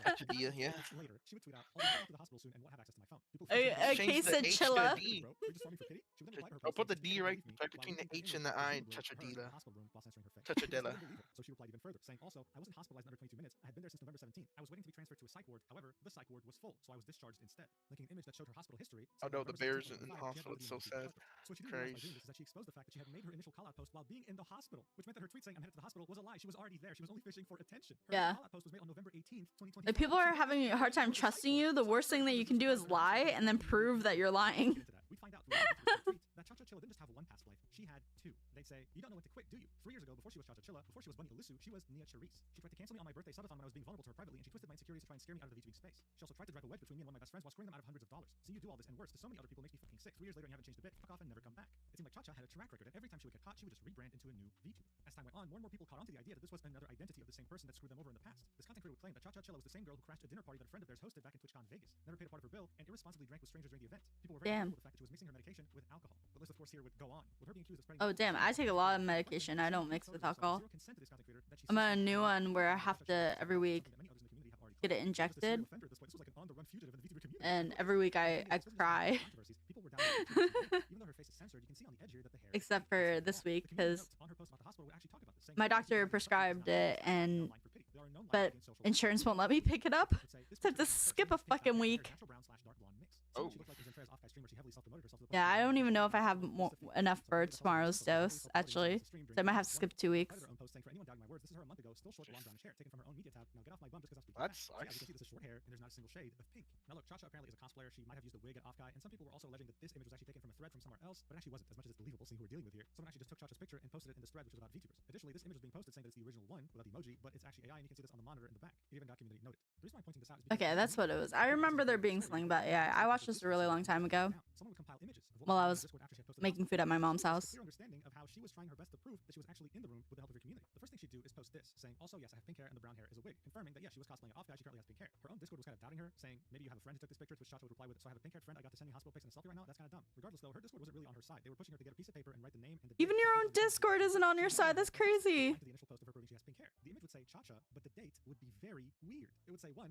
Speaker 8: quesadilla, yeah.
Speaker 9: Later, she would tweet out, "I'll be going to the hospital soon and won't have access to my phone." People
Speaker 1: A
Speaker 8: Change the H to
Speaker 1: quesadilla.
Speaker 8: a D.
Speaker 9: Bro, you just want me for pity? She would then reply to her
Speaker 8: I'll
Speaker 9: post
Speaker 8: put the
Speaker 9: saying,
Speaker 8: D
Speaker 9: "Please
Speaker 8: right
Speaker 9: forgive me,"
Speaker 8: right
Speaker 9: while
Speaker 8: between the
Speaker 9: linking
Speaker 8: H
Speaker 9: in
Speaker 8: and the
Speaker 9: with
Speaker 8: I
Speaker 9: her
Speaker 8: in
Speaker 9: in the
Speaker 8: Chachadilla.
Speaker 9: hospital room while censoring her face.
Speaker 8: Chachadilla.
Speaker 9: She didn't believe her, so she replied even further, saying, "Also, I wasn't hospitalized in under 22 minutes. I had been there since November 17th. I was waiting to be transferred to a psych ward. However, the psych ward was full, so I was discharged instead." Linking an image that showed her hospital history.
Speaker 8: Oh
Speaker 9: saying
Speaker 8: no,
Speaker 9: on
Speaker 8: the
Speaker 9: November
Speaker 8: bears
Speaker 9: 17th,
Speaker 8: in
Speaker 9: 2005, she had
Speaker 8: hospital.
Speaker 9: already
Speaker 8: It's so
Speaker 9: been
Speaker 8: sad.
Speaker 9: So what she didn't realize by doing
Speaker 8: Christ.
Speaker 9: this is that she exposed the fact that she had made her initial call-out post while being in the hospital, which meant that her tweet saying, "I'm headed to the hospital," was a lie. She was already there. She was only fishing for attention. Her
Speaker 1: Yeah.
Speaker 9: call-out post was made on November 18th, 2020.
Speaker 1: If people are having a hard time trusting you, the worst thing that you can do is lie and then prove that you're lying.
Speaker 9: Into that. We find out through a tweet that Cha-Cha Chilla didn't just have one past life, she had two. They'd say, "You don't know when to quit, do you?" 3 years ago, before she was Cha-Cha Chilla, before she was Bunny Alisu, she was Nia Charisse. She tried to cancel me on my birthday subathon when I was being vulnerable to her privately, and she twisted my insecurities to try and scare me out of the VTubing space. She also tried to drive a wedge between me and one of my best friends while screwing them out of hundreds of dollars. See you do all this and worse to so many other people makes me fucking sick. 3 years later and you haven't changed a bit, fuck off and never come back. It seemed like Cha-Cha had a track record, and every time she would get caught, she would just rebrand into a new VTuber. As time went on, more and more people caught on to the idea that this was another identity of the same person that screwed them over in the past. This content creator would claim that Cha-Cha Chilla was the same girl who crashed a dinner party that a friend of theirs hosted back in TwitchCon Vegas, never paid a part of her bill, and irresponsibly drank with strangers during the event. People were very
Speaker 1: Damn.
Speaker 9: comfortable with the fact that she was mixing her medication with alcohol. The list, of course, here would go on. With her being accused of spreading
Speaker 1: Oh damn, I take a lot of medication. I don't mix with alcohol.
Speaker 9: zero consent to this content creator that she
Speaker 1: I'm on a
Speaker 9: says-
Speaker 1: new one where I have to every week
Speaker 9: something that many others in the community have already
Speaker 1: get it
Speaker 9: claimed. She was a serial
Speaker 1: injected,
Speaker 9: offender at this point. This was like an on-the-run fugitive in the VTuber community.
Speaker 1: and every week I cry.
Speaker 9: People were down with it. Even though her face is censored, you can see on the edge here that the hair
Speaker 1: Except for this week,
Speaker 9: The community
Speaker 1: because
Speaker 9: notes on her post about the hospital would actually talk about this, saying,
Speaker 1: my
Speaker 9: "This is
Speaker 1: doctor
Speaker 9: why this
Speaker 1: prescribed
Speaker 9: is not
Speaker 1: it,
Speaker 9: a
Speaker 1: and
Speaker 9: line for pity. There are known lines
Speaker 1: but
Speaker 9: against social
Speaker 1: insurance won't let me pick it up.
Speaker 9: would say, "This
Speaker 1: So I have to
Speaker 9: picture is
Speaker 1: skip a
Speaker 9: first taken
Speaker 1: fucking
Speaker 9: by her
Speaker 1: week.
Speaker 9: natural brown/dark blonde mix."
Speaker 8: Oh.
Speaker 9: She looked like Zentraya's off-guy stream where she heavily self-promoted herself to the point
Speaker 1: Yeah,
Speaker 9: where
Speaker 1: I
Speaker 9: she
Speaker 1: don't
Speaker 9: was
Speaker 1: even know if I have
Speaker 9: specific
Speaker 1: enough for
Speaker 9: because
Speaker 1: tomorrow's
Speaker 9: also
Speaker 1: dose, actually. So I might have to skip 2 weeks.
Speaker 9: Credited her own post saying, "For anyone doubting my words, this is her a month ago, still short long brownish hair, taken from her own media tab. Now get off my bum just because I'm speaking
Speaker 8: That
Speaker 9: fast." So yeah,
Speaker 8: sucks.
Speaker 9: we can see this is short hair, and there's not a single shade of pink. Now look, Cha-Cha apparently is a cosplayer. She might have used a wig at off-guy, and some people were also alleging that this image was actually taken from a thread from somewhere else, but it actually wasn't, as much as it's believable seeing who we're dealing with here. Someone actually just took Cha-Cha's picture and posted it in this thread, which was about VTubers. Additionally, this image was being posted saying that it's the original one without the emoji, but it's actually AI, and you can see this on the monitor in the back. It even documented it noted. The reason why I'm pointing this out is because
Speaker 1: Okay, that's what it was. I remember there being something about AI. I watched this a really long time ago.
Speaker 9: someone would compile images of what
Speaker 1: While I
Speaker 9: on
Speaker 1: was
Speaker 9: Discord after she had posted
Speaker 1: making
Speaker 9: the
Speaker 1: food at my mom's
Speaker 9: It was a
Speaker 1: house.
Speaker 9: clear understanding of how she was trying her best to prove that she was actually in the room with the help of her community. The first thing she'd do is post this, saying, also, yes, I have pink hair and the brown hair is a wig, confirming that, yes, she was cosplaying an off guy, she currently has pink hair. Her own Discord was kind of doubting her, saying, maybe you have a friend who took this picture, to which Chacha would reply with, so I have a pink haired friend, I got to send me hospital pics and a selfie right now, that's kind of dumb. Regardless though, her Discord wasn't really on her side. They were pushing her to get a piece of paper and write the name and the
Speaker 1: Even
Speaker 9: date
Speaker 1: your
Speaker 9: of
Speaker 1: own
Speaker 9: the person
Speaker 1: Discord isn't on your side. That's crazy.
Speaker 9: to the initial post of her proving she has pink hair. The image would say Chacha, but the date would be very weird. It would say 1/1/9.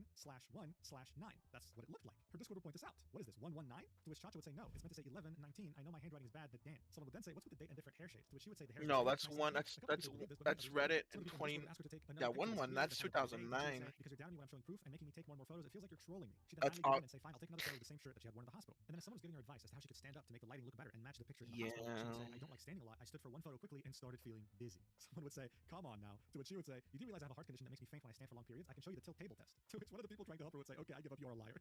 Speaker 9: That's what it looked like. Her Discord would point this out. What is this, 119? To which Chacha would say, no, it's meant to say 11/19. I know my handwriting is bad, but damn. Someone would then say, what's with the date and different hair shades? To which she would say the hair.
Speaker 8: No, that's one. That's Reddit in 20. Yeah, 1/1. That's 2009.
Speaker 9: Because you're doubting me when I'm showing proof and making me take more and more photos. It feels like you're trolling me. She
Speaker 8: That's
Speaker 9: then finally gave in and say, fine, I'll take another photo of the same shirt that she had worn in the hospital. And then if someone was giving her advice as to how she could stand up to make the lighting look better and match the picture in the hospital, she would say, I don't like standing a lot. I stood for one photo quickly and started feeling dizzy. Someone would say, come on now. To which she would say, you do realize I have a heart condition that makes me faint when I stand for long periods? I can show you the tilt table test. To which one of the people trying to help her would say, okay, I give up, you're a liar.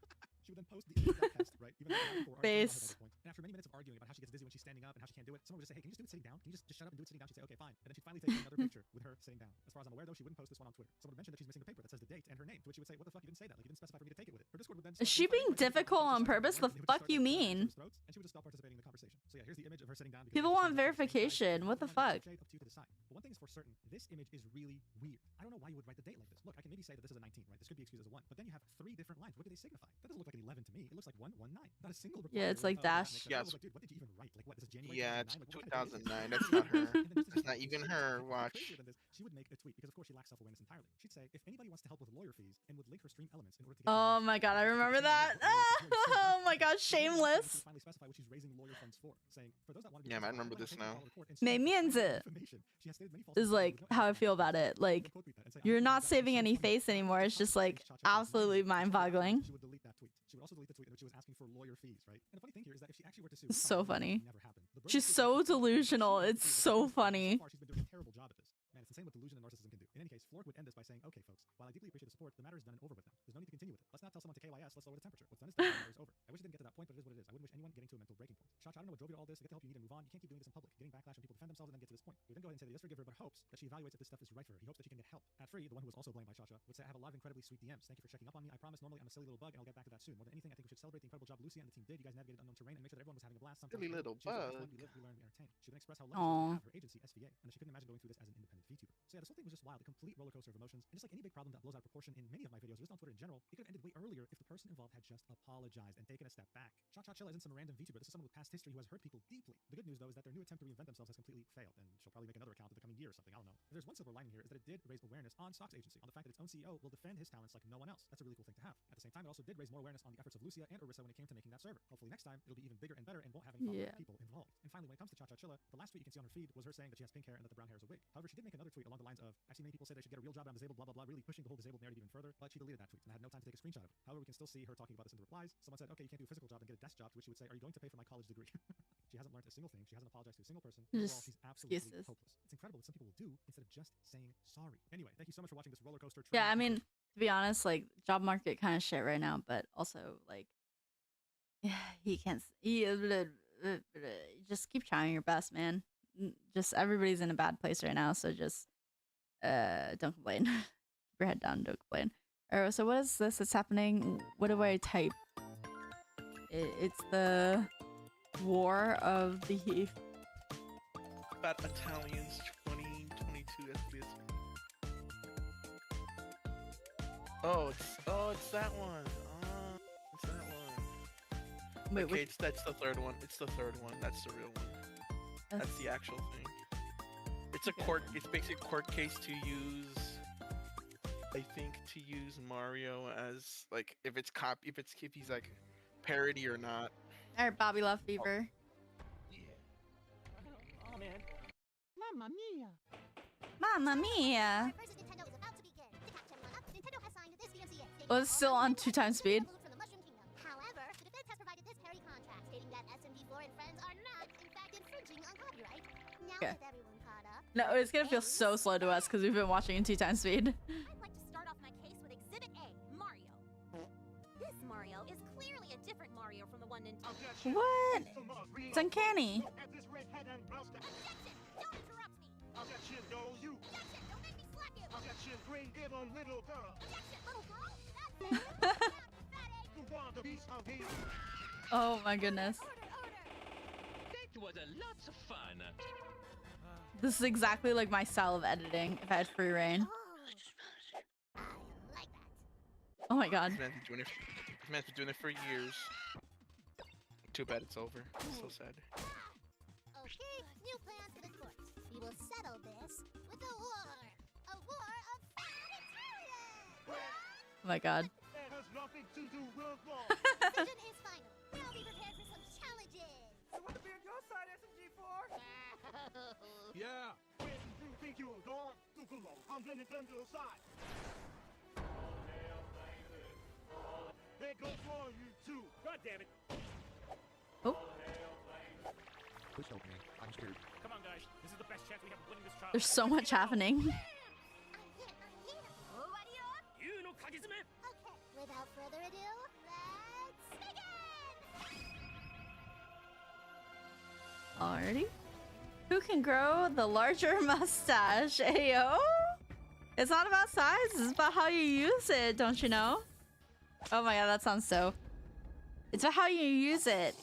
Speaker 9: She would then post the image of that test, right? Even though people were arguing about it at that point. And after many minutes of arguing about how she gets dizzy when she's standing up and how she can't do it, someone would just say, hey, can you just do it sitting down? Can you just shut up and do it sitting down? She'd say, okay, fine. And then she'd finally take another picture with her sitting down. As far as I'm aware though, she wouldn't post this one on Twitter. Someone would mention that she's missing the paper that says the date and her name, to which she would say, what the fuck, you didn't say that, like you didn't specify for me to take it with it. Her Discord would then
Speaker 1: Is she being difficult on purpose? The fuck you mean?
Speaker 9: And she would just stop participating in the conversation. So yeah, here's the image of her sitting down.
Speaker 1: People want verification. What the fuck?
Speaker 9: Up to you to decide. But one thing is for certain, this image is really weird. I don't know why you would write the date like this. Look, I can maybe say that this is a 19, right? This could be excused as a 1. But then you have 3 different lines. What do they signify? That doesn't look like an 11 to me. It looks like 119. Not a single reply.
Speaker 1: Yeah, it's like dash.
Speaker 8: Yes.
Speaker 9: Like, dude, what did you even write? Like, what? This is January.
Speaker 8: Yeah, it's
Speaker 9: 2009.
Speaker 8: 2009. That's not her. That's not even her. Watch.
Speaker 9: She would make a tweet because, of course, she lacks self-awareness entirely. She'd say, if anybody wants to help with lawyer fees, and would link her stream elements in order to get.
Speaker 1: Oh my god, I remember that. Oh my god, shameless.
Speaker 9: Finally specify what she's raising lawyer funds for, saying, for those that want to be
Speaker 8: Yeah, man, I remember this now.
Speaker 1: 没面子 is like how I feel about it. Like, you're not saving any face anymore. It's just like absolutely mind-boggling.
Speaker 9: She would delete that tweet. She would also delete the tweet in which she was asking for lawyer fees, right? And the funny thing here is that if she actually were to sue,
Speaker 1: It's so funny.
Speaker 9: never happened.
Speaker 1: She's so delusional. It's so funny.
Speaker 9: She's been doing a terrible job at this. Man, it's insane what delusion and narcissism can do. In any case, Flork would end this by saying, okay, folks, while I deeply appreciate the support, the matter is done and over with now. There's no need to continue with it. Let's not tell someone to KYS, let's lower the temperature. What's done is done, the matter is over. I wish it didn't get to that point, but it is what it is. I wouldn't wish anyone getting to a mental breaking point. Chacha, I don't know what drove you to all this. Get the help you need and move on. You can't keep doing this in public. Getting backlash when people defend themselves and then get to this point. We then go ahead and say that he does forgive her, but hopes that she evaluates if this stuff is right for her. He hopes that she can get help. At Free, the one who was also blamed by Chacha, would say, I have a lot of incredibly sweet DMs. Thank you for checking up on me. I promise normally I'm a silly little bug and I'll get back to that soon. More than anything, I think we should celebrate the incredible job Lucia and the team did. You guys navigated unknown terrain and make sure that everyone was having a blast.
Speaker 8: Silly little bug.
Speaker 9: We lived, we learned, we entertained. She then expressed how lucky she was to have her agency, SVA, and that she couldn't imagine going through this as an independent VTuber. So yeah, this whole thing was just wild, a complete roller coaster of emotions. And just like any big problem that blows out of proportion in many of my videos, or just on Twitter in general, it could have ended way earlier if the person involved had just apologized and taken a step back. Chacha Chilla isn't some random VTuber. This is someone with past history who has hurt people deeply. The good news though is that their new attempt to reinvent themselves has completely failed, and she'll probably make another account in the coming year or something. I don't know. If there's one silver lining here is that it did raise awareness on Stock's agency, on the fact that its own CEO will defend his talents like no one else. That's a really cool thing to have. At the same time, it also did raise more awareness on the efforts of Lucia and Orisa when it came to making that server. Hopefully next time it'll be even bigger and better and won't have any people involved. And finally, when it comes to Chacha Chilla, the last tweet you can see on her feed was her saying that she has pink hair and that the brown hair is a wig. However, she did make another tweet along the lines of, I've seen many people say they should get a real job, I'm disabled, blah blah blah, really pushing the whole disabled narrative even further, but she deleted that tweet and I had no time to take a screenshot of it. However, we can still see her talking about this in the replies. Someone said, okay, you can't do a physical job, then get a desk job, to which she would say, are you going to pay for my college degree? She hasn't learned a single thing, she hasn't apologized to a single person. Overall, she's absolutely hopeless. It's incredible what some people will do instead of just saying sorry. Anyway, thank you so much for watching this roller coaster.
Speaker 1: Yeah, I mean, to be honest, like, job market kind of shit right now, but also like, he can't. Just keep trying your best, man. Just everybody's in a bad place right now, so just don't complain. Keep your head down, don't complain. Alright, so what is this that's happening? What do I type? It's the War of the Heath.
Speaker 8: About Italians 2022 SBS. Oh, it's that one. It's that one.
Speaker 1: Wait,
Speaker 8: okay, that's the third one. It's the third one. That's the real one. That's the actual thing. It's a court. It's basically a court case to use. I think to use Mario as like if he's like parody or not.
Speaker 1: Alright, Bobby Love Fever.
Speaker 8: Yeah.
Speaker 10: Oh man. Mamma mia.
Speaker 1: Mamma mia. Well, it's still on 2 times speed.
Speaker 6: However, the defense has provided this parody contract stating that SMD4 and friends are not, in fact, infringing on copyright. Now with everyone caught up.
Speaker 1: No, it's gonna feel so slow to us because we've been watching in 2 times speed.
Speaker 6: I'd like to start off my case with Exhibit A, Mario. This Mario is clearly a different Mario from the one in.
Speaker 1: What? It's uncanny.
Speaker 6: Objection! Don't interrupt me!
Speaker 3: Objection, don't you.
Speaker 6: Objection! Don't make me slap you!
Speaker 3: Objection, green give on little girl.
Speaker 6: Objection, little girl! That's it!
Speaker 3: You want a piece of me?
Speaker 1: Oh my goodness.
Speaker 6: Order,
Speaker 10: was a lots of fun.
Speaker 1: This is exactly like my style of editing if I had free reign.
Speaker 6: Oh, I like that.
Speaker 1: Oh my god.
Speaker 8: This man's been doing it for years. Too bad it's over. So sad.
Speaker 6: Okay, new plans for the court. We will settle this with a war. A war of Italian!
Speaker 1: Oh my god.
Speaker 3: It has nothing to do with law.
Speaker 6: Decision is final. Now be prepared for some challenges.
Speaker 3: I want to be on your side, SMG4.
Speaker 11: Yeah.
Speaker 3: When you think you're gone, I'm going to come to your side. There goes for you too. God damn it.
Speaker 1: Oh.
Speaker 11: Please help me. I'm scared.
Speaker 10: Come on, guys. This is the best chance we have of winning this trial.
Speaker 1: There's so much happening.
Speaker 6: I'm here.
Speaker 10: You know Kagizume.
Speaker 6: Okay, without further ado, let's begin!
Speaker 1: Alrighty. Who can grow the larger mustache? Ayo? It's not about size, it's about how you use it, don't you know? Oh my god, that sounds so. It's about how you use it.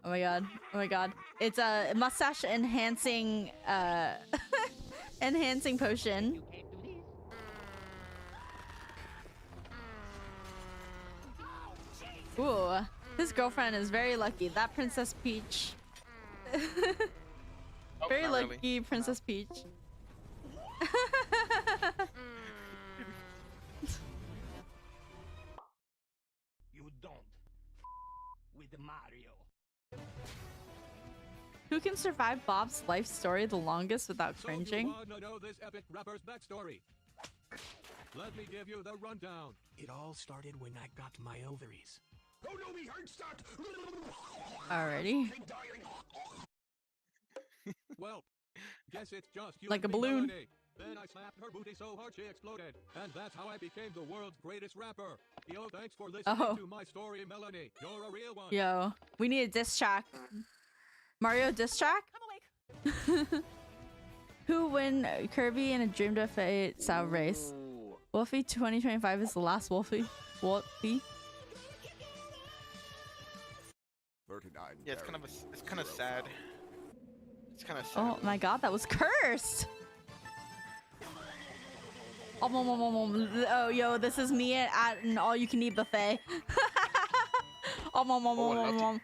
Speaker 1: Oh my god. Oh my god. It's a mustache enhancing enhancing potion. Ooh. His girlfriend is very lucky. That Princess Peach. Very
Speaker 8: not
Speaker 1: lucky
Speaker 8: really.
Speaker 1: Princess Peach.
Speaker 10: You don't. With Mario.
Speaker 1: Who can survive Bob's life story the longest without
Speaker 11: So
Speaker 1: cringing?
Speaker 11: you want to know this epic rapper's backstory? Let me give you the rundown.
Speaker 10: It all started when I got my ovaries.
Speaker 3: Oh no, me heart stopped.
Speaker 1: Alrighty.
Speaker 11: Well, guess it's just you
Speaker 1: Like
Speaker 11: and
Speaker 1: a
Speaker 11: me,
Speaker 1: balloon.
Speaker 11: Melanie. Then I slapped her booty so hard she exploded. And that's how I became the world's greatest rapper. Yo, thanks for listening
Speaker 1: Oh.
Speaker 11: to my story, Melanie. You're a real one.
Speaker 1: Yo, we need a diss track. Mario diss track?
Speaker 10: I'm awake.
Speaker 1: Who win Kirby in a Dream to Fate style race? Wolfie 2025 is the last Wolfie. Wolfie?
Speaker 3: 39.
Speaker 8: Yeah, it's kind of sad. It's kind of sad.
Speaker 1: Oh my god, that was cursed! Oh, yo, this is me at an all-you-can-eat buffet.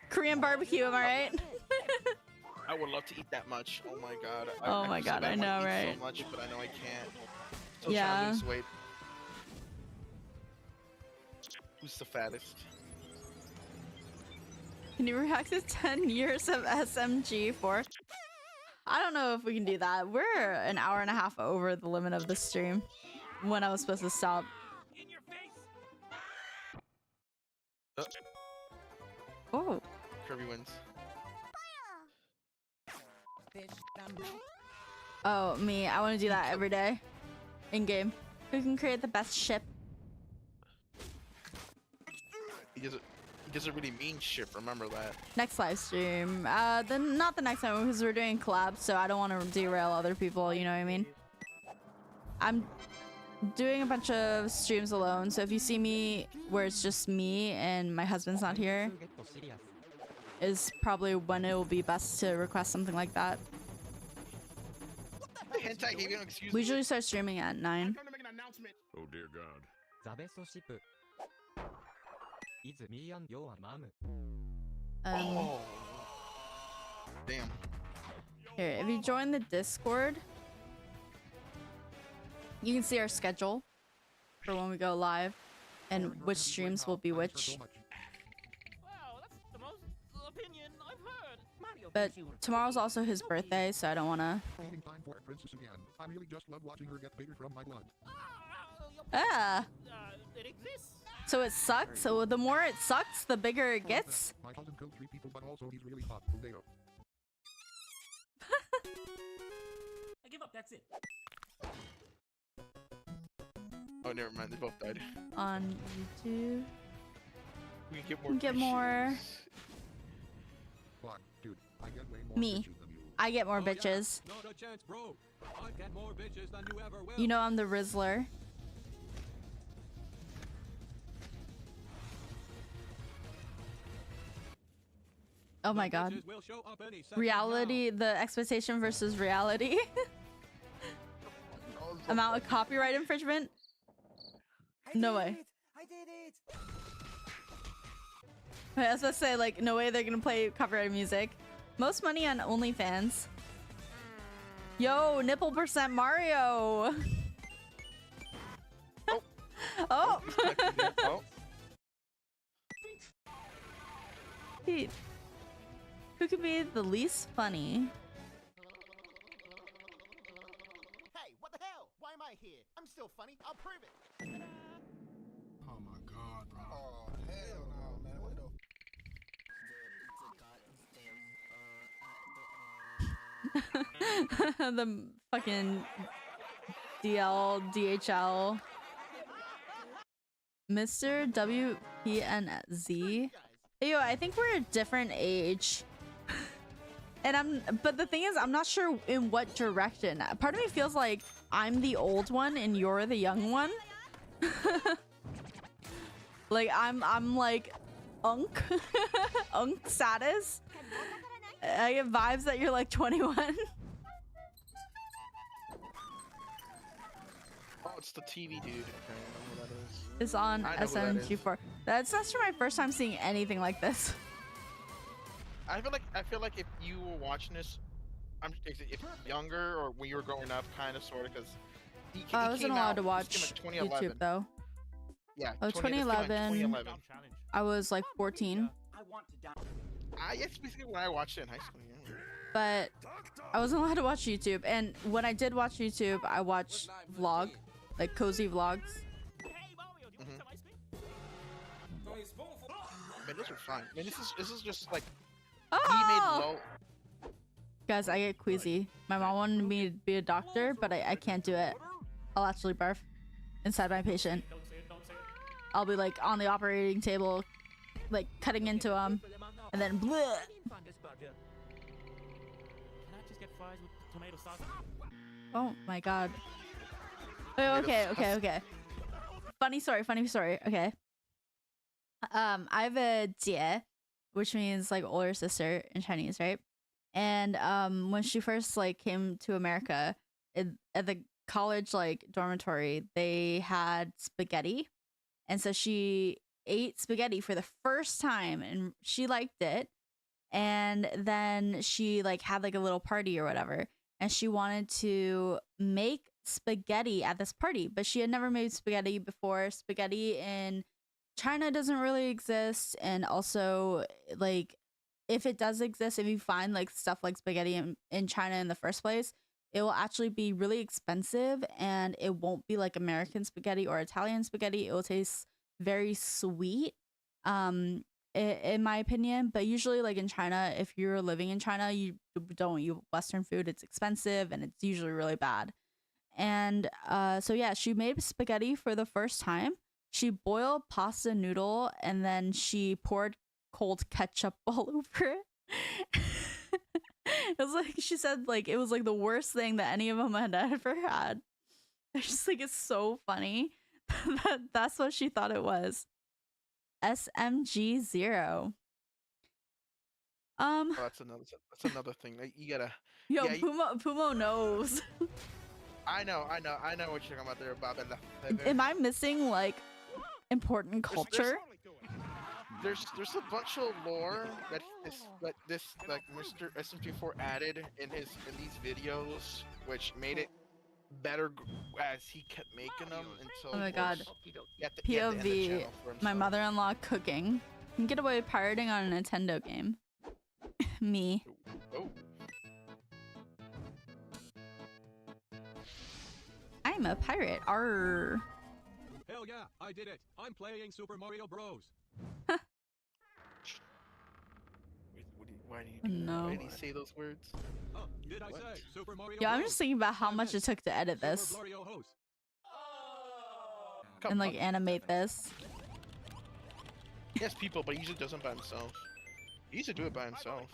Speaker 1: Korean barbecue, am I right?
Speaker 8: I would love to eat that much. Oh my god.
Speaker 1: Oh my god, I know, right?
Speaker 8: So much, but I know I can't. Still
Speaker 1: Yeah.
Speaker 8: trying to lose weight. Who's the fattest?
Speaker 1: Can you react to 10 years of SMG4? I don't know if we can do that. We're an hour and a half over the limit of the stream when I was supposed to stop.
Speaker 10: In your face.
Speaker 1: Oh.
Speaker 8: Kirby wins.
Speaker 1: Oh, me. I want to do that every day. In game. Who can create the best ship?
Speaker 8: He doesn't really mean shit. Remember that.
Speaker 1: Next live stream. Then not the next time because we're doing collabs, so I don't want to derail other people. You know what I mean? I'm doing a bunch of streams alone, so if you see me where it's just me and my husband's not here, is probably when it will be best to request something like that.
Speaker 8: Hentai gave you an excuse.
Speaker 1: We usually start streaming at 9.
Speaker 3: I'm trying to make an announcement.
Speaker 5: Oh dear God.
Speaker 8: Oh. Damn.
Speaker 1: Here, if you join the Discord, you can see our schedule for when we go live and which streams will be which.
Speaker 10: Wow, that's the most opinion I've heard. Mario
Speaker 1: But
Speaker 10: thinks you were
Speaker 1: tomorrow's also his birthday, so I don't want to.
Speaker 11: Waiting time for a princess again. I really just love watching her get bigger from my blood.
Speaker 1: Ah!
Speaker 10: It exists.
Speaker 1: So it sucks? So the more it sucks, the bigger it gets?
Speaker 11: My cousin killed 3 people, but also he's really hot. Rodeo.
Speaker 10: I give up. That's it.
Speaker 8: Oh, never mind. They both died.
Speaker 1: On YouTube.
Speaker 8: We can get more.
Speaker 1: We can get more.
Speaker 11: Fuck, dude. I get way more
Speaker 1: Me.
Speaker 11: bitches than you.
Speaker 1: I get more
Speaker 11: Oh, yeah.
Speaker 1: bitches.
Speaker 11: Not a chance, bro. I get more bitches than you ever will.
Speaker 1: You know I'm the Rizzler. Oh my god.
Speaker 11: Glitches will show up any second
Speaker 1: Reality, the expectation versus reality. Amount of copyright infringement? No way.
Speaker 3: I did it!
Speaker 1: I was gonna say, like, no way they're gonna play copyrighted music. Most money on OnlyFans. Yo, nipple percent Mario.
Speaker 8: Oh.
Speaker 1: Oh.
Speaker 8: Oh.
Speaker 1: Pete, who could be the least funny?
Speaker 3: Hey, what the hell? Why am I here? I'm still funny. I'll prove it.
Speaker 5: Oh my god, bro. Oh, hell no, man. What the...
Speaker 1: The fucking DHL. Mr. WPNZ. Yo, I think we're a different age. But the thing is, I'm not sure in what direction. Part of me feels like I'm the old one and you're the young one. Like I'm like unk unk status. I get vibes that you're like 21.
Speaker 8: Oh, it's the TV dude. Okay, I know who that is.
Speaker 1: It's on
Speaker 8: I know who that is.
Speaker 1: SMG4. That's my first time seeing anything like this.
Speaker 8: I feel like if you were watching this, if younger or when you were growing up, kind of, sort of, because
Speaker 1: I wasn't allowed to watch YouTube though.
Speaker 8: Yeah.
Speaker 1: Oh, 2011. I was like 14.
Speaker 8: It's basically when I watched it in high school. Yeah.
Speaker 1: But I wasn't allowed to watch YouTube, and when I did watch YouTube, I watched vlog, like cozy vlogs.
Speaker 8: Man, those are fun. Man, this is just like
Speaker 1: Oh!
Speaker 8: he made low.
Speaker 1: Guys, I get queasy. My mom wanted me to be a doctor, but I can't do it. I'll actually barf inside my patient. I'll be like on the operating table, like cutting into him, and then bleh. Oh my god. Oh, okay. Funny story. Okay. I have a 姐, which means like older sister in Chinese, right? And when she first like came to America, at the college like dormitory, they had spaghetti, and so she ate spaghetti for the first time, and she liked it. And then she like had like a little party or whatever, and she wanted to make spaghetti at this party, but she had never made spaghetti before. Spaghetti in China doesn't really exist, and also like if it does exist, if you find like stuff like spaghetti in China in the first place, it will actually be really expensive, and it won't be like American spaghetti or Italian spaghetti. It will taste very sweet, in my opinion. But usually like in China, if you're living in China, you don't eat Western food. It's expensive and it's usually really bad. And so yeah, she made spaghetti for the first time. She boiled pasta noodle, and then she poured cold ketchup all over it. It was like, she said like it was like the worst thing that any of them had ever had. I just think it's so funny. That's what she thought it was. SMG0.
Speaker 8: Oh, that's another thing. Like, you gotta.
Speaker 1: Yo,
Speaker 8: yeah,
Speaker 1: Pumo knows.
Speaker 8: I know what you're talking about there, Bob.
Speaker 1: Am I missing like important culture?
Speaker 8: There's a bunch of lore that this like Mr. SMG4 added in these videos, which made it better as he kept making them until.
Speaker 1: Oh my god.
Speaker 8: POV.
Speaker 1: My mother-in-law cooking. You can get away with pirating on a Nintendo game. Me.
Speaker 8: Oh.
Speaker 1: I'm a pirate. Arr.
Speaker 11: Hell yeah, I did it. I'm playing Super Mario Bros.
Speaker 8: Why do you
Speaker 1: no.
Speaker 8: Why did he say those words?
Speaker 11: Did I say Super Mario
Speaker 1: Yeah, I'm
Speaker 11: Bros?
Speaker 1: just thinking about how much it took to edit this. And like animate this.
Speaker 8: He has people, but he usually doesn't by himself. He used to do it by himself.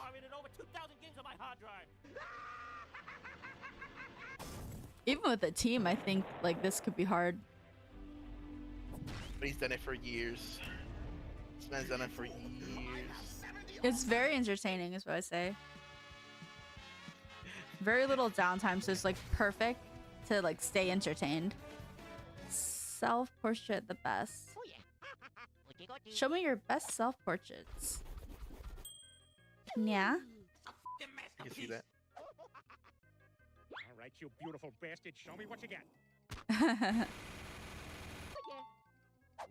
Speaker 1: Even with a team, I think like this could be hard.
Speaker 8: But he's done it for years. This man's done it for years.
Speaker 1: It's very entertaining, is what I say. Very little downtime, so it's like perfect to like stay entertained. Self-portrait the best. Show me your best self-portraits. Yeah.
Speaker 8: You see that?
Speaker 12: All right, you beautiful bastard. Show me what you got.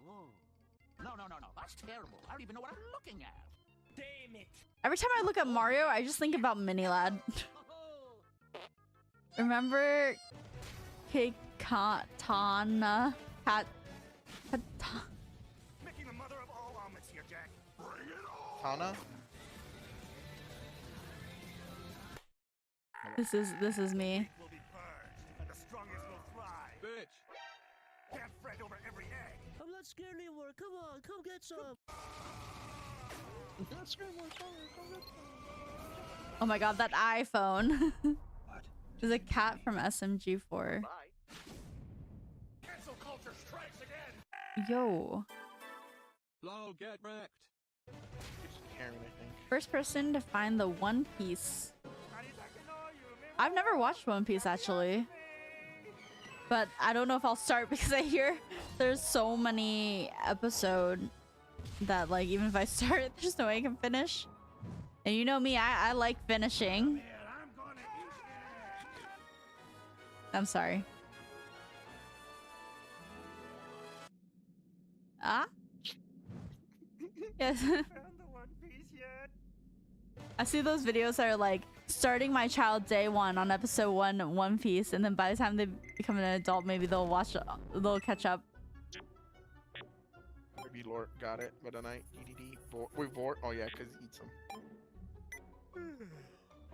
Speaker 10: No. That's terrible. I don't even know what I'm looking at. Damn it.
Speaker 1: Every time I look at Mario, I just think about Mini Lad. Remember Katana?
Speaker 3: Making the mother of all omelets here, Jack. Bring it on.
Speaker 8: Tana?
Speaker 1: This is me.
Speaker 3: Will be purged, and the strongest will thrive.
Speaker 11: Bitch.
Speaker 3: Can't fret over every egg.
Speaker 13: I'm not scared anymore. Come on, come get some.
Speaker 1: Oh my god, that iPhone. There's a cat from SMG4.
Speaker 3: Cancel culture strikes again.
Speaker 1: Yo.
Speaker 11: Low, get wrecked.
Speaker 8: It's Karen, I think.
Speaker 1: First person to find the One Piece. I've never watched One Piece actually. But I don't know if I'll start because I hear there's so many episodes that like even if I start, there's no way I can finish. And you know me, I like finishing. I'm sorry. Ah? Yes. I see those videos that are like starting my child day one on episode 1 One Piece, and then by the time they become an adult, maybe they'll catch up.
Speaker 8: Maybe Lord got it, but then EDD. Wait, Vort? Oh yeah, because he eats them.
Speaker 12: Well,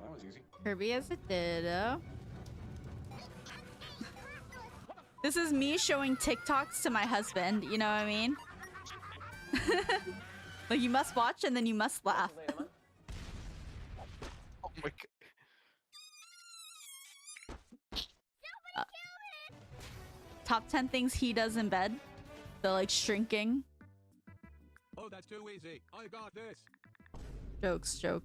Speaker 12: that was easy.
Speaker 1: Kirby as a ditto. This is me showing TikToks to my husband, you know what I mean? Like you must watch and then you must laugh.
Speaker 8: Oh my god.
Speaker 1: Top 10 things he does in bed. The like shrinking.
Speaker 11: Oh, that's too easy. I got this.
Speaker 1: Jokes.
Speaker 8: Jeez,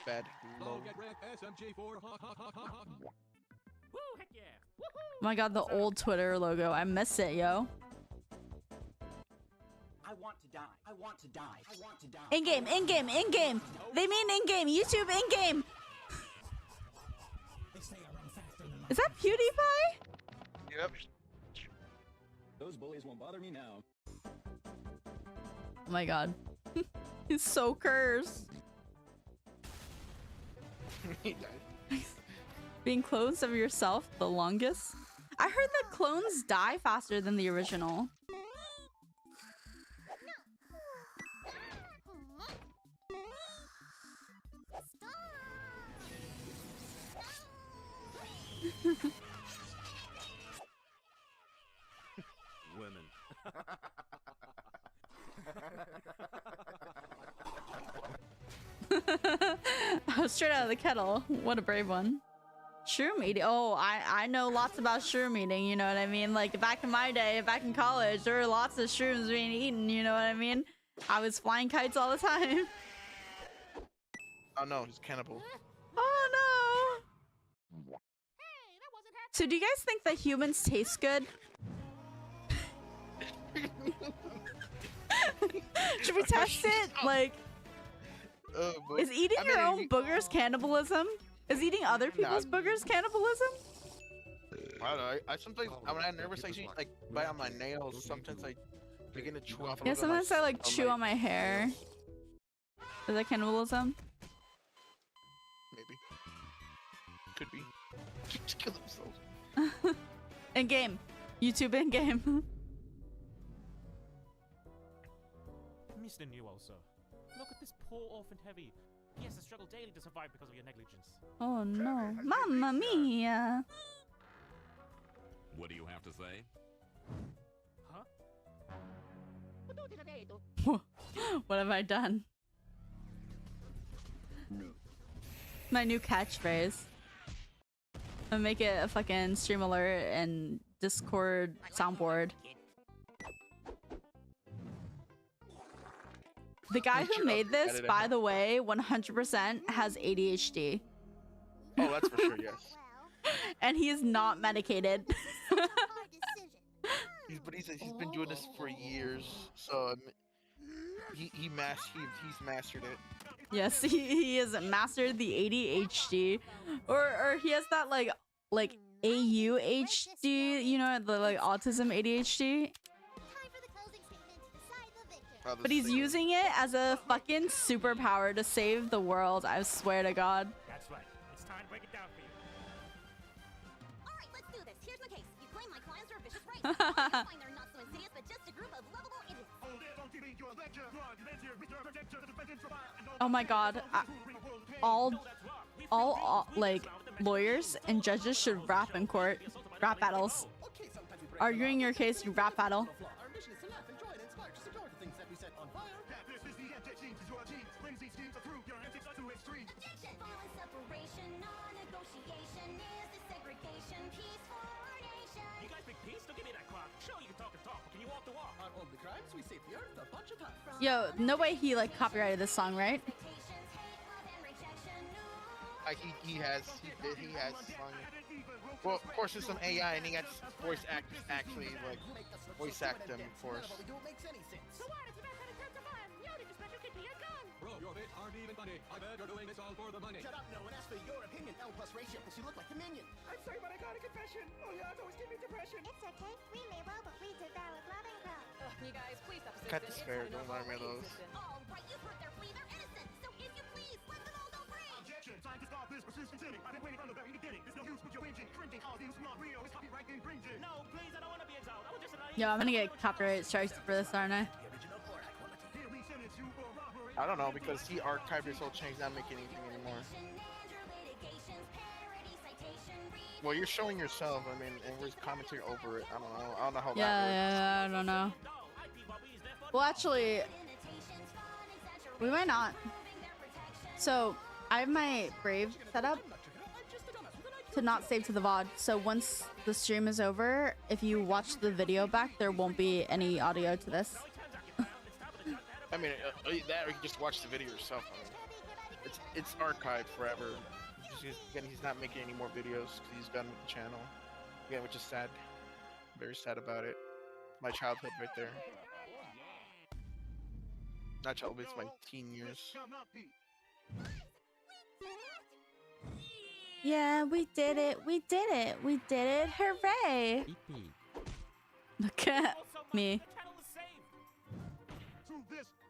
Speaker 8: bad.
Speaker 11: Low, get wrecked. SMG4. Ha ha ha ha ha.
Speaker 10: Woo, heck yeah.
Speaker 1: Oh my god, the old Twitter logo. I miss it, yo.
Speaker 13: I want to die. I want to die. I want to die.
Speaker 1: In-game. They mean in-game. YouTube in-game. Is that PewDiePie?
Speaker 8: Yep.
Speaker 12: Those bullies won't bother me now.
Speaker 1: Oh my god. He's so cursed.
Speaker 8: He died.
Speaker 1: Being clones of yourself the longest? I heard that clones die faster than the original.
Speaker 12: Women.
Speaker 1: I was straight out of the kettle. What a brave one. Shroom eating. Oh, I know lots about shroom eating, you know what I mean? Like back in my day, back in college, there were lots of shrooms being eaten, you know what I mean? I was flying kites all the time.
Speaker 8: Oh no, he's cannibal.
Speaker 1: Oh no! So do you guys think that humans taste good? Should we test it? Like, is eating your own boogers cannibalism? Is eating other people's boogers cannibalism?
Speaker 8: I don't know. I sometimes, when I'm nervous, I see, like, bite on my nails. Sometimes I begin to chew off.
Speaker 1: Yeah, sometimes I like chew on my hair. Is that cannibalism?
Speaker 8: Maybe. Could be. Just kill themselves.
Speaker 1: In game. YouTube in game.
Speaker 10: Mr. Newell, sir. Look at this poor orphaned heavy. He has to struggle daily to survive because of your negligence.
Speaker 1: Oh no. Mamma mia.
Speaker 12: What do you have to say?
Speaker 10: Huh?
Speaker 1: What have I done?
Speaker 12: No.
Speaker 1: My new catchphrase. I'm gonna make it a fucking stream alert and Discord soundboard. The guy who made this, by the way, 100% has ADHD.
Speaker 8: Oh, that's for sure, yes.
Speaker 1: And he is not medicated.
Speaker 8: He's been doing this for years, so he's mastered it.
Speaker 1: Yes, he has mastered the ADHD, or he has that like AUHD, you know, the like autism ADHD. But he's using it as a fucking superpower to save the world. I swear to God.
Speaker 10: That's right. It's time to break it down for you.
Speaker 6: Alright, let's do this. Here's my case. You claim my clients are vicious race. I find they're not so insidious, but just a group of lovable idiots.
Speaker 1: Oh my God. All like lawyers and judges should rap in court. Rap battles. Arguing your case, you rap battle. Yo, no way he like copyrighted this song, right?
Speaker 8: He has sung. Well, of course, there's some AI, and he got voice actors actually like voice act them, of course.
Speaker 11: Bro, your bits aren't even funny. I bet you're doing this all for the money.
Speaker 13: Shut up, no one asked for your opinion. L plus ratio, because you look like a minion. I'm sorry, but I got a confession. Oh yeah, it's always giving me depression.
Speaker 6: It's okay. We may well, but we did that with loving crowd.
Speaker 14: You guys, please stop
Speaker 8: Cut the spare, don't mind me those.
Speaker 6: All right, you heard their plea. They're innocent. So if you please, let them all go free.
Speaker 13: Objection! Scientists call this persistent sinning. I've been waiting from the very beginning. There's no use with your whinging, cringing. All these not real. It's copyright infringing.
Speaker 10: No, please, I don't want to be exiled. I was just an
Speaker 1: Yo, I'm gonna get copyright strikes for this, aren't I?
Speaker 8: I don't know, because he archived his whole change, not making anything anymore. Well, you're showing yourself, I mean, and we're commenting over it. I don't know how that works.
Speaker 1: Yeah, I don't know. Well, actually, we might not. So, I have my Brave set up to not save to the VOD. So once the stream is over, if you watch the video back, there won't be any audio to this.
Speaker 8: I mean, that or you can just watch the video yourself. I mean, it's archived forever. Again, he's not making any more videos because he's done with the channel. Again, which is sad. Very sad about it. My childhood right there. Not childhood, it's my teen years.
Speaker 1: Yeah, we did it. We did it. We did it. Hooray! Look at me.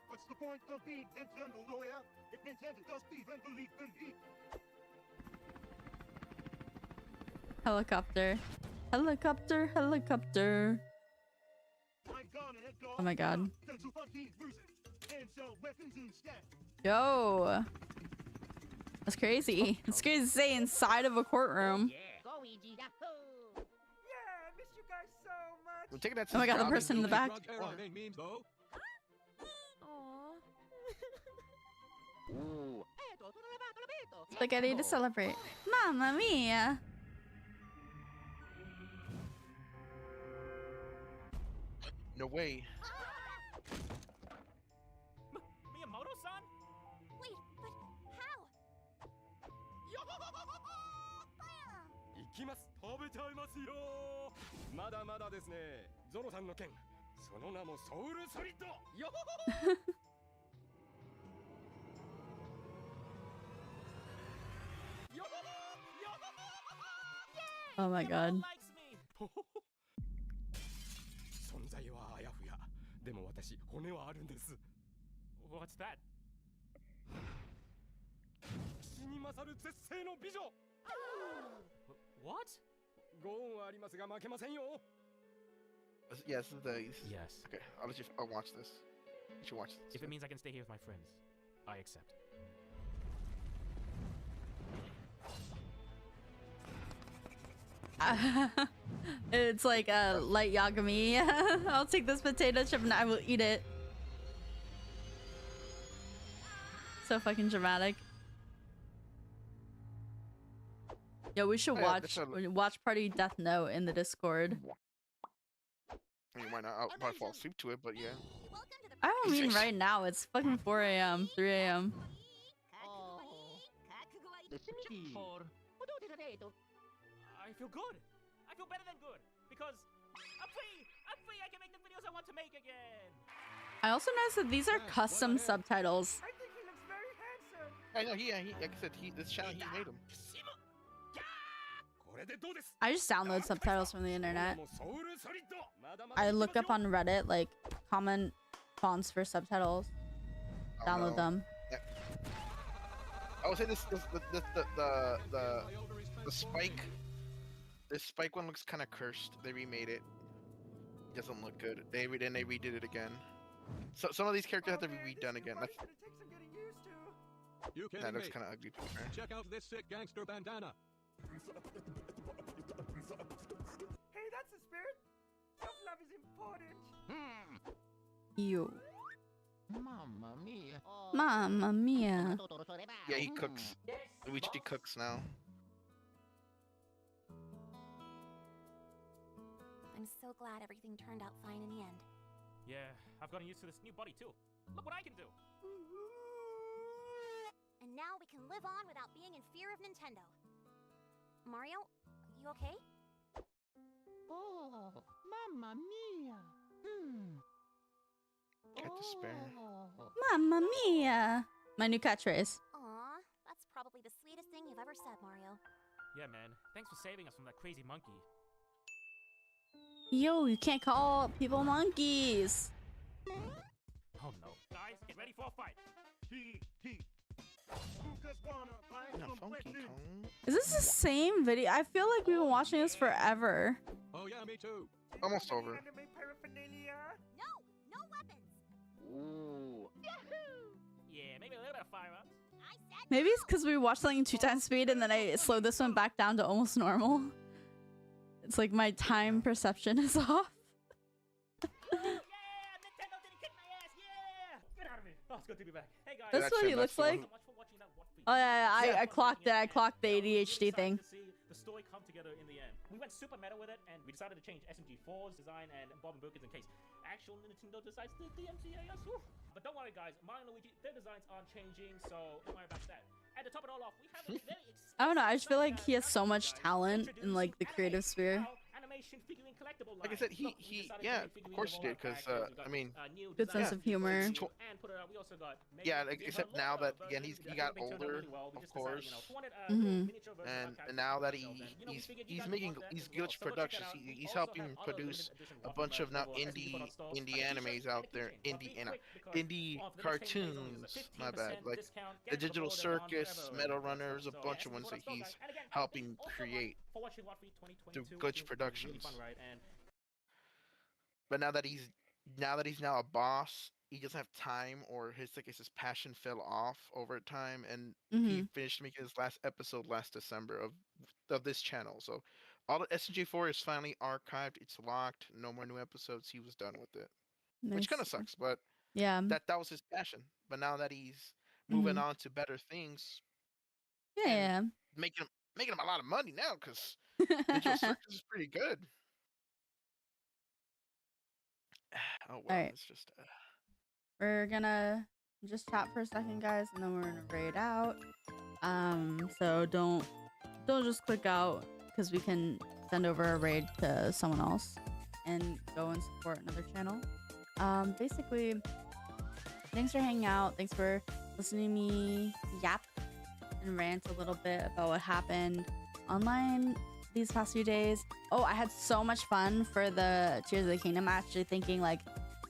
Speaker 13: What's the point of being internal lawyer if Nintendo does even believe in me?
Speaker 1: Helicopter. Helicopter. Helicopter. Oh my God. Yo. That's crazy. It's crazy to say inside of a courtroom.
Speaker 8: We're taking that
Speaker 1: Oh my God, the person in the back. Spaghetti to celebrate. Mamma mia.
Speaker 8: No way.
Speaker 10: Miyamoto-san?
Speaker 6: Wait, but how?
Speaker 11: 行きます。食べちゃいますよ。まだまだですね。ゾロさんの件。その名もソウルソリッド。よほほほ。
Speaker 1: Oh my God.
Speaker 11: 存在はあやふや。でも私骨はあるんです。
Speaker 10: What's that?
Speaker 11: 死に勝る絶世の美女。
Speaker 10: What?
Speaker 11: ご恩はありますが負けませんよ。
Speaker 8: Yes, this is
Speaker 10: Yes.
Speaker 8: Okay, I'll watch this. You should watch this.
Speaker 10: If it means I can stay here with my friends, I accept.
Speaker 1: It's like a light Yagami. I'll take this potato chip and I will eat it. So fucking dramatic. Yo, we should watch Party Death Note in the Discord.
Speaker 8: I mean, why not? I'll probably fall asleep to it, but yeah.
Speaker 6: Welcome to the
Speaker 1: I don't mean right now. It's fucking 4 a.m., 3 a.m.
Speaker 10: I feel good. I feel better than good because I'm free. I'm free. I can make the videos I want to make again.
Speaker 1: I also noticed that these are custom subtitles.
Speaker 3: I think he looks very handsome.
Speaker 8: I know, he like I said, this channel he made him.
Speaker 1: I just download subtitles from the internet. I look up on Reddit like common fonts for subtitles. Download them.
Speaker 8: I would say the spike. This spike one looks kind of cursed. They remade it. It doesn't look good. They redid it again. So some of these characters have to be redone again. That's, that looks kind of ugly to be fair.
Speaker 11: Check out this sick gangster bandana.
Speaker 3: Hey, that's the spirit. Self-love is important.
Speaker 1: Ew.
Speaker 14: Mamma mia.
Speaker 1: Mamma mia.
Speaker 8: Yeah, he cooks. Luigi cooks now.
Speaker 6: I'm so glad everything turned out fine in the end.
Speaker 10: Yeah, I've gotten used to this new body too. Look what I can do.
Speaker 6: And now we can live on without being in fear of Nintendo. Mario, you okay?
Speaker 14: Oh, mamma mia.
Speaker 8: Cat despair.
Speaker 1: Mamma mia. My new catchphrase.
Speaker 6: Aw, that's probably the sweetest thing you've ever said, Mario.
Speaker 10: Yeah, man. Thanks for saving us from that crazy monkey.
Speaker 1: Yo, you can't call people monkeys.
Speaker 10: Oh no. Guys, get ready for a fight.
Speaker 8: No, Funky Kong.
Speaker 1: Is this the same video? I feel like we've been watching this forever.
Speaker 11: Oh yeah, me too.
Speaker 8: Almost over.
Speaker 3: Anime paraphernalia.
Speaker 6: No weapons.
Speaker 14: Ooh.
Speaker 10: Yeah, maybe a little bit of firearms.
Speaker 6: I said
Speaker 1: Maybe it's because we watched something 2 times speed and then I slowed this one back down to almost normal. It's like my time perception is off.
Speaker 10: Yeah, Nintendo didn't kick my ass. Yeah, get out of here. Oh, it's good to be back. Hey guys.
Speaker 1: That's what he looks like.
Speaker 10: So much for watching that What Freak.
Speaker 1: Oh yeah, I clocked it. I clocked the ADHD thing.
Speaker 10: To see the story come together in the end. We went super meta with it, and we decided to change SMG4's design and Bob and Burkins in case actual Nintendo decides to DMCA us. But don't worry, guys. Mario and Luigi, their designs aren't changing, so don't worry about that. And to top it all off, we have a very
Speaker 1: I don't know. I just feel like he has so much talent in like the creative sphere.
Speaker 8: Like I said, he yeah, of course he did, because I mean,
Speaker 1: Good sense of humor.
Speaker 8: Yeah, like, except now that again he got older, of course,
Speaker 1: Mhm.
Speaker 8: and now that he's making these glitch productions, he's helping produce a bunch of now indie animes out there, indie cartoons. My bad, like the Digital Circus, Metal Runners, a bunch of ones that he's helping create through glitch productions. But now that he's now a boss, he doesn't have time, or his passion fell off over time, and he finished making his last episode last December of this channel. So all the SMG4 is finally archived. It's locked. No more new episodes. He was done with it, which kind of sucks. But
Speaker 1: yeah,
Speaker 8: that was his passion. But now that he's moving on to better things,
Speaker 1: yeah,
Speaker 8: making him a lot of money now, because Digital Circus is pretty good. Oh well,
Speaker 1: All right.
Speaker 8: it's just
Speaker 1: We're gonna just chat for a second, guys, and then we're gonna raid out. So don't just click out, because we can send over a raid to someone else and go and support another channel. Basically, thanks for hanging out. Thanks for listening to me yap and rant a little bit about what happened online these past few days. Oh, I had so much fun for the Tears of the Kingdom. Actually thinking like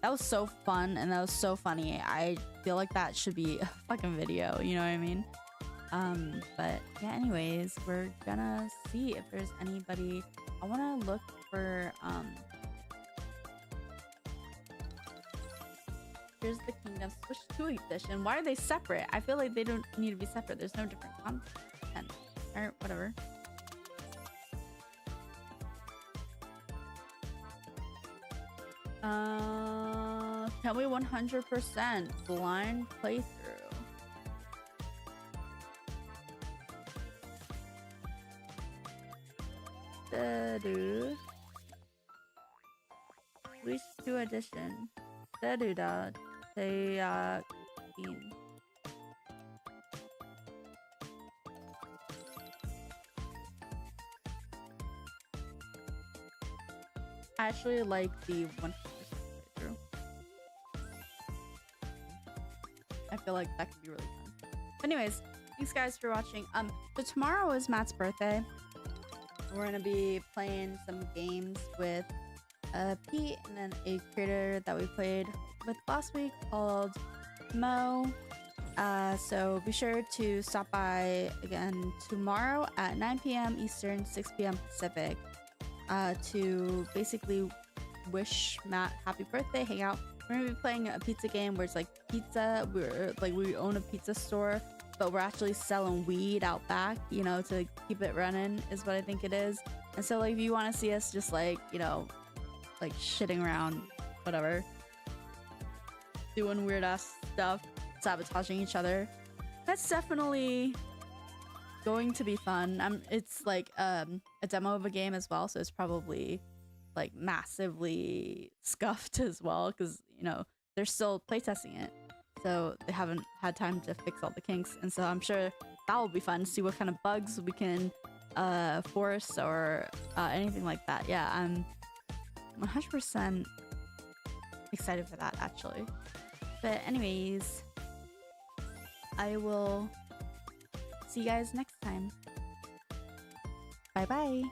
Speaker 1: that was so fun and that was so funny. I feel like that should be a fucking video, you know what I mean? But yeah, anyways, we're gonna see if there's anybody. I want to look for Tears of the Kingdom Switch 2 edition. Why are they separate? I feel like they don't need to be separate. There's no different content or whatever. Tell me 100% blind playthrough. Switch 2 edition. Da-do-da. Say, Bean. I actually like the 100% playthrough. I feel like that could be really fun. Anyways, thanks guys for watching. So tomorrow is Matt's birthday. We're gonna be playing some games with Pete and then a creator that we played with last week called Mo. So be sure to stop by again tomorrow at 9 p.m. Eastern, 6 p.m. Pacific. To basically wish Matt happy birthday, hang out. We're gonna be playing a pizza game where it's like pizza. We own a pizza store, but we're actually selling weed out back, you know, to keep it running is what I think it is. And so like if you want to see us just like, you know, like shitting around, whatever, doing weird ass stuff, sabotaging each other, that's definitely going to be fun. It's like a demo of a game as well, so it's probably like massively scuffed as well because, you know, they're still playtesting it, so they haven't had time to fix all the kinks. And so I'm sure that will be fun to see what kind of bugs we can force or anything like that. Yeah, I'm 100% excited for that actually. But anyways, I will see you guys next time. Bye bye.